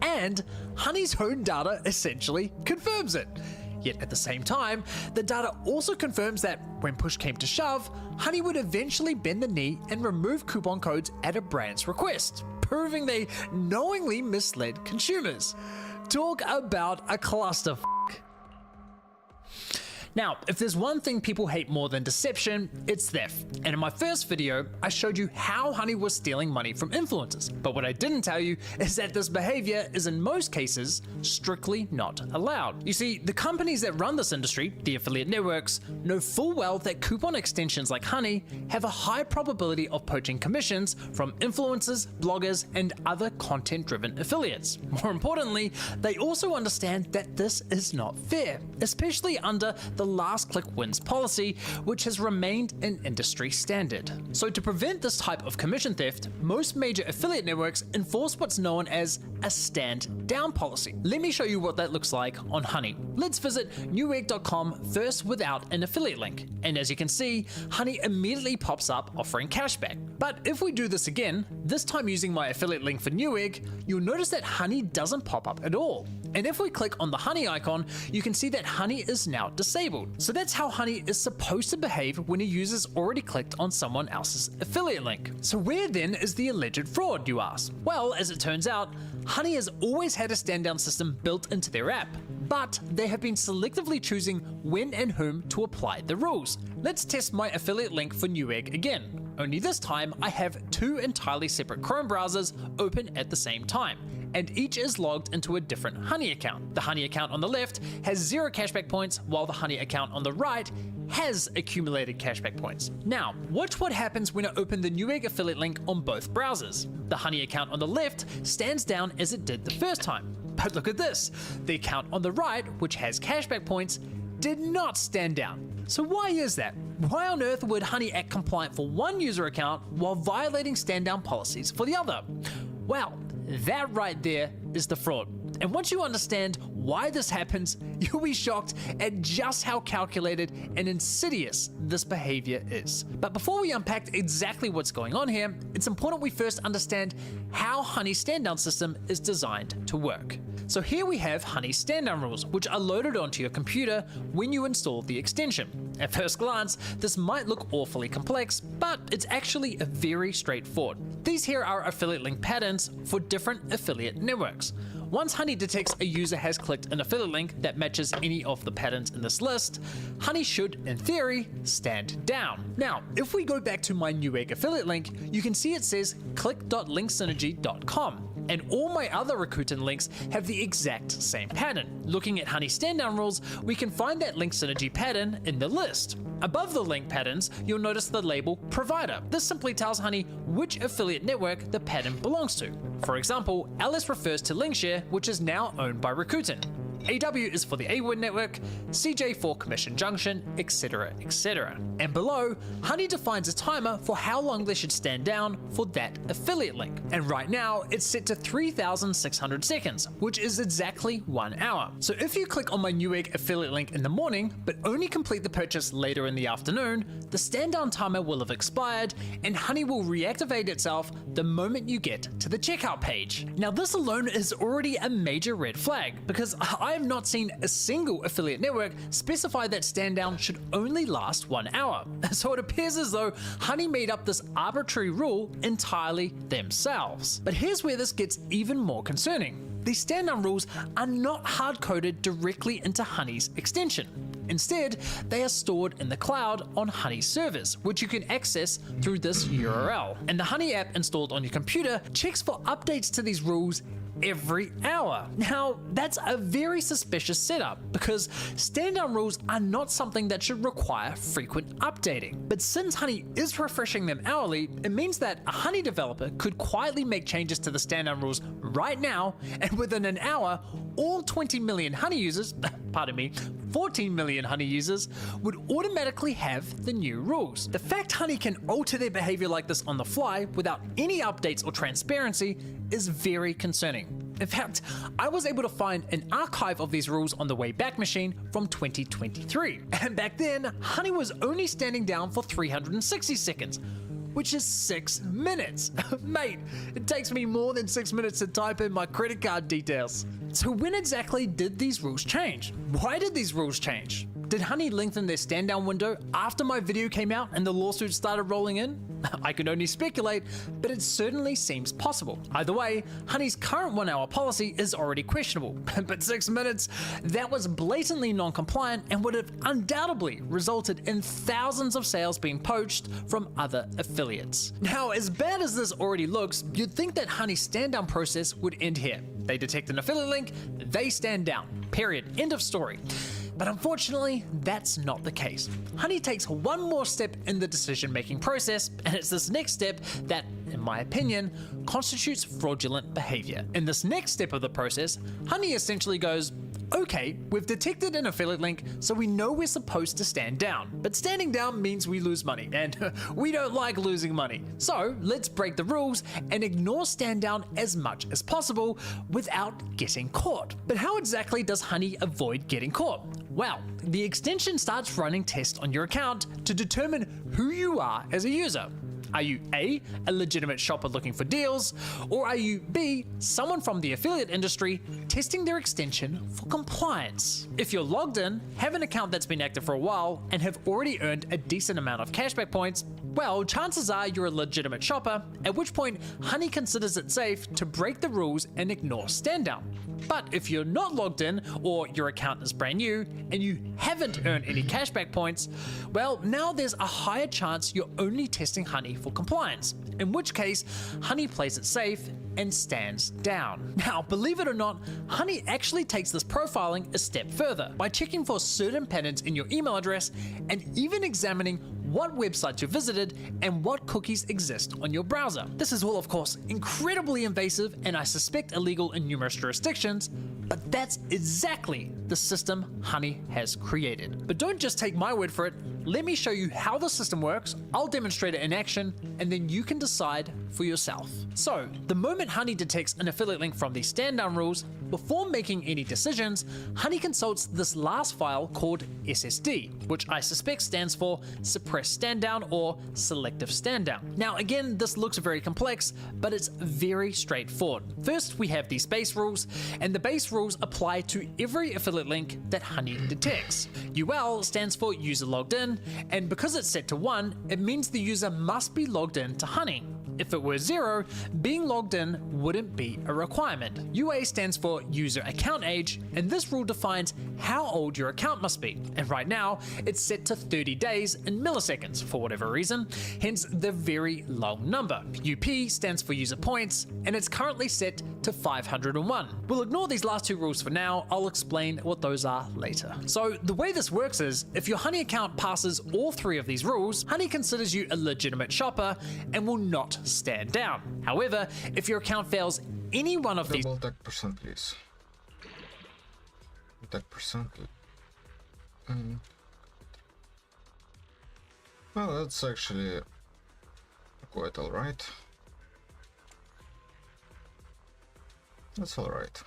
and Honey's own data essentially confirms it. Yet at the same time, the data also confirms that when push came to shove, Honey would eventually bend the knee and remove coupon codes at a brand's request, proving they knowingly misled consumers. Talk about a clusterfuck. Now, if there's one thing people hate more than deception, it's theft. And in my first video, I showed you how Honey was stealing money from influencers. But what I didn't tell you is that this behavior is in most cases strictly not allowed. You see, the companies that run this industry, the affiliate networks, know full well that coupon extensions like Honey have a high probability of poaching commissions from influencers, bloggers, and other content-driven affiliates. More importantly, they also understand that this is not fair, especially under the last click wins policy, which has remained an industry standard. So to prevent this type of commission theft, most major affiliate networks enforce what's known as a stand down policy. Let me show you what that looks like on Honey. Let's visit newegg.com first without an affiliate link. And as you can see, Honey immediately pops up offering cashback. But if we do this again, this time using my affiliate link for Newegg, you'll notice that Honey doesn't pop up at all. And if we click on the Honey icon, you can see that Honey is now disabled. So that's how Honey is supposed to behave when a user's already clicked on someone else's affiliate link. So where then is the alleged fraud, you ask? Well, as it turns out, Honey has always had a stand down system built into their app, but they have been selectively choosing when and whom to apply the rules. Let's test my affiliate link for Newegg again. Only this time, I have two entirely separate Chrome browsers open at the same time, and each is logged into a different Honey account. The Honey account on the left has 0 cashback points, while the Honey account on the right has accumulated cashback points. Now, watch what happens when I open the Newegg affiliate link on both browsers. The Honey account on the left stands down as it did the first time. But look at this, the account on the right, which has cashback points, did not stand down. So why is that? Why on earth would Honey act compliant for one user account while violating stand down policies for the other? Well, that right there is the fraud. And once you understand why this happens, you'll be shocked at just how calculated and insidious this behavior is. But before we unpack exactly what's going on here, it's important we first understand how Honey's stand-down system is designed to work. So here we have Honey's stand-down rules, which are loaded onto your computer when you install the extension. At first glance, this might look awfully complex, but it's actually very straightforward. These here are affiliate link patterns for different affiliate networks. Once Honey detects a user has clicked an affiliate link that matches any of the patterns in this list, Honey should, in theory, stand down. Now, if we go back to my Newegg affiliate link, you can see it says click.linksynergy.com. And all my other Rakuten links have the exact same pattern. Looking at Honey stand-down rules, we can find that link synergy pattern in the list. Above the link patterns, you'll notice the label provider. This simply tells Honey which affiliate network the pattern belongs to. For example, LS refers to Linkshare, which is now owned by Rakuten. AW is for the AWIN network, CJ for Commission Junction, etc, etc. And below, Honey defines a timer for how long they should stand down for that affiliate link. And right now, it's set to 3,600 seconds, which is exactly 1 hour. So if you click on my Newegg affiliate link in the morning, but only complete the purchase later in the afternoon, the stand down timer will have expired, and Honey will reactivate itself the moment you get to the checkout page. Now this alone is already a major red flag, because I have not seen a single affiliate network specify that stand down should only last 1 hour. So it appears as though Honey made up this arbitrary rule entirely themselves. But here's where this gets even more concerning. These stand down rules are not hard-coded directly into Honey's extension. Instead, they are stored in the cloud on Honey servers, which you can access through this URL. And the Honey app installed on your computer checks for updates to these rules every hour. Now, that's a very suspicious setup because stand down rules are not something that should require frequent updating. But since Honey is refreshing them hourly, it means that a Honey developer could quietly make changes to the stand down rules right now, and within an hour, all 20 million Honey users, pardon me, 14 million Honey users would automatically have the new rules. The fact Honey can alter their behavior like this on the fly without any updates or transparency is very concerning. In fact, I was able to find an archive of these rules on the Wayback Machine from 2023. And back then, Honey was only standing down for 360 seconds, which is 6 minutes. Mate, it takes me more than 6 minutes to type in my credit card details. So when exactly did these rules change? Why did these rules change? Did Honey lengthen their stand down window after my video came out and the lawsuits started rolling in? I can only speculate, but it certainly seems possible. Either way, Honey's current 1 hour policy is already questionable, but 6 minutes, that was blatantly non-compliant and would have undoubtedly resulted in thousands of sales being poached from other affiliates. Now, as bad as this already looks, you'd think that Honey's stand down process would end here. They detect an affiliate link, they stand down. Period. End of story. But unfortunately, that's not the case. Honey takes one more step in the decision-making process, and it's this next step that, in my opinion, constitutes fraudulent behavior. In this next step of the process, Honey essentially goes, okay, we've detected an affiliate link, so we know we're supposed to stand down. But standing down means we lose money, and we don't like losing money. So let's break the rules and ignore stand down as much as possible without getting caught. But how exactly does Honey avoid getting caught? Well, the extension starts running tests on your account to determine who you are as a user. Are you A, a legitimate shopper looking for deals, or are you B, someone from the affiliate industry testing their extension for compliance? If you're logged in, have an account that's been active for a while, and have already earned a decent amount of cashback points, well, chances are you're a legitimate shopper, at which point Honey considers it safe to break the rules and ignore stand down. But if you're not logged in, or your account is brand new, and you haven't earned any cashback points, well, now there's a higher chance you're only testing Honey for compliance, in which case Honey plays it safe and stands down. Now, believe it or not, Honey actually takes this profiling a step further by checking for certain patterns in your email address and even examining what websites you visited and what cookies exist on your browser. This is all, of course, incredibly invasive and I suspect illegal in numerous jurisdictions, but that's exactly the system Honey has created. But don't just take my word for it. Let me show you how the system works, I'll demonstrate it in action, and then you can decide for yourself. So, the moment Honey detects an affiliate link from these stand down rules, before making any decisions, Honey consults this last file called SSD, which I suspect stands for Suppressed Stand Down or Selective Stand Down. Now again, this looks very complex, but it's very straightforward. First, we have these base rules, and the base rules apply to every affiliate link that Honey detects. UL stands for User Logged In, and because it's set to 1, it means the user must be logged in to Honey. If it were 0, being logged in wouldn't be a requirement. UA stands for User Account Age, and this rule defines how old your account must be, and right now it's set to 30 days in milliseconds for whatever reason, hence the very long number. UP stands for User Points, and it's currently set to 501. We'll ignore these last two rules for now, I'll explain what those are later. So the way this works is, if your Honey account passes all 3 of these rules, Honey considers you a legitimate shopper and will not stand down. However, if your account fails any one of these... Double tech percent, please. Tech percent. Well, that's actually quite alright. That's alright.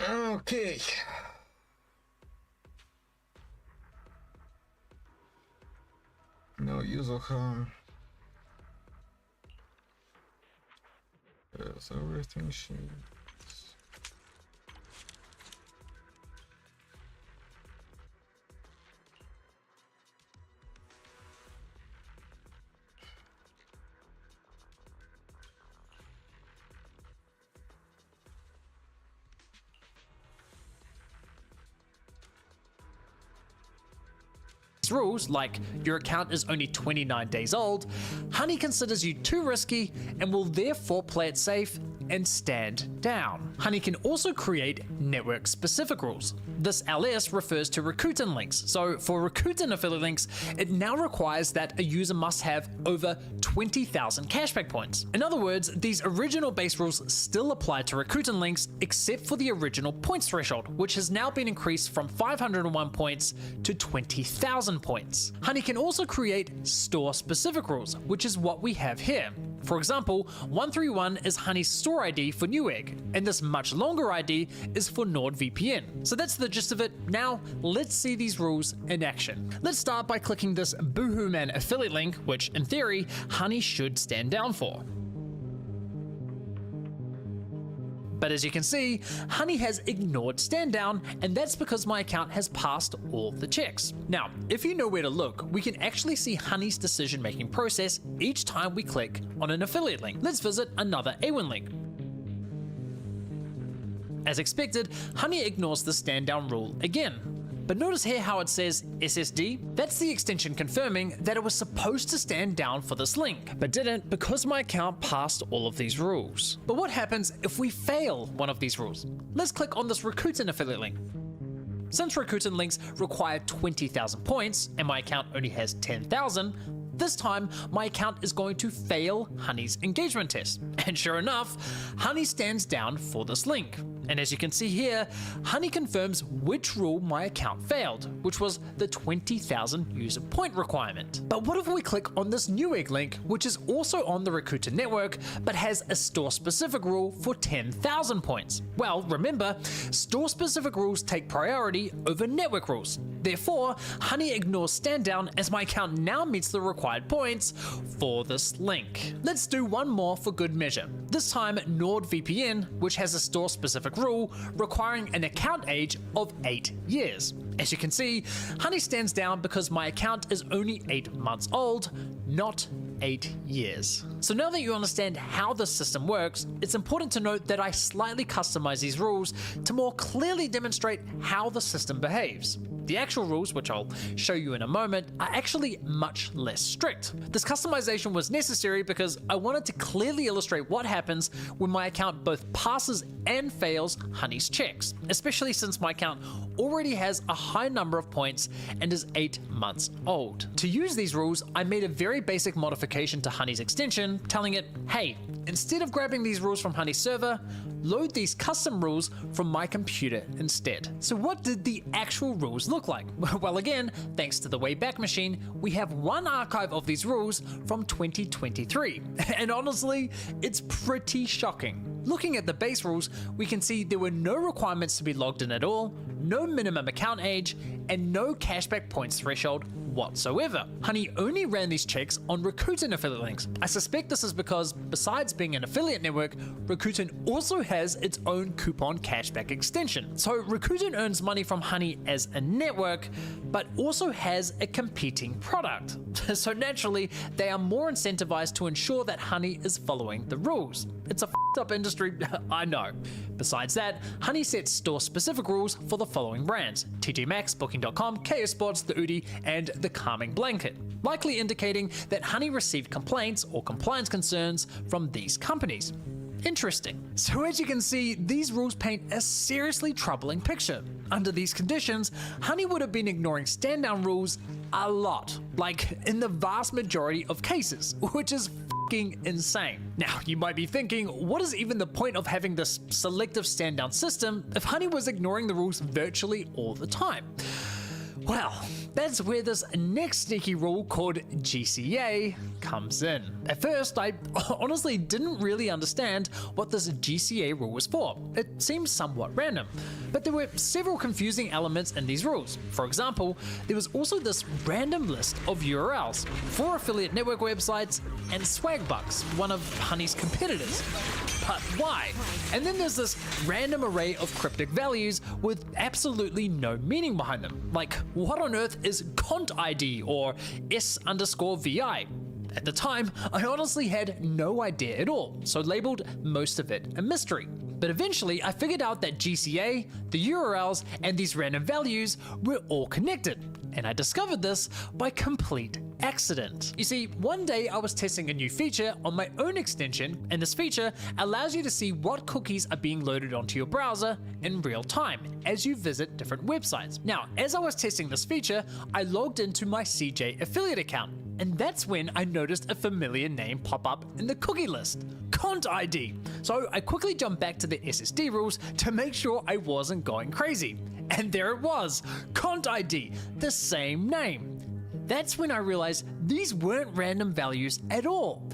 Okay. No user harm. Yes, everything she needs. these rules, like your account is only 29 days old, Honey considers you too risky and will therefore play it safe and stand down. Honey can also create network-specific rules. This LS refers to Rakuten links. So for Rakuten affiliate links, it now requires that a user must have over 20,000 cashback points. In other words, these original base rules still apply to Rakuten links except for the original points threshold, which has now been increased from 501 points to 20,000 points. Honey can also create store-specific rules, which is what we have here. For example, 131 is Honey's store ID for Newegg, and this much longer ID is for NordVPN. So that's the gist of it. Now, let's see these rules in action. Let's start by clicking this Boohooman affiliate link, which in theory, Honey should stand down for. But as you can see, Honey has ignored stand down, and that's because my account has passed all the checks. Now, if you know where to look, we can actually see Honey's decision-making process each time we click on an affiliate link. Let's visit another A1 link. As expected, Honey ignores the stand down rule again. But notice here how it says SSD? That's the extension confirming that it was supposed to stand down for this link, but didn't because my account passed all of these rules. But what happens if we fail one of these rules? Let's click on this Rakuten affiliate link. Since Rakuten links require 20,000 points and my account only has 10,000, this time my account is going to fail Honey's engagement test. And sure enough, Honey stands down for this link. And as you can see here, Honey confirms which rule my account failed, which was the 20,000 user point requirement. But what if we click on this Newegg link, which is also on the Rakuten network, but has a store-specific rule for 10,000 points? Well, remember, store-specific rules take priority over network rules. Therefore, Honey ignores stand down as my account now meets the required points for this link. Let's do one more for good measure. This time, NordVPN, which has a store-specific rule requiring an account age of 8 years. As you can see, Honey stands down because my account is only 8 months old, not 8 years. So now that you understand how this system works, it's important to note that I slightly customize these rules to more clearly demonstrate how the system behaves. The actual rules, which I'll show you in a moment, are actually much less strict. This customization was necessary because I wanted to clearly illustrate what happens when my account both passes and fails Honey's checks, especially since my account already has a high number of points and is 8 months old. To use these rules, I made a very basic modification to Honey's extension, telling it, hey, instead of grabbing these rules from Honey's server, load these custom rules from my computer instead. So what did the actual rules look like? Well, again, thanks to the Wayback Machine, we have one archive of these rules from 2023. And honestly, it's pretty shocking. Looking at the base rules, we can see there were no requirements to be logged in at all, no minimum account age, and no cashback points threshold whatsoever. Honey only ran these checks on Rakuten affiliate links. I suspect this is because, besides being an affiliate network, Rakuten also has its own coupon cashback extension. So Rakuten earns money from Honey as a network, but also has a competing product. So naturally, they are more incentivized to ensure that Honey is following the rules. It's a f***ed up industry, I know. Besides that, Honey sets store-specific rules for the following brands: TJ Maxx, Booking.com, KO Sports, The Udi, and The Calming Blanket, likely indicating that Honey received complaints or compliance concerns from these companies. Interesting. So as you can see, these rules paint a seriously troubling picture. Under these conditions, Honey would have been ignoring stand-down rules a lot, like in the vast majority of cases, which is f***ing insane. Now, you might be thinking, what is even the point of having this selective stand-down system if Honey was ignoring the rules virtually all the time? Well, that's where this next sneaky rule called GCA comes in. At first, I honestly didn't really understand what this GCA rule was for. It seemed somewhat random, but there were several confusing elements in these rules. For example, there was also this random list of URLs for affiliate network websites and Swagbucks, one of Honey's competitors. But why? And then there's this random array of cryptic values with absolutely no meaning behind them. Like, what on earth is cont ID or S_VI? At the time, I honestly had no idea at all, so labeled most of it a mystery. But eventually I figured out that GCA, the URLs, and these random values were all connected. And I discovered this by complete accident. You see, one day I was testing a new feature on my own extension, and this feature allows you to see what cookies are being loaded onto your browser in real time as you visit different websites. Now, as I was testing this feature, I logged into my CJ affiliate account, and that's when I noticed a familiar name pop up in the cookie list, Cont ID. So I quickly jumped back to the SSD rules to make sure I wasn't going crazy. And there it was, Cont ID, the same name. That's when I realized these weren't random values at all.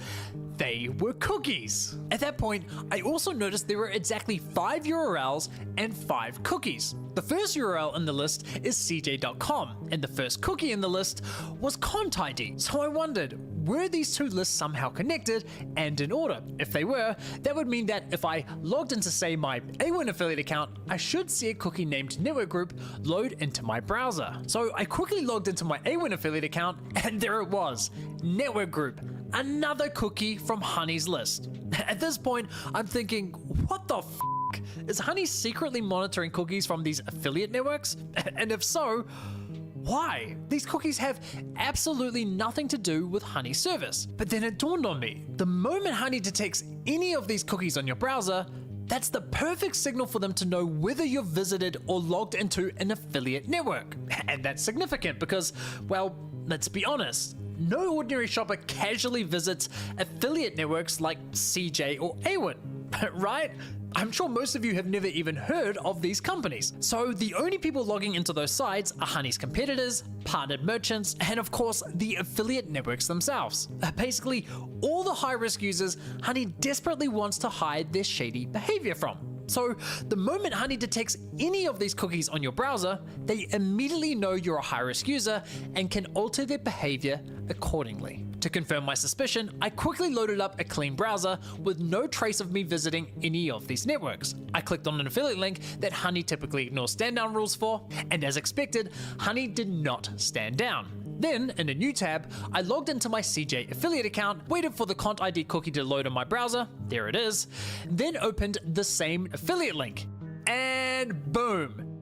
They were cookies. At that point, I also noticed there were exactly 5 URLs and 5 cookies. The first URL in the list is cj.com, and the first cookie in the list was Cont ID. So I wondered, were these two lists somehow connected and in order? If they were, that would mean that if I logged into, say, my A1 affiliate account, I should see a cookie named Network Group load into my browser. So I quickly logged into my A1 affiliate account, and there it was, Network Group, another cookie from Honey's list. At this point, I'm thinking, what the f***? Is Honey secretly monitoring cookies from these affiliate networks? And if so, why? These cookies have absolutely nothing to do with Honey's service. But then it dawned on me, the moment Honey detects any of these cookies on your browser, that's the perfect signal for them to know whether you're visited or logged into an affiliate network. And that's significant because, well, let's be honest, no ordinary shopper casually visits affiliate networks like CJ or A1, right? I'm sure most of you have never even heard of these companies. So the only people logging into those sites are Honey's competitors, partnered merchants, and of course the affiliate networks themselves. Basically, all the high-risk users Honey desperately wants to hide their shady behavior from. So the moment Honey detects any of these cookies on your browser, they immediately know you're a high-risk user and can alter their behavior accordingly. To confirm my suspicion, I quickly loaded up a clean browser with no trace of me visiting any of these networks. I clicked on an affiliate link that Honey typically ignores stand-down rules for, and as expected, Honey did not stand down. Then, in a new tab, I logged into my CJ affiliate account, waited for the Cont ID cookie to load on my browser, there it is, then opened the same affiliate link, and boom!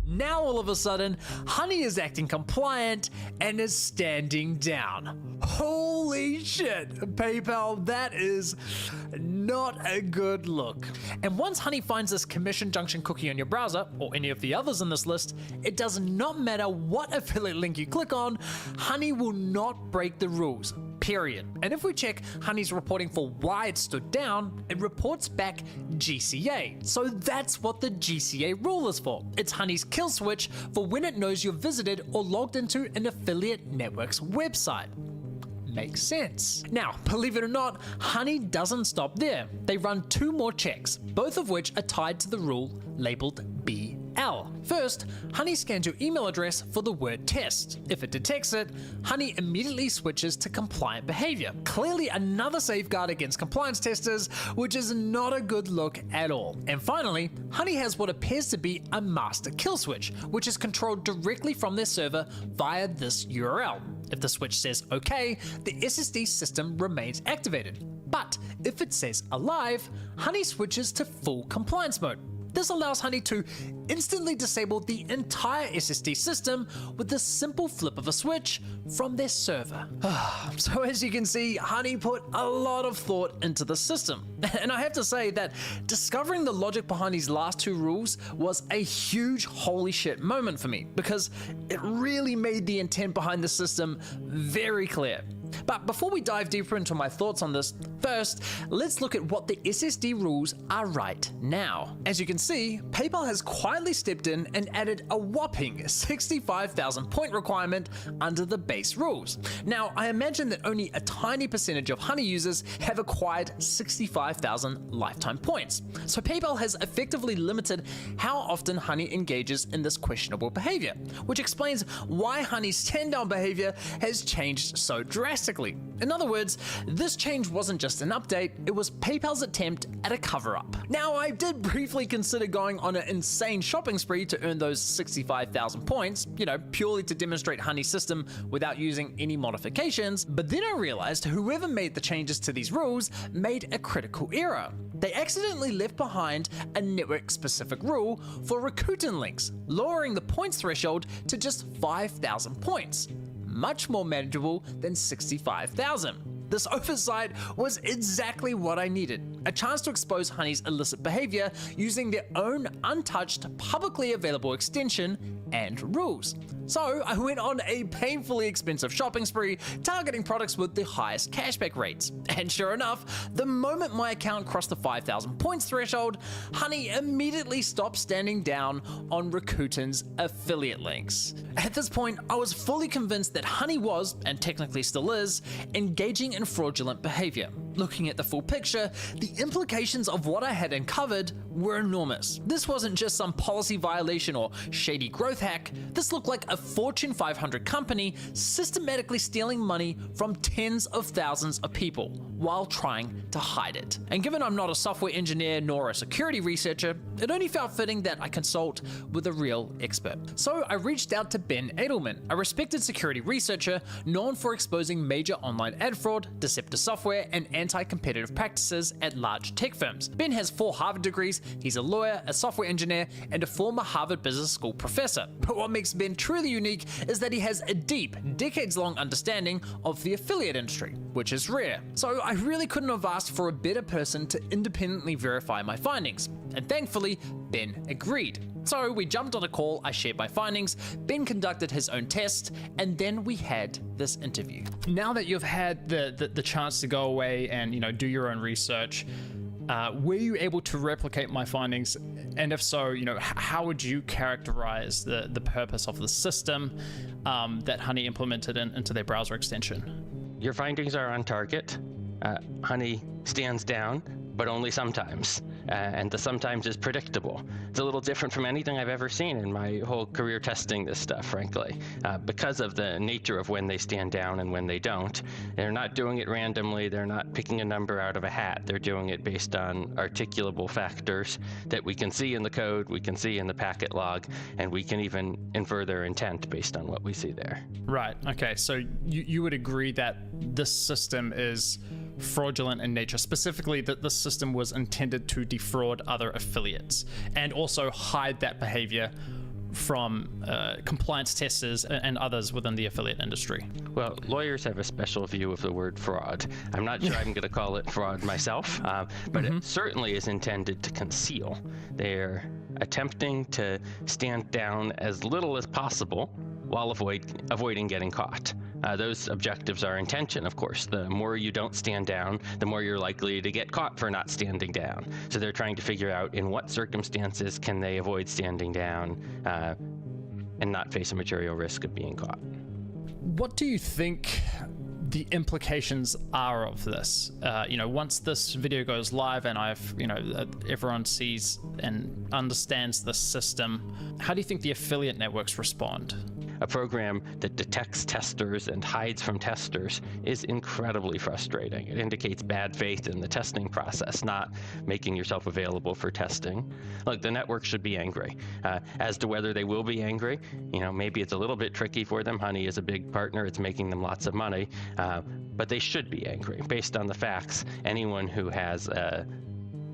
Now all of a sudden, Honey is acting compliant and is standing down. Holy shit, PayPal, that is not a good look. And once Honey finds this Commission Junction cookie on your browser, or any of the others in this list, it does not matter what affiliate link you click on, Honey will not break the rules. Period. And if we check Honey's reporting for why it stood down, it reports back GCA. So that's what the GCA rule is for. It's Honey's kill switch for when it knows you're visited or logged into an affiliate network's website. Makes sense. Now, believe it or not, Honey doesn't stop there. They run 2 more checks, both of which are tied to the rule labeled BL. First, Honey scans your email address for the word test. If it detects it, Honey immediately switches to compliant behavior. Clearly another safeguard against compliance testers, which is not a good look at all. And finally, Honey has what appears to be a master kill switch, which is controlled directly from their server via this URL. If the switch says OK, the SSD system remains activated. But if it says alive, Honey switches to full compliance mode. This allows Honey to instantly disable the entire SSD system with the simple flip of a switch from their server. So as you can see, Honey put a lot of thought into the system. And I have to say that discovering the logic behind these last 2 rules was a huge holy shit moment for me, because it really made the intent behind the system very clear. But before we dive deeper into my thoughts on this, first, let's look at what the SSD rules are right now. As you can see, PayPal has quietly stepped in and added a whopping 65,000 point requirement under the base rules. Now, I imagine that only a tiny percentage of Honey users have acquired 65,000 lifetime points. So PayPal has effectively limited how often Honey engages in this questionable behavior, which explains why Honey's stand-down behavior has changed so drastically. In other words, this change wasn't just an update, it was PayPal's attempt at a cover-up. Now, I did briefly consider going on an insane shopping spree to earn those 65,000 points, purely to demonstrate Honey's system without using any modifications, but then I realized whoever made the changes to these rules made a critical error. They accidentally left behind a network-specific rule for Rakuten links, lowering the points threshold to just 5,000 points. Much more manageable than 65,000. This oversight was exactly what I needed, a chance to expose Honey's illicit behavior using their own untouched, publicly available extension and rules. So I went on a painfully expensive shopping spree, targeting products with the highest cashback rates. And sure enough, the moment my account crossed the 5,000 points threshold, Honey immediately stopped standing down on Rakuten's affiliate links. At this point, I was fully convinced that Honey was, and technically still is, engaging in fraudulent behavior. Looking at the full picture, the implications of what I had uncovered were enormous. This wasn't just some policy violation or shady growth hack. This looked like a Fortune 500 company systematically stealing money from tens of thousands of people while trying to hide it. And given I'm not a software engineer nor a security researcher, it only felt fitting that I consult with a real expert. So I reached out to Ben Edelman, a respected security researcher known for exposing major online ad fraud, deceptive software, and anti-competitive practices at large tech firms. Ben has 4 Harvard degrees, he's a lawyer, a software engineer, and a former Harvard Business School professor. But what makes Ben truly unique is that he has a deep, decades-long understanding of the affiliate industry, which is rare. So I really couldn't have asked for a better person to independently verify my findings. And thankfully, Ben agreed. So we jumped on a call, I shared my findings, Ben conducted his own test, and then we had this interview. Now that you've had the chance to go away and do your own research, were you able to replicate my findings? And if so, how would you characterize the purpose of the system that Honey implemented into their browser extension? Your findings are on target. Honey stands down, but only sometimes. And the sometimes is predictable. It's a little different from anything I've ever seen in my whole career testing this stuff, frankly. Because of the nature of when they stand down and when they don't. They're not doing it randomly, they're not picking a number out of a hat, they're doing it based on articulable factors that we can see in the code, we can see in the packet log, and we can even infer their intent based on what we see there. Right, okay, so you would agree that this system is fraudulent in nature, specifically that the system was intended to defraud other affiliates and also hide that behavior from compliance testers and others within the affiliate industry. Well, lawyers have a special view of the word fraud. I'm not sure I'm going to call it fraud myself, but it certainly is intended to conceal. They're attempting to stand down as little as possible while avoiding getting caught. Those objectives are intention, of course. The more you don't stand down, the more you're likely to get caught for not standing down. So they're trying to figure out in what circumstances can they avoid standing down and not face a material risk of being caught. What do you think the implications are of this? Once this video goes live and everyone sees and understands the system, how do you think the affiliate networks respond? A program that detects testers and hides from testers is incredibly frustrating. It indicates bad faith in the testing process, not making yourself available for testing. Look, the network should be angry. As to whether they will be angry, maybe it's a little bit tricky for them. Honey is a big partner. It's making them lots of money. But they should be angry. Based on the facts, anyone who has a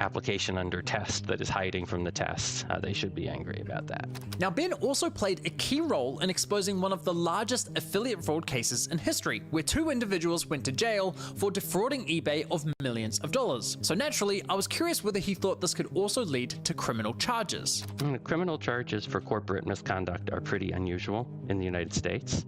application under test that is hiding from the tests, they should be angry about that. Now, Ben also played a key role in exposing one of the largest affiliate fraud cases in history, where 2 individuals went to jail for defrauding eBay of millions of dollars. So naturally, I was curious whether he thought this could also lead to criminal charges. Criminal charges for corporate misconduct are pretty unusual in the United States.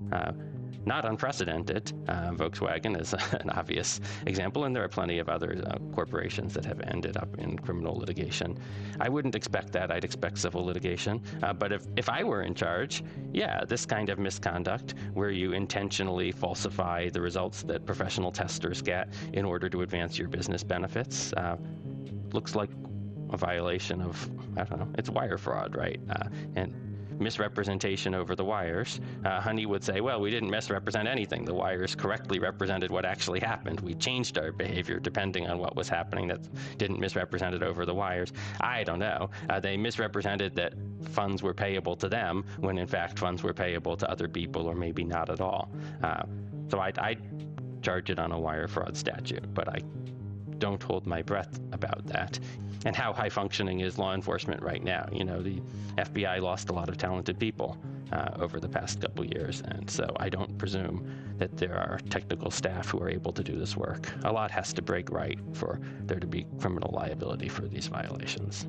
Not unprecedented. Volkswagen is an obvious example, and there are plenty of other corporations that have ended up in criminal litigation. I wouldn't expect that. I'd expect civil litigation. But if I were in charge, yeah, this kind of misconduct where you intentionally falsify the results that professional testers get in order to advance your business benefits looks like a violation of, I don't know, it's wire fraud, right? And misrepresentation over the wires, Honey would say, well, we didn't misrepresent anything. The wires correctly represented what actually happened. We changed our behavior depending on what was happening. That didn't misrepresent it over the wires. I don't know. They misrepresented that funds were payable to them when in fact funds were payable to other people, or maybe not at all. So I charge it on a wire fraud statute, but I don't hold my breath about that. And how high functioning is law enforcement right now? You know, the FBI lost a lot of talented people over the past couple years, and so I don't presume that there are technical staff who are able to do this work. A lot has to break right for there to be criminal liability for these violations.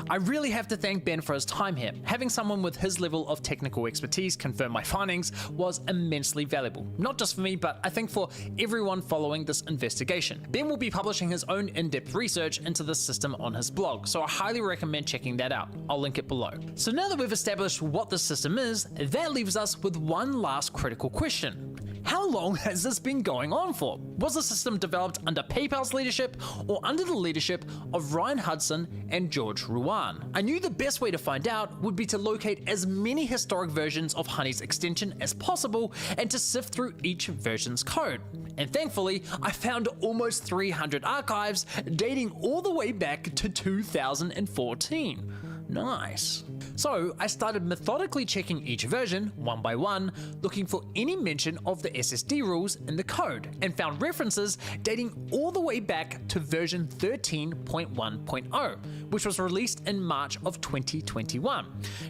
I really have to thank Ben for his time here. Having someone with his level of technical expertise confirm my findings was immensely valuable. Not just for me, but I think for everyone following this investigation. Ben will be publishing his own in-depth research into this system on his blog, so I highly recommend checking that out. I'll link it below. So now that we've established what this system is, that leaves us with one last critical question. How long has this been going on for? Was the system developed under PayPal's leadership or under the leadership of Ryan Hudson and George Ruan? I knew the best way to find out would be to locate as many historic versions of Honey's extension as possible and to sift through each version's code. And thankfully, I found almost 300 archives dating all the way back to 2014. Nice. So I started methodically checking each version one by one, looking for any mention of the SSD rules in the code, and found references dating all the way back to version 13.1.0, which was released in March of 2021.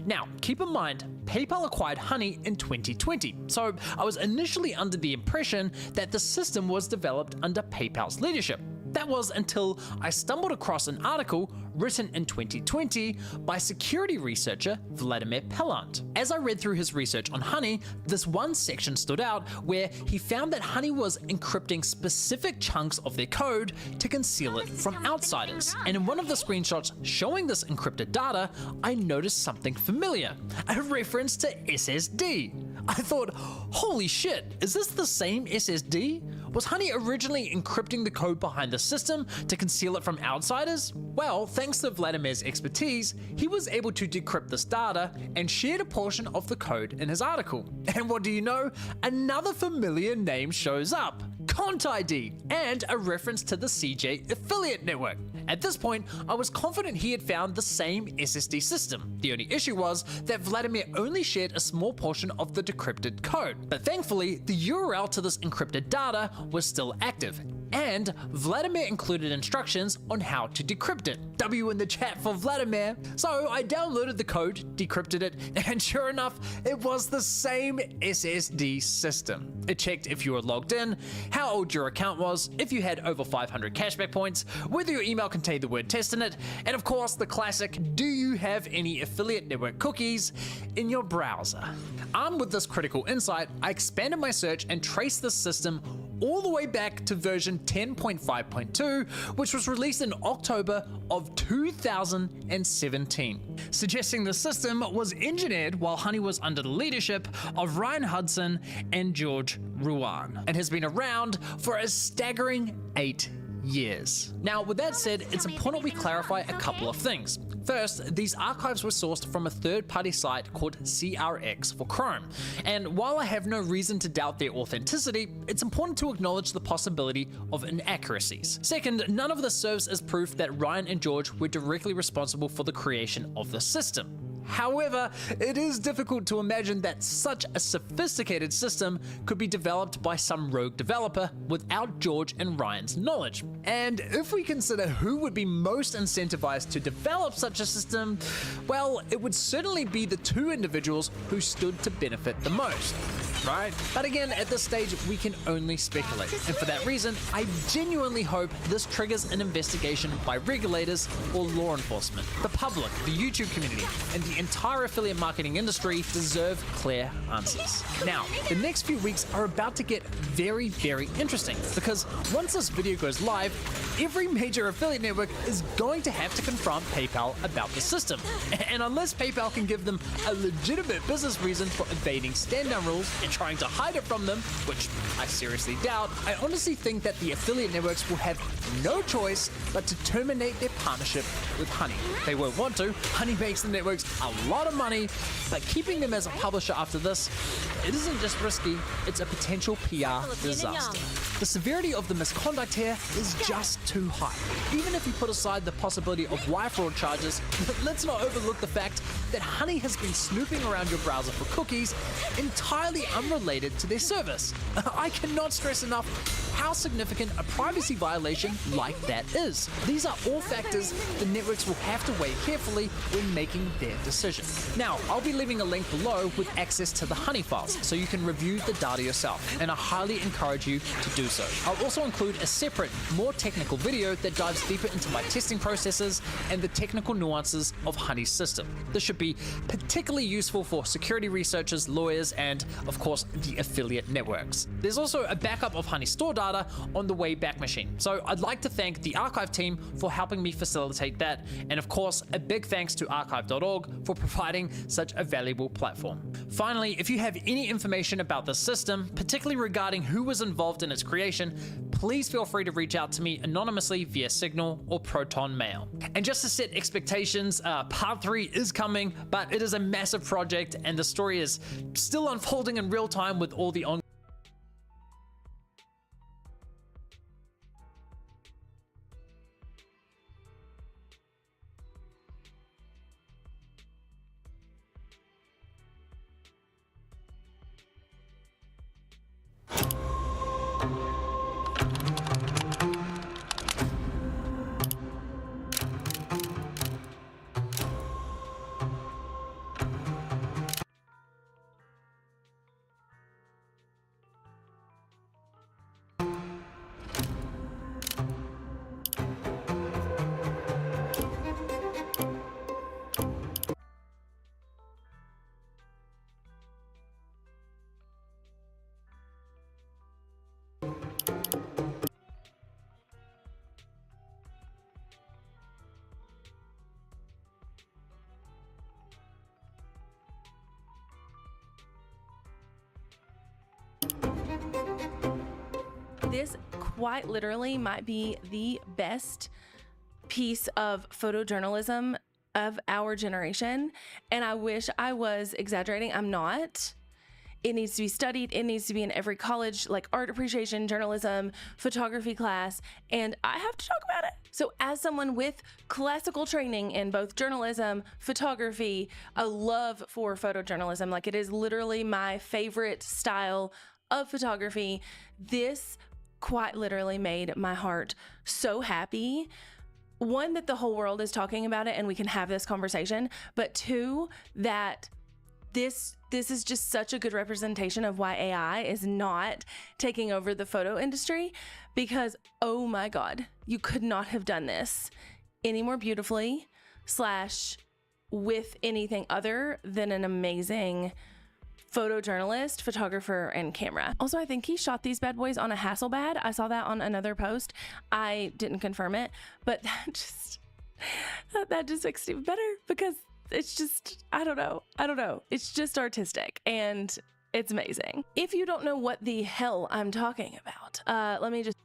Now, keep in mind, PayPal acquired Honey in 2020, so I was initially under the impression that the system was developed under PayPal's leadership. That was until I stumbled across an article written in 2020 by security researcher Vladimir Pellant. As I read through his research on Honey, this one section stood out where he found that Honey was encrypting specific chunks of their code to conceal it from outsiders. And in one of the screenshots showing this encrypted data, I noticed something familiar, a reference to SSD. I thought, holy shit, is this the same SSD? Was Honey originally encrypting the code behind the system to conceal it from outsiders? Well, thanks to Vladimir's expertise, he was able to decrypt this data and shared a portion of the code in his article. And what do you know? Another familiar name shows up. Cont ID, and a reference to the CJ affiliate network. At this point, I was confident he had found the same SSD system. The only issue was that Vladimir only shared a small portion of the decrypted code. But thankfully, the URL to this encrypted data was still active, and Vladimir included instructions on how to decrypt it. W in the chat for Vladimir. So I downloaded the code, decrypted it, and sure enough, it was the same SSD system. It checked if you were logged in, how old your account was, if you had over 500 cashback points, whether your email contained the word test in it, and of course the classic, do you have any affiliate network cookies in your browser? Armed with this critical insight, I expanded my search and traced this system all the way back to version 10.5.2, which was released in October of 2017, suggesting the system was engineered while Honey was under the leadership of Ryan Hudson and George Ruan, and has been around for a staggering 8 years. Now, with that said, it's important we clarify a couple of things. First, these archives were sourced from a third-party site called CRX for Chrome, and while I have no reason to doubt their authenticity, it's important to acknowledge the possibility of inaccuracies. Second, none of this serves as proof that Ryan and George were directly responsible for the creation of the system. However, it is difficult to imagine that such a sophisticated system could be developed by some rogue developer without George and Ryan's knowledge. And if we consider who would be most incentivized to develop such a system, well, it would certainly be the two individuals who stood to benefit the most, right? But again, at this stage, we can only speculate. And for that reason, I genuinely hope this triggers an investigation by regulators or law enforcement. The public, the YouTube community, and the entire affiliate marketing industry deserve clear answers. Now, the next few weeks are about to get very, very interesting because once this video goes live, every major affiliate network is going to have to confront PayPal about the system. And unless PayPal can give them a legitimate business reason for evading stand-down rules and trying to hide it from them, which I seriously doubt, I honestly think that the affiliate networks will have no choice but to terminate their partnership with Honey. They won't want to. Honey makes the networks a lot of money, but keeping them as a publisher after this, it isn't just risky, it's a potential PR disaster. The severity of the misconduct here is just too high. Even if you put aside the possibility of wire fraud charges, let's not overlook the fact that Honey has been snooping around your browser for cookies entirely unrelated to their service. I cannot stress enough how significant a privacy violation like that is. These are all factors the networks will have to weigh carefully when making their decision. Now, I'll be leaving a link below with access to the Honey files so you can review the data yourself, and I highly encourage you to do so. I'll also include a separate, more technical video that dives deeper into my testing processes and the technical nuances of Honey's system. This should be particularly useful for security researchers, lawyers, and of course the affiliate networks. There's also a backup of Honey store data on the Wayback Machine, so I'd like to thank the archive team for helping me facilitate that, and of course a big thanks to archive.org for providing such a valuable platform. Finally, if you have any information about the system, particularly regarding who was involved in its creation, please feel free to reach out to me anonymously via Signal or Proton Mail. And just to set expectations, part 3 is coming, but it is a massive project and the story is still unfolding in real time with all the ongoing. This quite literally might be the best piece of photojournalism of our generation, and I wish I was exaggerating. I'm not. It needs to be studied. It needs to be in every college, like art appreciation, journalism, photography class, and I have to talk about it. So as someone with classical training in both journalism, photography, a love for photojournalism, like it is literally my favorite style of photography, this quite literally made my heart so happy. One, that the whole world is talking about it and we can have this conversation, but two, that this is just such a good representation of why AI is not taking over the photo industry, because oh my God, you could not have done this any more beautifully / with anything other than an amazing photojournalist, photographer, and camera. Also, I think he shot these bad boys on a Hasselblad. I saw that on another post. I didn't confirm it, but that just makes it even better, because it's just, I don't know. It's just artistic and it's amazing. If you don't know what the hell I'm talking about, let me just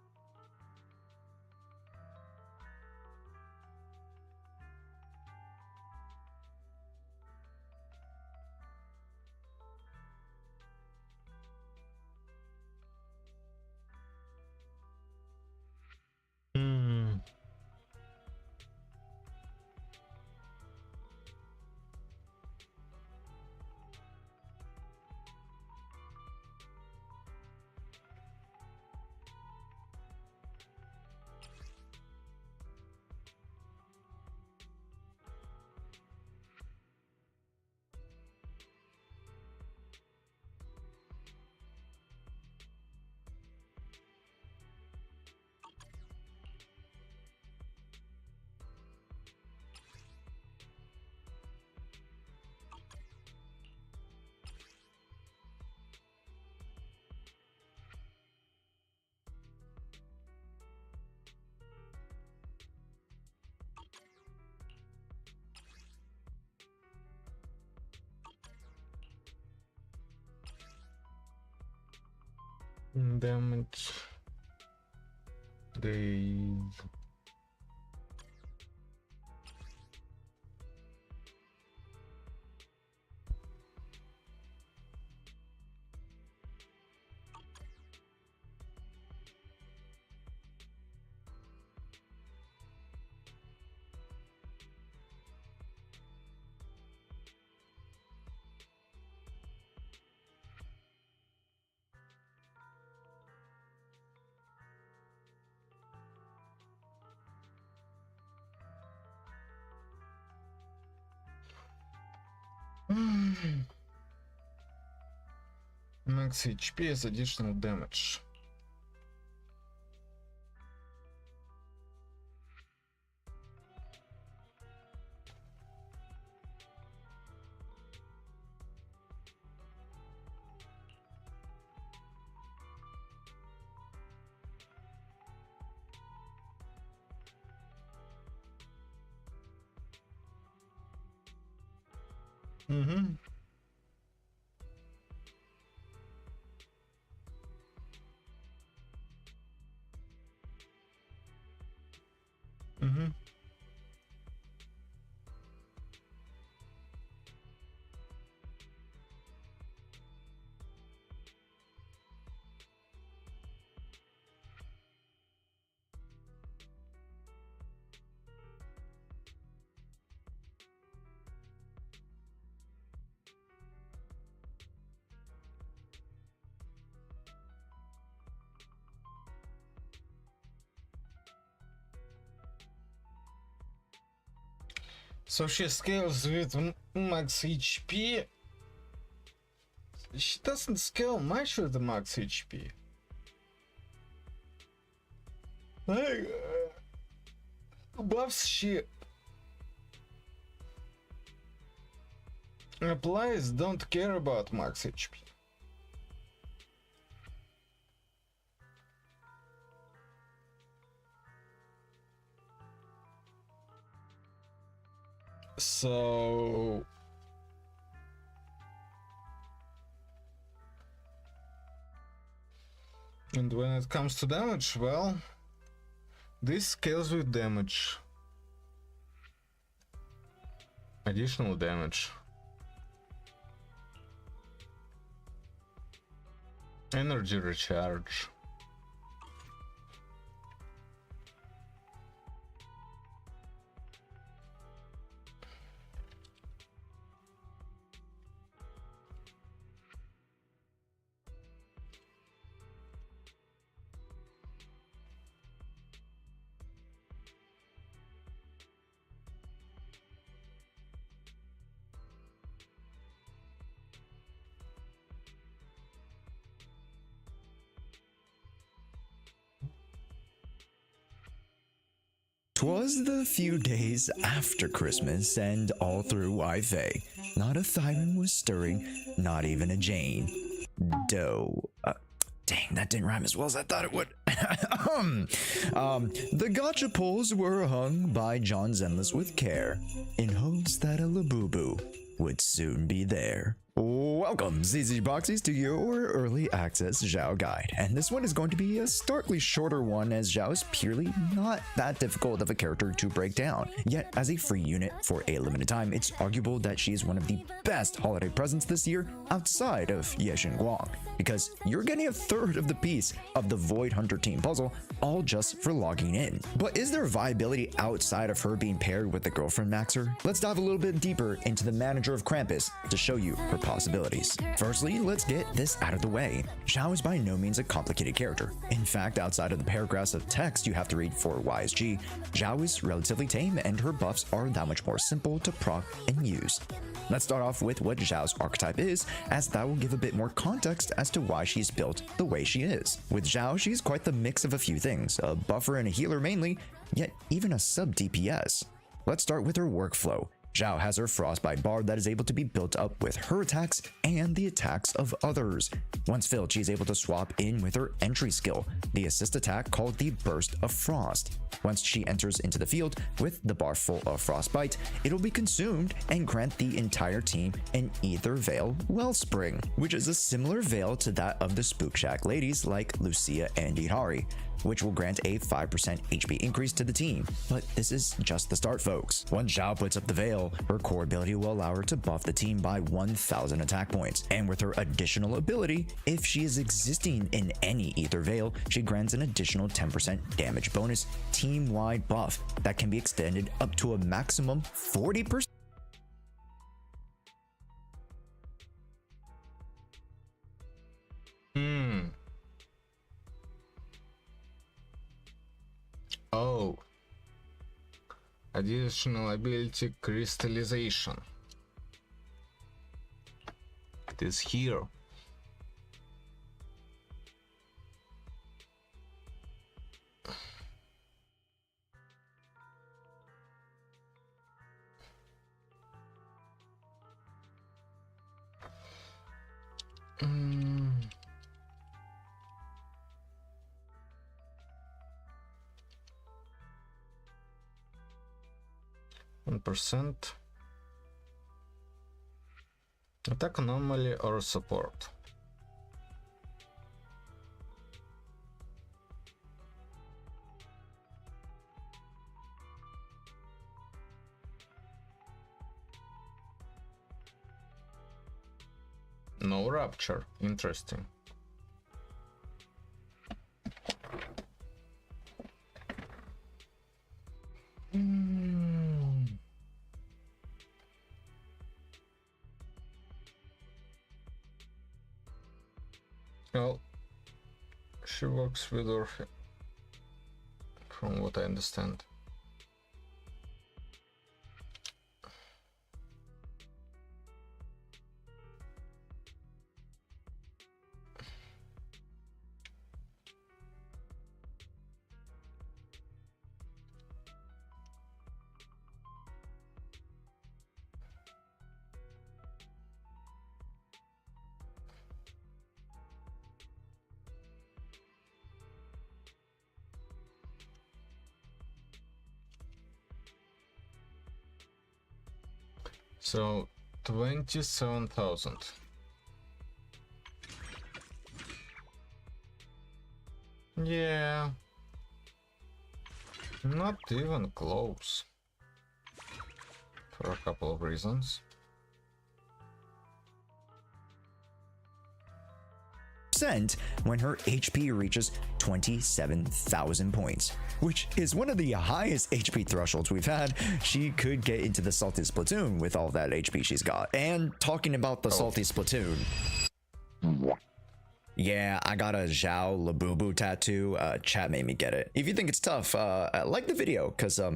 damage days. Max HP is additional damage. Mm-hmm. Mm-hmm. So she scales with max HP. She doesn't scale much with the max HP. Like, buffs she applies don't care about max HP. So and when it comes to damage, well, this scales with damage. Additional damage. Energy recharge. Twas the few days after Christmas, and all through Wi-Fi, not a Thyron was stirring, not even a Jane. Doe. Dang, that didn't rhyme as well as I thought it would. The gotcha poles were hung by John Zenless with care, in hopes that a Labubu would soon be there. Welcome, ZZ Boxies, to your early access Zhao guide, and this one is going to be a starkly shorter one as Zhao is purely not that difficult of a character to break down. Yet, as a free unit for a limited time, it's arguable that she is one of the best holiday presents this year outside of Yexin Guang, because you're getting a third of the piece of the Void Hunter team puzzle all just for logging in. But is there viability outside of her being paired with the girlfriend Maxer? Let's dive a little bit deeper into the manager of Krampus to show you her possibilities. Firstly, let's get this out of the way. Zhao is by no means a complicated character. In fact, outside of the paragraphs of text you have to read for YSG, Zhao is relatively tame and her buffs are that much more simple to proc and use. Let's start off with what Zhao's archetype is, as that will give a bit more context as to why she's built the way she is. With Zhao, she's quite the mix of a few things, a buffer and a healer mainly, yet even a sub-DPS. Let's start with her workflow. Zhao has her Frostbite bar that is able to be built up with her attacks and the attacks of others. Once filled, she is able to swap in with her entry skill, the assist attack called the Burst of Frost. Once she enters into the field with the bar full of Frostbite, it'll be consumed and grant the entire team an Ether Veil Wellspring, which is a similar veil to that of the Spook Shack ladies like Lucia and Ihari, which will grant a 5% HP increase to the team. But this is just the start, folks. Once Zhao puts up the veil, her core ability will allow her to buff the team by 1,000 attack points. And with her additional ability, if she is existing in any Ether Veil, she grants an additional 10% damage bonus team-wide buff that can be extended up to a maximum 40%. Oh. Additional ability crystallization. it is here. Mm. 1%. Attack anomaly or support. No rapture. Interesting. Well, she works with Orphe, from what I understand. So 27,000. Yeah, not even close. For a couple of reasons. When her HP reaches 27,000 points, which is one of the highest HP thresholds we've had. She could get into the Salty Splatoon with all that HP she's got. And talking about the Salty Splatoon, yeah, I got a Zhao Labubu tattoo. Chat made me get it. If you think it's tough, like the video, because I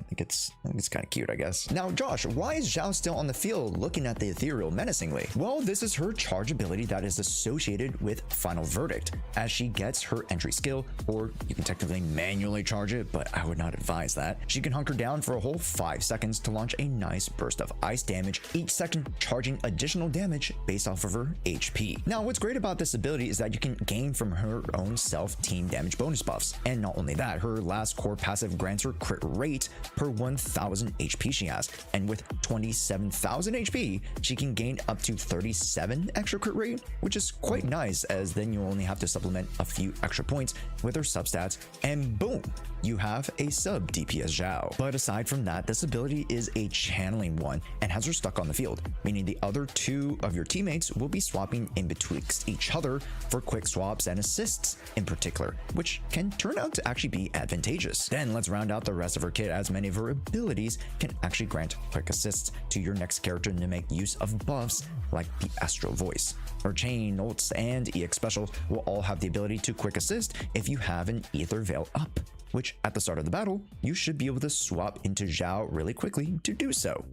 think it's kind of cute, I guess. Now, Josh, why is Zhao still on the field looking at the ethereal menacingly? Well, this is her charge ability that is associated with Final Verdict. As she gets her entry skill, or you can technically manually charge it, but I would not advise that, she can hunker down for a whole 5 seconds to launch a nice burst of ice damage, each second charging additional damage based off of her HP. Now, what's great about this ability is that you can gain from her own self-team damage bonus buffs. And not only that, her last core passive grants her crit rate per 1,000 HP she has. And with 27,000 HP, she can gain up to 37 extra crit rate, which is quite nice, as then you only have to supplement a few extra points with her substats, and boom, you have a sub DPS Zhao. But aside from that, this ability is a channeling one and has her stuck on the field, meaning the other 2 of your teammates will be swapping in betwixt each other for quick swaps and assists in particular, which can turn out to actually be advantageous. Then let's round out the rest of her kit, as many of her abilities can actually grant quick assists to your next character to make use of buffs like the Astral Voice. Her chain, ults, and EX special will all have the ability to quick assist if you have an Ether Veil up, which at the start of the battle, you should be able to swap into Zhao really quickly to do so.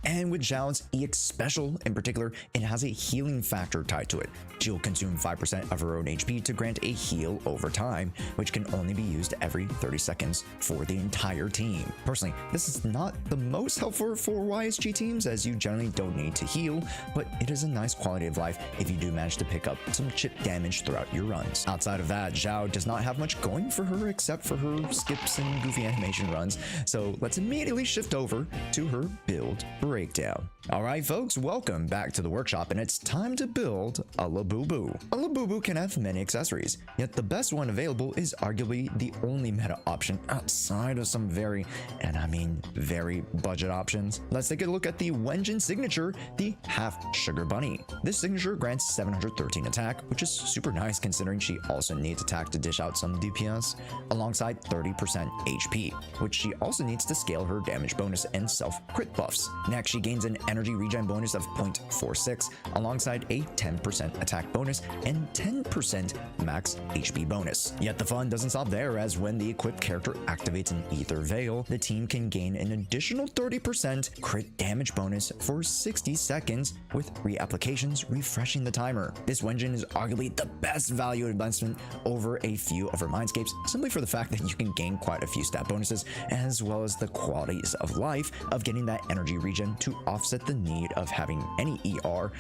And with Zhao's EX special in particular, it has a healing factor tied to it. She'll consume 5% of her own HP to grant a heal over time, which can only be used every 30 seconds for the entire team. Personally, this is not the most helpful for YSG teams, as you generally don't need to heal, but it is a nice quality of life if you do manage to pick up some chip damage throughout your runs. Outside of that, Zhao does not have much going for her except for her skips and goofy animation runs, so let's immediately shift over to her build breakdown. Alright folks, welcome back to the workshop, and it's time to build a Labubu. A Labubu can have many accessories, yet the best one available is arguably the only meta option outside of some very, and I mean very, budget options. Let's take a look at the Wenjin signature, the Half Sugar Bunny. This signature grants 713 attack, which is super nice considering she also needs attack to dish out some DPS, alongside 30% HP, which she also needs to scale her damage bonus and self-crit buffs. Next, Next, she gains an energy regen bonus of 0.46 alongside a 10% attack bonus and 10% max HP bonus. Yet the fun doesn't stop there, as when the equipped character activates an Ether Veil, the team can gain an additional 30% crit damage bonus for 60 seconds, with reapplications refreshing the timer. This Wenjin is arguably the best value investment over a few of her mindscapes, simply for the fact that you can gain quite a few stat bonuses, as well as the qualities of life of getting that energy regen to offset the need of having any ER,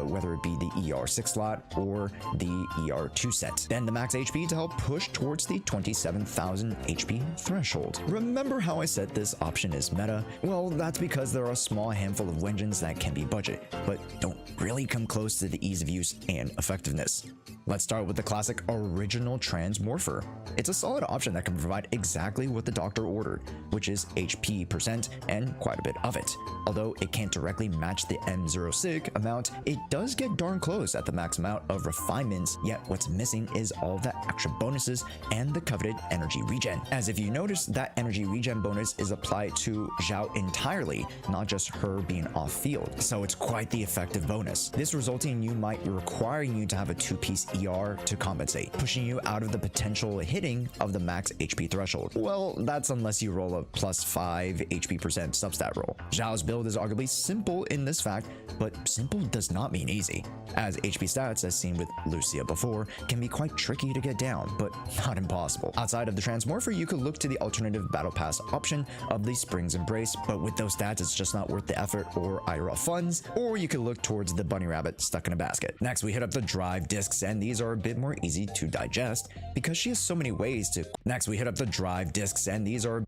whether it be the ER6 slot or the ER2 set. Then the max HP to help push towards the 27,000 HP threshold. Remember how I said this option is meta? Well, that's because there are a small handful of Wenjins that can be budget, but don't really come close to the ease of use and effectiveness. Let's start with the classic original Transmorpher. It's a solid option that can provide exactly what the doctor ordered, which is HP percent and quite a bit of it. Although it can't directly match the M06 amount, it does get darn close at the max amount of refinements, yet what's missing is all the extra bonuses and the coveted energy regen. As if you notice, that energy regen bonus is applied to Zhao entirely, not just her being off field, so it's quite the effective bonus. This resulting in you might require you to have a 2-piece ER to compensate, pushing you out of the potential hitting of the max HP threshold. Well, that's unless you roll a +5 HP percent substat roll. Zhao's build is arguably simple in this fact, but simple does not mean easy, as HP stats, as seen with Lucia before, can be quite tricky to get down, but not impossible. Outside of the Transmorpher, you could look to the alternative Battle Pass option of the Spring's Embrace, but with those stats, it's just not worth the effort or IRL funds, or you could look towards the Bunny Rabbit stuck in a basket. Next, we hit up the Drive discs, and these are a bit more easy to digest because she has so many ways to. Next, we hit up the Drive discs, and these are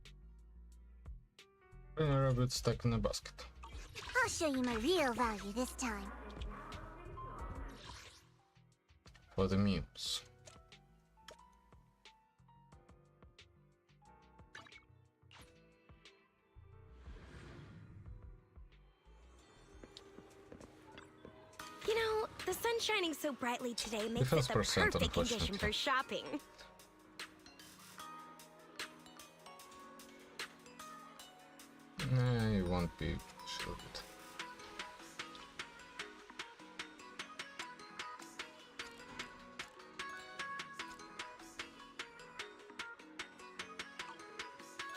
Bunny Rabbit stuck in a basket. I'll show you my real value this time. For the memes. You know, the sun shining so brightly today makes it Defense the percent, perfect condition unfortunately. for shopping. Nah, you won't be shielded.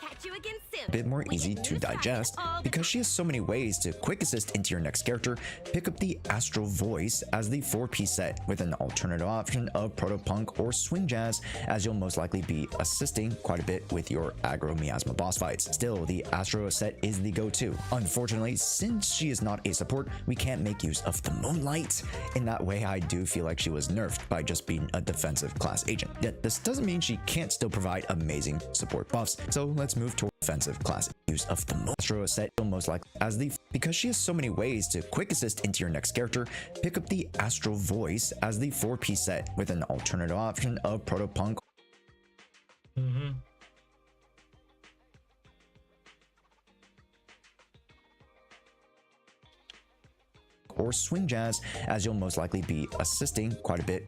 Catch you again soon. bit more We easy get to new fashion digest all the because she has so many ways to quick assist into your next character. Pick up the Astral Voice as the 4-piece set with an alternative option of Proto-Punk or Swing Jazz, as you'll most likely be assisting quite a bit with your aggro miasma boss fights. Still, the Astro set is the go-to. Unfortunately, since she is not a support, we can't make use of the Moonlight. In that way, I do feel like she was nerfed by just being a defensive class agent. Yet this doesn't mean she can't still provide amazing support buffs, so let's move toward offensive class use of the Astro set most likely as the because she has so many ways to quick assist into your next character. Pick up the Astral Voice as the 4-piece set with an alternative option of Proto-Punk or Swing Jazz, as you'll most likely be assisting quite a bit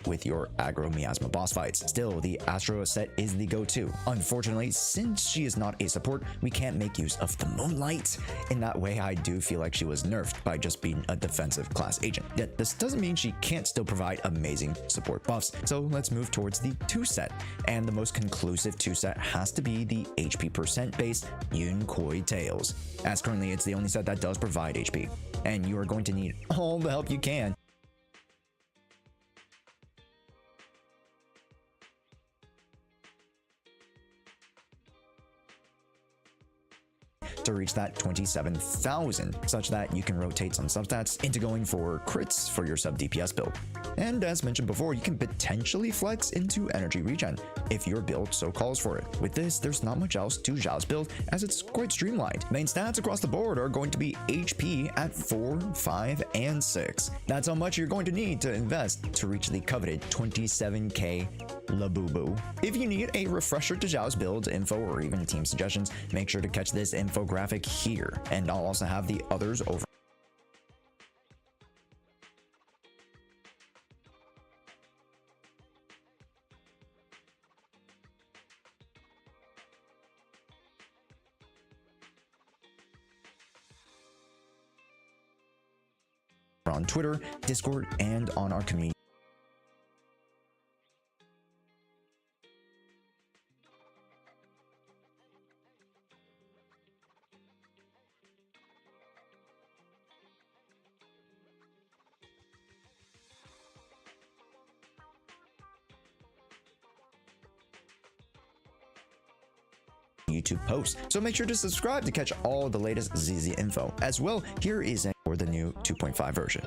with your aggro miasma boss fights. Still, the Astro set is the go-to. Unfortunately, since she is not a support, we can't make use of the Moonlight. In that way, I do feel like she was nerfed by just being a defensive class agent. Yet this doesn't mean she can't still provide amazing support buffs. So let's move towards the 2 set. And the most conclusive 2 set has to be the HP percent based Yun Koi Tails, as currently it's the only set that does provide HP. And you are going to need all the help you can to reach that 27,000, such that you can rotate some substats into going for crits for your sub DPS build. And as mentioned before, you can potentially flex into energy regen if your build so calls for it. With this, there's not much else to Zhao's build as it's quite streamlined. Main stats across the board are going to be HP at 4, 5, and 6. That's how much you're going to need to invest to reach the coveted 27k Labubu. If you need a refresher to Zhao's build info or even team suggestions, make sure to catch this infographic here, and I'll also have the others over on Twitter, Discord, and on our community. YouTube posts. So make sure to subscribe to catch all the latest ZZ info. As well, here is for the new 2.5 version.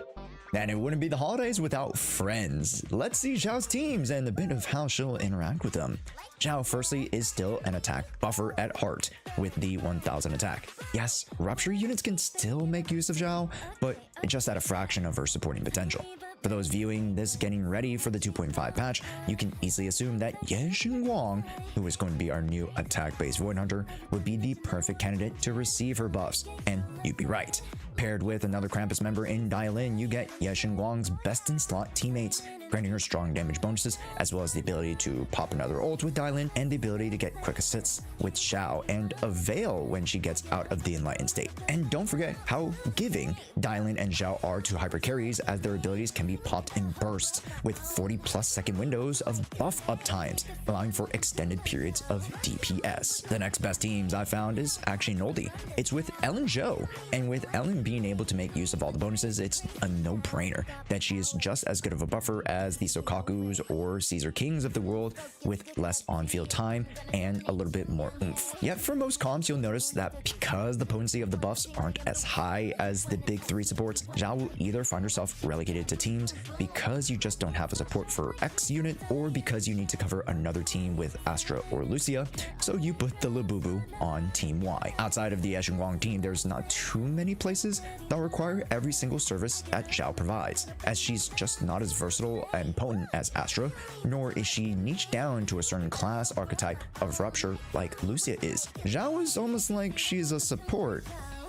And it wouldn't be the holidays without friends. Let's see Zhao's teams and a bit of how she'll interact with them. Zhao firstly is still an attack buffer at heart with the 1000 attack. Yes, rupture units can still make use of Zhao, but just at a fraction of her supporting potential. For those viewing this getting ready for the 2.5 patch, you can easily assume that Ye Xinguang, who is going to be our new attack-based Void Hunter, would be the perfect candidate to receive her buffs, and you'd be right. Paired with another Krampus member in Dialin, you get Ye Xinguang's best-in-slot teammates, granting her strong damage bonuses, as well as the ability to pop another ult with Dialin, and the ability to get quick assists with Xiao and a Veil when she gets out of the enlightened state. And don't forget how giving Dialin and Xiao are to hyper carries, as their abilities can be popped in bursts with 40+ second windows of buff up times, allowing for extended periods of DPS. The next best teams I found is actually Noldi. It's with Ellen Zhou, and with Ellen being able to make use of all the bonuses, it's a no-brainer that she is just as good of a buffer as the Sokakus or Caesar Kings of the world, with less on-field time and a little bit more oomph. Yet for most comps, you'll notice that because the potency of the buffs aren't as high as the big three supports, Zhao will either find herself relegated to teams because you just don't have a support for X unit, or because you need to cover another team with Astra or Lucia, so you put the Labubu on Team Y. Outside of the Ye Xinguang team, there's not too many places that require every single service that Zhao provides, as she's just not as versatile and potent as Astra, nor is she niched down to a certain class archetype of rupture like Lucia is. Zhao is almost like she's a support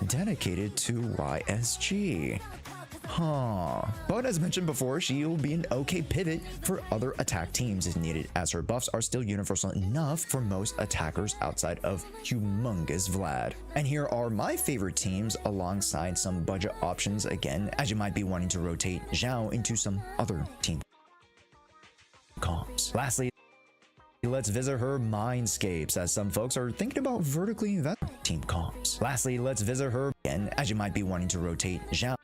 dedicated to YSG. But as mentioned before, she'll be an okay pivot for other attack teams if needed, as her buffs are still universal enough for most attackers outside of humongous Vlad. And here are my favorite teams alongside some budget options again, as you might be wanting to rotate Zhao into some other team comps. Lastly, let's visit her mindscapes, as some folks are thinking about vertically investing team comps. Lastly, let's visit her again, as you might be wanting to rotate Zhao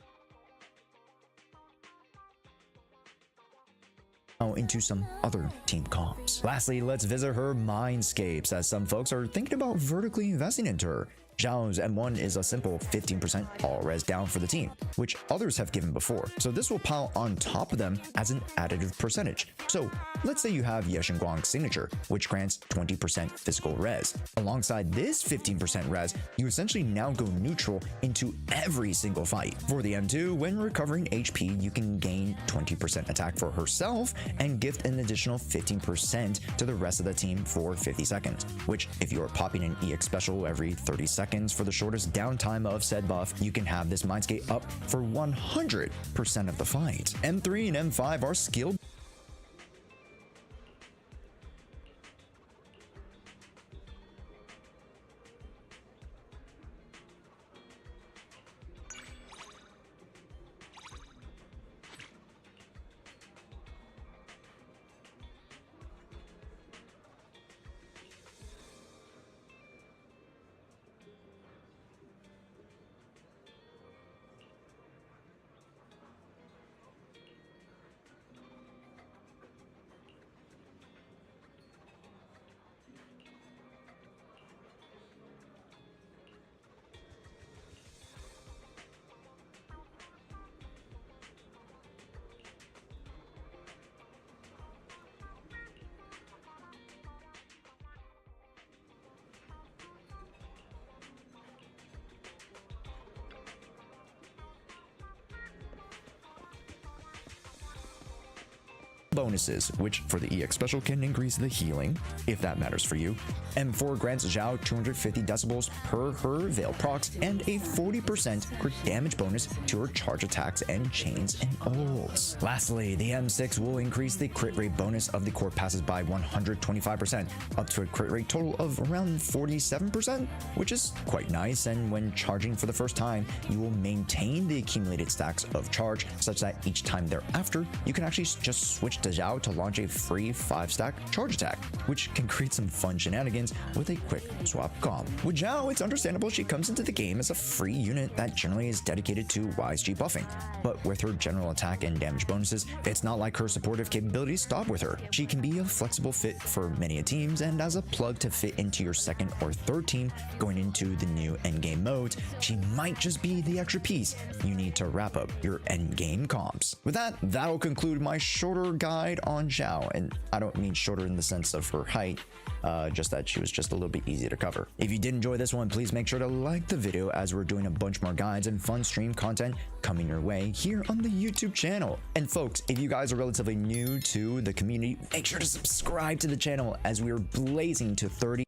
into some other team comps. Lastly, let's visit her mindscapes, as some folks are thinking about vertically investing into her. Zhao's M1 is a simple 15% all res down for the team, which others have given before, so this will pile on top of them as an additive percentage. So let's say you have Ye Xinguang's signature, which grants 20% physical res. Alongside this 15% res, you essentially now go neutral into every single fight. For the M2, when recovering HP, you can gain 20% attack for herself and gift an additional 15% to the rest of the team for 50 seconds, which if you're popping an EX special every 30 seconds for the shortest downtime of said buff, you can have this mindscape up for 100% of the fight. M3 and M5 are skill bonuses, which for the EX special can increase the healing, if that matters for you. M4 grants Zhao 250 decibels per her Veil procs and a 40% crit damage bonus to her charge attacks and chains and ults. Lastly, the M6 will increase the crit rate bonus of the core passes by 125%, up to a crit rate total of around 47%, which is quite nice, and when charging for the first time, you will maintain the accumulated stacks of charge, such that each time thereafter, you can actually just switch to Zhao to launch a free 5-stack charge attack, which can create some fun shenanigans with a quick swap comp. With Zhao, it's understandable she comes into the game as a free unit that generally is dedicated to YSG buffing, but with her general attack and damage bonuses, it's not like her supportive capabilities stop with her. She can be a flexible fit for many teams, and as a plug to fit into your second or third team going into the new endgame modes, she might just be the extra piece you need to wrap up your endgame comps. With that, that'll conclude my shorter guide on Zhao, and I don't mean shorter in the sense of her height, just that she was just a little bit easier to cover. If you did enjoy this one, please make sure to like the video, as we're doing a bunch more guides and fun stream content coming your way here on the YouTube channel. And folks, if you guys are relatively new to the community, make sure to subscribe to the channel, as we are blazing to 30.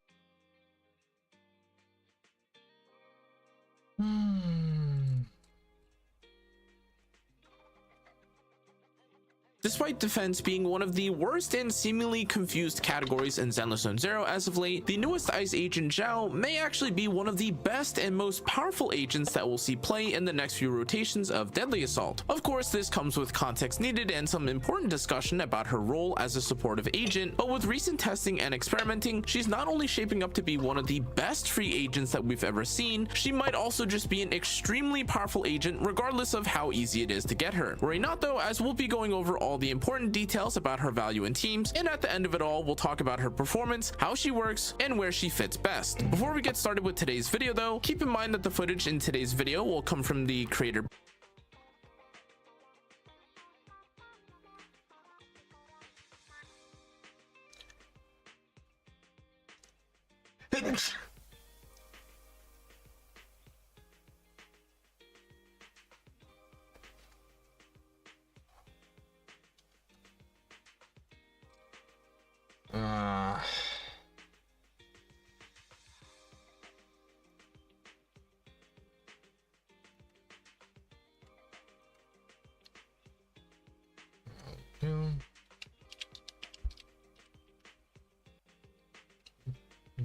Despite defense being one of the worst and seemingly confused categories in Zenless Zone Zero as of late, the newest Ice Agent Zhao may actually be one of the best and most powerful agents that we'll see play in the next few rotations of Deadly Assault. Of course, this comes with context needed and some important discussion about her role as a supportive agent, but with recent testing and experimenting, she's not only shaping up to be one of the best free agents that we've ever seen, she might also just be an extremely powerful agent regardless of how easy it is to get her. Worry not though, as we'll be going over all the important details about her value in teams, and at the end of it all, we'll talk about her performance, how she works, and where she fits best. Before we get started with today's video though, keep in mind that the footage in today's video will come from the creator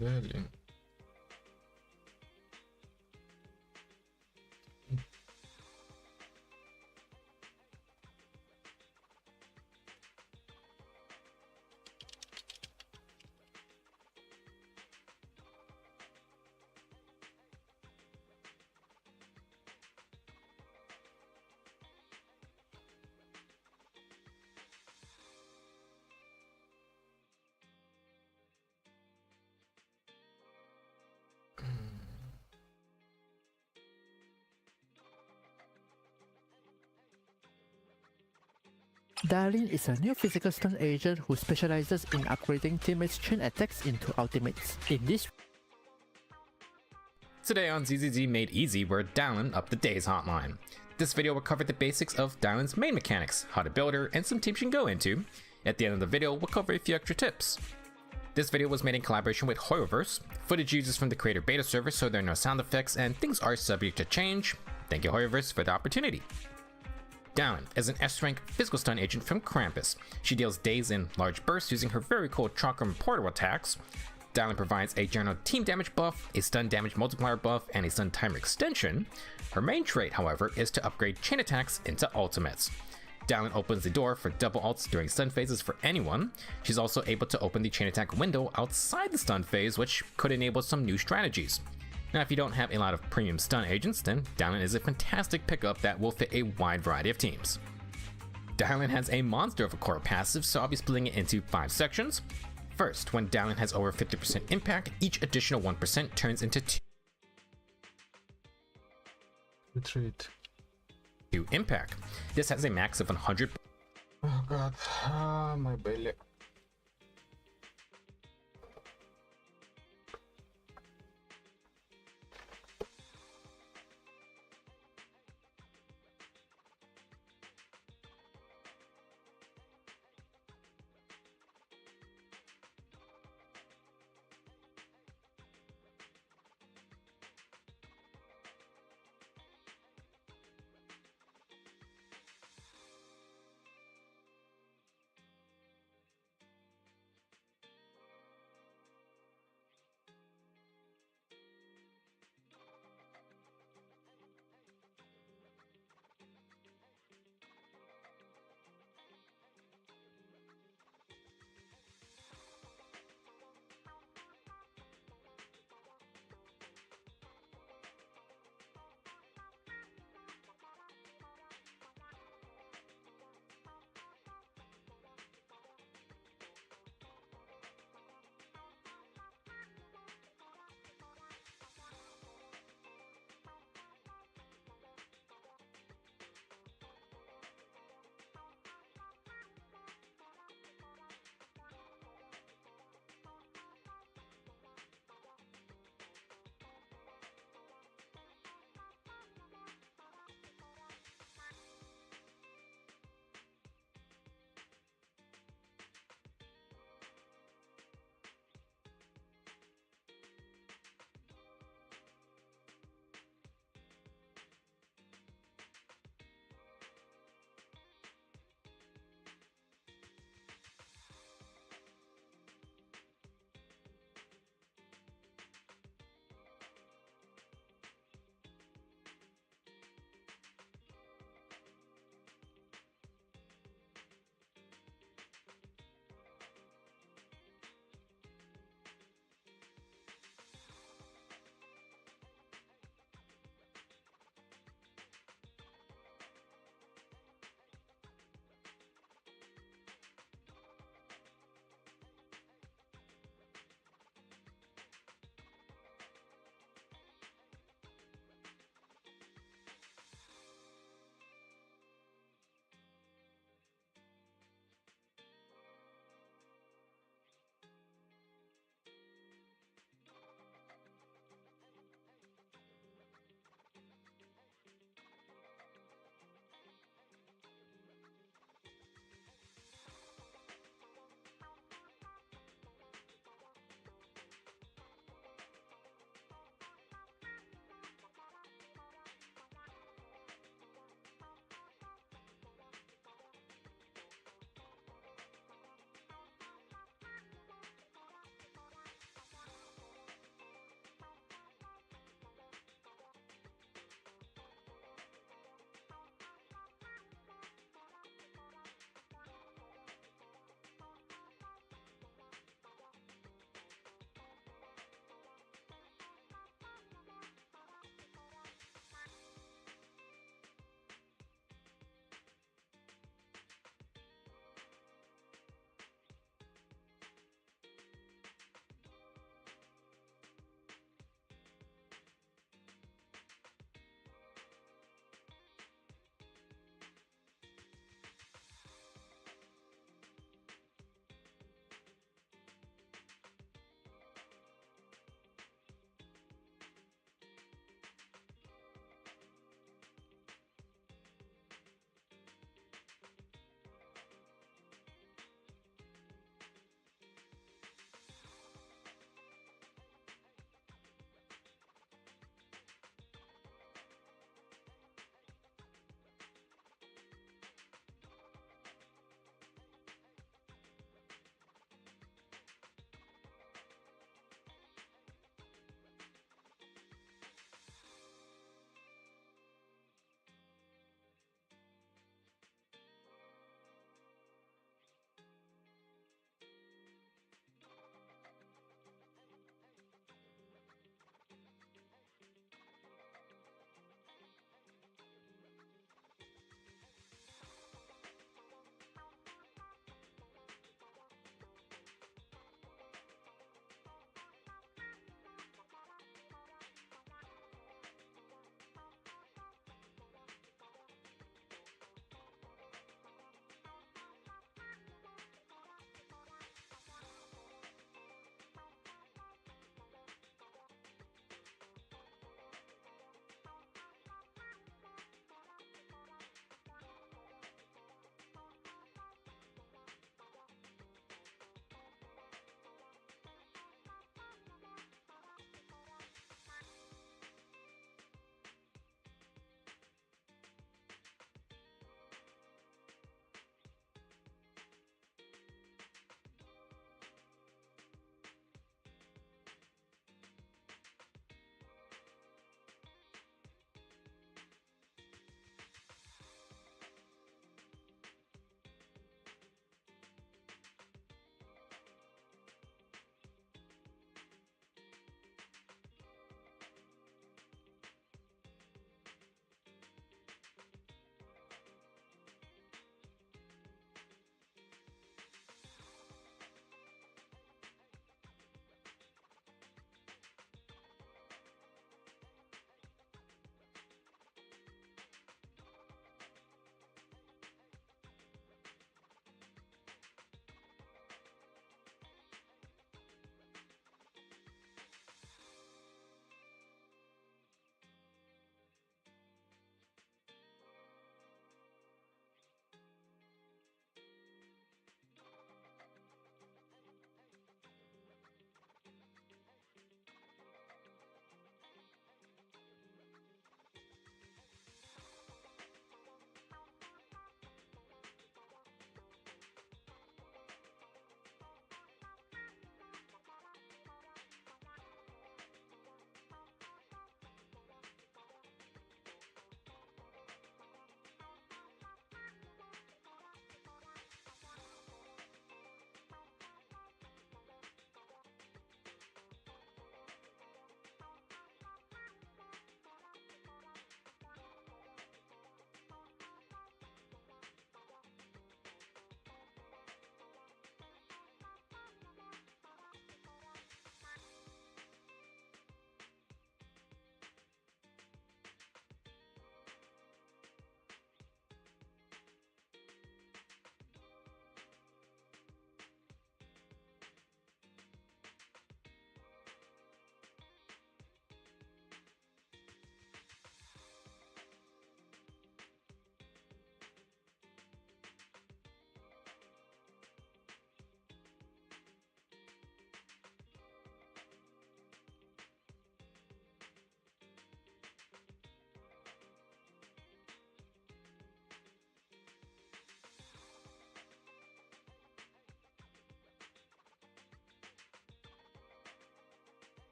Блин. Darlene is a new physical stun agent who specializes in upgrading teammates' chain attacks into ultimates. In this Today on ZZZ Made Easy, we're Darlene up the Days hotline. This video will cover the basics of Darlene's main mechanics, how to build her, and some teams you can go into. At the end of the video, we'll cover a few extra tips. This video was made in collaboration with Hoyoverse. Footage uses from the creator beta server, so there are no sound effects and things are subject to change. Thank you Hoyoverse for the opportunity. Darlene is an S-rank physical stun agent from Krampus. She deals daze in large bursts using her very cool Chakram portal attacks. Darlene provides a general team damage buff, a stun damage multiplier buff, and a stun timer extension. Her main trait, however, is to upgrade chain attacks into ultimates. Darlene opens the door for double ults during stun phases for anyone. She's also able to open the chain attack window outside the stun phase, which could enable some new strategies. Now, if you don't have a lot of premium stun agents, then Darlene is a fantastic pickup that will fit a wide variety of teams. Darlene has a monster of a core passive, so I'll be splitting it into 5 sections. First, when Darlene has over 50% impact, each additional 1% turns into 2 impact. This has a max of 100. Oh god, my belly.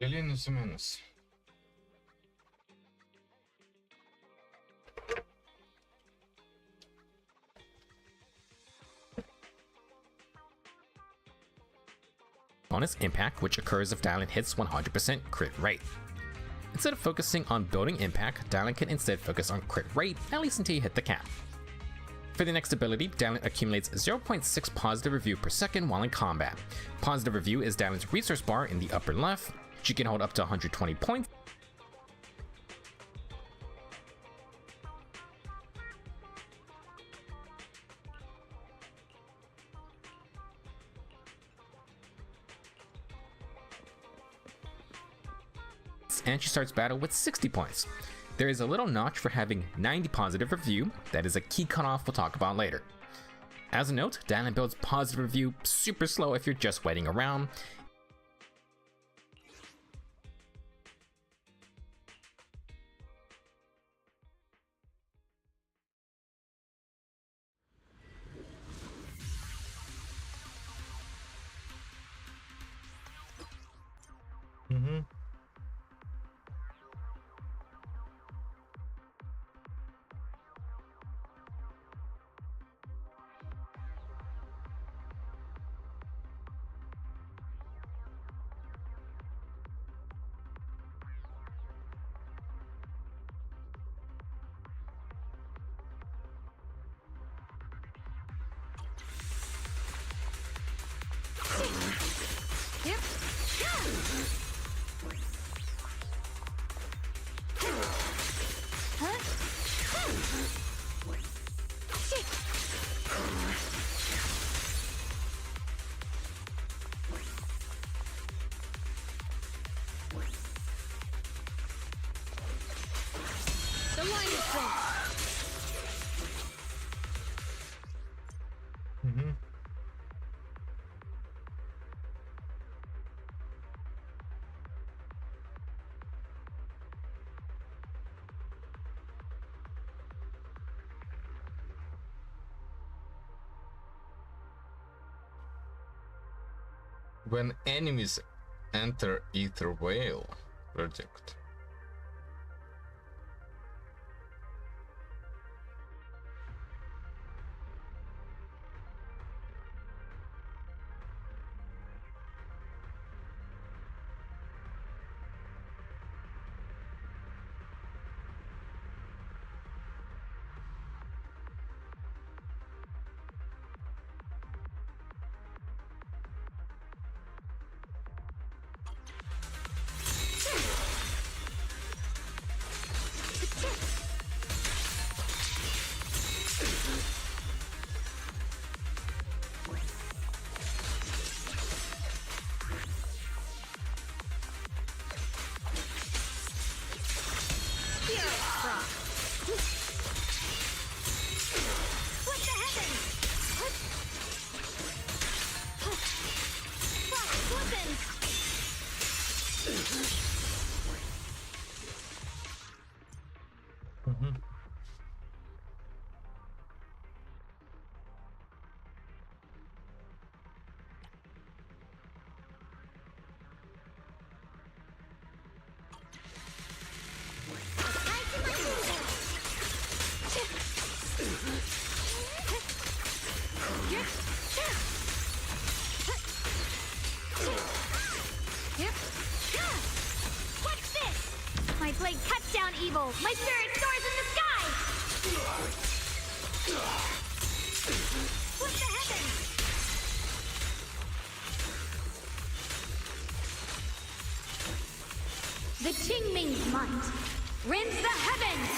Billion is a menace. Bonus impact, which occurs if Dylan hits 100% crit rate. Instead of focusing on building impact, Dylan can instead focus on crit rate, at least until you hit the cap. For the next ability, Dylan accumulates 0.6 positive review per second while in combat. Positive review is Dylan's resource bar in the upper left. She can hold up to 120 points. And she starts battle with 60 points. There is a little notch for having 90 positive review. That is a key cutoff we'll talk about later. As a note, Dylan builds positive review super slow if you're just waiting around. Yep. The line is strong. When enemies enter Ether Whale, verdict. What's this? My blade cuts down evil. My spirit soars in the sky. What the heavens? The Qingming's might rends the heavens.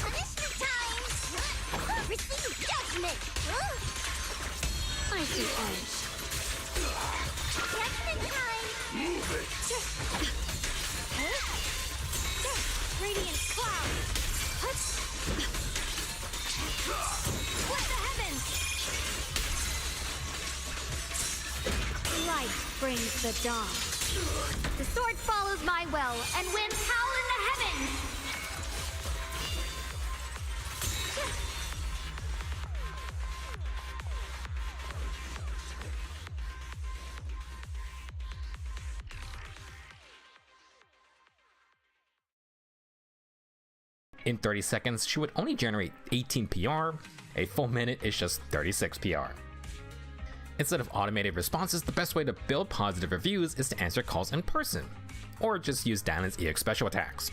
Punishment time! Receive judgment! I see edge. Judgment time! the dawn. The sword follows my will, and winds howl in the heavens! In 30 seconds, she would only generate 18 PR. A full minute is just 36 PR. Instead of automated responses, the best way to build positive reviews is to answer calls in person, or just use Dalin's EX special attacks.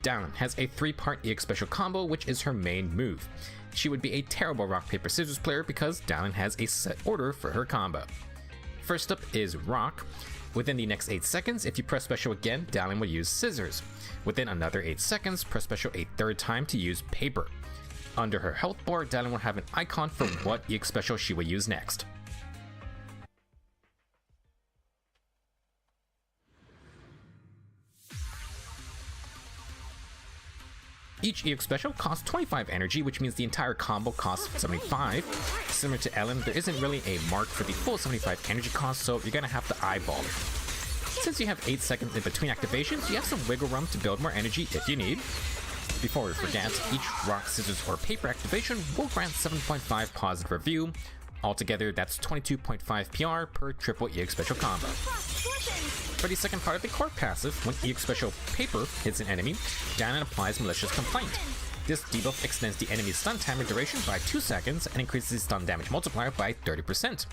Dalin has a 3-part EX special combo, which is her main move. She would be a terrible rock paper scissors player because Dalin has a set order for her combo. First up is rock. Within the next 8 seconds, if you press special again, Dalin will use scissors. Within another 8 seconds, press special a third time to use paper. Under her health bar, Dalin will have an icon for what EX special she will use next. Each EX special costs 25 energy, which means the entire combo costs 75. Similar to Ellen, there isn't really a mark for the full 75 energy cost, so you're gonna have to eyeball it. Since you have 8 seconds in between activations, you have some wiggle room to build more energy if you need. Before we forget, each rock, scissors, or paper activation will grant 7.5 positive review. Altogether, that's 22.5 PR per triple EX special combo. For the second part of the core passive, when EX special paper hits an enemy, Dalin applies Malicious Complaint. This debuff extends the enemy's stun timer duration by 2 seconds and increases the stun damage multiplier by 30%.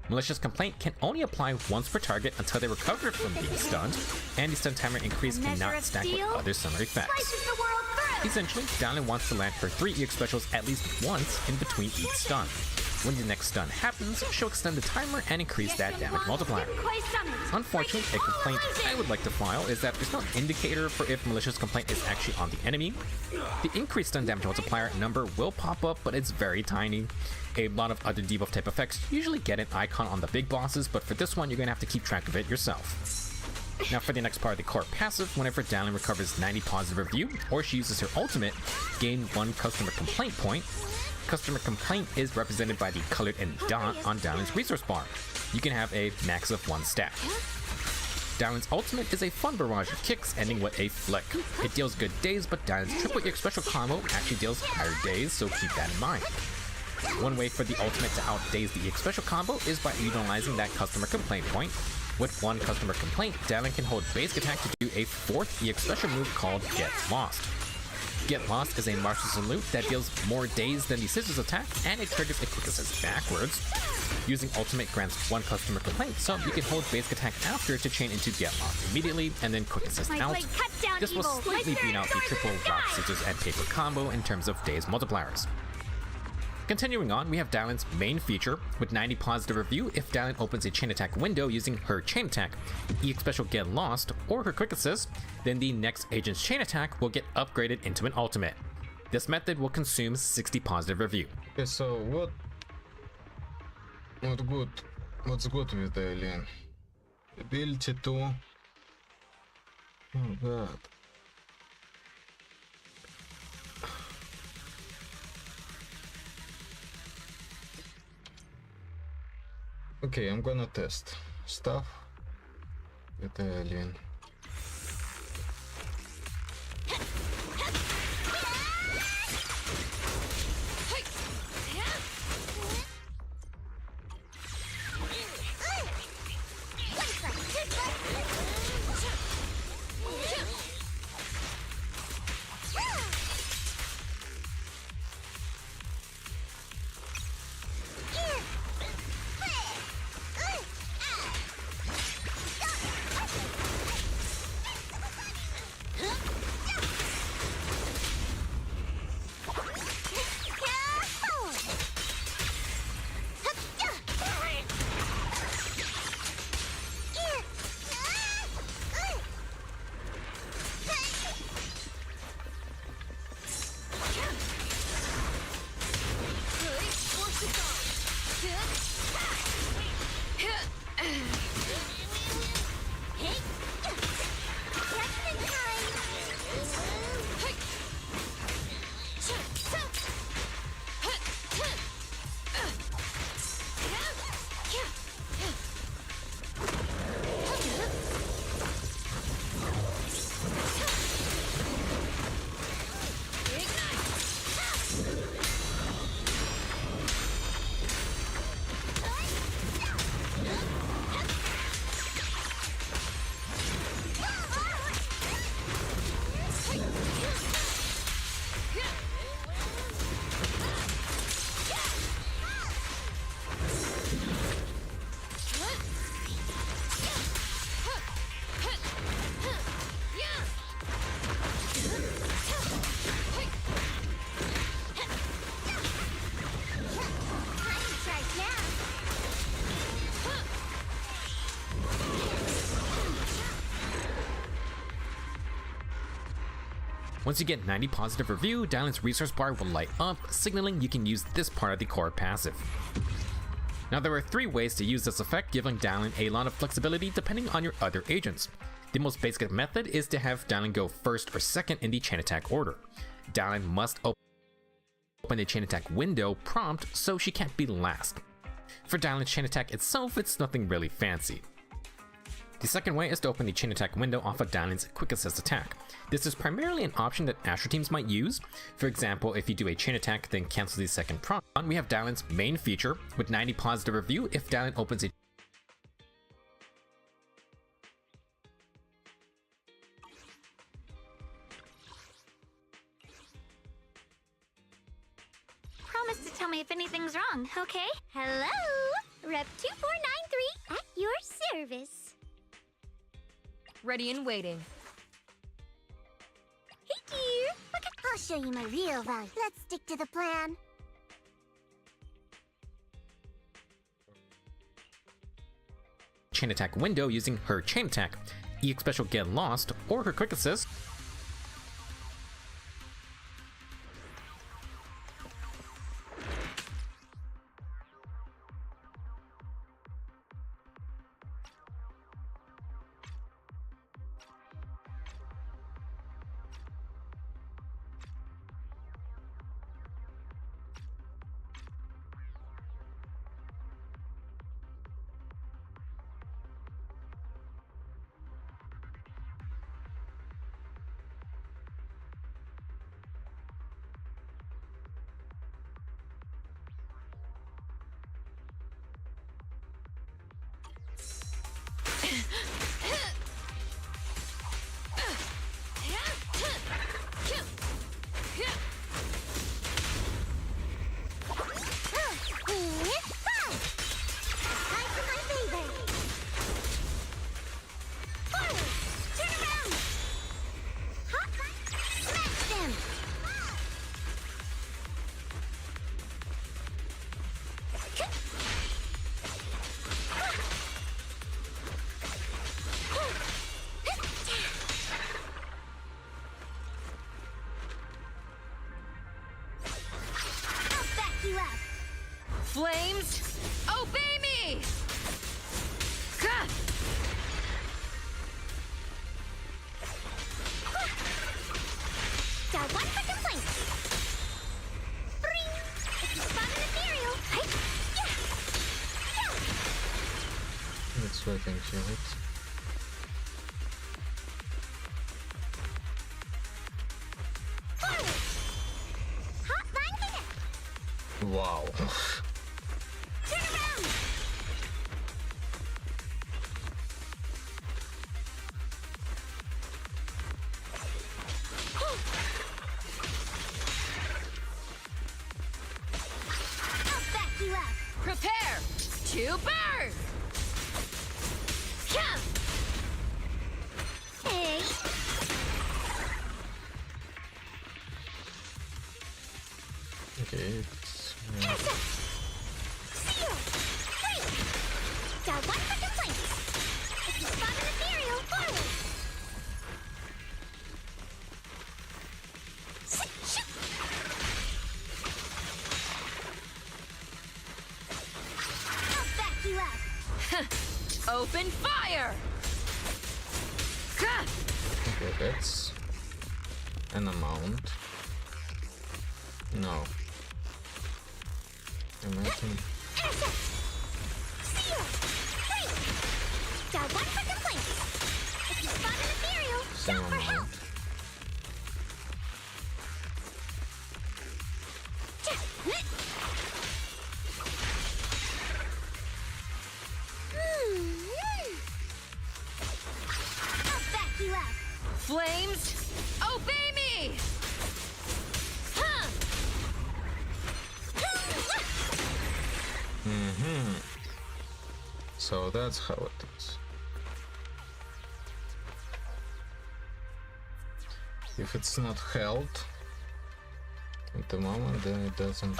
Malicious Complaint can only apply once per target until they recover from being stunned, and the stun timer increase cannot stack with other similar effects. Essentially, Dalin wants to land her 3 EX specials at least once in between each stun. When the next stun happens, she'll extend the timer and increase that damage multiplier. Unfortunately, a complaint I would like to file is that there's no indicator for if Malicious Complaint is actually on the enemy. The increased stun damage multiplier number will pop up, but it's very tiny. A lot of other debuff type effects usually get an icon on the big bosses, but for this one, you're going to have to keep track of it yourself. Now for the next part of the core passive, whenever Dalin recovers 90 positive review, or she uses her ultimate, gain 1 customer complaint point. Customer complaint is represented by the colored in dot on Dowling's resource bar. You can have a max of 1 stack. Dowling's ultimate is a fun barrage of kicks ending with a flick. It deals good days, but Dowling's triple EX special combo actually deals higher days, so keep that in mind. One way for the ultimate to outdaze the EX special combo is by utilizing that customer complaint point. With 1 customer complaint, Dowling can hold basic attack to do a 4th EX special move called Get Lost. Get Lost is a martial salute that deals more days than the scissors attack, and it triggers a quick assist backwards. Using ultimate grants 1 customer complaint, so you can hold basic attack after to chain into Get Lost immediately, and then quick assist out. This will slightly beat out the triple rock, scissors, and paper combo in terms of days multipliers. Continuing on, we have Dowling's main feature, with 90 positive review if Dowling opens a chain attack window using her chain attack, EX special Get Lost, or her quick assist, then the next agent's chain attack will get upgraded into an ultimate. This method will consume 60 positive review. Okay, so what's good with the alien? Ability to... Oh god. Okay, I'm gonna test stuff with the alien. Once you get 90 positive review, Dowling's resource bar will light up, signaling you can use this part of the core passive. Now there are 3 ways to use this effect, giving Dowling a lot of flexibility depending on your other agents. The most basic method is to have Dowling go first or second in the chain attack order. Dowling must open the chain attack window prompt, so she can't be last. For Dowling's chain attack itself, it's nothing really fancy. The second way is to open the chain attack window off of Dowling's quick assist attack. This is primarily an option that Astro teams might use. For example, if you do a chain attack then cancel the second prompt, we have Dowling's main feature with 90 positive review if Dowling opens a Promise to tell me if anything's wrong, okay? Hello? Rep 2493 at your service. Ready and waiting. Hey dear, I'll show you my real value. Let's stick to the plan. chain attack window using her chain attack, EX special Get Lost, or her quick assist. so I can kill it. Wow. Prepare to burn! Come! Hey! Okay. Got one for complaints! If you spot an ethereal, forward! I'll back you up! Open fire! Okay, that's an amount. No. Imagine. Got one for complaints! If you spot an ethereal, shout for help! I'll back you up! Flames, obey me! Huh. So that's how it is. If it's not held at the moment, then it doesn't.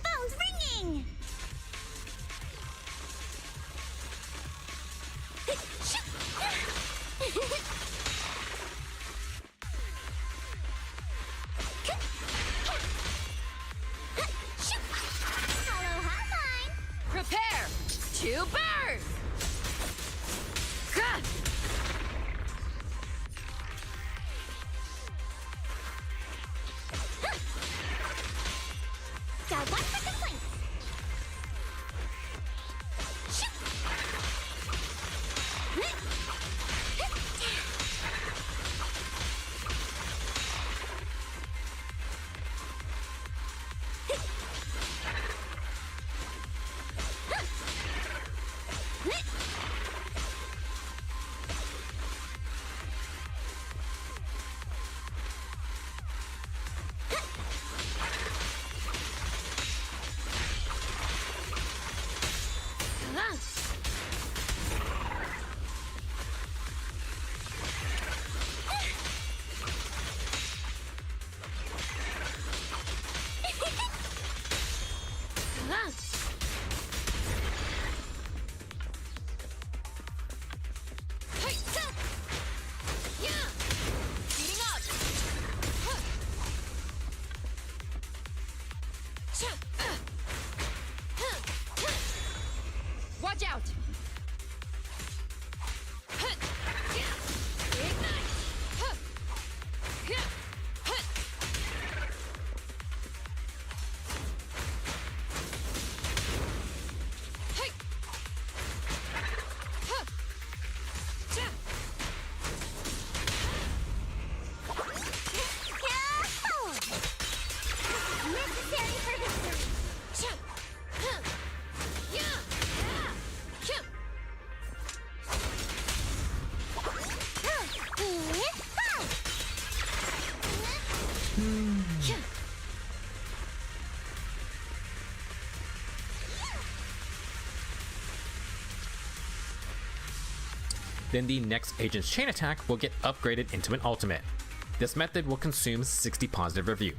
Phone's ringing! Hello, hotline! Prepare to burn! Gah! Got one for complaints! Watch out! Necessary for history! Then the next agent's chain attack will get upgraded into an ultimate. This method will consume 60 positive review.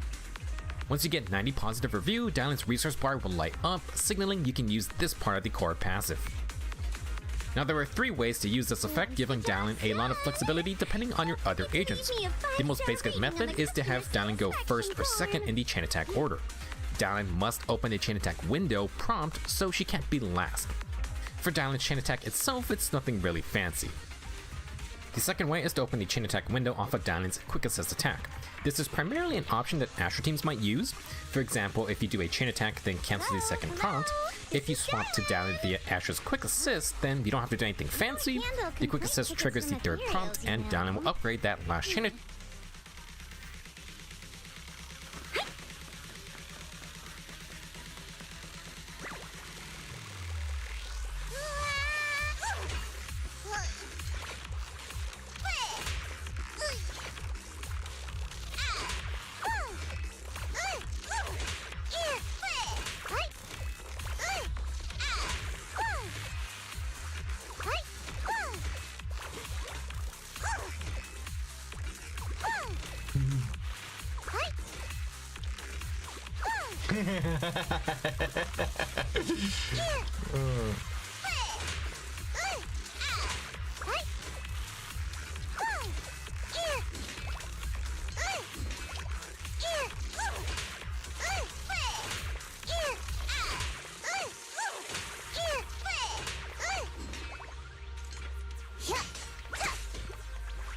Once you get 90 positive review, Dylan's resource bar will light up, signaling you can use this part of the core passive. Now there are 3 ways to use this effect, giving Dallin a lot of flexibility depending on your other agents. The most basic method is to have Dallin go first or second in the chain attack order. Dallin must open the chain attack window prompt, so she can't be last. For Dallin's chain attack itself, it's nothing really fancy. The second way is to open the chain attack window off of Dallin's quick assist attack. This is primarily an option that Asher teams might use. For example, if you do a chain attack then cancel the second prompt, if you swap to Dallin via Asher's quick assist, then you don't have to do anything fancy. The quick assist triggers the third prompt and Dallin will upgrade that last chain attack.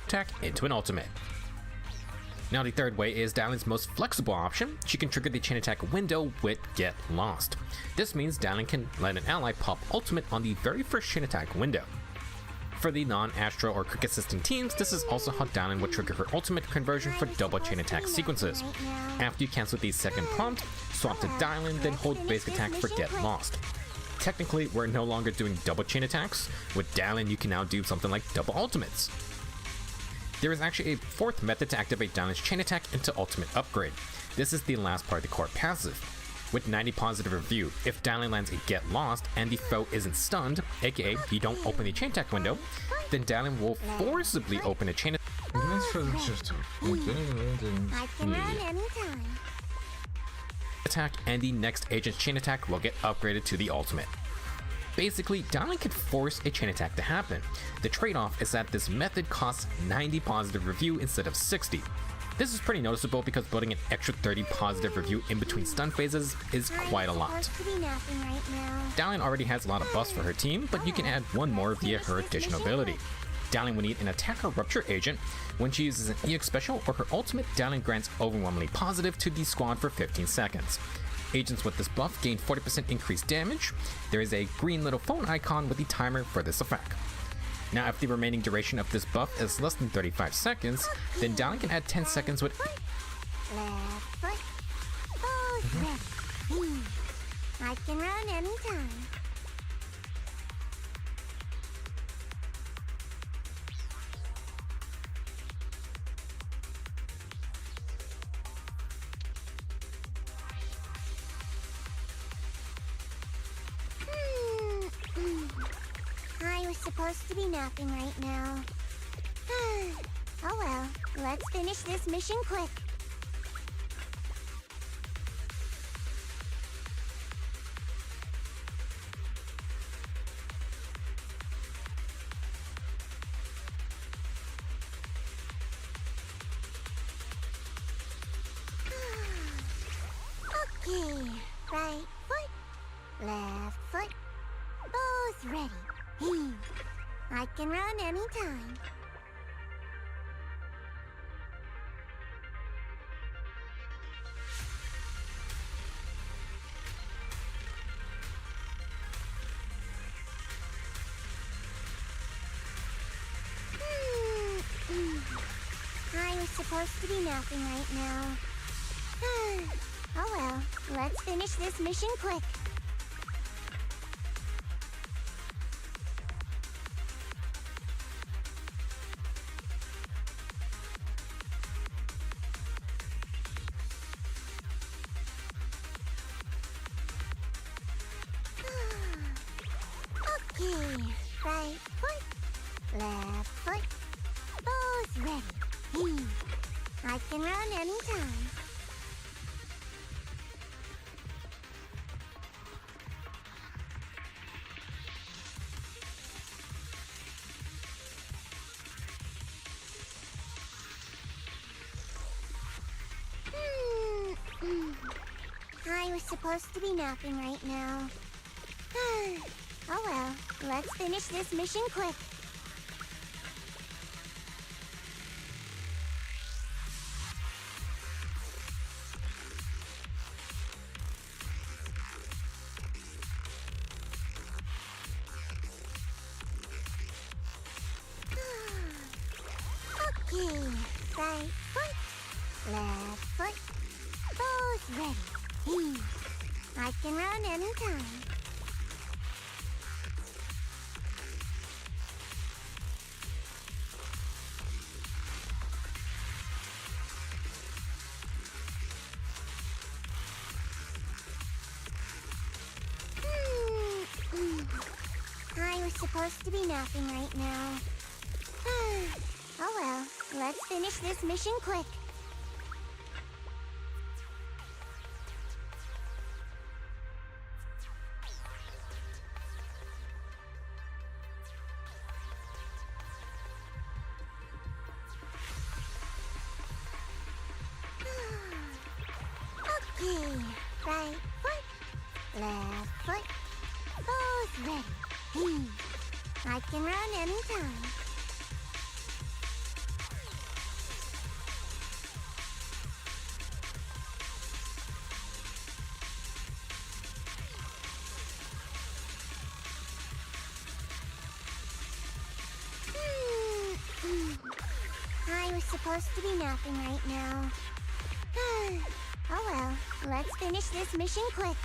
Attack into an ultimate. Now the third way is Dallin's most flexible option. She can trigger the chain attack window with Get Lost. This means Dallin can let an ally pop ultimate on the very first chain attack window. For the non-Astro or quick assisting teams, this is also how Dallin would trigger her ultimate conversion for double chain attack sequences. After you cancel the second prompt, swap to Dallin, then hold basic attack for Get Lost. Technically, we're no longer doing double chain attacks. With Dallin, you can now do something like double ultimates. There is actually a fourth method to activate Dallin's chain attack into ultimate upgrade. This is the last part of the core passive. With 90 positive review, if Dallin lands a Get Lost and the foe isn't stunned, aka you don't open the chain attack window, then Dallin will forcibly open a chain I can run anytime. attack, and the next agent's chain attack will get upgraded to the ultimate. Basically, Dallin can force a chain attack to happen. The trade-off is that this method costs 90 positive review instead of 60. This is pretty noticeable because building an extra 30 positive review in between stun phases is quite a lot. Dallin already has a lot of buffs for her team, but you can add one more via her additional ability. Dallin will need an attacker rupture agent. When she uses an EX special or her ultimate, Dallin grants overwhelmingly positive to the squad for 15 seconds. Agents with this buff gain 40% increased damage. There is a green little phone icon with the timer for this effect. Now, if the remaining duration of this buff is less than 35 seconds, then Dallin can add 10 seconds with Left foot, both ready. I can run anytime. I was supposed to be napping right now. Oh well, let's finish this mission quick. Okay, right foot, left foot, both ready. I can run anytime. I was supposed to be napping right now. Oh well, let's finish this mission quick. Okay, right foot, left foot, both ready. I can run anytime. was supposed to be napping right now. Oh well, let's finish this mission quick. Okay, right foot, left foot, both ready. I can run anytime. I was supposed to be napping right now. Oh well, let's finish this mission quick. Okay, right foot, left foot, both ready. I can run anytime. I was supposed to be napping right now. Oh well, let's finish this mission quick.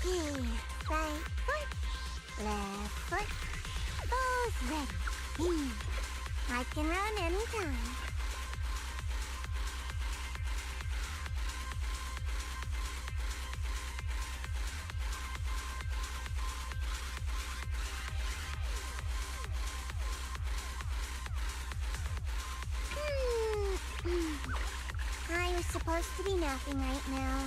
Okay, right foot, left foot, both ready. I can run anytime. I was supposed to be napping right now.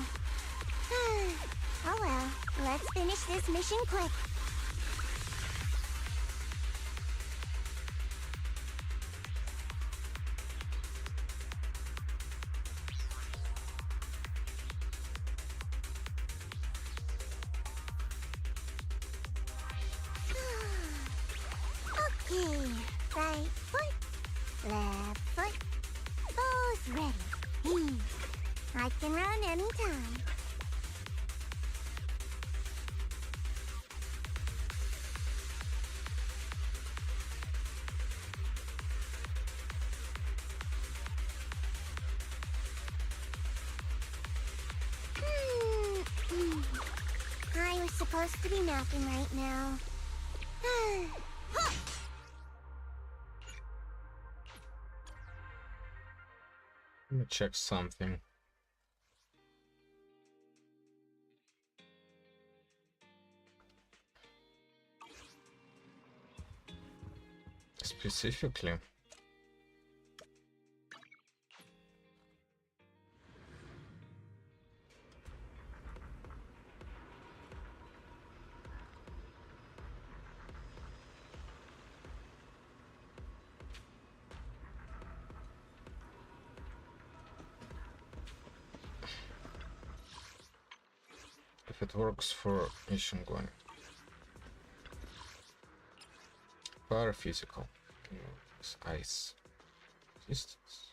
Oh well, let's finish this mission quick. Okay, right foot, left foot, both ready. I can run anytime. I was supposed to be napping right now. Let me check something. Specifically. If it works for Ishinguan. Paraphysical. Ice. Distance.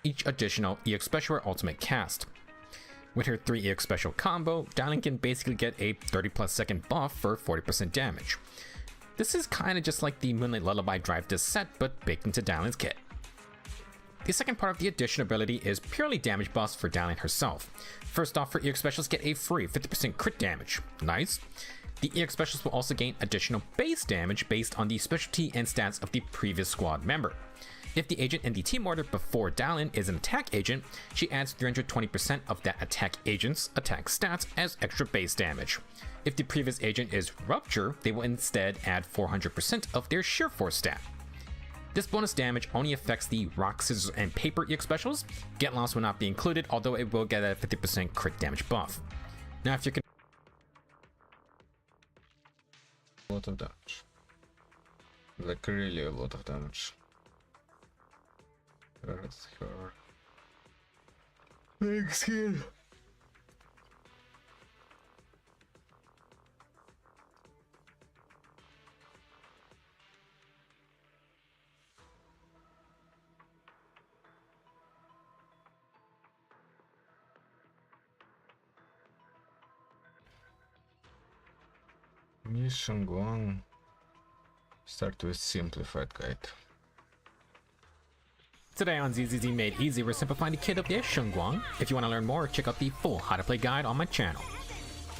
each additional EX Special or Ultimate cast. With her 3 EX Special combo, Dowling can basically get a 30+ second buff for 40% damage. This is kinda just like the Moonlight Lullaby Drive disc set, but baked into Dowling's kit. The second part of the addition ability is purely damage buffs for Dowling herself. First off, her EX Specials get a free 50% crit damage. Nice. The EX Specials will also gain additional base damage based on the specialty and stats of the previous squad member. If the agent in the team order before Dowling is an attack agent, she adds 320% of that attack agent's attack stats as extra base damage. If the previous agent is Rupture, they will instead add 400% of their Sheer Force stat. This bonus damage only affects the Rock, Scissors, and Paper EX Specials. Get Lost will not be included, although it will get a 50% crit damage buff. Now if you're A lot of damage. Like really a lot of damage. That's her. Big skin. Mission Guang. Start with simplified guide. Today on ZZZ Made Easy, we're simplifying the kit of Ye Shengguang. If you want to learn more, check out the full how to play guide on my channel.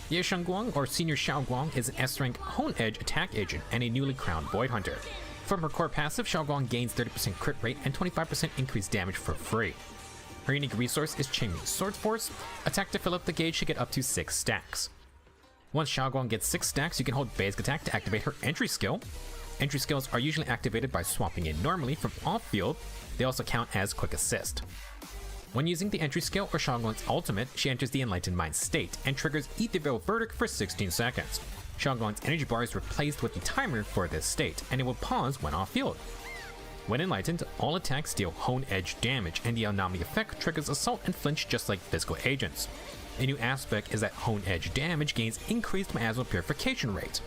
Ye Shengguang, or Senior Xiaoguang, is an S-rank Hone Edge attack agent and a newly crowned Void Hunter. From her core passive, Xiaoguang gains 30% crit rate and 25% increased damage for free. Her unique resource is Qingming Sword Force. Attack to fill up the gauge to get up to 6 stacks. Once Xiaoguang gets 6 stacks, you can hold basic attack to activate her entry skill. Entry skills are usually activated by swapping in normally from off-field. They also count as quick assist. When using the entry skill or Xiaoguang's ultimate, she enters the Enlightened Mind state and triggers Eat the Veil Verdict for 16 seconds. Xiaoguang's energy bar is replaced with the timer for this state, and it will pause when off-field. When enlightened, all attacks deal Hone Edge damage, and the anomaly effect triggers assault and flinch just like physical agents. A new aspect is that Hone Edge damage gains increased miasmal purification rate.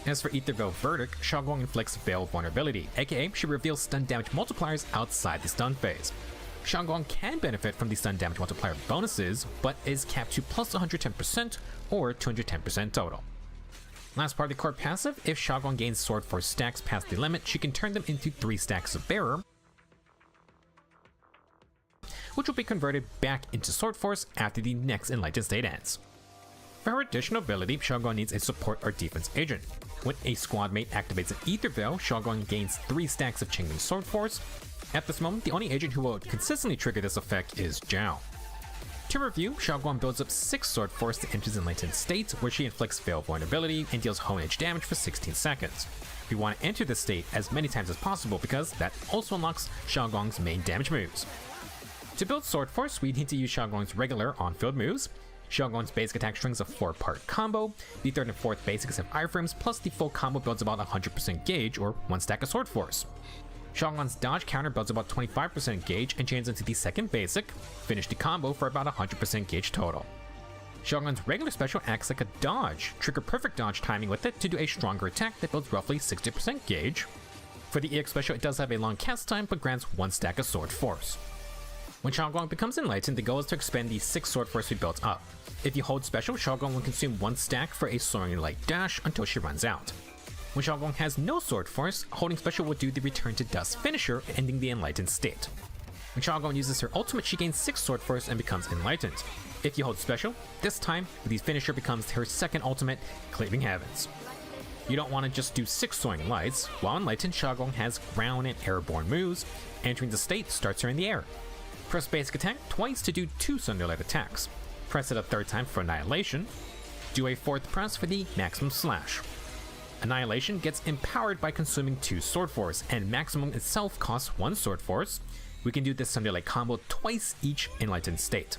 As for Eat the Veil Verdict, Xiaoguang inflicts Veil Vulnerability, aka she reveals stun damage multipliers outside the stun phase. Xiaoguang can benefit from the stun damage multiplier bonuses, but is capped to plus 110% or 210% total. Last part of the core passive, if Xiaoguang gains Sword Force stacks past the limit, she can turn them into 3 stacks of Bearer, which will be converted back into Sword Force after the next Enlightened state ends. For her additional ability, Xiaoguang needs a support or defense agent. When a squad mate activates an Ether Veil, Xiaoguang gains 3 stacks of Qingming Sword Force. At this moment, the only agent who will consistently trigger this effect is Zhao. To review, Xiaoguang builds up 6 Sword Force to enter Enlightened state, where she inflicts Veil Vulnerability and deals Hone Edge damage for 16 seconds. We want to enter this state as many times as possible because that also unlocks Xiaoguang's main damage moves. To build Sword Force, we need to use Xiaoguang's regular on-field moves. Xiaoguang's basic attack strings a 4-part combo. The 3rd and 4th basics have iframes, plus the full combo builds about 100% gauge, or 1 stack of Sword Force. Xiaoguang's dodge counter builds about 25% gauge and chains into the 2nd basic. Finish the combo for about 100% gauge total. Xiaoguang's regular special acts like a dodge, trigger perfect dodge timing with it to do a stronger attack that builds roughly 60% gauge. For the EX special, it does have a long cast time, but grants 1 stack of Sword Force. When Xiaoguang becomes enlightened, the goal is to expend the 6 Sword Force we built up. If you hold special, Xiaoguang will consume 1 stack for a Soaring Light dash until she runs out. When Xiaoguang has no Sword Force, holding special will do the Return to Dust finisher, ending the enlightened state. When Xiaoguang uses her ultimate, she gains 6 Sword Force and becomes enlightened. If you hold special, this time, the finisher becomes her 2nd ultimate, Cleaving Heavens. You don't want to just do 6 Soaring Lights. While enlightened, Xiaoguang has ground and airborne moves. Entering the state starts her in the air. Press basic attack twice to do 2 Sunderlight attacks. Press it a 3rd time for Annihilation. Do a 4th press for the Maximum Slash. Annihilation gets empowered by consuming 2 Sword Force, and Maximum itself costs 1 Sword Force. We can do this Sunderlight combo twice each Enlightened state.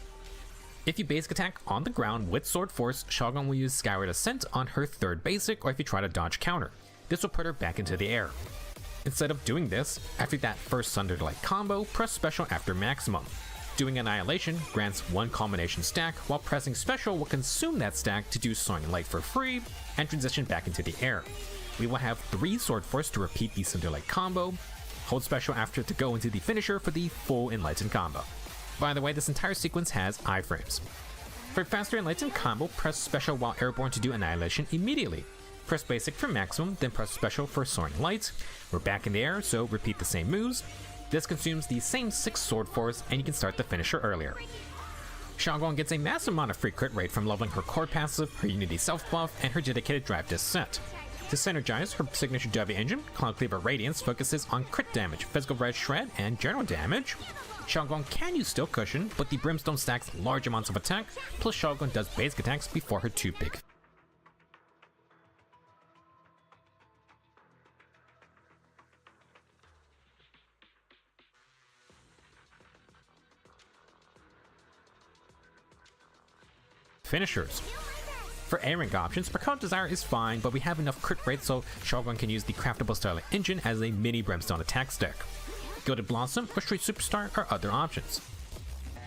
If you basic attack on the ground with Sword Force, Xiaoguang will use Skyward Ascent on her 3rd basic, or if you try to dodge counter. This will put her back into the air. Instead of doing this, after that first Sunderlight combo, press special after Maximum. Doing Annihilation grants 1 combination stack, while pressing special will consume that stack to do Soaring Light for free and transition back into the air. We will have 3 Sword Force to repeat the Sunderlight combo. hold special after to go into the finisher for the full Enlightened combo. By the way, this entire sequence has iframes. For faster Enlightened combo, press special while airborne to do annihilation immediately. Press basic for maximum, then press special for soaring light. We're back in the air, so repeat the same moves. This consumes the same 6 sword force, and you can start the finisher earlier. Xiaoguang gets a massive amount of free crit rate from leveling her core passive, her Unity self buff, and her dedicated drive disc set. To synergize her signature W engine, Cloud Cleaver Radiance focuses on crit damage, physical red shred, and general damage. Xiaoguang can use Steel Cushion, but the Brimstone stacks large amounts of attack, plus Xiaoguang does basic attacks before her 2 big finishers. For A-rank options, Percount Desire is fine, but we have enough crit rate so Xiaoguang can use the Craftable Starlight Engine as a mini Brimstone attack stick. Gilded Blossom or Street Superstar are other options.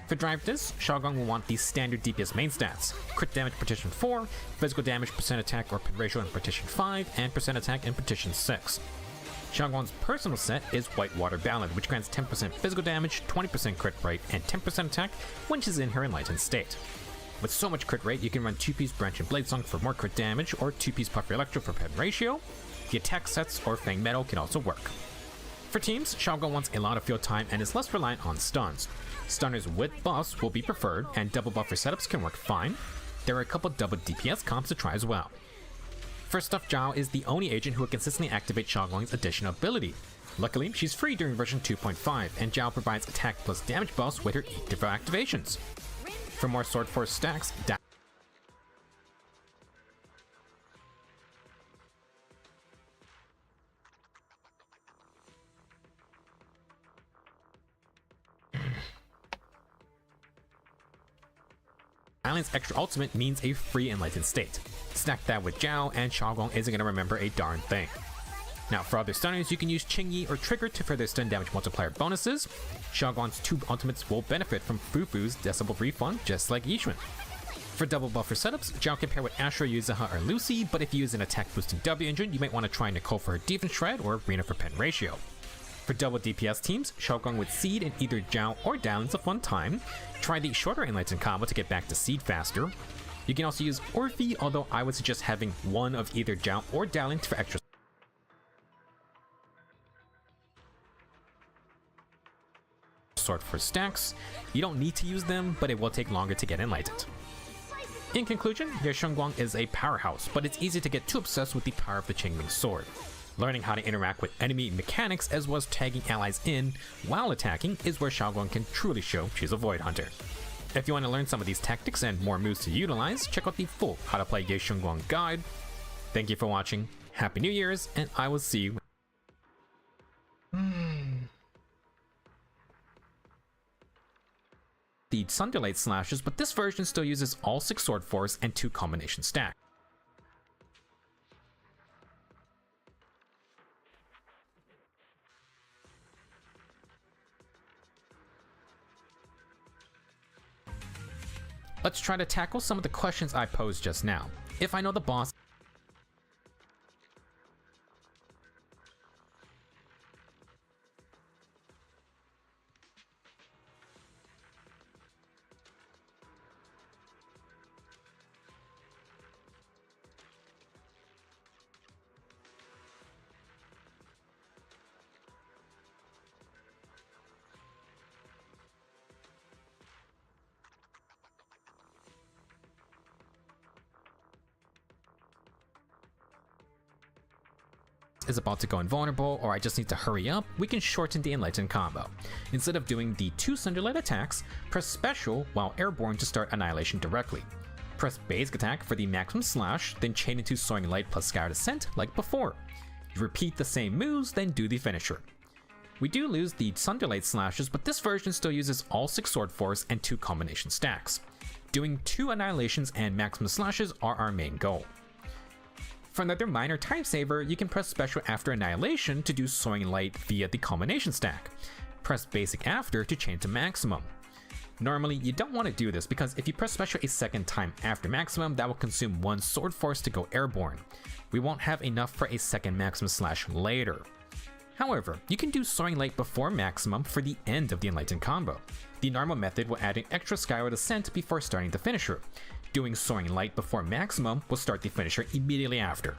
For Drive Disc, Xiaoguang will want the standard DPS main stats: crit damage partition 4, physical damage percent attack or pit ratio in partition 5, and percent attack in partition 6. Xiaoguang's personal set is Whitewater Ballad, which grants 10% physical damage, 20% crit rate, and 10% attack when she's in her enlightened state. With so much crit rate, you can run 2-piece Branch and Blade Song for more crit damage, or 2-piece Puffy Electro for pet ratio. The attack sets or Fang Metal can also work. For teams, Xiaoguang wants a lot of field time and is less reliant on stuns. Stunners with buffs will be preferred, and double buffer setups can work fine. There are a couple double DPS comps to try as well. First off, Zhao is the only agent who will consistently activate Xiaoguang's additional ability. Luckily, she's free during version 2.5, and Zhao provides attack plus damage buffs with her 8 different activations. For more Sword Force stacks, Island's extra ultimate means a free enlightened state. Stack that with Zhao, and Xiaoguang isn't going to remember a darn thing. Now, for other stunners, you can use Qingyi or Trigger to further stun damage multiplier bonuses. Xiaoguang's 2 ultimates will benefit from Fufu's Decibel Refund, just like Yixuan. For double buffer setups, Zhao can pair with Astra, Yuzaha, or Lucy, but if you use an attack boosting W engine, you might want to try Nicole for her Defense Shred or Rena for pen ratio. For double DPS teams, Xiaoguang with Seed in either Zhao or Dowlin's a fun time. Try the shorter Enlightened combo to get back to Seed faster. You can also use Orphe, although I would suggest having one of either Zhao or Dowling for extra Sword for stacks. You don't need to use them, but it will take longer to get enlightened. In conclusion, your Shengguang is a powerhouse, but it's easy to get too obsessed with the power of the Qingming sword. Learning how to interact with enemy mechanics as well as tagging allies in while attacking is where Xiaoguang can truly show she's a Void Hunter. If you want to learn some of these tactics and more moves to utilize, check out the full How to Play Ye Shengguang guide. Thank you for watching, Happy New Year's, and I will see you the Sunderlight slashes, but this version still uses all 6 sword force and 2 combination stack. Let's try to tackle some of the questions I posed just now. If I know the boss is about to go invulnerable, or I just need to hurry up, we can shorten the Enlightened combo. Instead of doing the 2 Sunderlight attacks, press special while airborne to start annihilation directly. Press basic attack for the maximum slash, then chain into Soaring Light plus Scour Descent like before. You repeat the same moves, then do the finisher. We do lose the Sunderlight slashes, but this version still uses all 6 sword force and 2 combination stacks. Doing 2 annihilations and maximum slashes are our main goal. For another minor time saver, you can press special after annihilation to do Soaring Light via the combination stack. Press basic after to change to maximum. Normally, you don't want to do this because if you press special a second time after maximum, that will consume 1 sword force to go airborne. We won't have enough for a second maximum slash later. However, you can do Soaring Light before maximum for the end of the Enlightened combo. The normal method will add an extra Skyward Ascent before starting the finisher. Doing Soaring Light before maximum will start the finisher immediately after.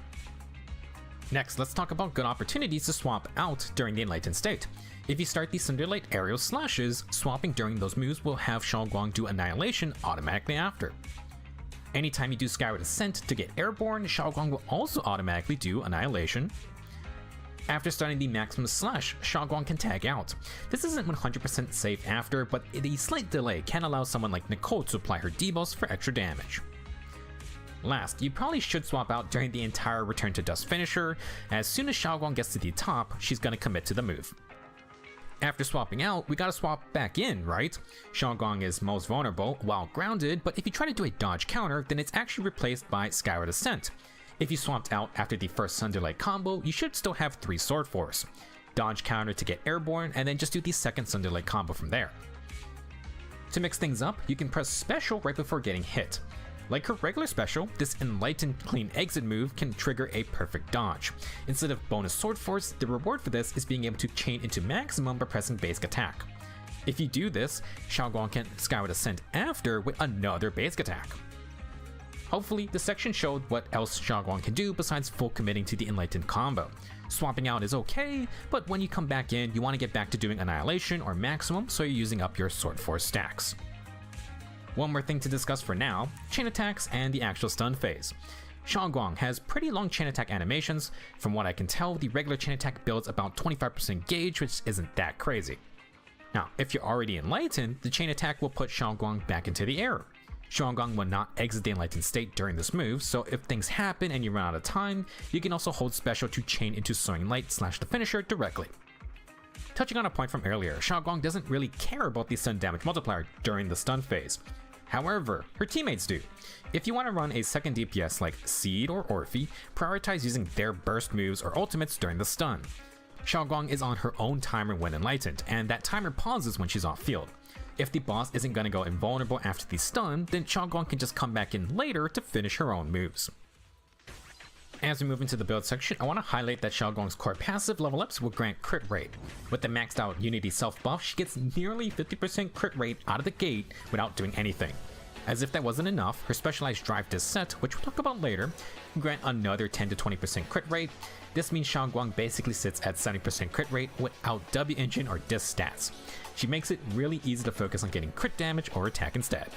Next, let's talk about good opportunities to swap out during the Enlightened state. If you start the Cinderlight aerial slashes, swapping during those moves will have Xiaoguang do Annihilation automatically after. Anytime you do Skyward Ascent to get airborne, Xiaoguang will also automatically do Annihilation. After starting the maximum slash, Xiaoguang can tag out. This isn't 100% safe after, but the slight delay can allow someone like Nicole to apply her debuffs for extra damage. Last, you probably should swap out during the entire Return to Dust finisher. As soon as Xiaoguang gets to the top, she's gonna commit to the move. After swapping out, we gotta swap back in, right? Xiaoguang is most vulnerable while grounded, but if you try to do a dodge counter, then it's actually replaced by Skyward Ascent. If you swapped out after the first Sunderlight combo, you should still have 3 Sword Force. Dodge counter to get airborne, and then just do the second Sunderlight combo from there. To mix things up, you can press special right before getting hit. Like her regular special, this Enlightened Clean Exit move can trigger a perfect dodge. Instead of bonus Sword Force, the reward for this is being able to chain into maximum by pressing basic attack. If you do this, Xiaoguang can Skyward Ascent after with another basic attack. Hopefully, this section showed what else Xiaoguang can do besides full committing to the Enlightened combo. Swapping out is okay, but when you come back in, you want to get back to doing Annihilation or Maximum, so you're using up your Sword Force stacks. One more thing to discuss for now, chain attacks and the actual stun phase. Xiaoguang has pretty long chain attack animations. From what I can tell, the regular chain attack builds about 25% gauge, which isn't that crazy. Now, if you're already enlightened, the chain attack will put Xiaoguang back into the air. Xiaoguang will not exit the enlightened state during this move, so if things happen and you run out of time, you can also hold special to chain into Soaring Light / the finisher directly. Touching on a point from earlier, Xiaoguang doesn't really care about the stun damage multiplier during the stun phase. However, her teammates do. If you want to run a second DPS like Seed or Orphe, prioritize using their burst moves or ultimates during the stun. Xiaoguang is on her own timer when enlightened, and that timer pauses when she's off field. If the boss isn't going to go invulnerable after the stun, then Xiaoguang can just come back in later to finish her own moves. As we move into the build section, I want to highlight that Xiaoguang's core passive level ups will grant crit rate. With the maxed out Unity self buff, she gets nearly 50% crit rate out of the gate without doing anything. As if that wasn't enough, her specialized drive disc set, which we'll talk about later, can grant another 10 to 20% crit rate. This means Xiaoguang basically sits at 70% crit rate without W engine or disc stats. She makes it really easy to focus on getting crit damage or attack instead.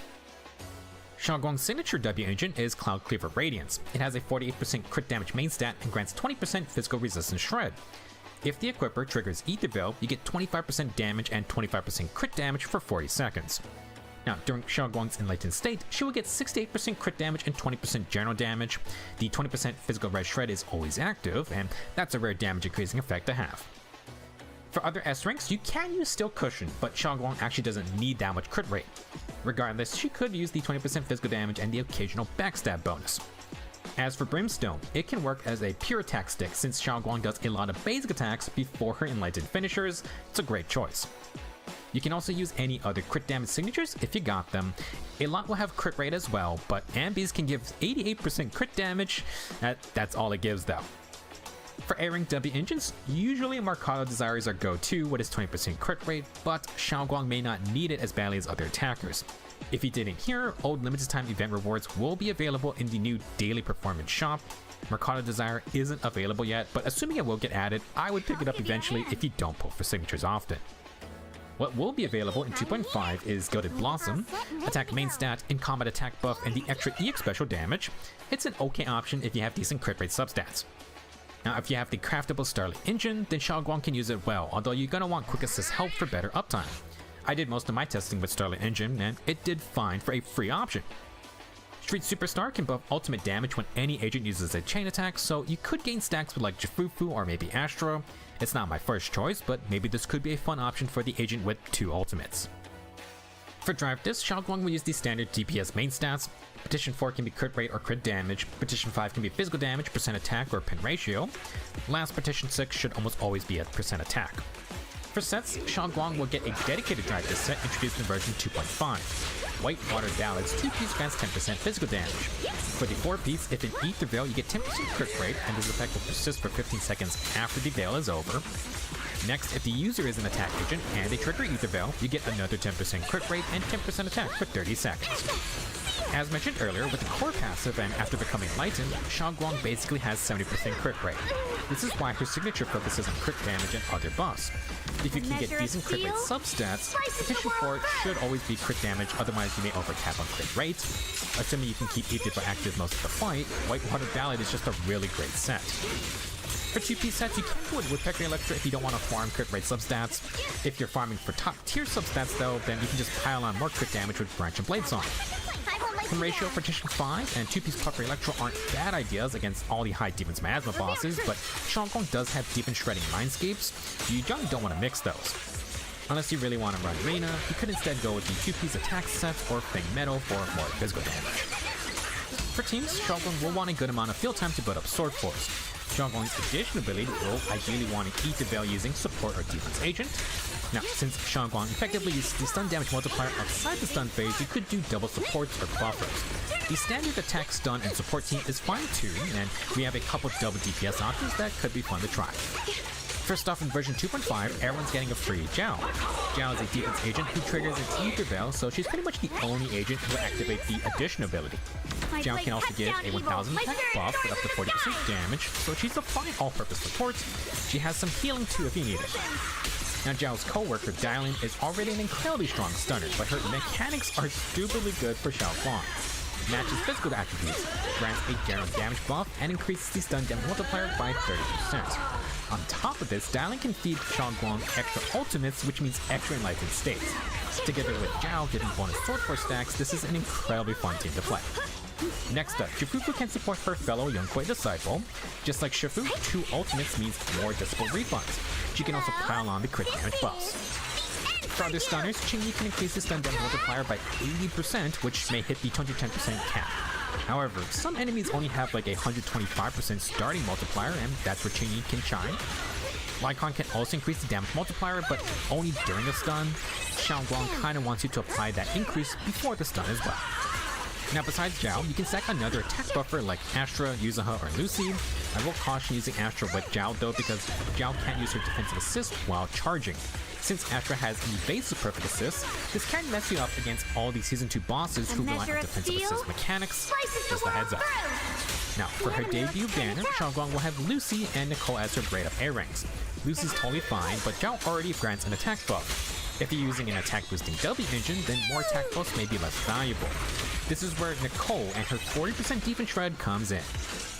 Xiaoguang's signature W engine is Cloud Cleaver Radiance. It has a 48% crit damage main stat and grants 20% physical resistance shred. If the equipper triggers Ether Veil, you get 25% damage and 25% crit damage for 40 seconds. Now, during Xiaoguang's enlightened state, she will get 68% crit damage and 20% general damage. The 20% physical red shred is always active, and that's a rare damage increasing effect to have. For other S ranks, you can use Steel Cushion, but Xiaoguang actually doesn't need that much crit rate. Regardless, she could use the 20% physical damage and the occasional backstab bonus. As for Brimstone, it can work as a pure attack stick since Xiaoguang does a lot of basic attacks before her enlightened finishers. It's a great choice. You can also use any other crit damage signatures if you got them. A lot will have crit rate as well, but Ambi's can give 88% crit damage. That's all it gives though. For A-rank W engines, usually Mercado Desire is our go-to with its 20% crit rate, but Xiaoguang may not need it as badly as other attackers. If you didn't hear, old limited time event rewards will be available in the new daily performance shop. Mercado Desire isn't available yet, but assuming it will get added, I would pick it up eventually if you don't pull for signatures often. What will be available in 2.5 is Gilded Blossom, attack main stat, in-combat attack buff, and the extra EX special damage. It's an okay option if you have decent crit rate substats. Now, if you have the craftable Starlight engine, then Xiaoguang can use it well, although you're gonna want Quick Assist help for better uptime. I did most of my testing with Starlight engine, and it did fine for a free option. Street Superstar can buff ultimate damage when any agent uses a chain attack, so you could gain stacks with like Jifufu or maybe Astro. It's not my first choice, but maybe this could be a fun option for the agent with 2 ultimates. For Drive Disc, Xiaoguang will use the standard DPS main stats. Petition 4 can be crit rate or crit damage. Petition 5 can be physical damage, percent attack, or pin ratio. Last Petition 6 should almost always be at percent attack. For sets, Xiaoguang will get a dedicated Drive Disc set introduced in version 2.5. White Water Ballard's 2-piece grants 10% physical damage. For the 4-piece, if an Ether Veil, you get 10% crit rate, and this effect will persist for 15 seconds after the veil is over. Next, if the user is an attack agent and they trigger Ether Veil, you get another 10% crit rate and 10% attack for 30 seconds. As mentioned earlier, with the core passive and after becoming Enlightened, Xiaoguang basically has 70% crit rate. This is why her signature focuses on crit damage and other buffs. If you can get decent crit rate substats, Petition 4 should always be crit damage, otherwise you may overcap on crit rate. Assuming you can keep Ether Veil active most of the fight, White Water Ballad is just a really great set. For 2-piece sets, you can go with Woodpecker Electra if you don't want to farm crit rate substats. If you're farming for top tier substats though, then you can just pile on more crit damage with Branch and Blade Song. From Ratio, Partition 5 and 2-piece Puffer Electro aren't bad ideas against all the high Defense Miasma bosses, but Xiaoguang does have Defense Shredding Mindscapes. You don't want to mix those. Unless you really want to run Reina, you could instead go with the 2-piece Attack set or Fang Metal for more physical damage. For teams, Xiaoguang will want a good amount of field time to build up Sword Force. Xiaoguang's additional ability will ideally want to Ether Veil using Support or Defense Agent. Now, since Xiaoguang effectively uses the stun damage multiplier outside the stun phase, you could do double supports or buffers. The standard attack, stun, and support team is fine too, and we have a couple double DPS options that could be fun to try. First off, in version 2.5, everyone's getting a free Zhao. Zhao is a defense agent who triggers its Ether Veil, so she's pretty much the only agent who will activate the additional ability. Zhao can also give a 1000 attack buff with up to 40% damage, so she's a fine all-purpose support. She has some healing too if you need it. Now, Zhao's co-worker, Dylan, is already an incredibly strong stunner, but her mechanics are stupidly good for Xiaoguang. Matches physical attributes, grants a general damage buff, and increases the stun damage multiplier by 30%. On top of this, Dylan can feed Xiaoguang extra ultimates, which means extra enlightened states. Together with Zhao giving bonus sword force stacks, this is an incredibly fun team to play. Next up, Shifufu can support her fellow Yunquei disciple. Just like Shifu, 2 ultimates means more disciple refunds. She can also pile on the crit damage buffs. For other stunners, Qingyi can increase the stun damage multiplier by 80%, which may hit the 210% cap. However, some enemies only have like a 125% starting multiplier, and that's where Qingyi can shine. Lycon can also increase the damage multiplier, but only during a stun. Xiaoguang kinda wants you to apply that increase before the stun as well. Now, besides Zhao, you can stack another attack buffer like Astra, Yuzuha, or Lucy. I will caution using Astra with Zhao though, because Zhao can't use her defensive assist while charging. Since Astra has evasive perfect assist, this can mess you up against all the Season 2 bosses who rely on defensive assist mechanics. Just a heads up. Now, for her debut banner, Xiaoguang will have Lucy and Nicole as her grade up A ranks. Lucy's totally fine, but Zhao already grants an attack buff. If you're using an attack boosting W engine, then more attack buffs may be less valuable. This is where Nicole and her 40% defense shred comes in.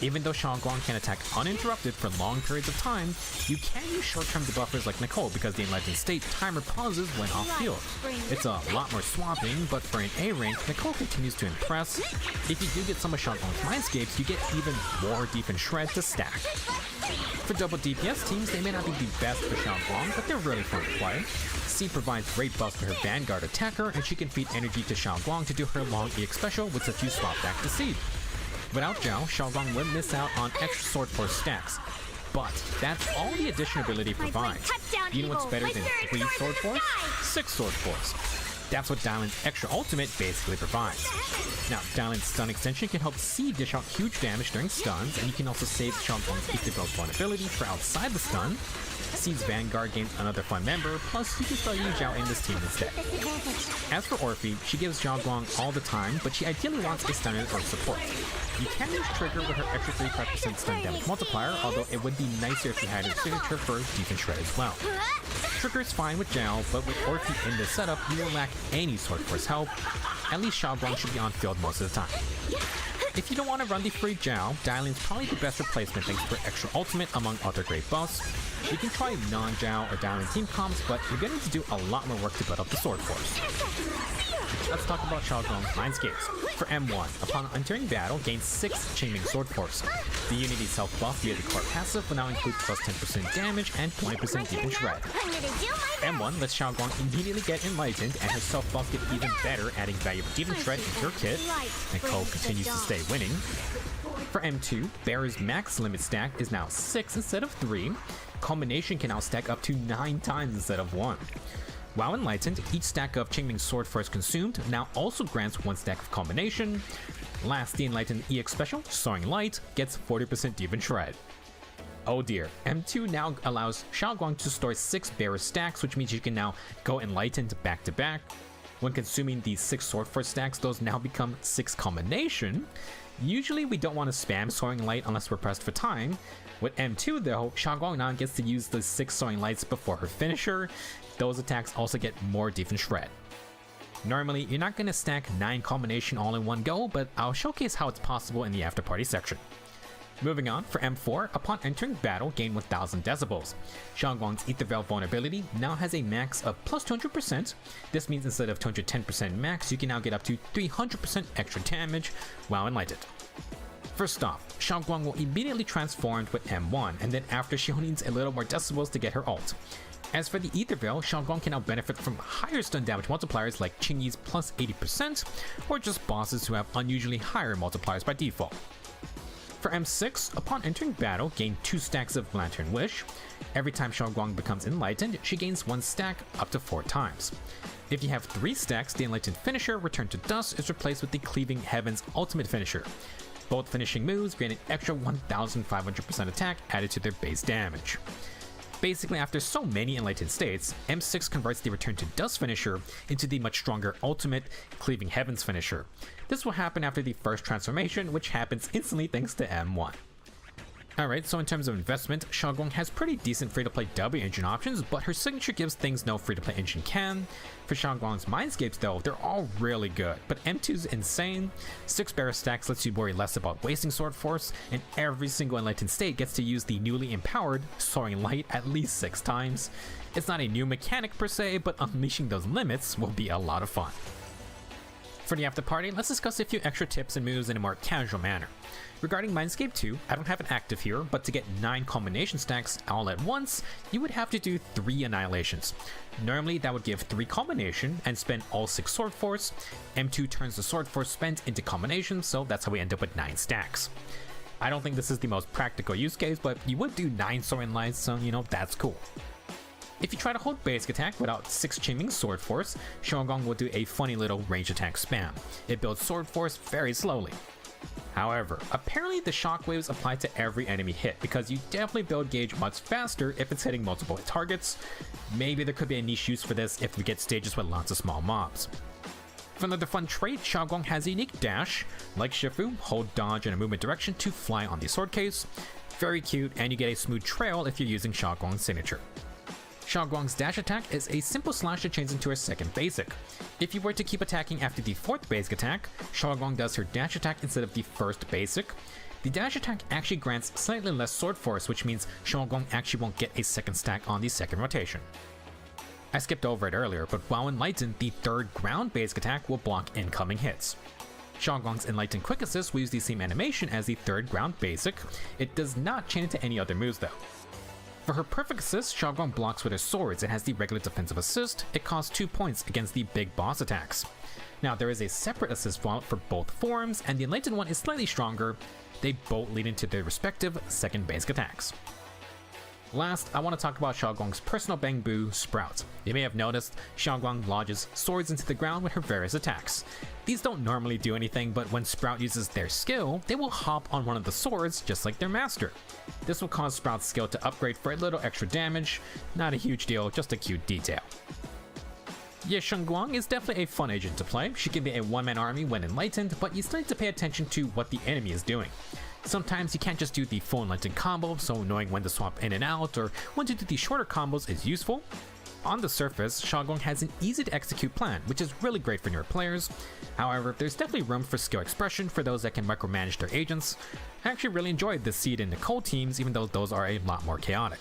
Even though Xiaoguang can attack uninterrupted for long periods of time, you can use short-term debuffers like Nicole because the Enlightened State timer pauses when off-field. It's a lot more swapping, but for an A rank, Nicole continues to impress. If you do get some of Xiaoguang's Mindscapes, you get even more defense shred to stack. For double DPS teams, they may not be the best for Xiaoguang, but they're really fun to play. C provides great buffs for her Vanguard attacker, and she can feed energy to Xiaoguang to do her long EX special with such you swap back to Seed. Without Zhao, Xiaoguang would miss out on extra sword force stacks. But that's all the additional ability provides. You know what's better than 3 sword force? 6 sword force. That's what Dylan's extra ultimate basically provides. Now, Dylan's stun extension can help C dish out huge damage during stuns, and you can also save Xiaoguang's Ether Veil vulnerability for outside the stun. C's Vanguard gains another fun member, plus you can still use Zhao in this team instead. As for Orphe, she gives Xiaoguang all the time, but she ideally wants a stunner or support. You can use Trigger with her extra 35% stun damage multiplier, although it would be nicer if you had her signature for defense shred as well. Trigger is fine with Zhao, but with Orphe in this setup, you will lack any sword force help. At least Xiaoguang should be on field most of the time. If you don't want to run the free Zhao, Dylan's probably the best replacement thanks to her extra ultimate among other great buffs. You can try non-Zhao or Dylan team comps, but you're going to need to do a lot more work to build up the sword force. Let's talk about Xiaoguang's Mindscapes. For M1, upon entering battle, gain 6 Qingming sword force. The unity self-buff via the core passive will now include plus 10% damage and 20% defense shred. M1 lets Xiaoguang immediately get enlightened, and her self-buff get even better, adding valuable defense shred into her kit, and Cole continues to stay winning. For M2, Bearer's max limit stack is now 6 instead of 3. Culmination can now stack up to 9 times instead of 1. While enlightened, each stack of Qingming Sword Force consumed now also grants 1 stack of combination. Last, the enlightened EX special, Soaring Light, gets 40% Deep Shred. Oh dear, M2 now allows Xiaoguang to store 6 bearer stacks, which means you can now go enlightened back to back. When consuming these 6 Sword Force stacks, those now become 6 combination. Usually we don't want to spam Soaring Light unless we're pressed for time. With M2 though, Xiaoguang now gets to use the 6 Soaring Lights before her finisher. Those attacks also get more Deep Shred. Normally, you're not going to stack 9 combination all in one go, but I'll showcase how it's possible in the after party section. Moving on, for M4, upon entering battle, gain 1000 decibels. Xiaoguang's Ether Veil vulnerability now has a max of plus 200%. This means instead of 210% max, you can now get up to 300% extra damage while enlightened. First off, Xiaoguang will immediately transform with M1, and then after she needs a little more decibels to get her ult. As for the Ether Veil, Xiaoguang can now benefit from higher stun damage multipliers like Qingyi's plus 80%, or just bosses who have unusually higher multipliers by default. For M6, upon entering battle, gain 2 stacks of Lantern Wish. Every time Xiaoguang becomes enlightened, she gains 1 stack up to 4 times. If you have 3 stacks, the enlightened finisher, Return to Dust, is replaced with the Cleaving Heavens ultimate finisher. Both finishing moves grant an extra 1500% attack added to their base damage. Basically, after so many enlightened states, M6 converts the Return to Dust finisher into the much stronger ultimate Cleaving Heavens finisher. This will happen after the first transformation, which happens instantly thanks to M1. Alright, so in terms of investment, Xiaoguang has pretty decent free-to-play W engine options, but her signature gives things no free-to-play engine can. For Xiaoguang's Mindscapes though, they're all really good, but M2's insane. 6 bearer stacks lets you worry less about wasting Sword Force, and every single enlightened state gets to use the newly empowered Soaring Light at least 6 times. It's not a new mechanic per se, but unleashing those limits will be a lot of fun. For the after party, let's discuss a few extra tips and moves in a more casual manner. Regarding Mindscape 2, I don't have it active here, but to get 9 combination stacks all at once, you would have to do 3 annihilations. Normally that would give 3 combination and spend all 6 Sword Force. M2 turns the Sword Force spent into combination, so that's how we end up with 9 stacks. I don't think this is the most practical use case, but you would do 9 Soaring Lights, so you know, that's cool. If you try to hold basic attack without 6 Qingming Sword Force, Xiaoguang will do a funny little range attack spam. It builds Sword Force very slowly. However, apparently the shockwaves apply to every enemy hit because you definitely build gauge much faster if it's hitting multiple targets. Maybe there could be a niche use for this if we get stages with lots of small mobs. For another fun trait, Xiaoguang has a unique dash. Like Shifu, hold dodge in a movement direction to fly on the sword case. Very cute, and you get a smooth trail if you're using Xiaoguang's signature. Xiaoguang's dash attack is a simple slash that changes into her second basic. If you were to keep attacking after the 4th basic attack, Xiaoguang does her dash attack instead of the first basic. The dash attack actually grants slightly less sword force, which means Xiaoguang actually won't get a second stack on the second rotation. I skipped over it earlier, but while enlightened, the 3rd ground basic attack will block incoming hits. Xiaoguang's Enlightened Quick Assist will use the same animation as the 3rd ground basic. It does not chain into any other moves though. For her perfect assist, Xiaoguang blocks with her swords and has the regular defensive assist. It costs 2 points against the big boss attacks. Now there is a separate assist font for both forms, and the enlightened one is slightly stronger. They both lead into their respective second basic attacks. Last, I want to talk about Xiaoguang's personal Bangbu, Sprout. You may have noticed, Xiaoguang lodges swords into the ground with her various attacks. These don't normally do anything, but when Sprout uses their skill, they will hop on one of the swords just like their master. This will cause Sprout's skill to upgrade for a little extra damage. Not a huge deal, just a cute detail. Ye Shengguang is definitely a fun agent to play. She can be a one-man army when enlightened, but you still need to pay attention to what the enemy is doing. Sometimes you can't just do the full enlightened combo, so knowing when to swap in and out or when to do the shorter combos is useful. On the surface, Xiaoguang has an easy to execute plan, which is really great for newer players. However, there's definitely room for skill expression for those that can micromanage their agents. I actually really enjoyed the Seed and Nicole teams, even though those are a lot more chaotic.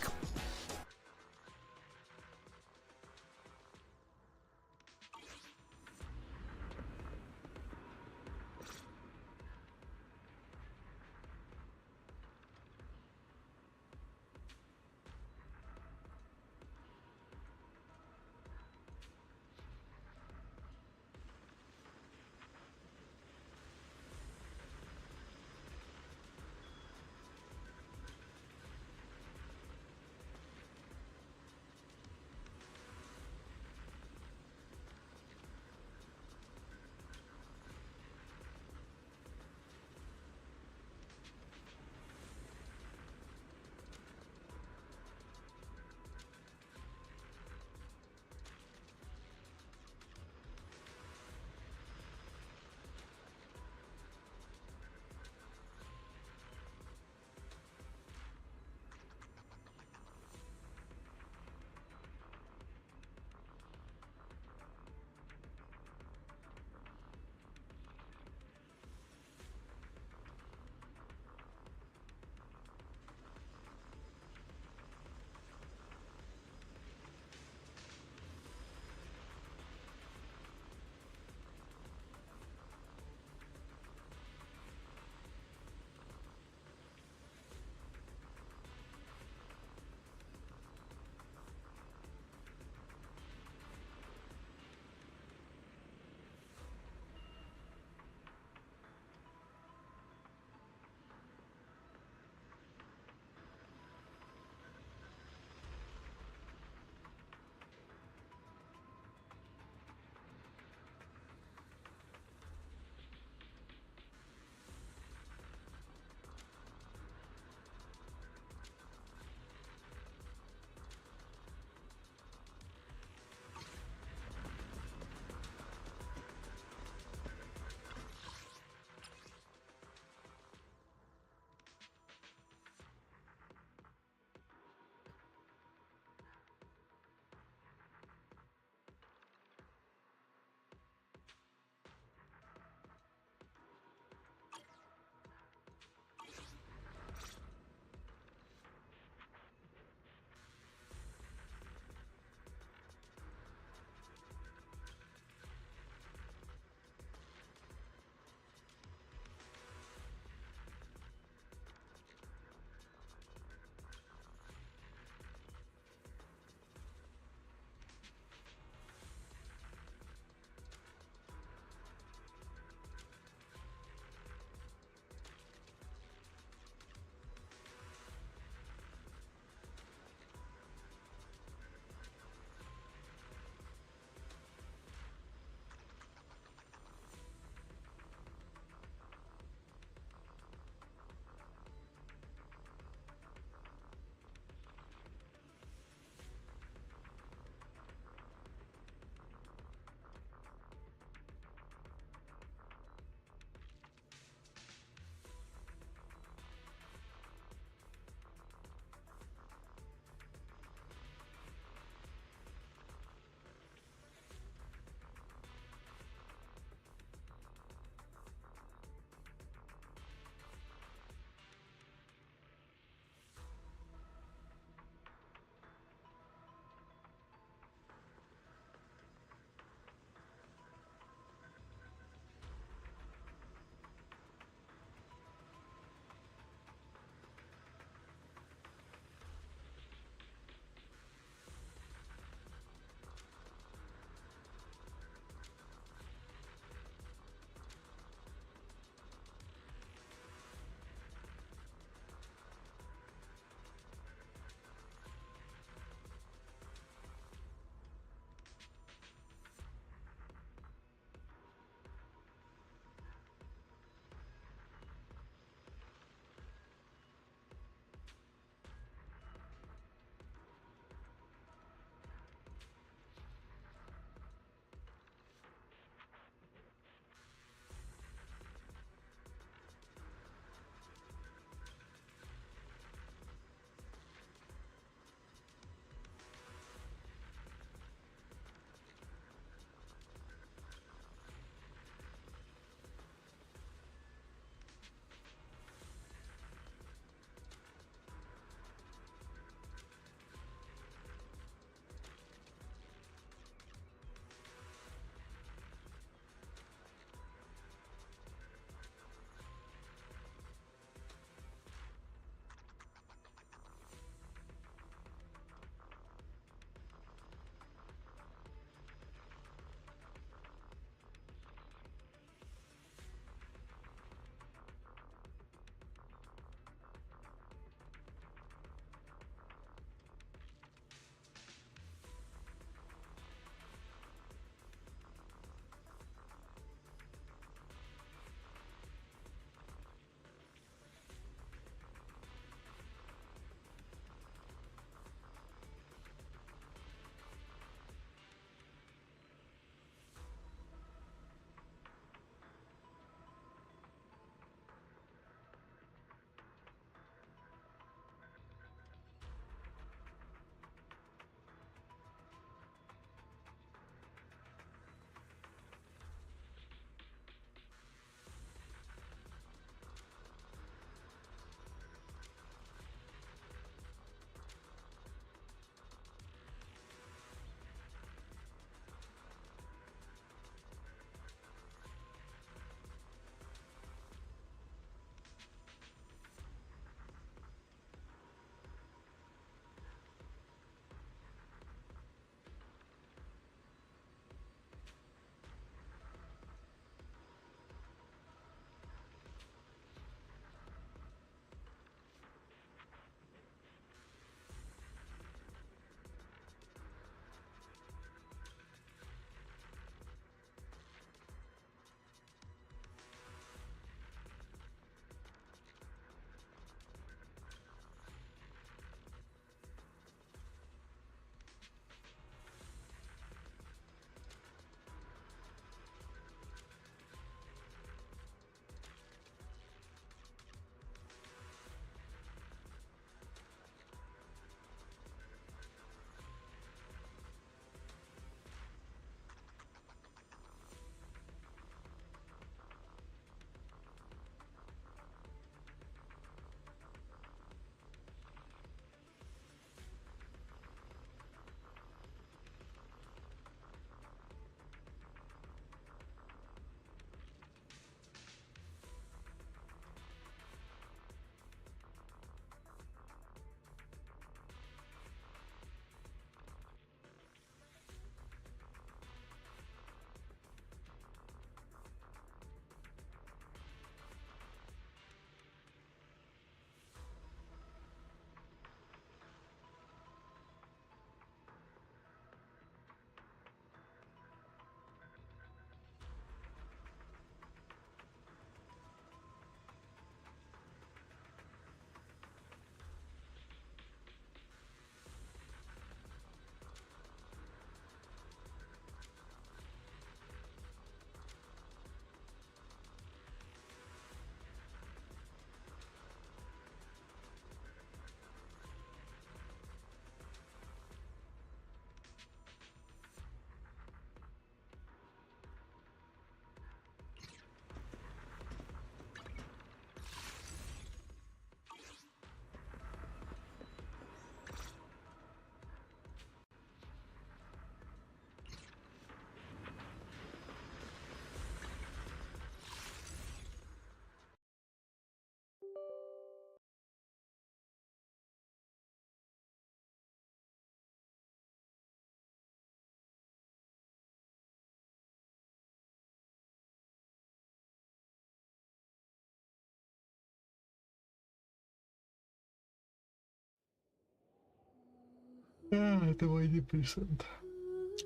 это мой депрессант.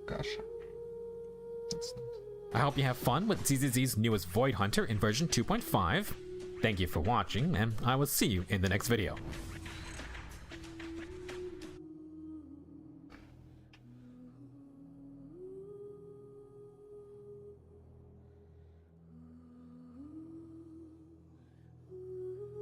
Каша. I hope you have fun with ZZZ's newest Void Hunter in version 2.5. Thank you for watching, and I will see you in the next video.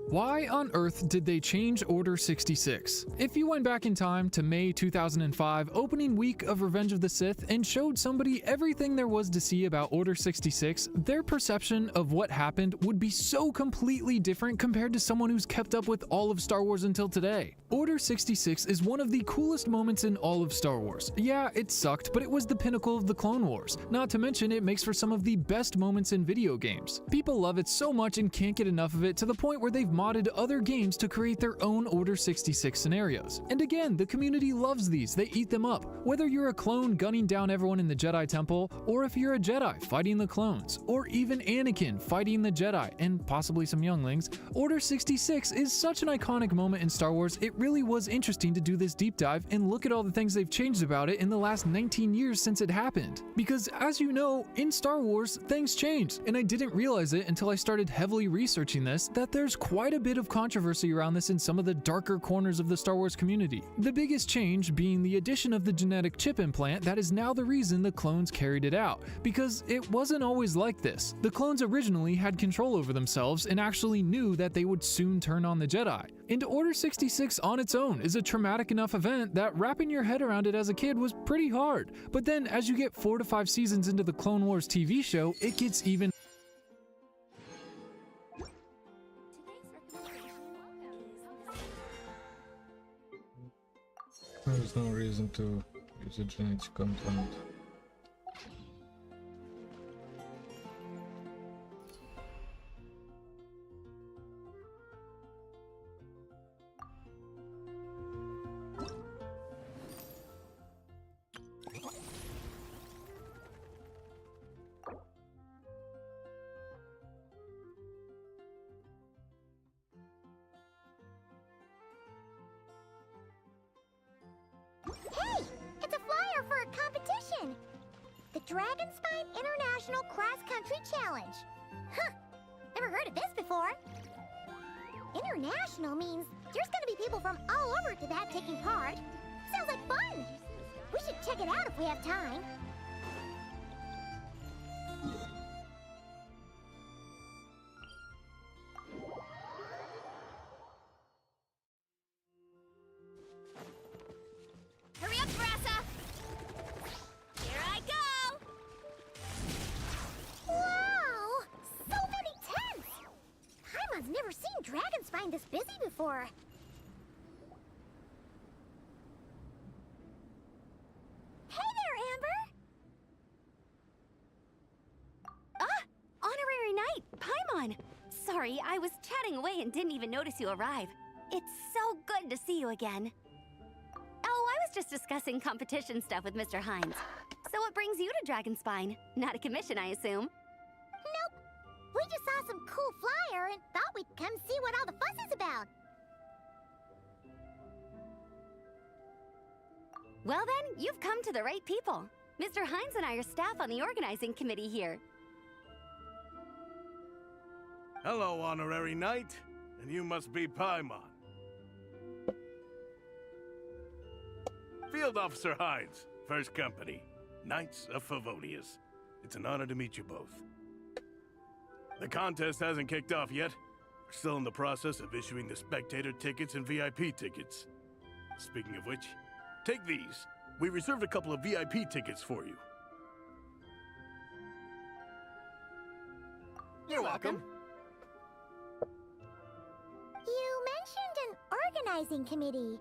Why on earth did they change Order 66? If you went back in time to May 2005, opening week of Revenge of the Sith, and showed somebody everything there was to see about Order 66, their perception of what happened would be so completely different compared to someone who's kept up with all of Star Wars until today. Order 66 is one of the coolest moments in all of Star Wars. Yeah, it sucked, but it was the pinnacle of the Clone Wars. Not to mention, it makes for some of the best moments in video games. People love it so much and can't get enough of it to the point where they've modded other games to create their own Order 66 scenarios. And again, the community loves these, they eat them up. Whether you're a clone gunning down everyone in the Jedi Temple, or if you're a Jedi fighting the clones, or even Anakin fighting the Jedi, and possibly some younglings, Order 66 is such an iconic moment in Star Wars, it really was interesting to do this deep dive and look at all the things they've changed about it in the last 19 years since it happened. Because as you know, in Star Wars, things change, and I didn't realize it until I started heavily researching this, that there's quite a bit of controversy around this in some of the darker corners of the Star Wars community. The biggest change being the addition of the genetic chip implant that is now the reason the clones carried it out, because it wasn't always like this. The clones originally had control over themselves and actually knew that they would soon turn on the Jedi. And Order 66 on its own is a traumatic enough event that wrapping your head around it as a kid was pretty hard. But then as you get 4 to 5 seasons into the Clone Wars TV show, it gets even. There's no reason to use a genetic compound. Hey! It's a flyer for a competition! The Dragonspine International Cross Country Challenge. Huh! Never heard of this before. International means there's gonna be people from all over to that taking part. Sounds like fun! We should check it out if we have time. Hurry up, Varessa! Here I go! Wow! So many tents! Paimon's never seen Dragonspine this busy before. Hey there, Amber! Honorary Knight, Paimon! Sorry, I was chatting away and didn't even notice you arrive. It's so good to see you again. Oh, I was just discussing competition stuff with Mr. Hines. So what brings you to Dragonspine? Not a commission, I assume? Nope. We just saw some cool flyer and thought we'd come see what all the fuss is about. Well then, you've come to the right people. Mr. Hines and I are staff on the organizing committee here. Hello, Honorary Knight. And you must be Paimon. Field Officer Hines, First Company, Knights of Favonius. It's an honor to meet you both. The contest hasn't kicked off yet. We're still in the process of issuing the spectator tickets and VIP tickets. Speaking of which, take these. We reserved a couple of VIP tickets for you. You're welcome. You mentioned an organizing committee.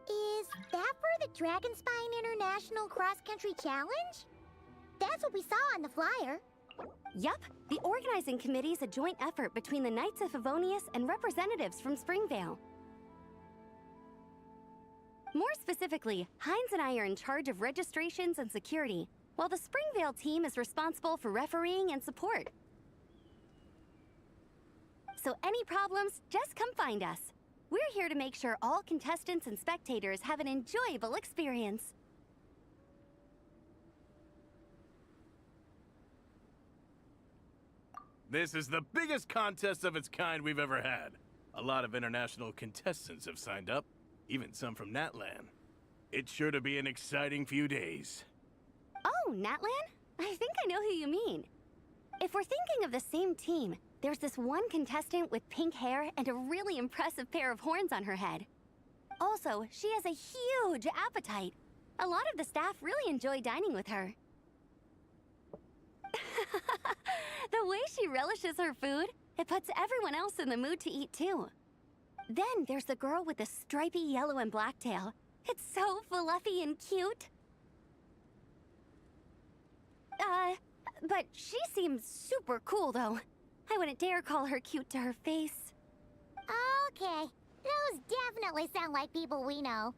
Is that for the Dragonspine International Cross Country Challenge? That's what we saw on the flyer. Yup, the organizing committee is a joint effort between the Knights of Favonius and representatives from Springvale. More specifically, Hines and I are in charge of registrations and security, while the Springvale team is responsible for refereeing and support. So any problems, just come find us. We're here to make sure all contestants and spectators have an enjoyable experience. This is the biggest contest of its kind we've ever had. A lot of international contestants have signed up, even some from Natlan. It's sure to be an exciting few days. Oh, Natlan? I think I know who you mean. If we're thinking of the same team, there's this one contestant with pink hair and a really impressive pair of horns on her head. Also, she has a huge appetite. A lot of the staff really enjoy dining with her. The way she relishes her food, it puts everyone else in the mood to eat too. Then there's the girl with the stripy yellow and black tail. It's so fluffy and cute. But she seems super cool though. I wouldn't dare call her cute to her face. Okay, those definitely sound like people we know.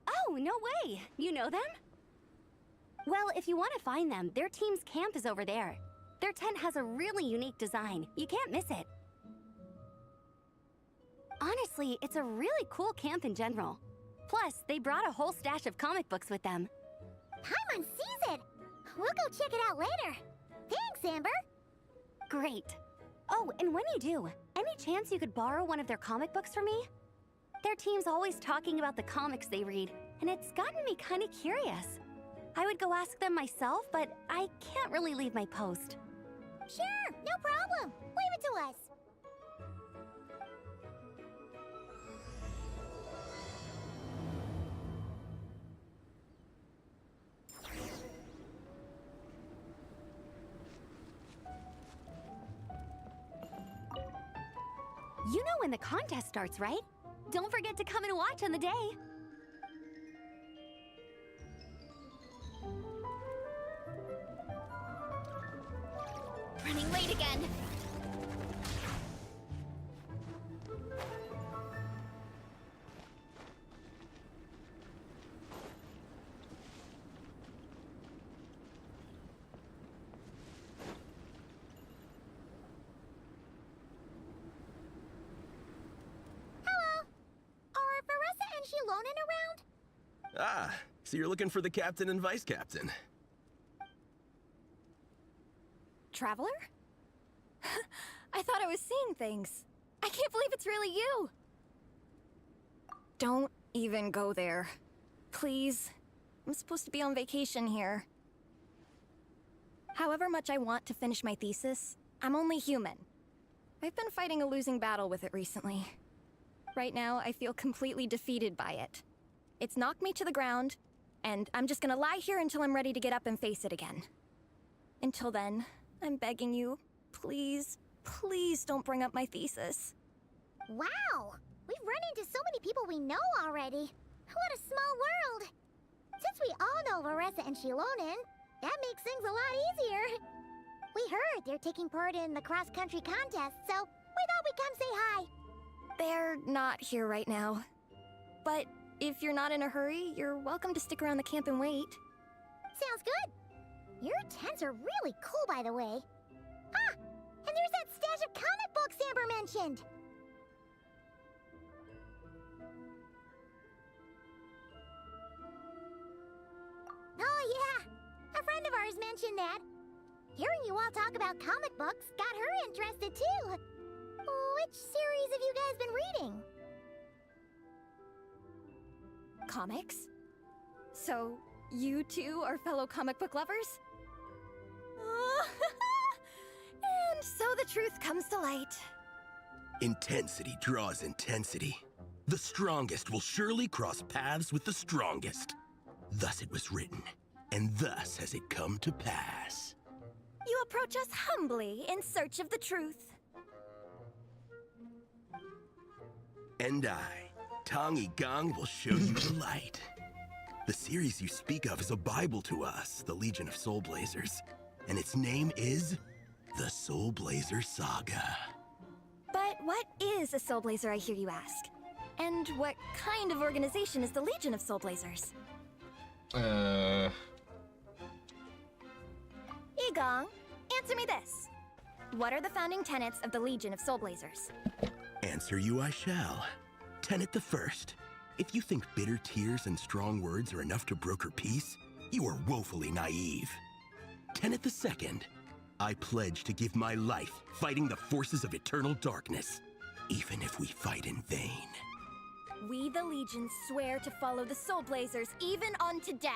Oh, no way! You know them? Well, if you want to find them, their team's camp is over there. Their tent has a really unique design. You can't miss it. Honestly, it's a really cool camp in general. Plus, they brought a whole stash of comic books with them. Paimon sees it! We'll go check it out later. Thanks, Amber. Great. Oh, and when you do, any chance you could borrow one of their comic books for me? Their team's always talking about the comics they read, and it's gotten me kind of curious. I would go ask them myself, but I can't really leave my post. Sure, no problem. Leave it to us. You know when the contest starts, right? Don't forget to come and watch on the day. Running late again. Ah, so you're looking for the captain and vice captain. Traveler? I thought I was seeing things. I can't believe it's really you. Don't even go there. Please. I'm supposed to be on vacation here. However much I want to finish my thesis, I'm only human. I've been fighting a losing battle with it recently. Right now, I feel completely defeated by it. It's knocked me to the ground, and I'm just gonna lie here until I'm ready to get up and face it again. Until then, I'm begging you, please, please don't bring up my thesis. Wow! We've run into so many people we know already. What a small world! Since we all know Varessa and Shilonen, that makes things a lot easier. We heard they're taking part in the cross-country contest, so we thought we'd come say hi. They're not here right now. But if you're not in a hurry, you're welcome to stick around the camp and wait. Sounds good. Your tents are really cool, by the way. Ah! And there's that stash of comic books Amber mentioned! Oh yeah! A friend of ours mentioned that. Hearing you all talk about comic books got her interested too. Which series have you guys been reading? Comics? So, you two are fellow comic book lovers? And so the truth comes to light. Intensity draws intensity. The strongest will surely cross paths with the strongest. Thus it was written, and thus has it come to pass. You approach us humbly in search of the truth. And I, Tongi Gong, will show you the light. The series you speak of is a Bible to us, the Legion of Soul Blazers, and its name is the Soul Blazer Saga. But what is a Soul Blazer, I hear you ask? And what kind of organization is the Legion of Soul Blazers? Uh... Igong, answer me this. What are the founding tenets of the Legion of Soul Blazers? Answer you I shall. Tenet the first. If you think bitter tears and strong words are enough to broker peace, you are woefully naive. Tenet the second. I pledge to give my life fighting the forces of eternal darkness, even if we fight in vain. We, the Legion, swear to follow the Soul Blazers even unto death.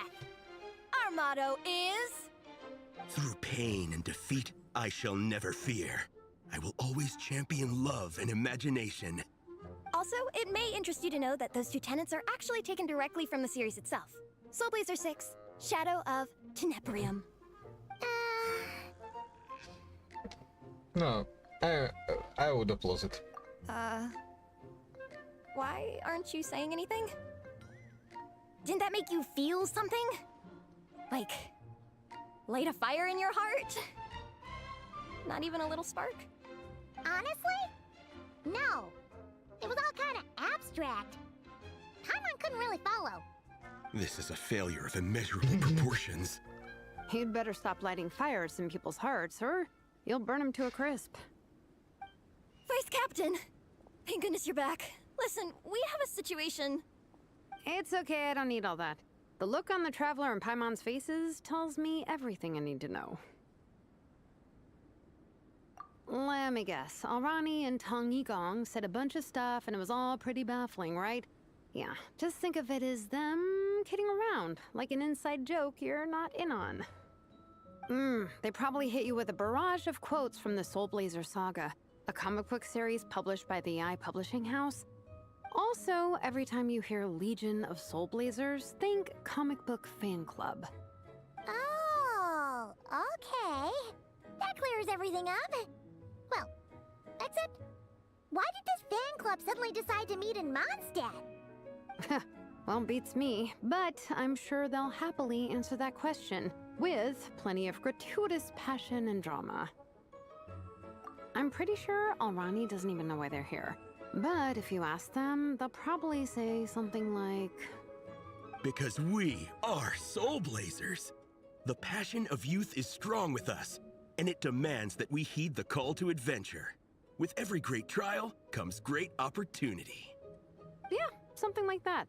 Our motto is... Through pain and defeat, I shall never fear. I will always champion love and imagination. Also, it may interest you to know that those two tenets are actually taken directly from the series itself. Soul Blazer 6, Shadow of Tenebrium. No, I would applause it. Why aren't you saying anything? Didn't that make you feel something? Like, light a fire in your heart? Not even a little spark? Honestly? No. It was all kind of abstract. Paimon couldn't really follow. This is a failure of immeasurable proportions. You'd better stop lighting fires in people's hearts, or you'll burn them to a crisp. Vice Captain! Thank goodness you're back. Listen, we have a situation. It's okay, I don't need all that. The look on the Traveler and Paimon's faces tells me everything I need to know. Let me guess. Alrani and Tong Yigong said a bunch of stuff and it was all pretty baffling, right? Yeah, just think of it as them kidding around, like an inside joke you're not in on. They probably hit you with a barrage of quotes from the Soul Blazer saga, a comic book series published by the Eye Publishing House. Also, every time you hear Legion of Soul Blazers, think comic book fan club. Oh, okay. That clears everything up. Well, except, why did this fan club suddenly decide to meet in Mondstadt? Well, beats me, but I'm sure they'll happily answer that question, with plenty of gratuitous passion and drama. I'm pretty sure Alrani doesn't even know why they're here. But if you ask them, they'll probably say something like... Because we are Soul Blazers. The passion of youth is strong with us, and it demands that we heed the call to adventure. With every great trial comes great opportunity. Yeah, something like that.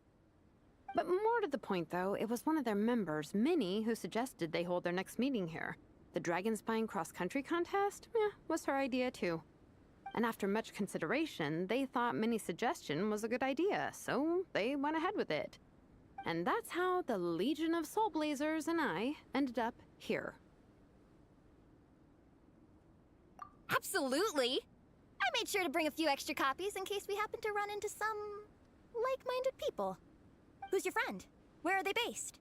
But more to the point, though, it was one of their members, Minnie, who suggested they hold their next meeting here. The Dragon Spine cross-country contest? Was her idea, too. And after much consideration, they thought Minnie's suggestion was a good idea, so they went ahead with it. And that's how the Legion of Soul Blazers and I ended up here. Absolutely! I made sure to bring a few extra copies in case we happen to run into some like-minded people. Who's your friend? Where are they based?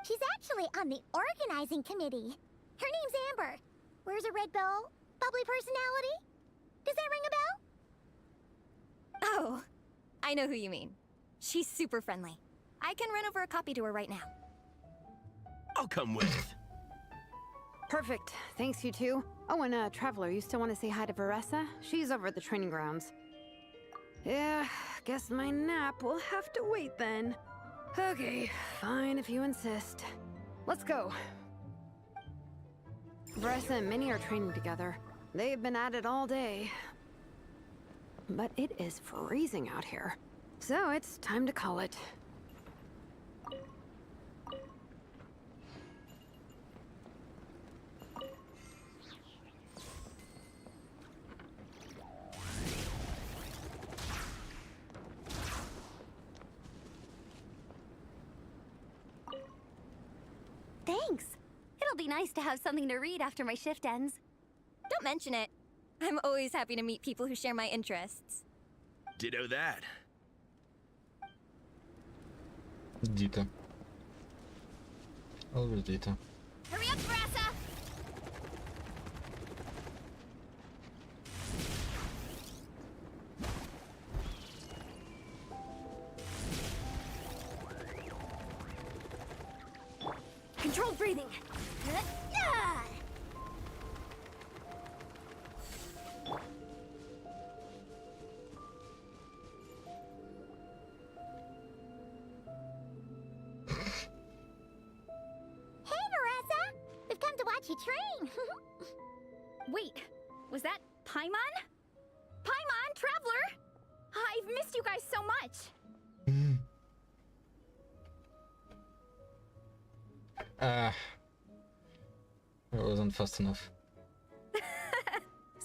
She's actually on the organizing committee. Her name's Amber. Wears a red bow, bubbly personality. Does that ring a bell? Oh, I know who you mean. She's super friendly. I can run over a copy to her right now. I'll come with. Perfect. Thanks, you two. Oh, and Traveler, you still want to say hi to Varessa? She's over at the training grounds. Yeah, guess my nap will have to wait then. Okay, fine if you insist. Let's go. Varessa and Minnie are training together. They've been at it all day. But it is freezing out here. So it's time to call it. Thanks. It'll be nice to have something to read after my shift ends. Don't mention it. I'm always happy to meet people who share my interests. Ditto that. Dita. Always Dita. Hurry up, Varessa! Controlled breathing. We've come to watch you train. Wait, was that Paimon? I've missed you guys so much. It wasn't fast enough.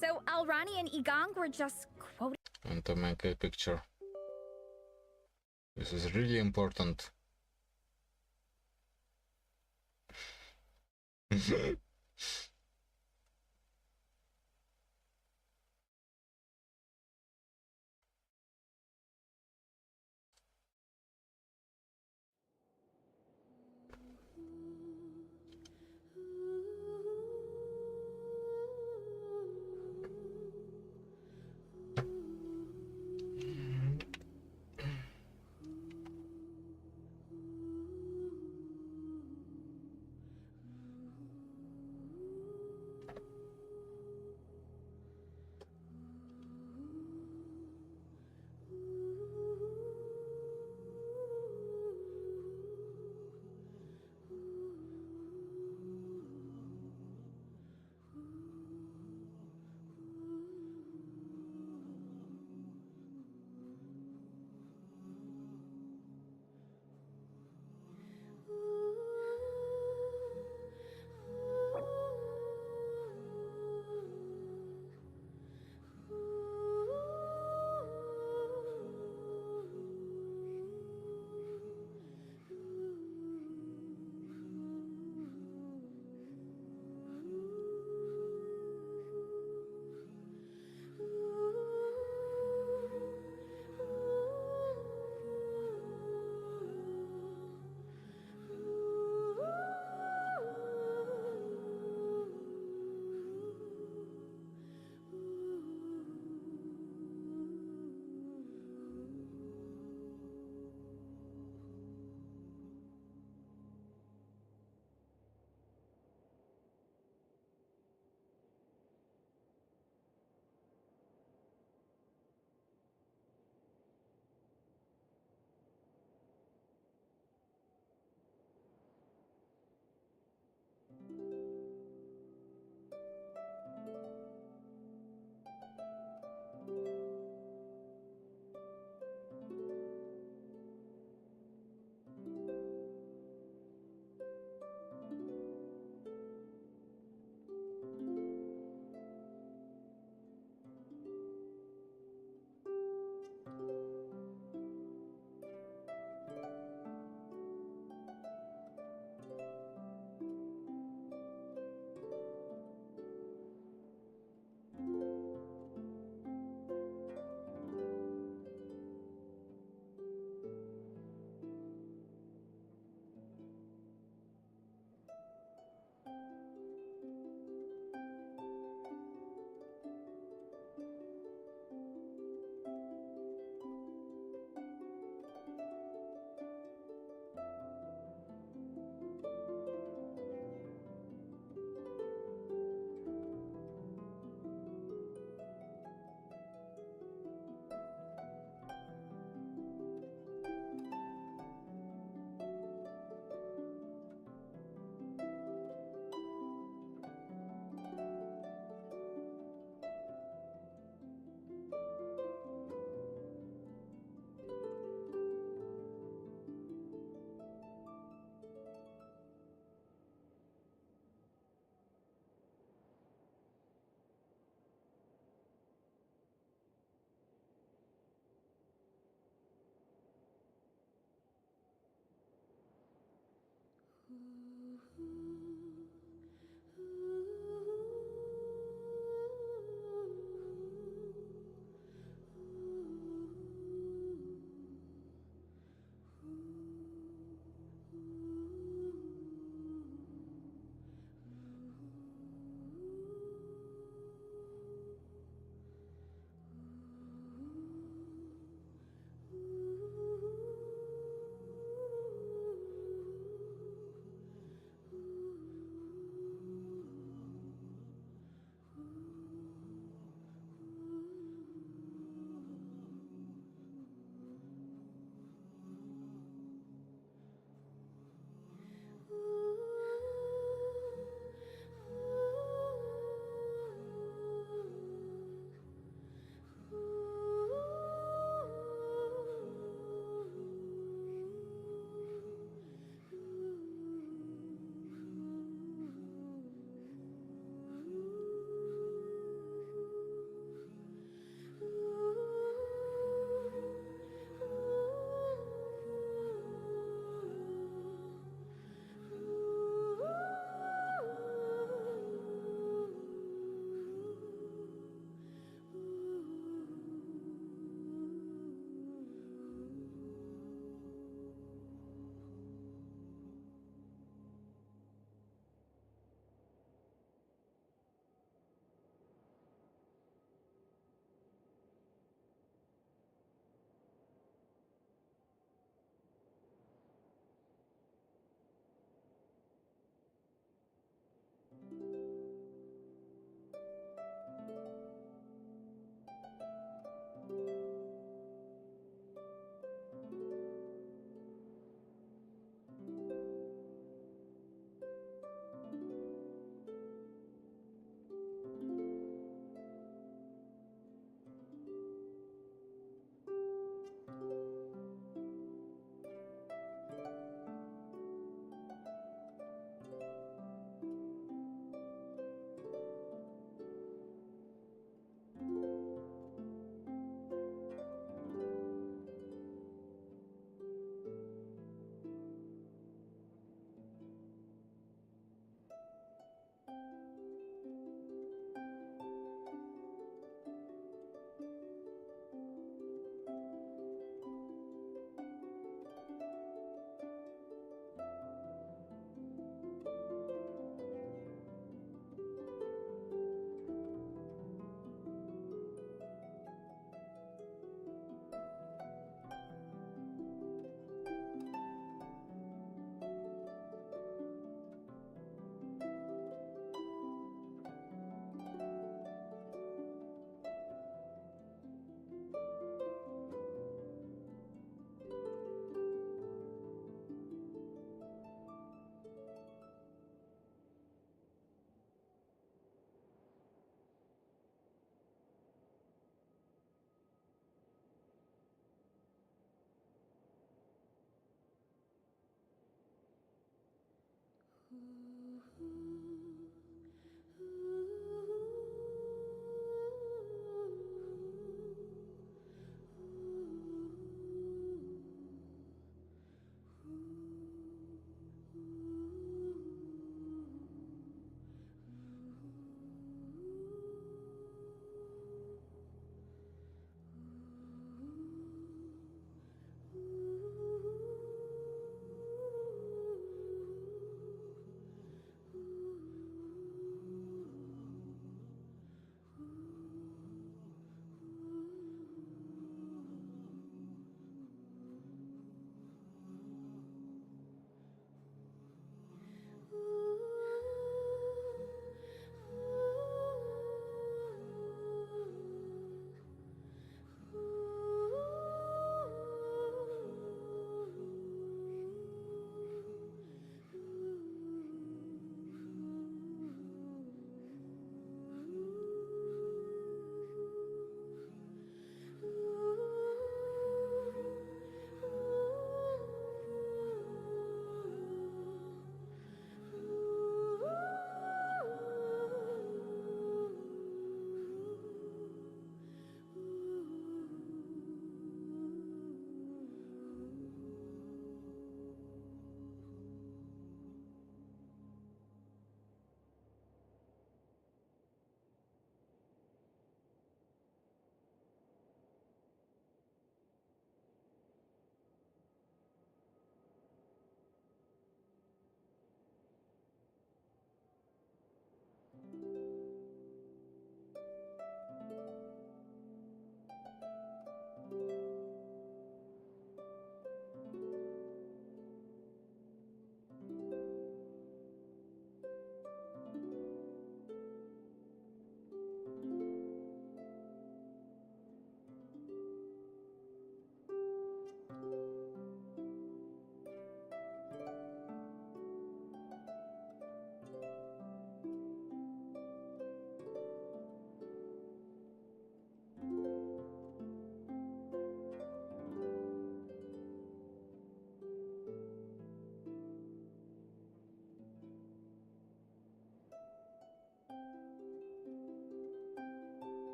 So Alrani and Igong were just quoting. Want to make a picture. This is really important.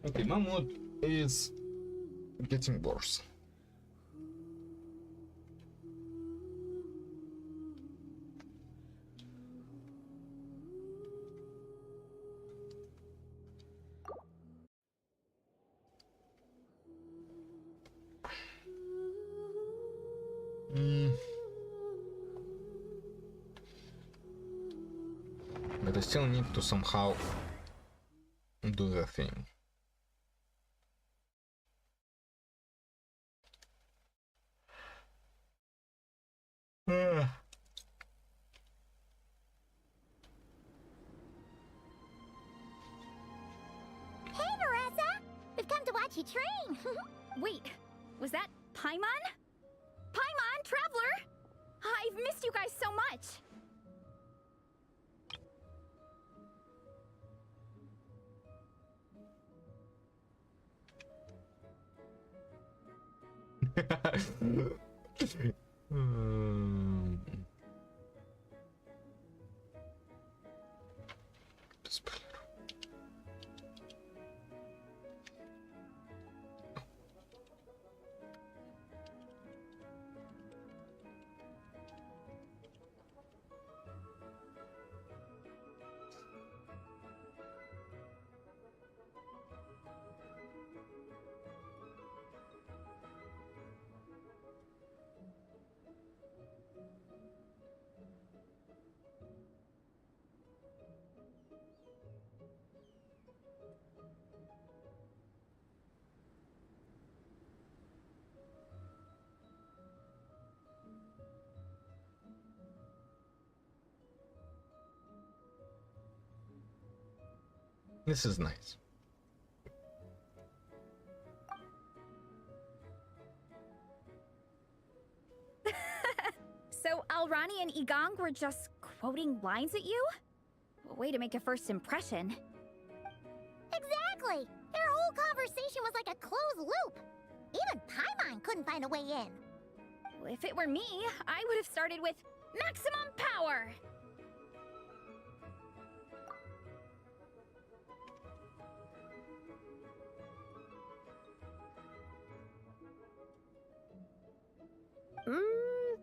Okay, my mood is getting worse. But I still need to somehow do the thing. Hey, Varessa! We've come to watch you train! Wait, was that Paimon? Paimon, Traveler! I've missed you guys so much! This is nice. So Alrani and Igong were just quoting lines at you? Way to make a first impression. Exactly! Their whole conversation was like a closed loop. Even Paimon couldn't find a way in. If it were me, I would have started with maximum power!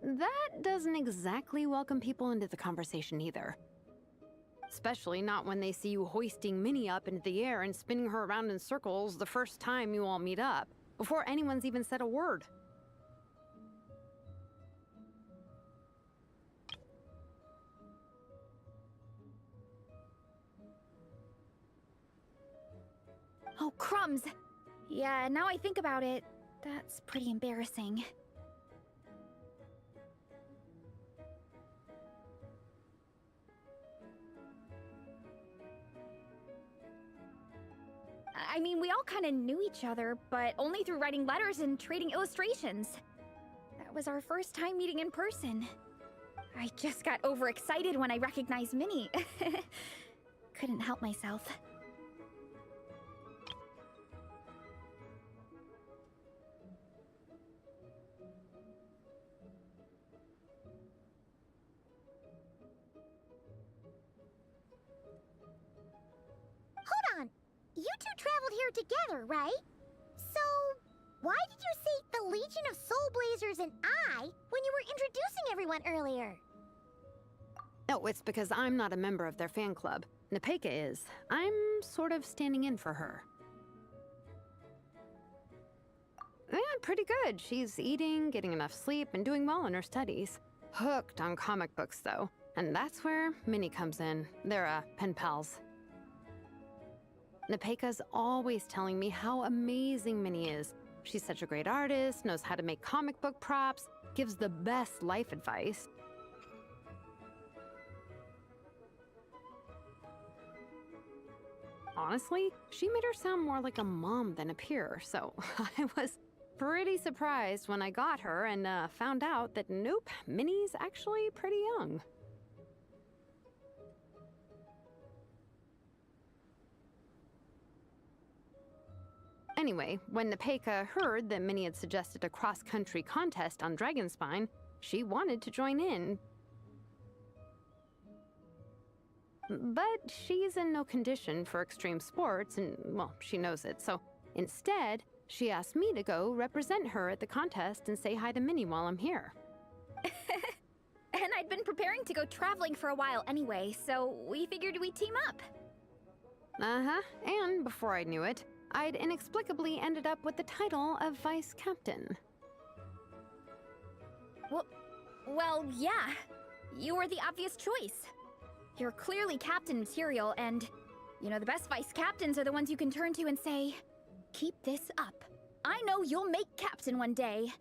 That doesn't exactly welcome people into the conversation either. Especially not when they see you hoisting Minnie up into the air and spinning her around in circles the first time you all meet up, before anyone's even said a word. Oh, crumbs! Yeah, now I think about it, that's pretty embarrassing. I mean, we all kind of knew each other, but only through writing letters and trading illustrations. That was our first time meeting in person. I just got overexcited when I recognized Minnie. Couldn't help myself. Hold on. You two traveled here together, right? So, why did you say the Legion of Soul Blazers and I when you were introducing everyone earlier? Oh, it's because I'm not a member of their fan club. Nepeka is. I'm sort of standing in for her. Yeah, pretty good. She's eating, getting enough sleep, and doing well in her studies. Hooked on comic books, though. And that's where Minnie comes in. They're, pen pals. Nepeka's always telling me how amazing Minnie is. She's such a great artist, knows how to make comic book props, gives the best life advice. Honestly, she made her sound more like a mom than a peer, so I was pretty surprised when I got her and found out that nope, Minnie's actually pretty young. Anyway, when Nepeka heard that Minnie had suggested a cross-country contest on Dragonspine, she wanted to join in. But she's in no condition for extreme sports, and, well, she knows it, so instead, she asked me to go represent her at the contest and say hi to Minnie while I'm here. And I'd been preparing to go traveling for a while anyway, so we figured we'd team up. Uh-huh, and before I knew it, I'd inexplicably ended up with the title of Vice Captain. Well, yeah. You were the obvious choice. You're clearly captain material, and, you know, the best vice captains are the ones you can turn to and say, keep this up. I know you'll make captain one day.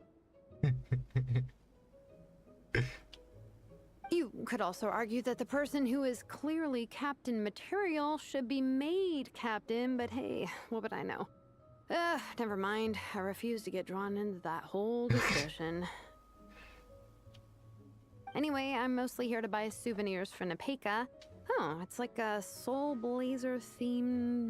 You could also argue that the person who is clearly captain material should be made captain, but hey, what would I know? Never mind. I refuse to get drawn into that whole discussion. Anyway, I'm mostly here to buy souvenirs for Nepeka. Oh, it's like a Soul Blazer themed,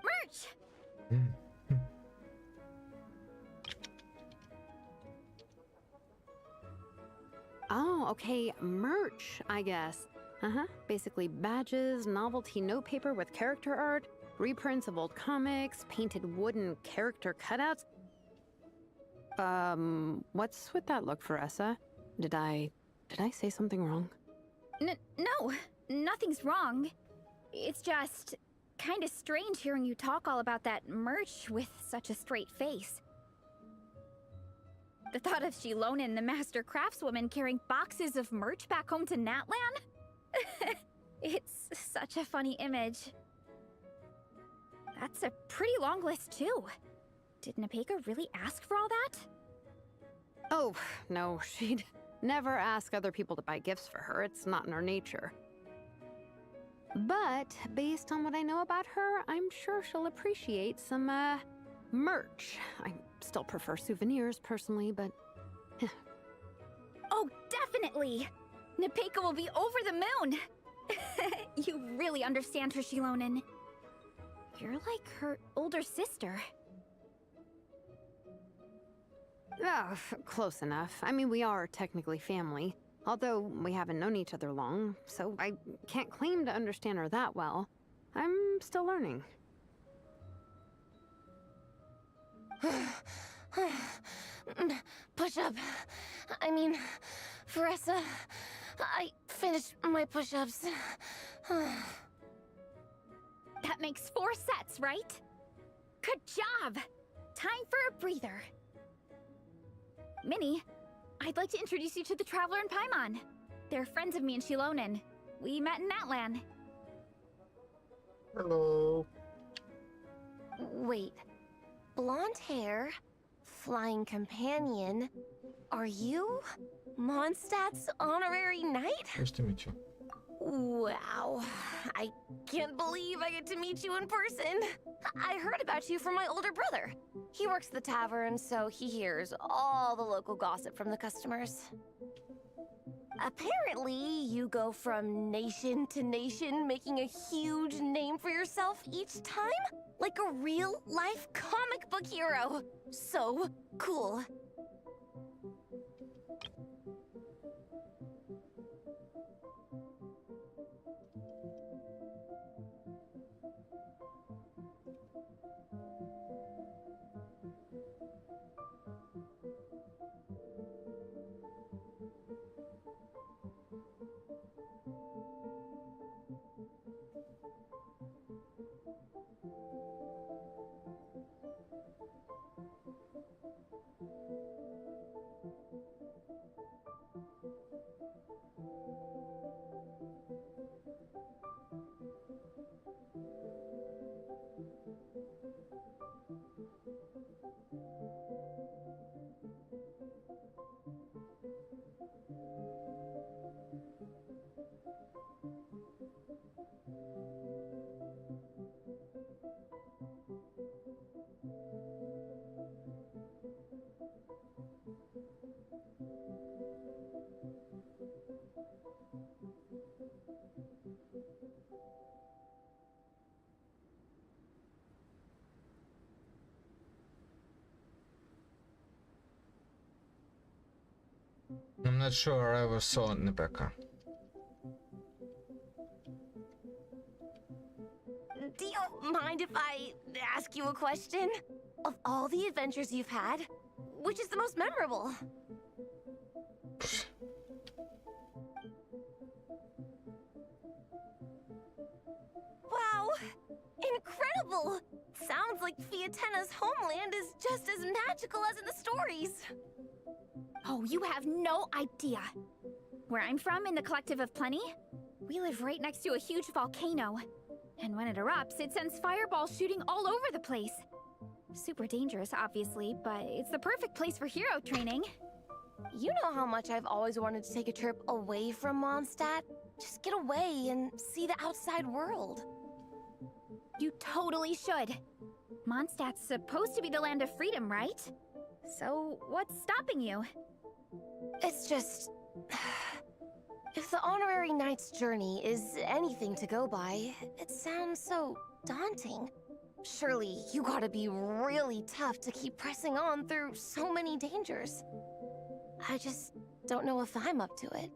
Merch! Oh, okay, merch, I guess. Basically badges, novelty notepaper with character art, reprints of old comics, painted wooden character cutouts. What's with that look, Varessa? Did I say something wrong? No, nothing's wrong. It's just kind of strange hearing you talk all about that merch with such a straight face. The thought of Shilonin, the master craftswoman, carrying boxes of merch back home to Natlan? It's such a funny image. That's a pretty long list, too. Did Nepeka really ask for all that? Oh, no, she'd never ask other people to buy gifts for her. It's not in her nature. But based on what I know about her, I'm sure she'll appreciate some, merch. I still prefer souvenirs personally, but... Oh, definitely! Nepeka will be over the moon! You really understand her, Shilonen. You're like her older sister. Oh, close enough. I mean, we are technically family. Although we haven't known each other long, so I can't claim to understand her that well. I'm still learning. Push up. I mean, Varessa, I finished my push-ups. That makes 4 sets, right? Good job! Time for a breather. Minnie, I'd like to introduce you to the Traveler and Paimon. They're friends of me and Shilonen. We met in Atlan. Hello. Wait. Blonde hair, flying companion. Are you Mondstadt's honorary knight? Nice to meet you. Wow. I can't believe I get to meet you in person. I heard about you from my older brother. He works at the tavern, so he hears all the local gossip from the customers. Apparently, you go from nation to nation, making a huge name for yourself each time? Like a real-life comic book hero. So cool. I'm not sure I ever saw Nepeka. Do you mind if I ask you a question? Of all the adventures you've had, which is the most memorable? Wow! Incredible! Sounds like Fiatenna's homeland is just as magical as in the stories. Oh, you have no idea. Where I'm from, in the Collective of Plenty, we live right next to a huge volcano. And when it erupts, it sends fireballs shooting all over the place. Super dangerous, obviously, but it's the perfect place for hero training. You know how much I've always wanted to take a trip away from Mondstadt? Just get away and see the outside world. You totally should. Mondstadt's supposed to be the land of freedom, right? So, what's stopping you? It's just... If the Honorary Knight's journey is anything to go by, it sounds so daunting. Surely you gotta be really tough to keep pressing on through so many dangers. I just don't know if I'm up to it.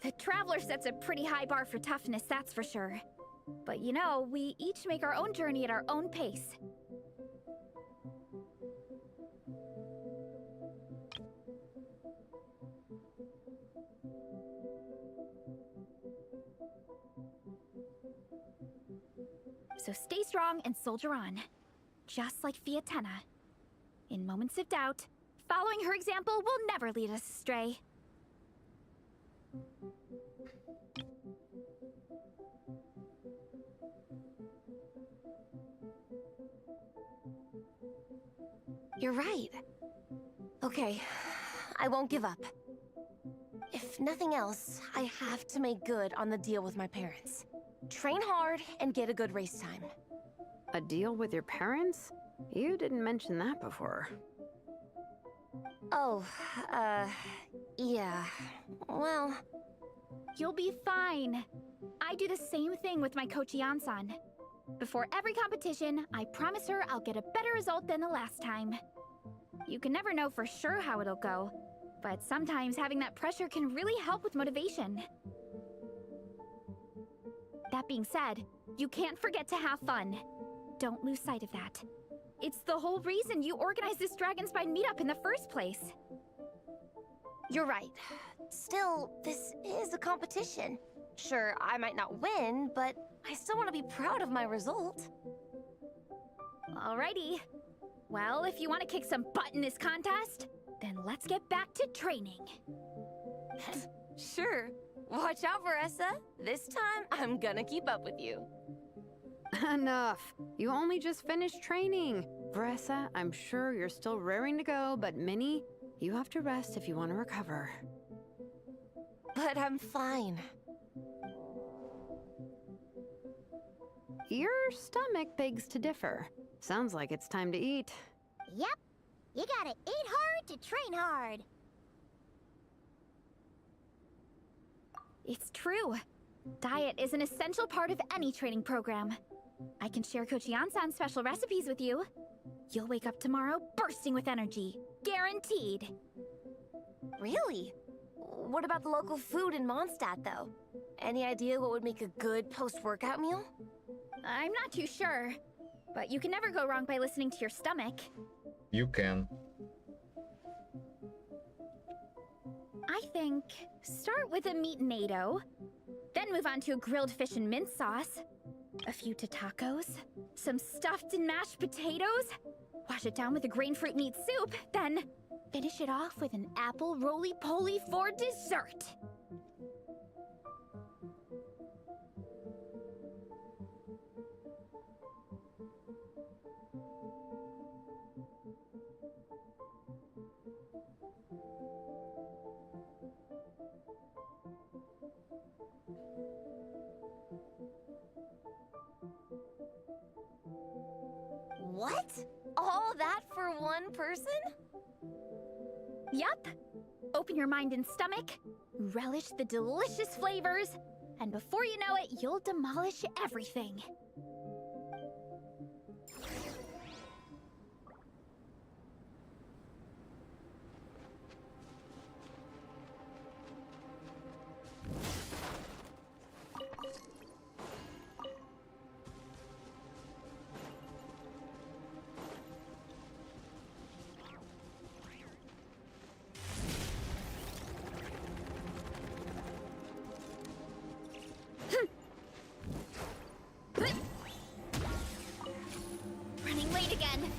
The Traveler sets a pretty high bar for toughness, that's for sure. But you know, we each make our own journey at our own pace. So stay strong and soldier on. Just like Fiatenna. In moments of doubt, following her example will never lead us astray. You're right. Okay, I won't give up. If nothing else, I have to make good on the deal with my parents. Train hard and get a good race time. A deal with your parents? You didn't mention that before. Oh, yeah. Well... You'll be fine. I do the same thing with my coach Yan-san. Before every competition, I promise her I'll get a better result than the last time. You can never know for sure how it'll go, but sometimes having that pressure can really help with motivation. That being said, you can't forget to have fun. Don't lose sight of that. It's the whole reason you organized this Dragonspine meetup in the first place. You're right. Still, this is a competition. Sure, I might not win, but I still want to be proud of my result. Alrighty. Well, if you want to kick some butt in this contest, then let's get back to training. Sure. Watch out, Varessa. This time, I'm gonna keep up with you. Enough. You only just finished training. Varessa, I'm sure you're still raring to go, but Minnie, you have to rest if you want to recover. But I'm fine. Your stomach begs to differ. Sounds like it's time to eat. Yep. You gotta eat hard to train hard. It's true. Diet is an essential part of any training program. I can share Coach Yan-san's special recipes with you. You'll wake up tomorrow bursting with energy. Guaranteed. Really? What about the local food in Mondstadt, though? Any idea what would make a good post-workout meal? I'm not too sure, but you can never go wrong by listening to your stomach. You can. I think start with a meat natto, then move on to a grilled fish and mint sauce, a few tacos, some stuffed and mashed potatoes, wash it down with a grain fruit meat soup, then finish it off with an apple roly-poly for dessert. What? All that for one person? Yup. Open your mind and stomach, relish the delicious flavors, and before you know it, you'll demolish everything. Running late again.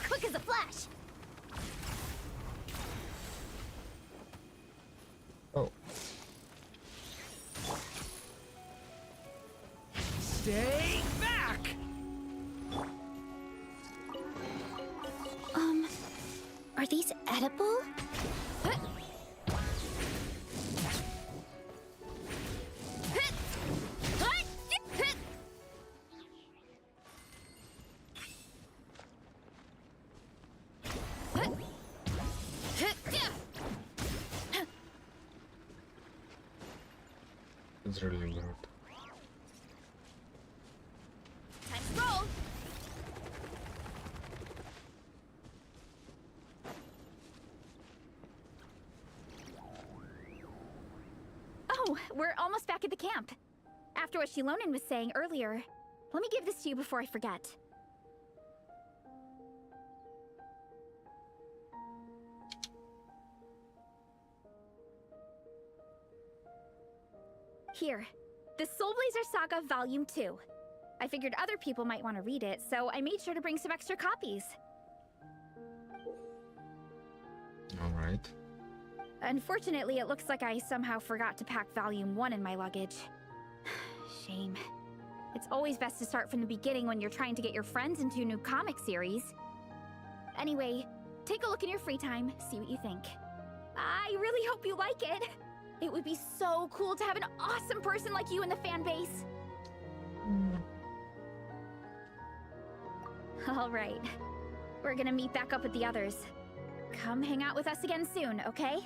Quick as a flash. Oh. Stay back! Are these edible? It's really weird. Time to roll. Oh, we're almost back at the camp. After what Shilonen was saying earlier, let me give this to you before I forget. Here, the Soul Blazer Saga Volume 2. I figured other people might want to read it, so I made sure to bring some extra copies. Alright. Unfortunately, it looks like I somehow forgot to pack Volume 1 in my luggage. Shame. It's always best to start from the beginning when you're trying to get your friends into a new comic series. Anyway, take a look in your free time, see what you think. I really hope you like it. It would be so cool to have an awesome person like you in the fan base. All right. We're gonna meet back up with the others. Come hang out with us again soon, okay?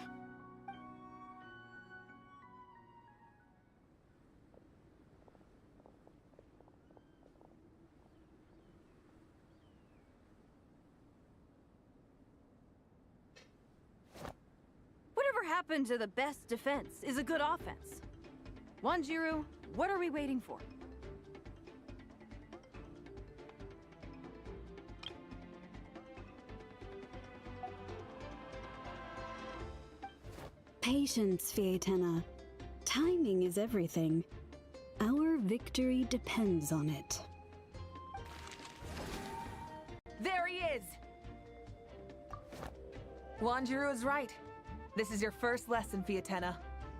Whatever happened to the best defense is a good offense. Wanjiru, what are we waiting for? Patience, Fietena. Timing is everything. Our victory depends on it. There he is! Wanjiru is right. This is your first lesson, Fietena.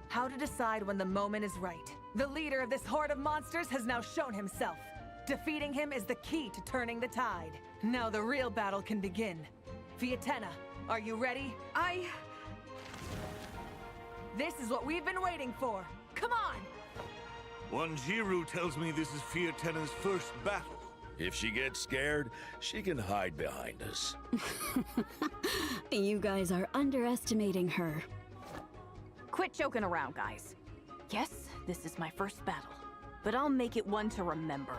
How to decide when the moment is right. The leader of this horde of monsters has now shown himself. Defeating him is the key to turning the tide. Now the real battle can begin. Fietena, are you ready? This is what we've been waiting for. Come on! Wanjiru tells me this is Fietena's first battle. If she gets scared, she can hide behind us. You guys are underestimating her. Quit joking around, guys. Yes, this is my first battle, but I'll make it one to remember.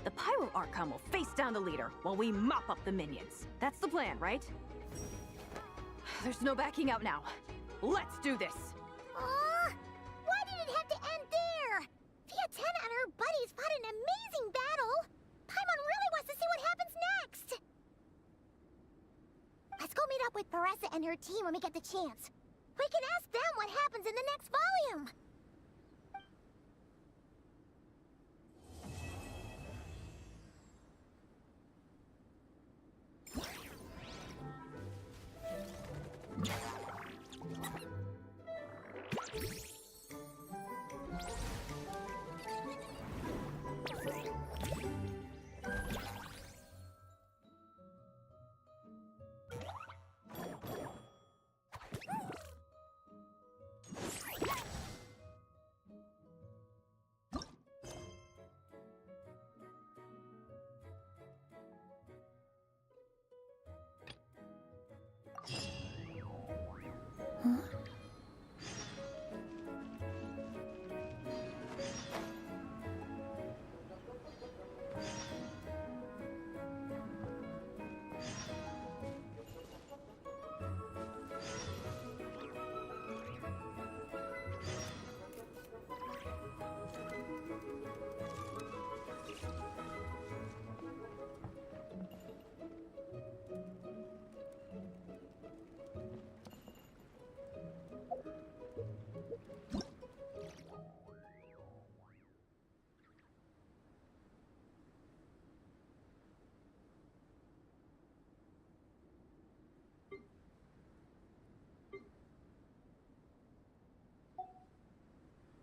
The Pyro Archon will face down the leader while we mop up the minions. That's the plan, right? There's no backing out now. Let's do this! Aw! Why did it have to end there? Fietena and her buddies fought an amazing battle! Paimon really wants to see what happens next! Let's go meet up with Varessa and her team when we get the chance. We can ask them what happens in the next volume!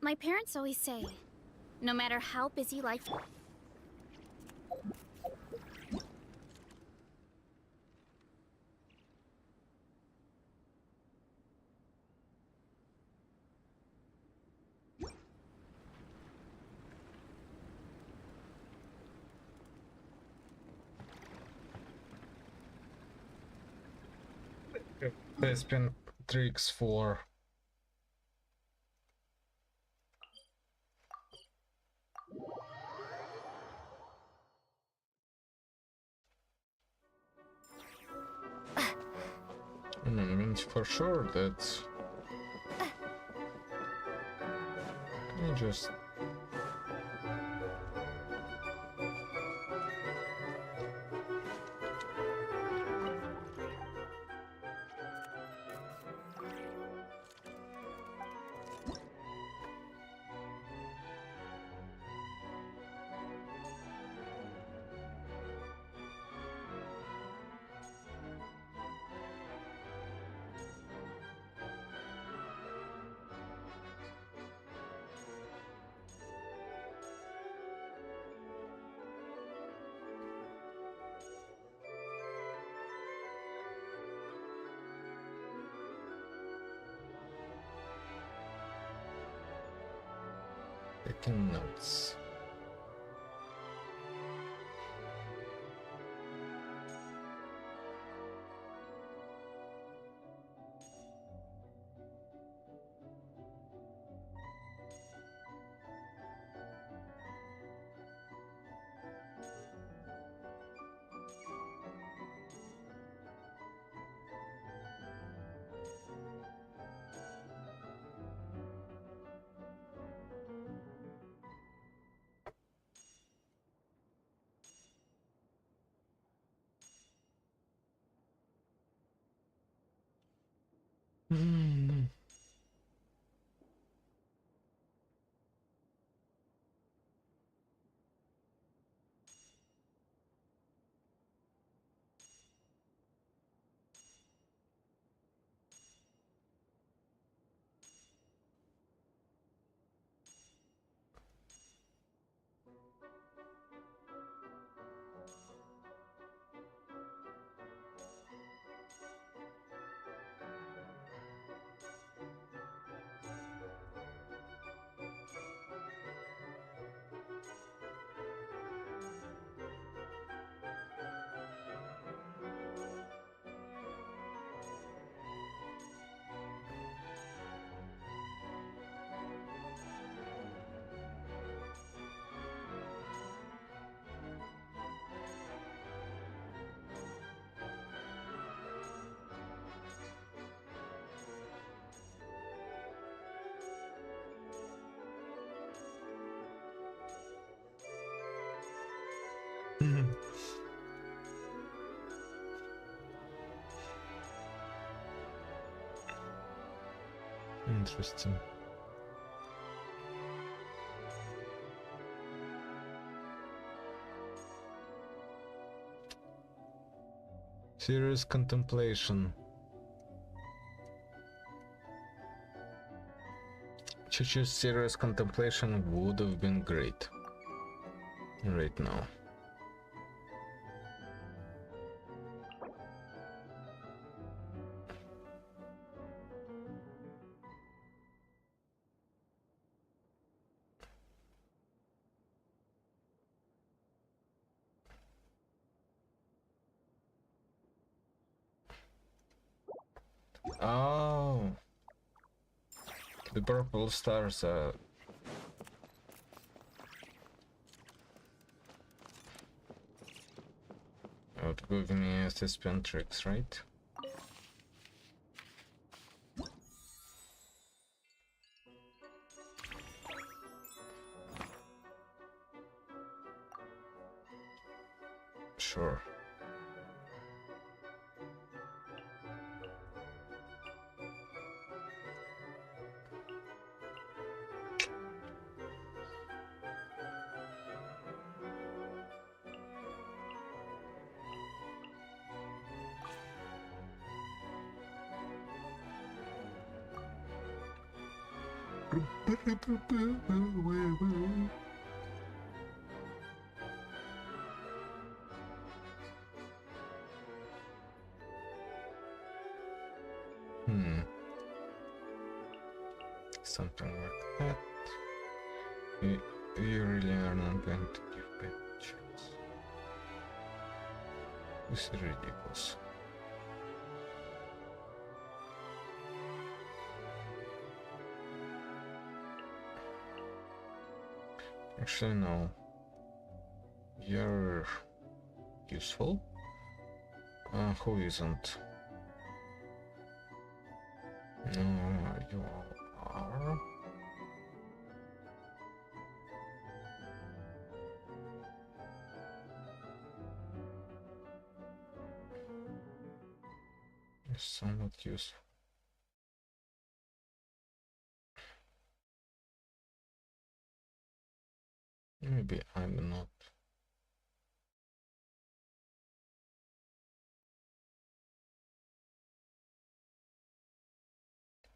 My parents always say, no matter how busy life... Bespin tricks for I mean, for sure that can you just Taking notes. Interesting. Serious contemplation. Chichi's serious contemplation would have been great right now. Oh, the purple stars are outgoing me the spin tricks, right? Sure. Something like that. You really are not going to give back a chance. This is ridiculous. Actually, no. You're useful. Who isn't? No, you are. Somewhat useful. Maybe I'm not.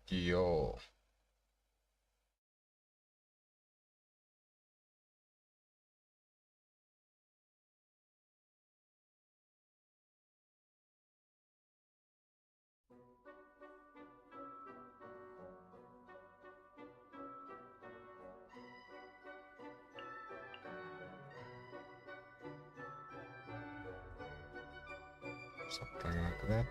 Yo. something like that.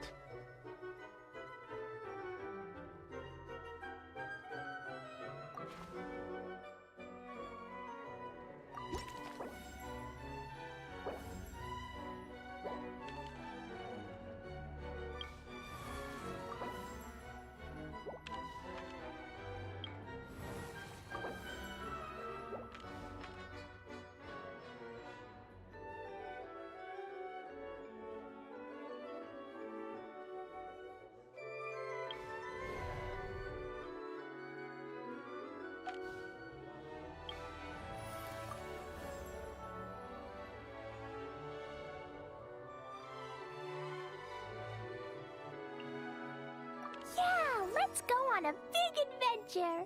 Yeah, let's go on a big adventure.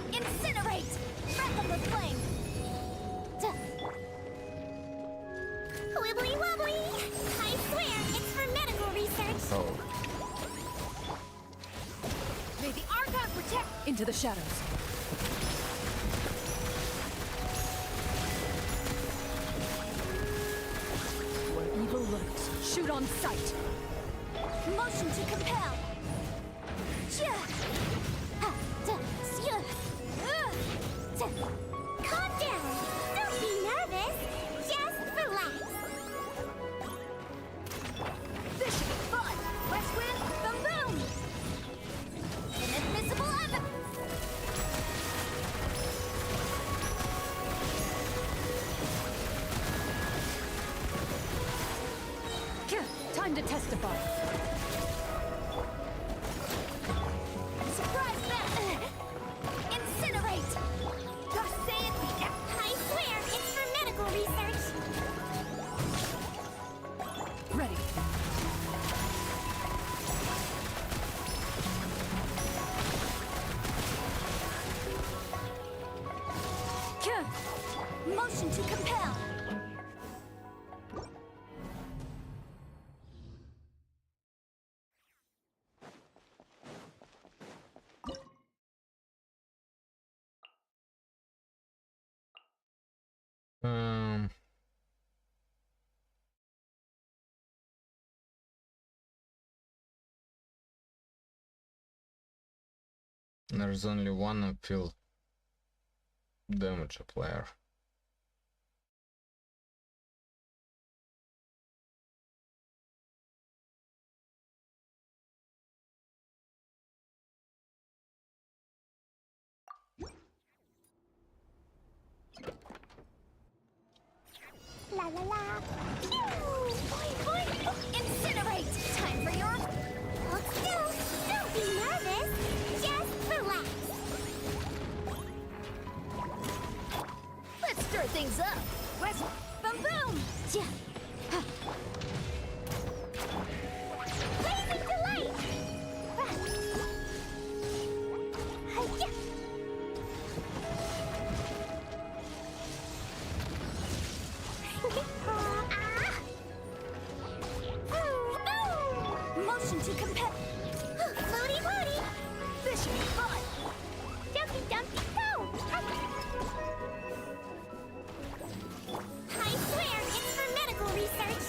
Incinerate! Breath of the flame! Wibbly wobbly! I swear, it's for medical research. Oh. May the Archon protect into the shadows. Where evil lurks, shoot on sight. Motion to compel. Calm down. Don't be nervous. Just relax. This should be fun! West wind, boom boom! Inadmissible evidence! Time to testify. Surprise them! Incinerate! Just say it, I swear, it's for medical research. Ready. Motion to compel. There's only one appeal. Damage a player. La la la. Pew! Boing, boing. Incinerate! Time for your... Hold still. Don't be nervous. Just relax. Let's stir things up! West... Boom boom! Blazing delight. Hi-ya. Motion to compel. Floaty woody. This should be fun! Dumpy dumpy go. I swear it's for medical research.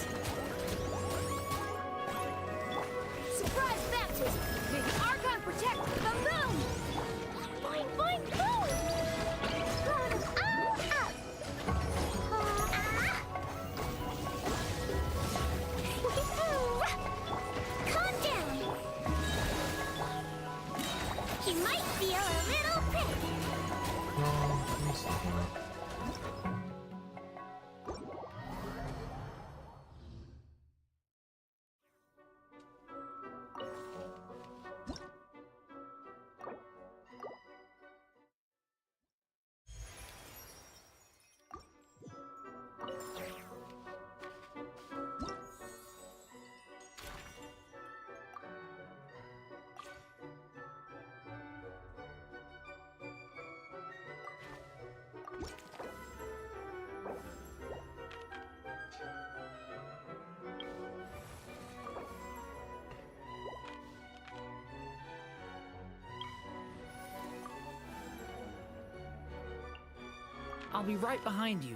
I'll be right behind you.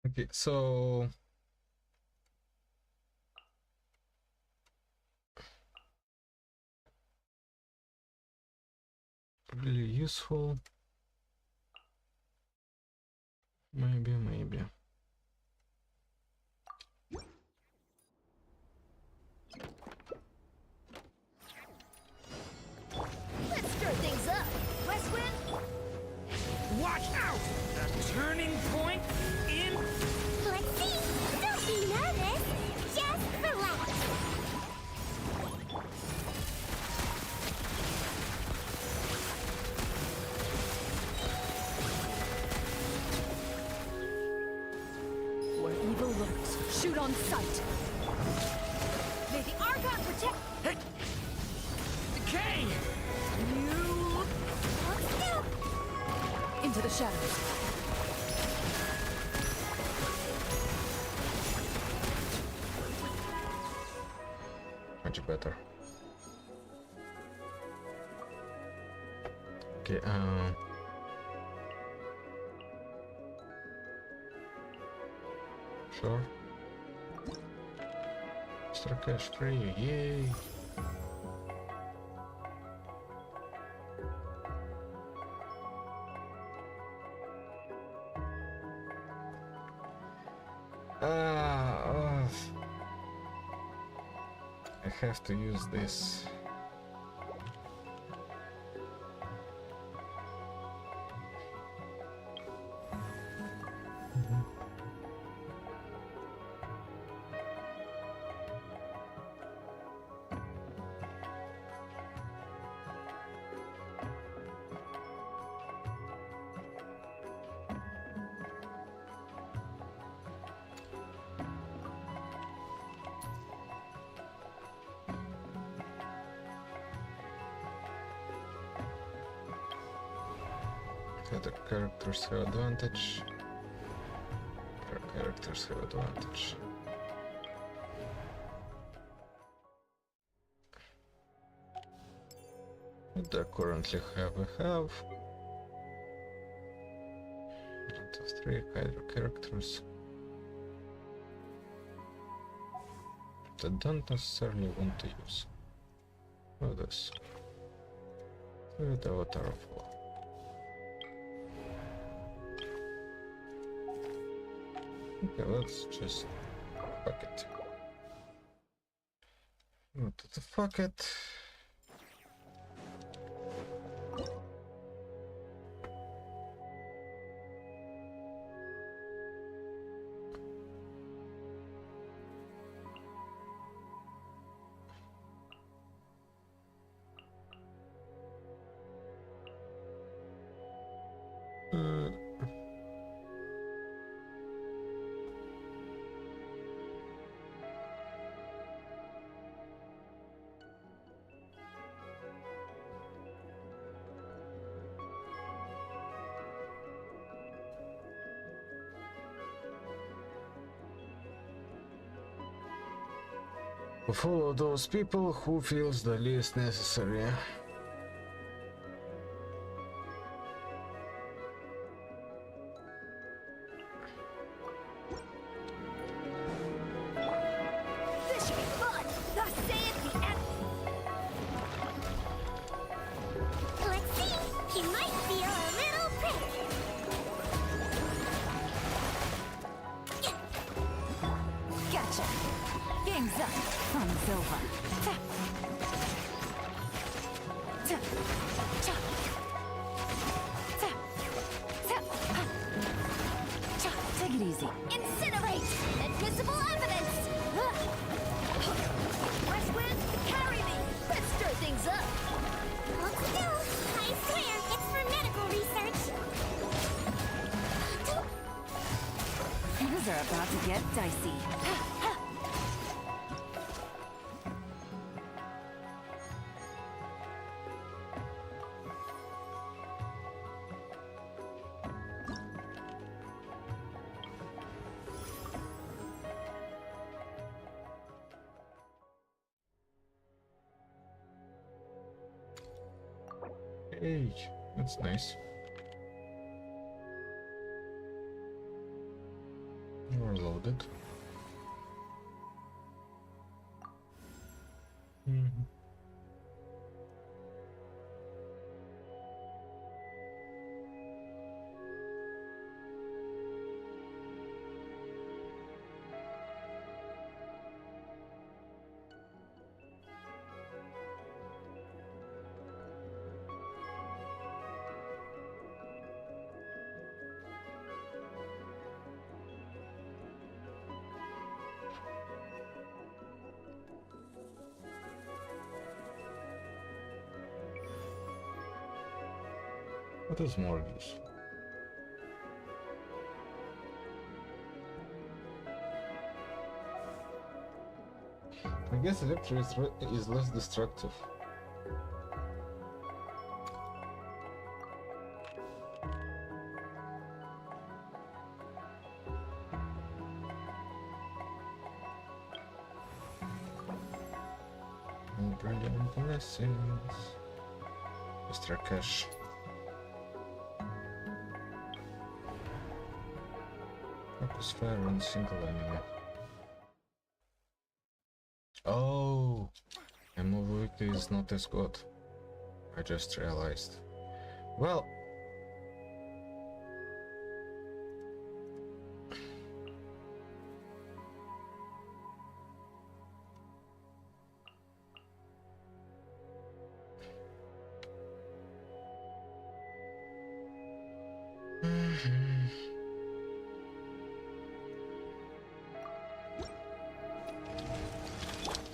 Okay, so really useful. Maybe. Let's stir things up. Westwind? Watch out! The turning point in... Let's see. Don't be nervous. Just relax. Where evil lurks, shoot on sight. May the Argon protect. Hey! Decay! Into the shadows. Much better. Okay, sure. Extra cash free, yay! I have to use this. Other characters have advantage. Other characters have advantage. What I currently have, I have out of 3 hydro characters that I don't necessarily want to use. What is this? With Avatar of War. Okay, let's just fuck it. Go to the fuck it. Follow those people who feels the least necessary. silver. Take it easy. Incinerate! Admissible evidence! West Wind, carry me! Let's stir things up! Hold still. I swear, it's for medical research. Things are about to get dicey. Hey, that's nice. We're loaded. What is mortgage? I guess Electro is less destructive. Brilliant blessings. Mr. Cash. Focus fire on single enemy. Oh, and mobility is not as good. I just realized. Well,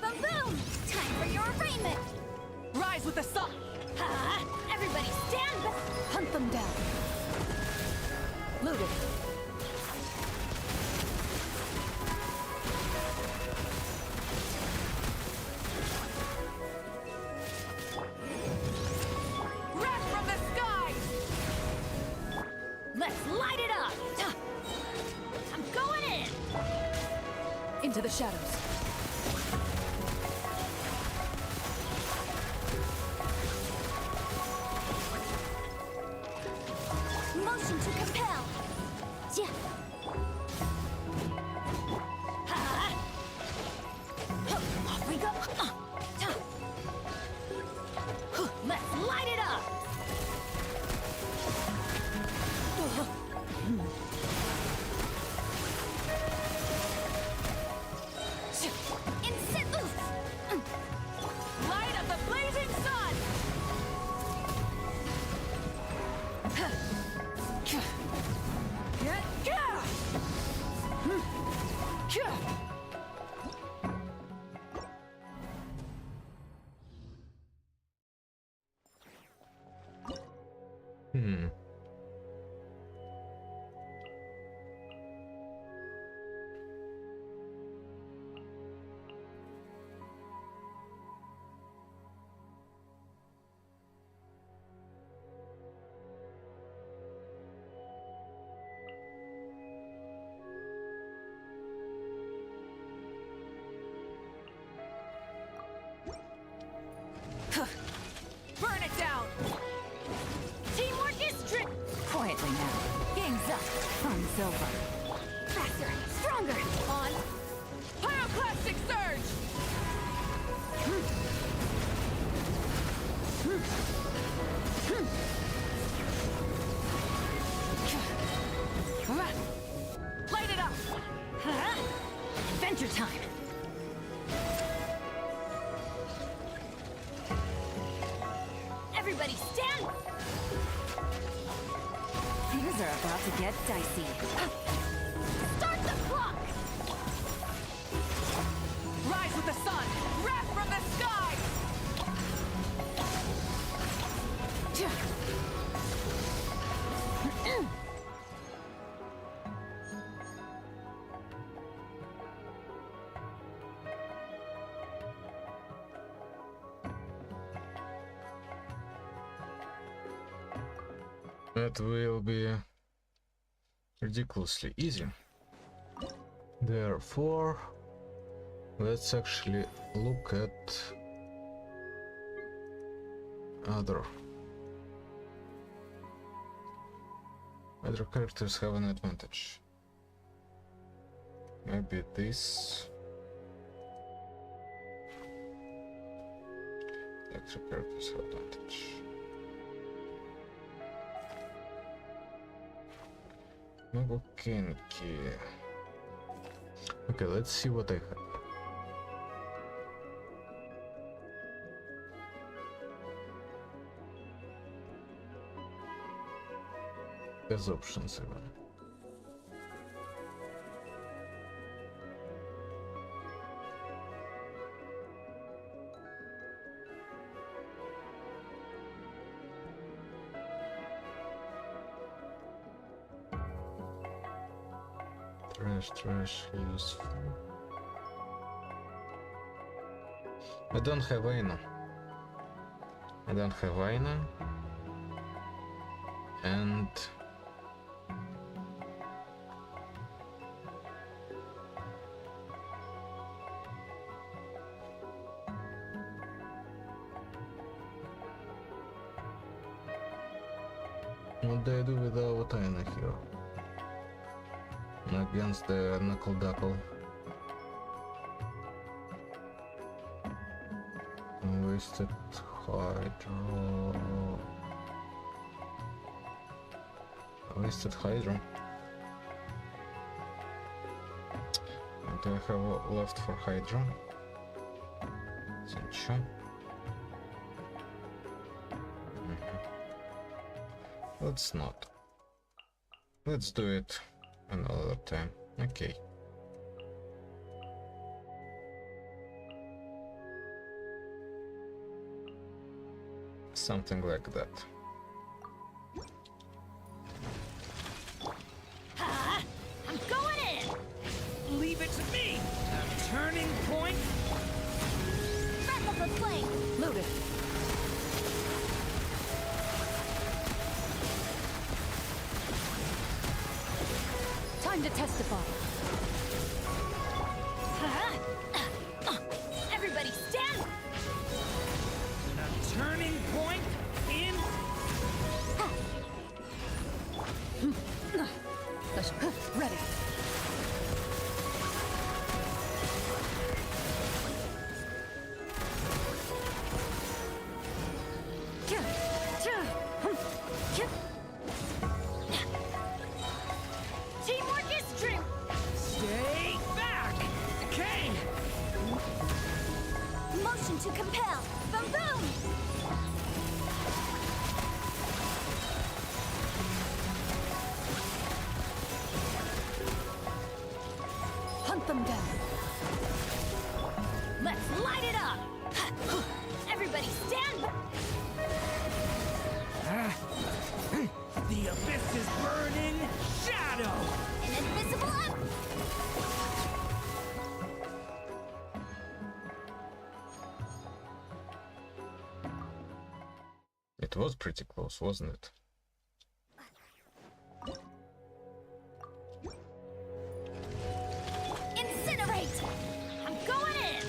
Boom! Time for your arraignment! Rise with the sun! Ha! Everybody stand back! Hunt them down. Looted. Wrath from the skies! Let's light it up! I'm going in! Into the shadows. Motion to compel! Yeah. Ha! Off we go! Let's light it up! Light of the blazing sun! Burn it down! Teamwork is trick! Quietly now. Gang's up. From silver. Faster! Stronger! On! Pyroclastic surge! Light it up! Adventure time. Things are about to get dicey. Start the clock! Rise with the sun! Wrath from the sky! That will be ridiculously easy. Therefore, let's actually look at other characters have an advantage. Maybe this. Extra characters have advantage. Могу Kenki. Okay, let's see what I have. There's options even. Trash, useful. I don't have Aina. And what do I do without Aina here? Against the Knuckle Duckle. Wasted Hydro. What do I have left for Hydra? Ничего. Let's not. Let's do it another time. Okay. Something like that. I'm going in! Leave it to me! A turning point! Wrap up a flame! Loaded. Time to testify. Everybody stand! A turning point in... Ready. Teamwork is true! Stay back! Okay! Motion to compel! Boom boom! Hunt them down. Let's light it up! Everybody stand! The abyss is burning shadow! An invisible up! It was pretty close, wasn't it? Incinerate! I'm going in!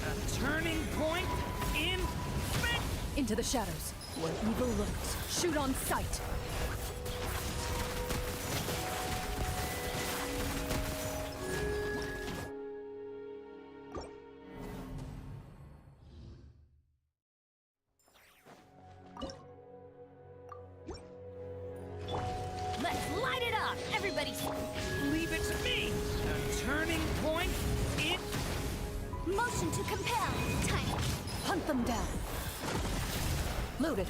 A turning point in... Into the shadows, where evil lurks. Shoot on sight. Let's light it up! Everybody... Leave it to me! A turning point in... Motion to compel! Time! Hunt them down. Loaded.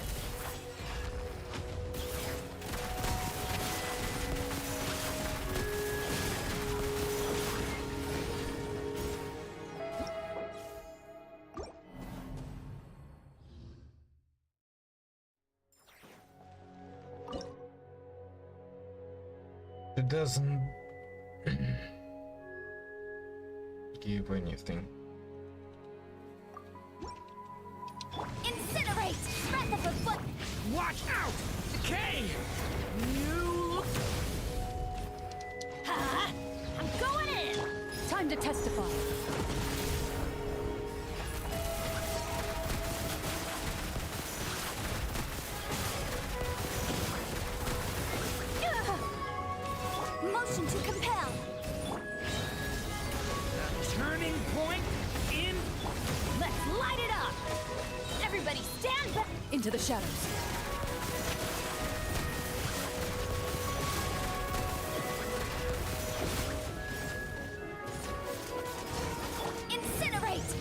It doesn't give anything. Incinerate! Breath of the foot! Watch out! Decay! You... Ha! I'm going in! Time to testify. Motion to compel. Turning point in. Let's light it up! Everybody stand back! Into the shadows. Incinerate!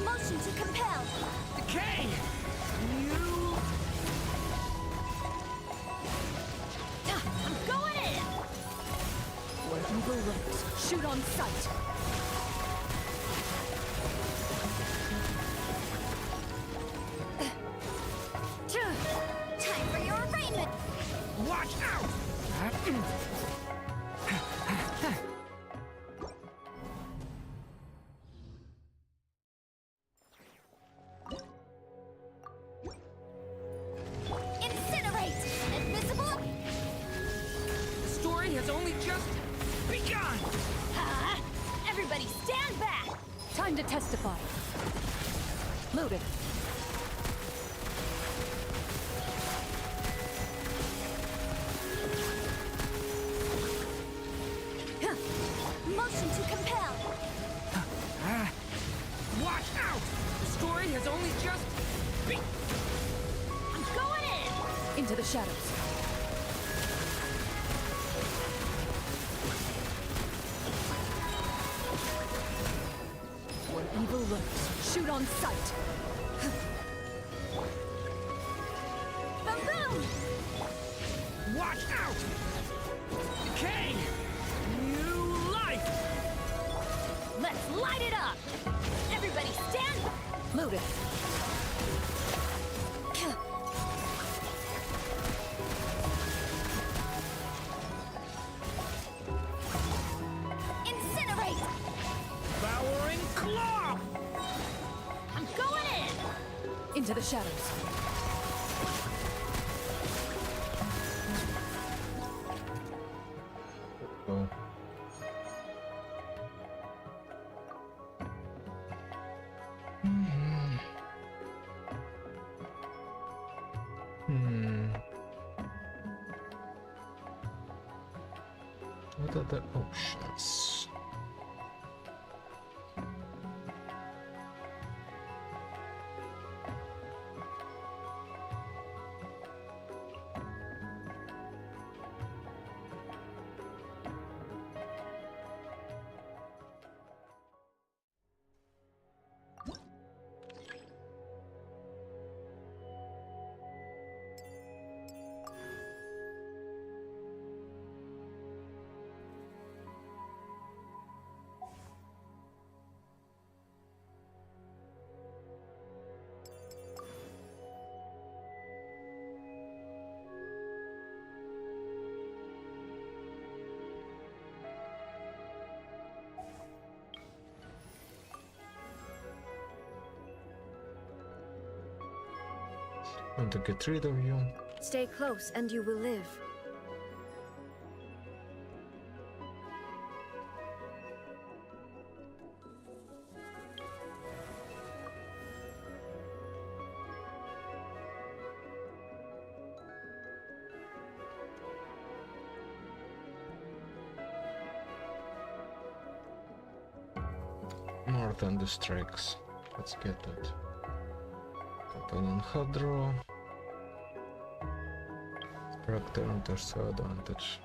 Motion to compel. Decay! You... I'm going in! Where evil lurks, shoot on sight. Time for your arraignment! Watch out! Incinerate! Invisible? The story has only just begun! Everybody stand back! Time to testify. Loaded. Motion to compel! Watch out! The story has only just begun! I'm going in! Into the shadows. Where evil lurks, shoot on sight. Boom! Watch out! Decay! New life! Let's light it up! Everybody stand back! Loaded. Incinerate! Devouring claw! I'm going in! Into the shadows. Oh. What are the options? Want to get rid of you? Stay close and you will live. More than the strikes. Let's get that. Companion Hadro. Character enters advantage.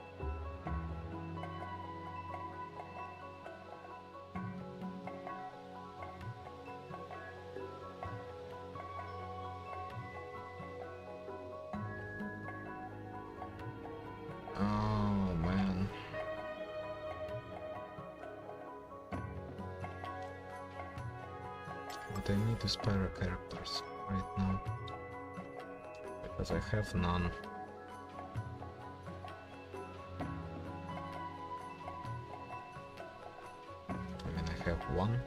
Oh man. What I need is para characters right now. Because I have none. I mean, I have one.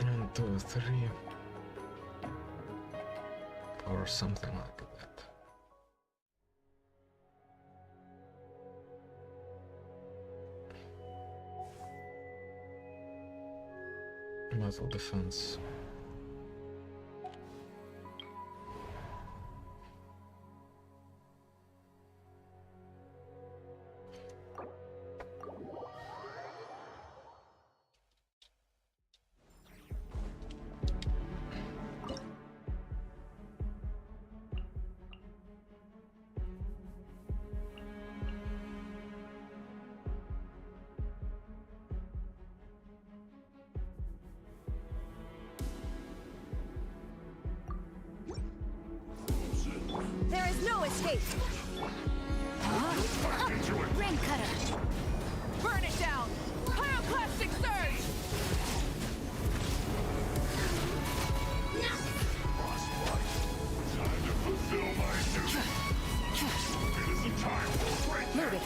1, 2, 3. Or something like that. Metal defense. There is no escape! Rain cutter! Burn it down! Pyroclastic surge! Loaded.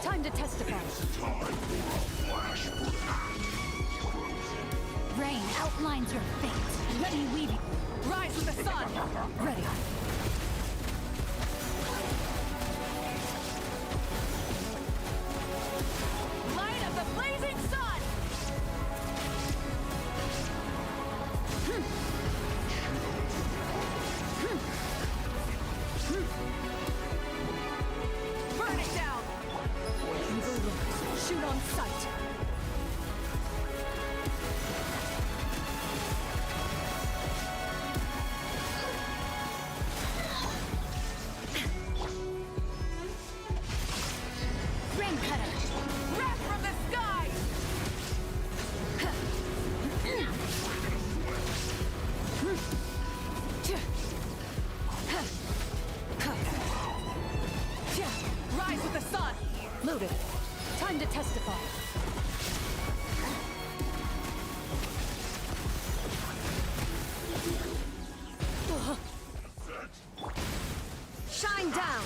Time to testify. Rain outlines your fate. Let me weave you. Rise with the sun! Ready. Light of the blazing sun! Burn it down! Shoot on sight! Rain cutter! Wrath from the sky! Rise with the sun! Loaded. Time to testify. Shine down!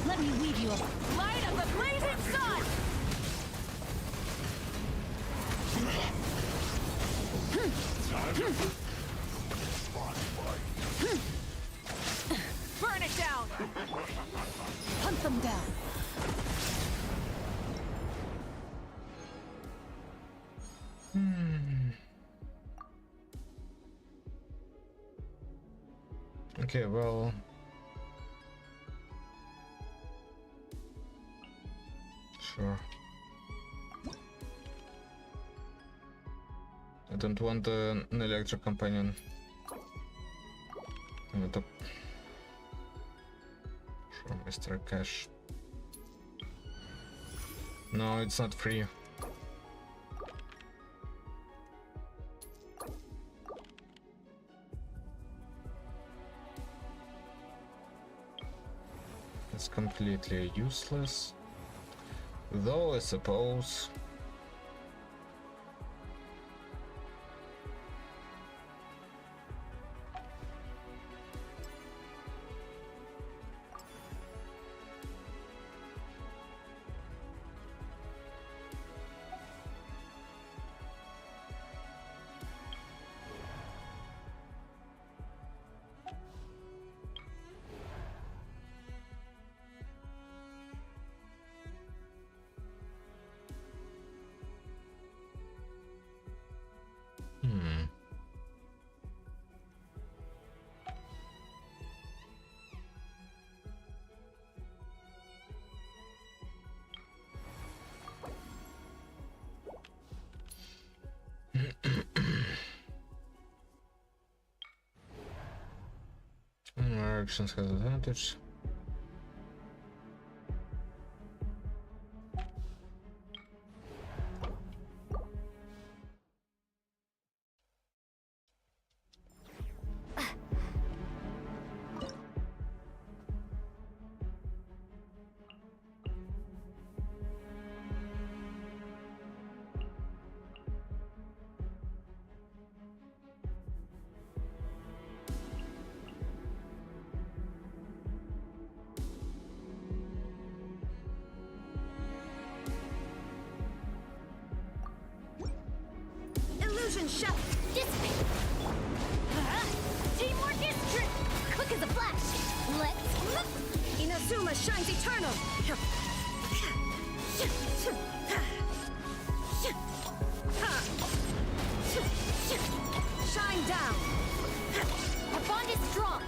Let me weave you a light of the blazing sun! Burn it down! Hunt them down! Okay, well... Sure. I don't want an electric companion. Sure, Mr. Cash. No, it's not free. It's completely useless. Though, I suppose... Our actions has advantage. Destruction shell! Dissipate! Teamwork is true! Quick as a flash! Let's... Inazuma shines eternal! Shine down! Our bond is strong!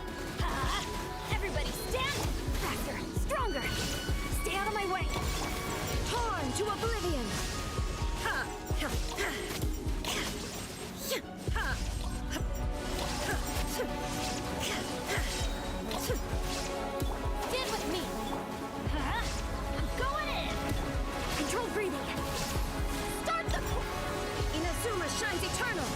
Everybody stand! Faster! Stronger! Stay out of my way! Torn to oblivion! Stand with me! I'm going in! Control breathing! Start the... Inazuma shines eternal!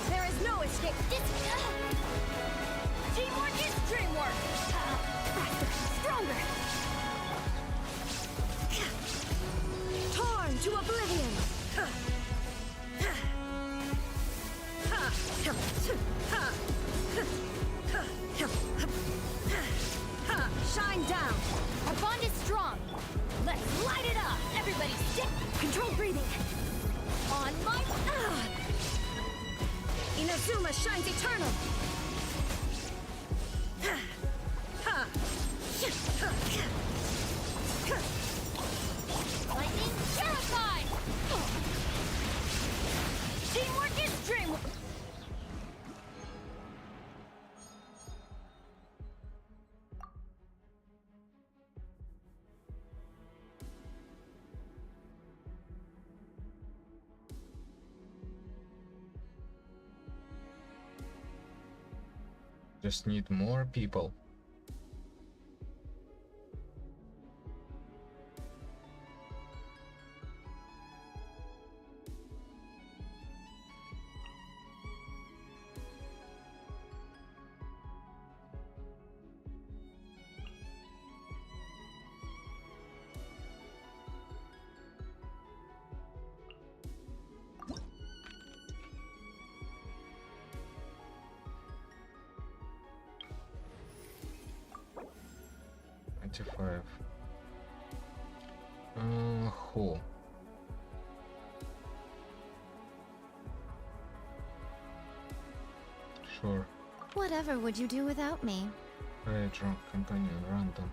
There is no escape! Teamwork is dreamwork! Faster! Stronger! Torn to oblivion! Shine down! Our bond is strong! Let's light it up! Everybody stick! Control breathing! On my... Inazuma shines eternal! Lightning terrified! Teamwork is dreamwork! Just need more people. Who? Sure. Whatever would you do without me? Very drunk companion, random.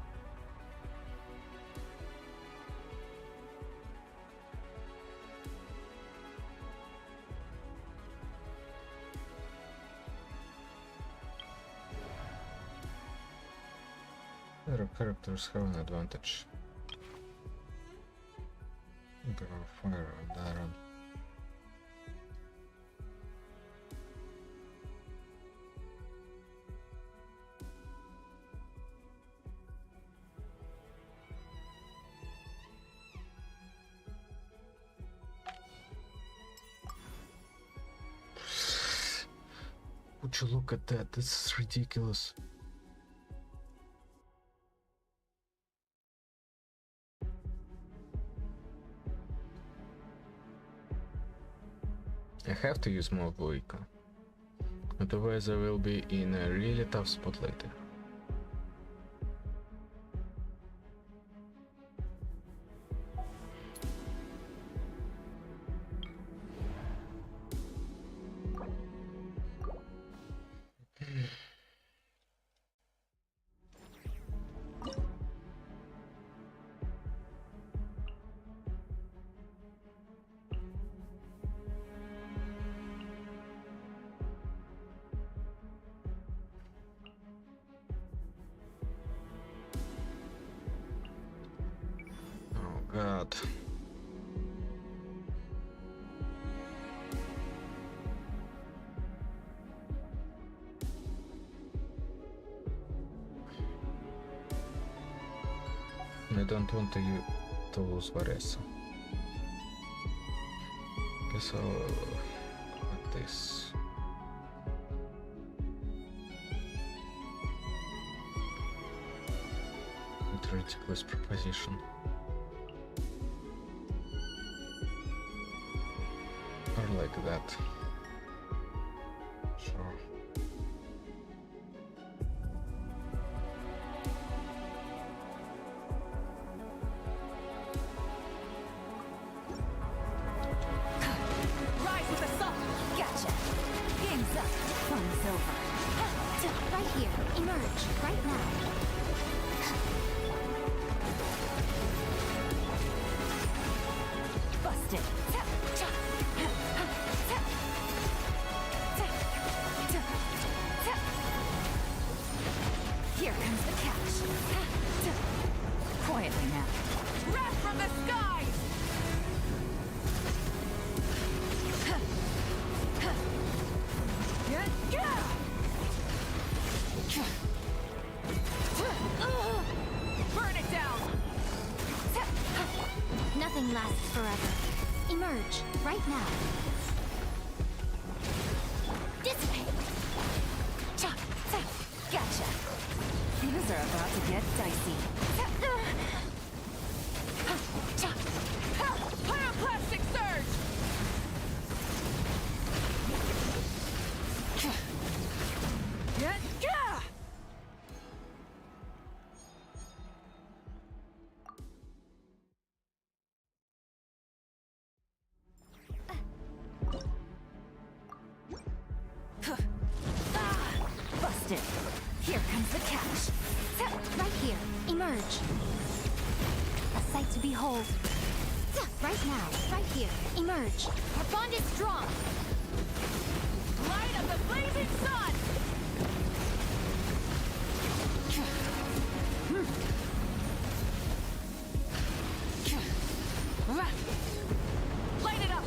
Other characters have an advantage. There are fire and iron. Would you look at that? This is ridiculous. I have to use more Voika, otherwise I will be in a really tough spot later. God. I don't want to lose Varessa. Guess I'll like this. What a ridiculous proposition. Or like that. Sure. Here comes the catch. Quietly now. Wrath from the skies! Burn it down! Nothing lasts forever. Emerge, right now. Dissipate! Gotcha! Things are about to get dicey. Pyroclastic surge! Busted. Here comes the catch. Right here. Emerge. A sight to behold. Right now. Right here. Emerge. Our bond is strong. Light of the blazing sun! Light it up!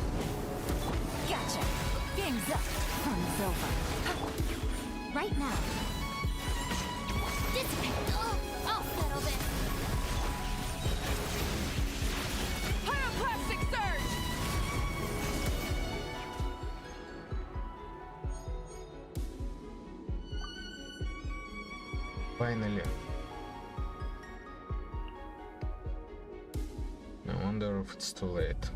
Gotcha! Game's up. Fun's over. Right now. Dissipate. I'll settle this. Pyroclastic surge! Finally. I wonder if it's too late.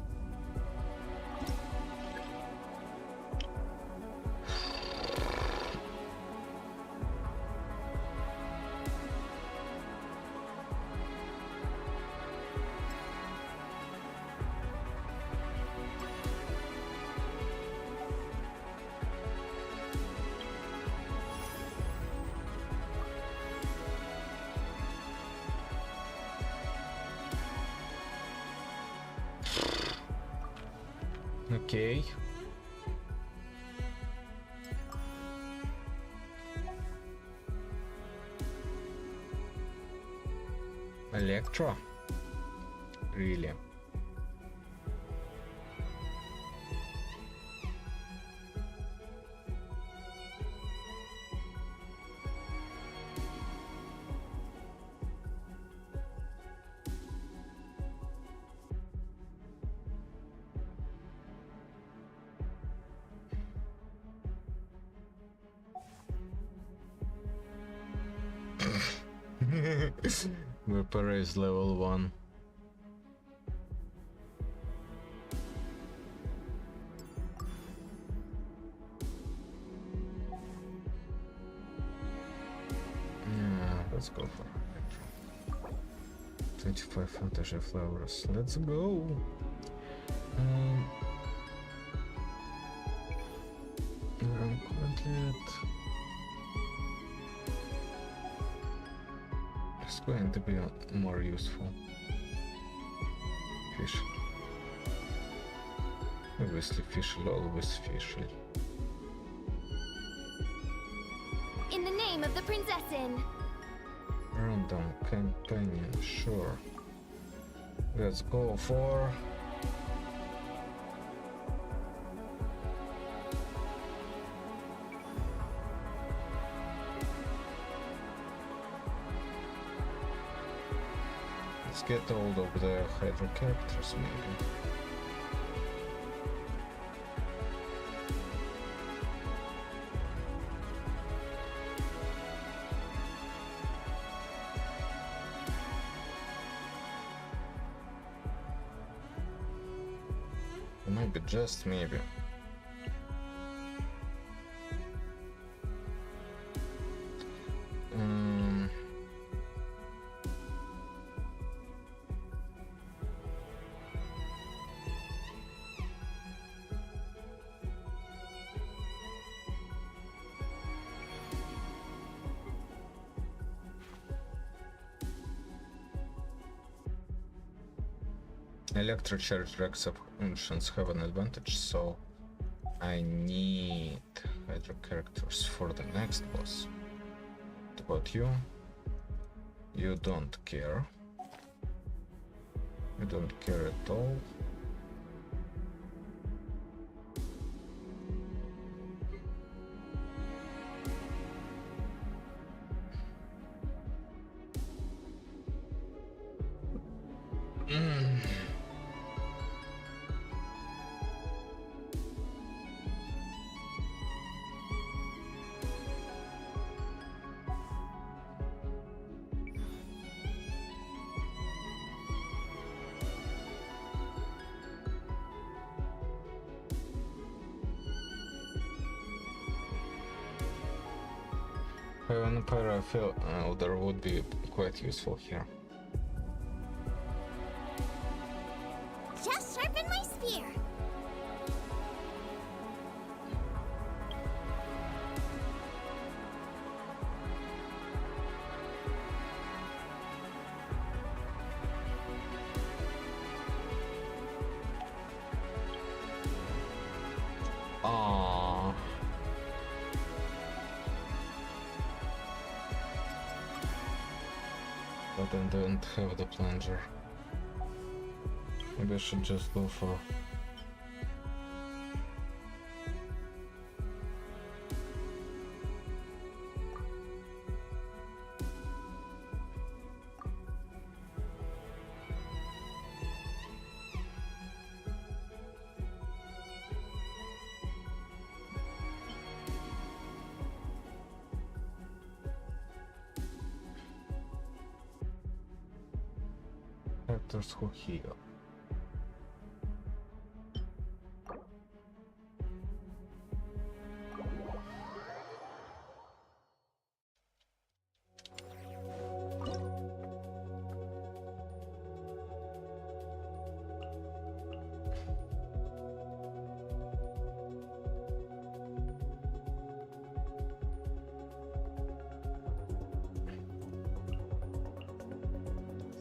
Okay. Electro? Really? Vapor is level 1. Yeah, let's go for it. 25 fantasy flowers. Let's go. Rank complete. It's going to be more useful. Fish. Obviously, fish will always fish. In the name of the Prinzessin. Random companion, sure. Let's go for... Let's get all of the Hydra characters, maybe. Maybe, just maybe. Electrocharge Rex of Ancients have an advantage, so I need Hydra characters for the next boss. What about you? You don't care. You don't care at all. An Elder would be quite useful here. Just sharpen my spear. Aww. But I don't have the plunger. Maybe I should just go for... characters who heal.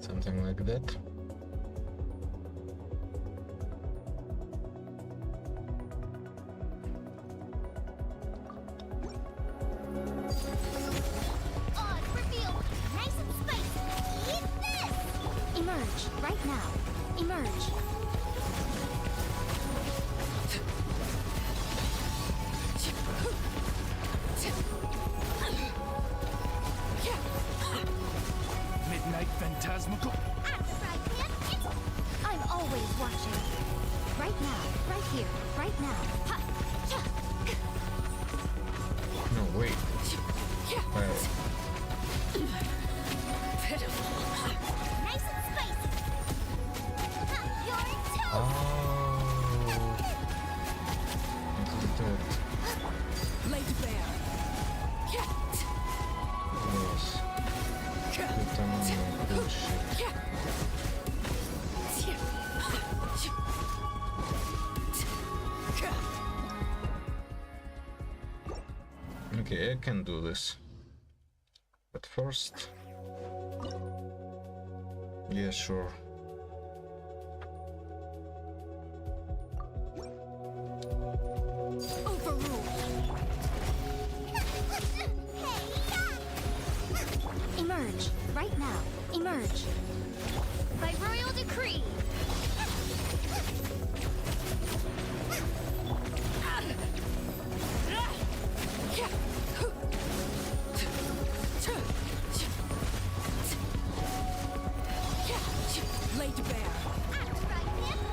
Something like that. Odds revealed. Nice and spicy. Eat this! Emerge, right now. Emerge. Midnight Phantasmical. I'm always watching. Right now, right here, right now. Ha! Cha! No, wait. Nice and spicy. You're toast. Oh. This is dead. Laid bare. Yes. Put them on my bullshit. Okay, I can do this. But first... Yeah, sure. Emerge, right now. Emerge. By royal decree. Laid bare.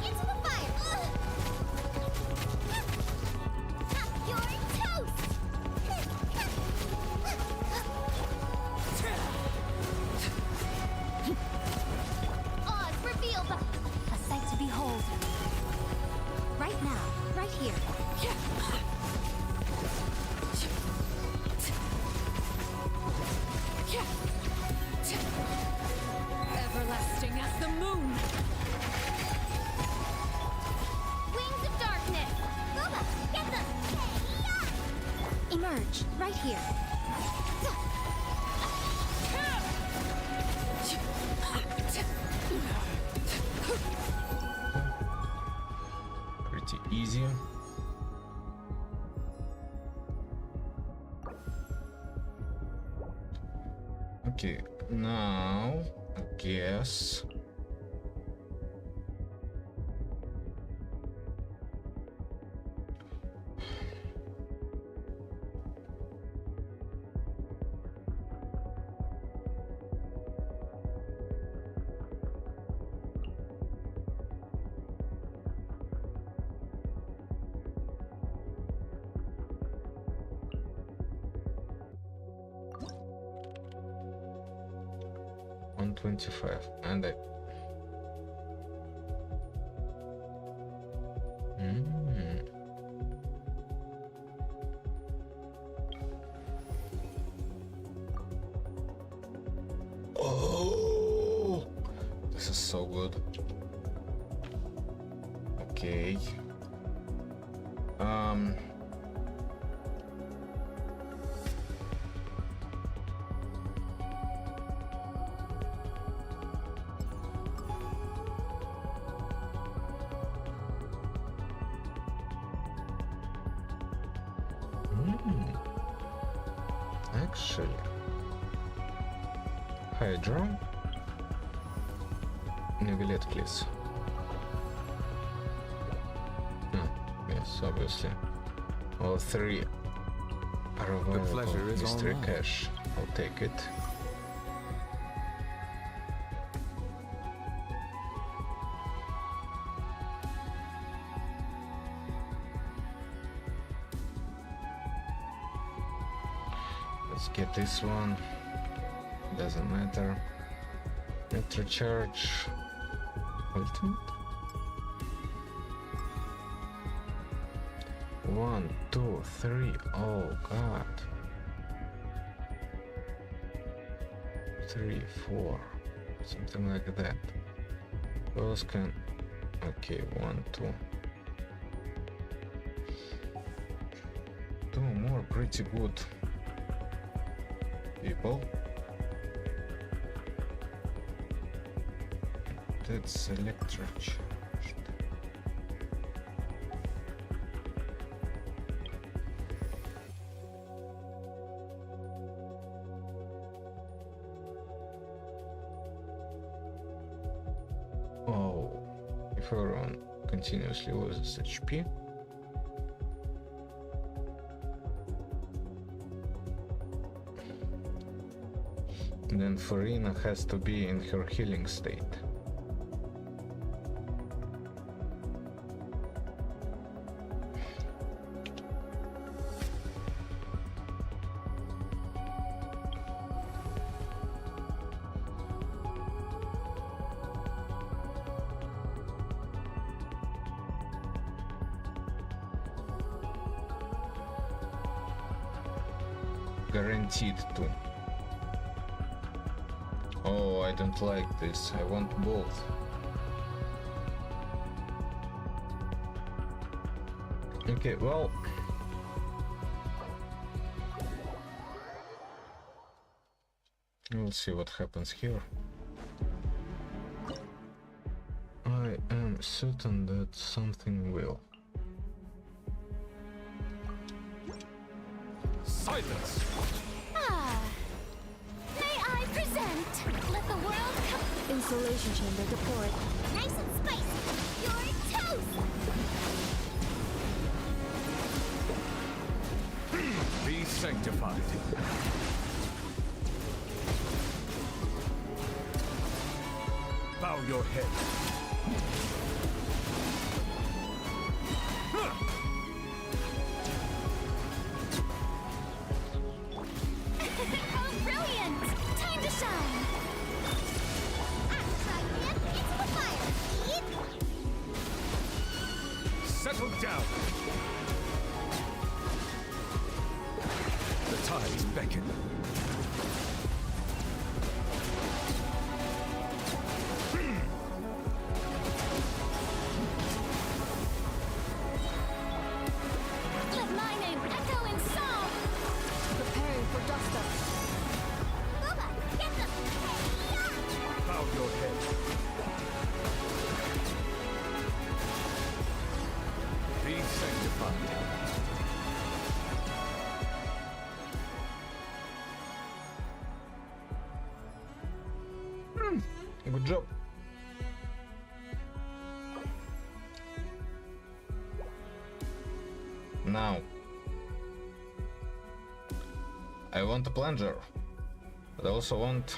Into the fire. You're toast. Odds revealed. A sight to behold. Right now, right here. Everlasting as the moon. Wings of darkness. Booba, get them. Emerge, right here. Pretty easy. Okay, Now, I guess. $125 and I Oh, this is so good. Okay. Actually, Hydra. Neglect, please. Yes, obviously. All three are available. pleasure is all Mystery mine. cache. I'll take it. Let's get this one. Doesn't matter. Net recharge. Ultimate. 1, 2, 3. Oh god. 3, 4. Something like that. Who else can? Okay, 1, 2. 2 more pretty good people. That's electric. Oh, if everyone continuously loses HP, then Farina has to be in her healing state. Guaranteed to. Oh, I don't like this. I want both. Okay, well. We'll see what happens here. I am certain that something will. Silence! Ah. May I present? Let the world come. Insulation chamber deployed. Nice and spicy. You're toast. Be sanctified. Bow your head. Oh, brilliant! Time to shine. Into the fire. Settle down. The tides beckon. Let my name echo in song. Preparing for dust up. Booba, get the. Bow your head. Be sanctified. Good job. Now, I want a plunger, but I also want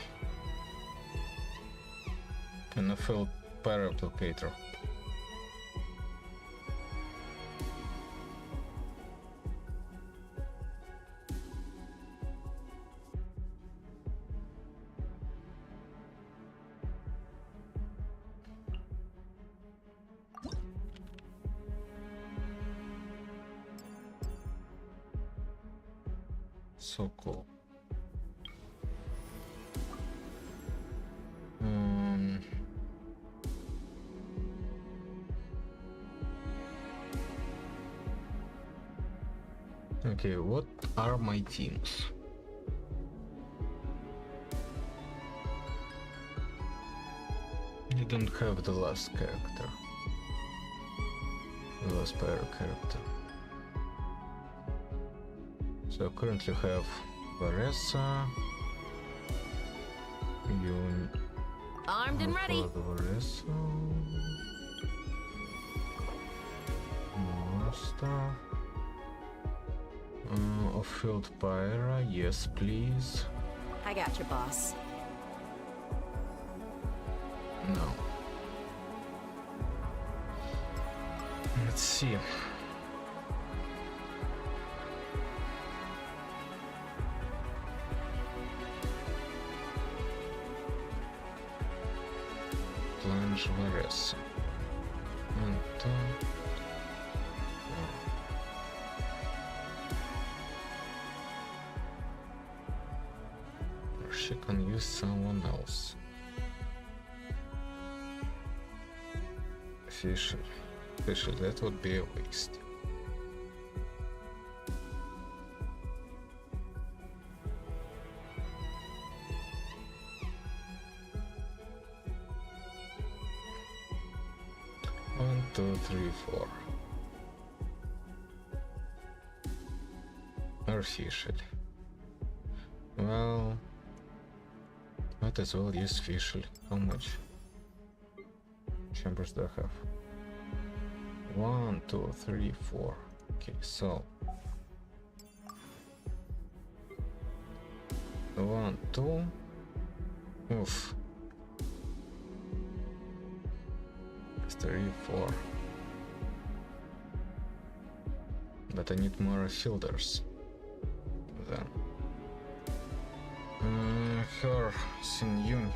an filled pyroapplicator. So cool. Okay, what are my teams? You don't have the last character. The last pyro character. So currently have Varessa. You armed and ready. Varessa. More stuff. A field pyra, yes please. I got you, boss. No. Let's see. Plunge Varessa. And she can use someone else. Official, that would be a waste. One, two, three, four. Official. Well, might as well use official. How much chambers do I have? 1, 2, 3, 4. Okay, so 1, 2. Oof. 3, 4. But I need more fielders then. Her Sin Yun.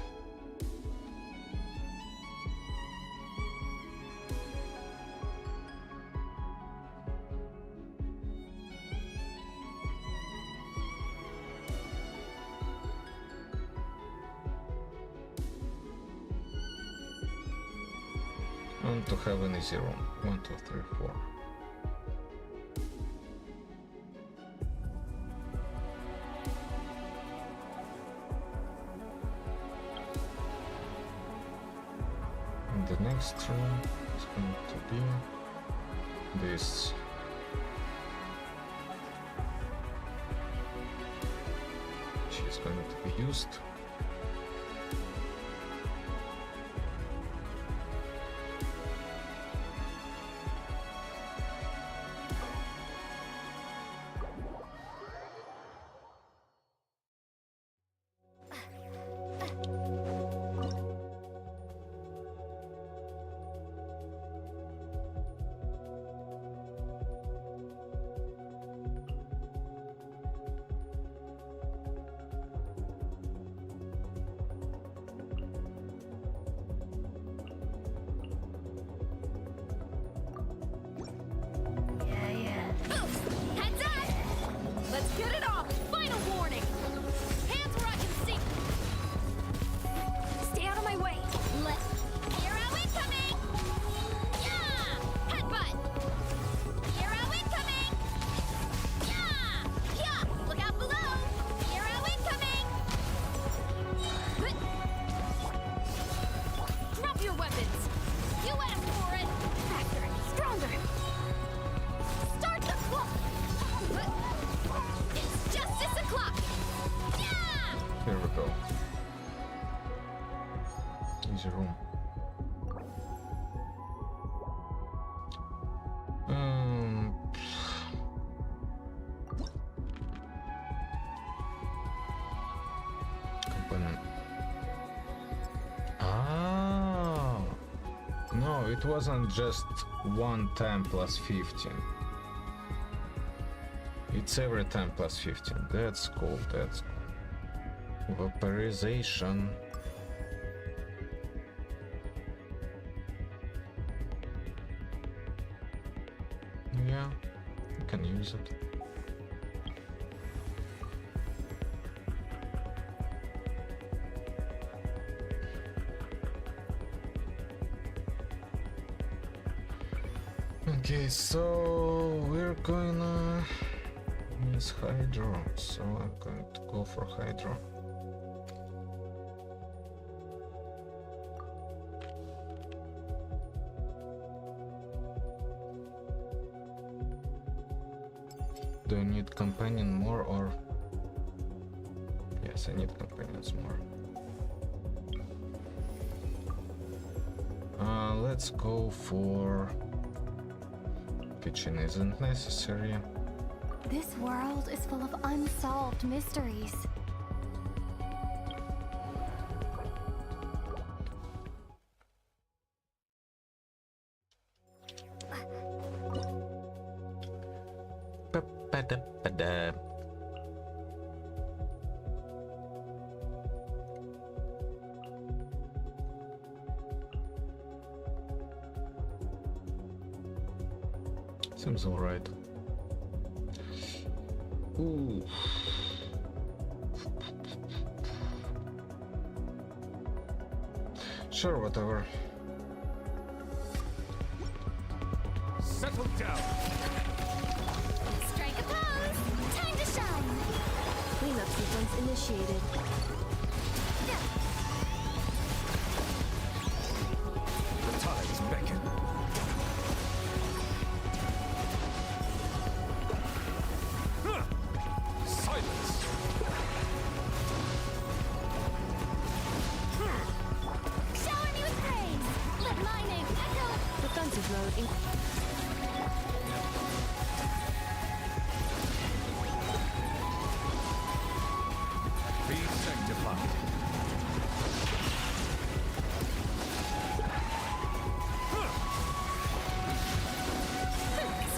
And to have an easy room. 1, 2, 3, 4. And the next room is going to be this. Which is going to be used. the room. Component. Ah, no, it wasn't just 1 time plus 15. It's every time plus 15. That's cool, that's cool. Vaporization. Yeah, you can use it. Okay, so we're gonna use Hydro, so I'm going to go for Hydro. Do I need companion more or... Yes, I need companions more. Let's go for... Kitchen isn't necessary. This world is full of unsolved mysteries. Ba-ba-da-ba-da. Seems alright. Ooh. Sure, whatever. Settle down. Strike a pose! Time to shine! Cleanup sequence initiated. The tides beckon. Silence! Shower me with praise! Let my name echo! Defensive mode in... Be sanctified.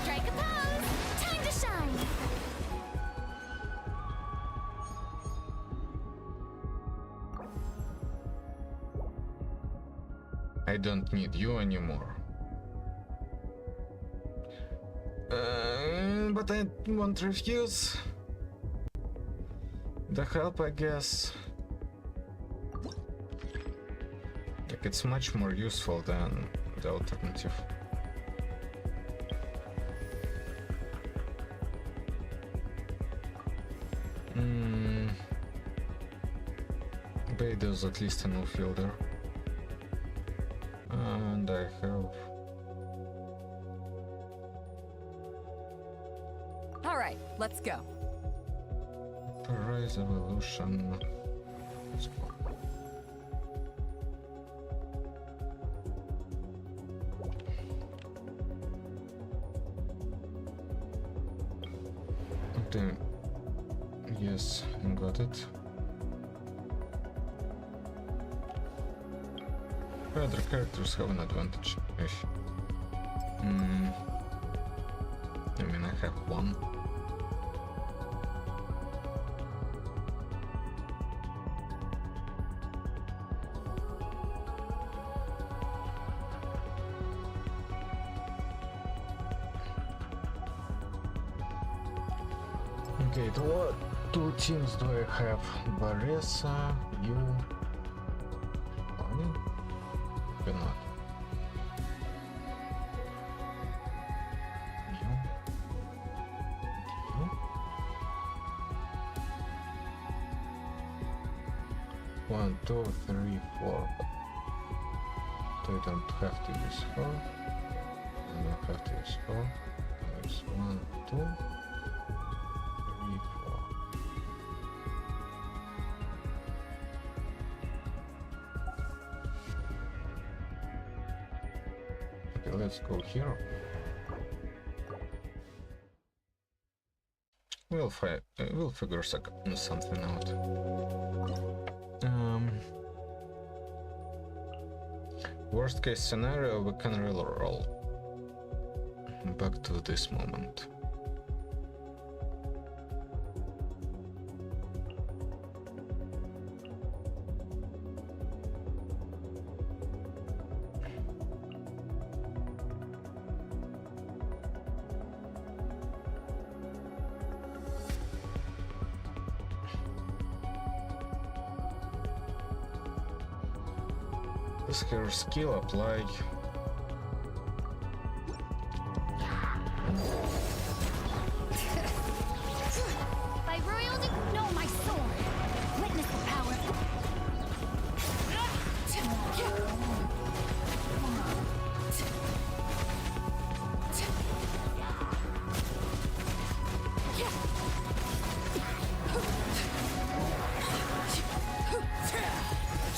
Strike a pose! Time to shine! I don't need you anymore. But I won't refuse the help, I guess. Like, it's much more useful than the alternative. Bader's at least a no fielder. And I have... Alright, let's go. Rise Evolution. Let's go. Okay. Yes, I got it. Other characters have an advantage. I mean, I have one. Okay, what two teams do I have? Varessa, you, Bonnie? You're not. You? You? 1, 2, 3, 4. So I don't have to use her. I don't have to use her. There's 1, 2, 3, 4. let's go here. We'll figure something out. Worst case scenario, we can roll back to this moment. This her skill apply. By royalty, no, my sword. Witness the power.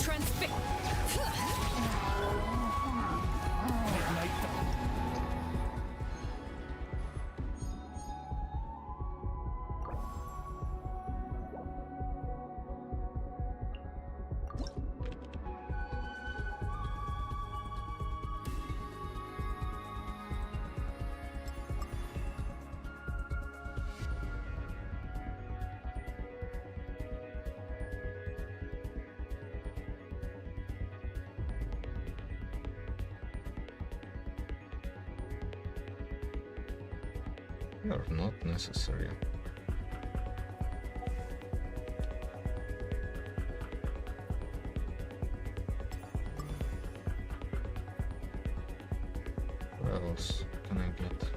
Transfix. Are not necessary. What else can I get?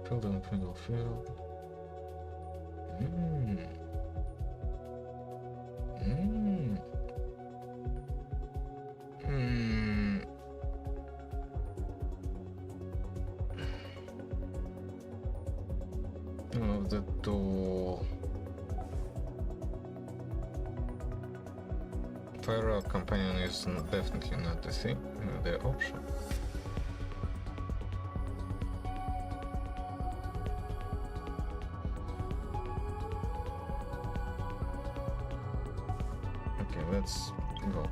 Field and field field. Of the two, Fire Companion is definitely not the thing, the option. Okay, let's go.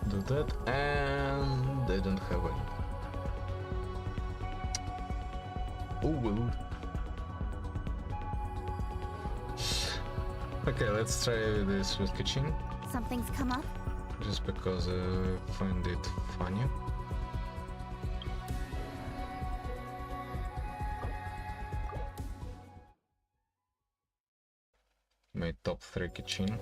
Do that, and they don't have any. Oh well. Okay, let's try this with Kachin. Something's come up? Just because I find it funny. My top 3 Kachin.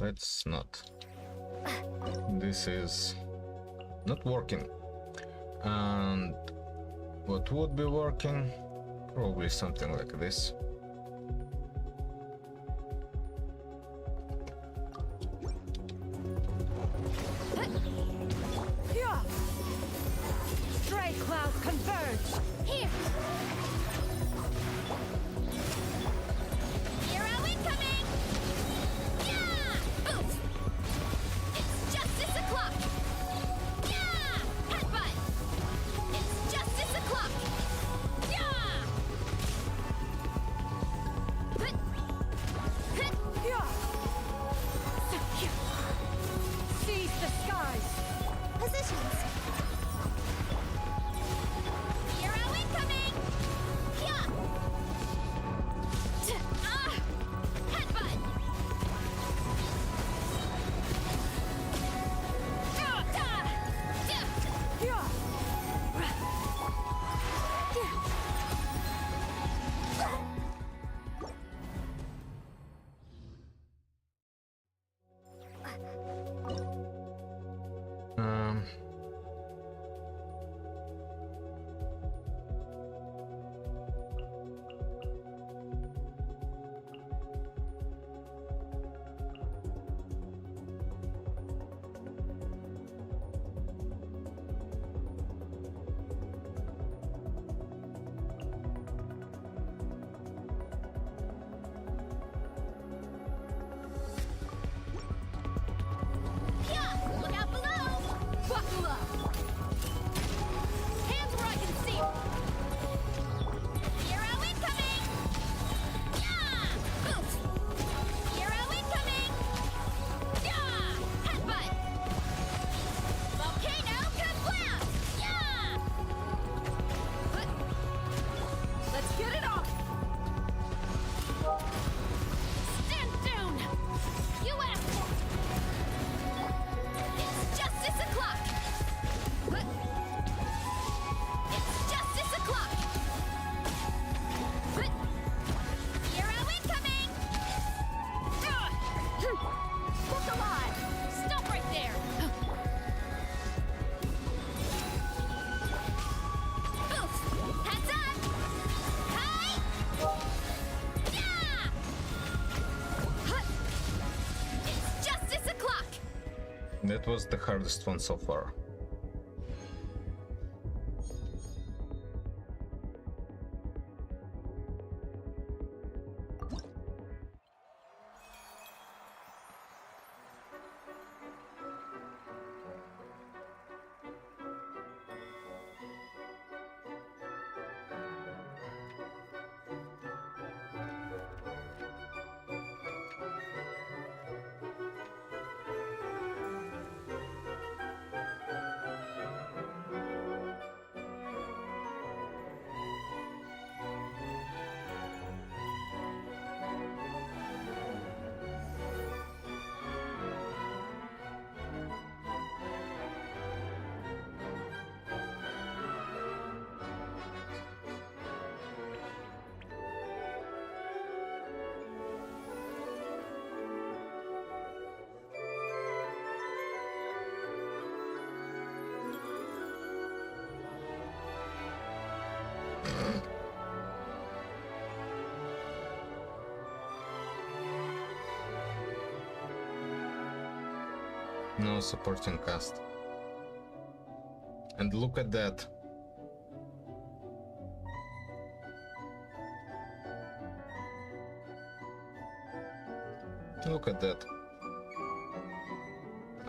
let's not. This is not working. And what would be working? Probably something like this. Stray clouds converge! Here! Hero incoming! Yeah! Oof! It's justice o'clock! Yeah! Headbutt! It's justice o'clock! Yeah! Hit! Hit! Yeah! Seize the skies! Positions. Hero incoming! Yeah! Headbutt! Um, Yeah! Look out below! Buckle up! Hands where I can see! Hero incoming! Yeah! Oof! Hero incoming! Yeah! Headbutt! Volcano kablam! Yeah! Let's get it on! Stand down! You asked for it! It's justice o'clock! It's justice o'clock! Hero incoming! Look alive! Stop right there! Oof! Heads up! Hi! Yeah! It's justice o'clock! that was the hardest one so far. No supporting cast. And look at that. Look at that.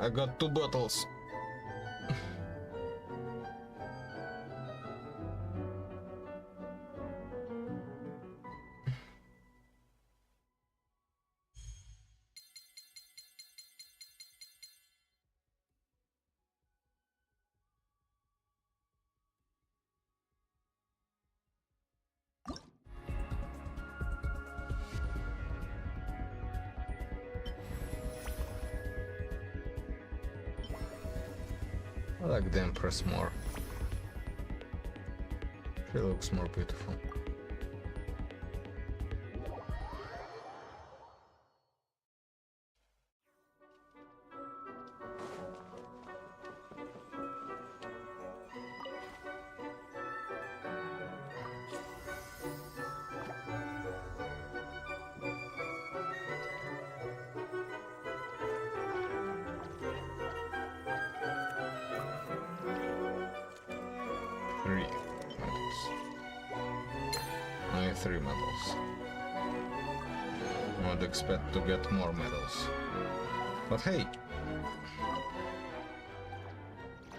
I got 2 bottles. I like the Empress more. She looks more beautiful. 3 medals. I have 3 medals. I would expect to get more medals. But hey!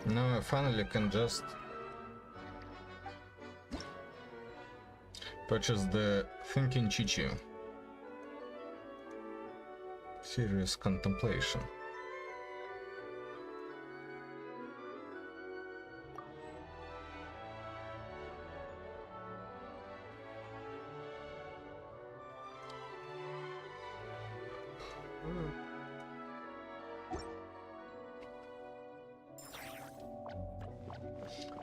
Now I finally can just purchase the Thinking Chichu. Serious contemplation.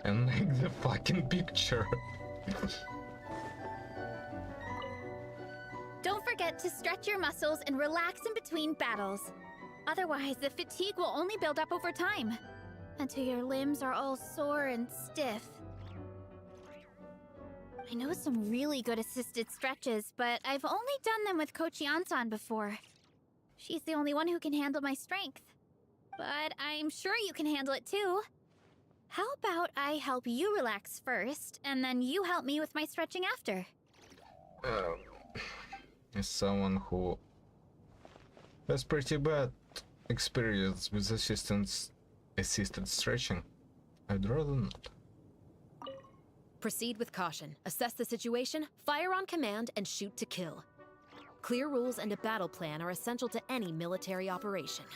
And make the fucking picture. Don't forget to stretch your muscles and relax in between battles. Otherwise, the fatigue will only build up over time, until your limbs are all sore and stiff. I know some really good assisted stretches, but I've only done them with Coach Yansan before. She's the only one who can handle my strength. But I'm sure you can handle it too. How about I help you relax first, and then you help me with my stretching after? As someone who has pretty bad experience with assisted stretching, I'd rather not. Proceed with caution, assess the situation, fire on command, and shoot to kill. Clear rules and a battle plan are essential to any military operation.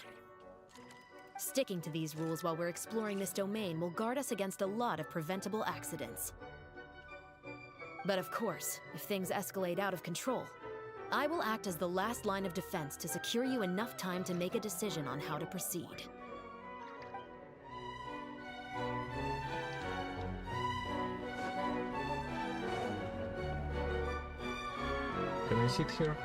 Sticking to these rules while we're exploring this domain will guard us against a lot of preventable accidents. But of course, if things escalate out of control, I will act as the last line of defense to secure you enough time to make a decision on how to proceed. Can I sit here?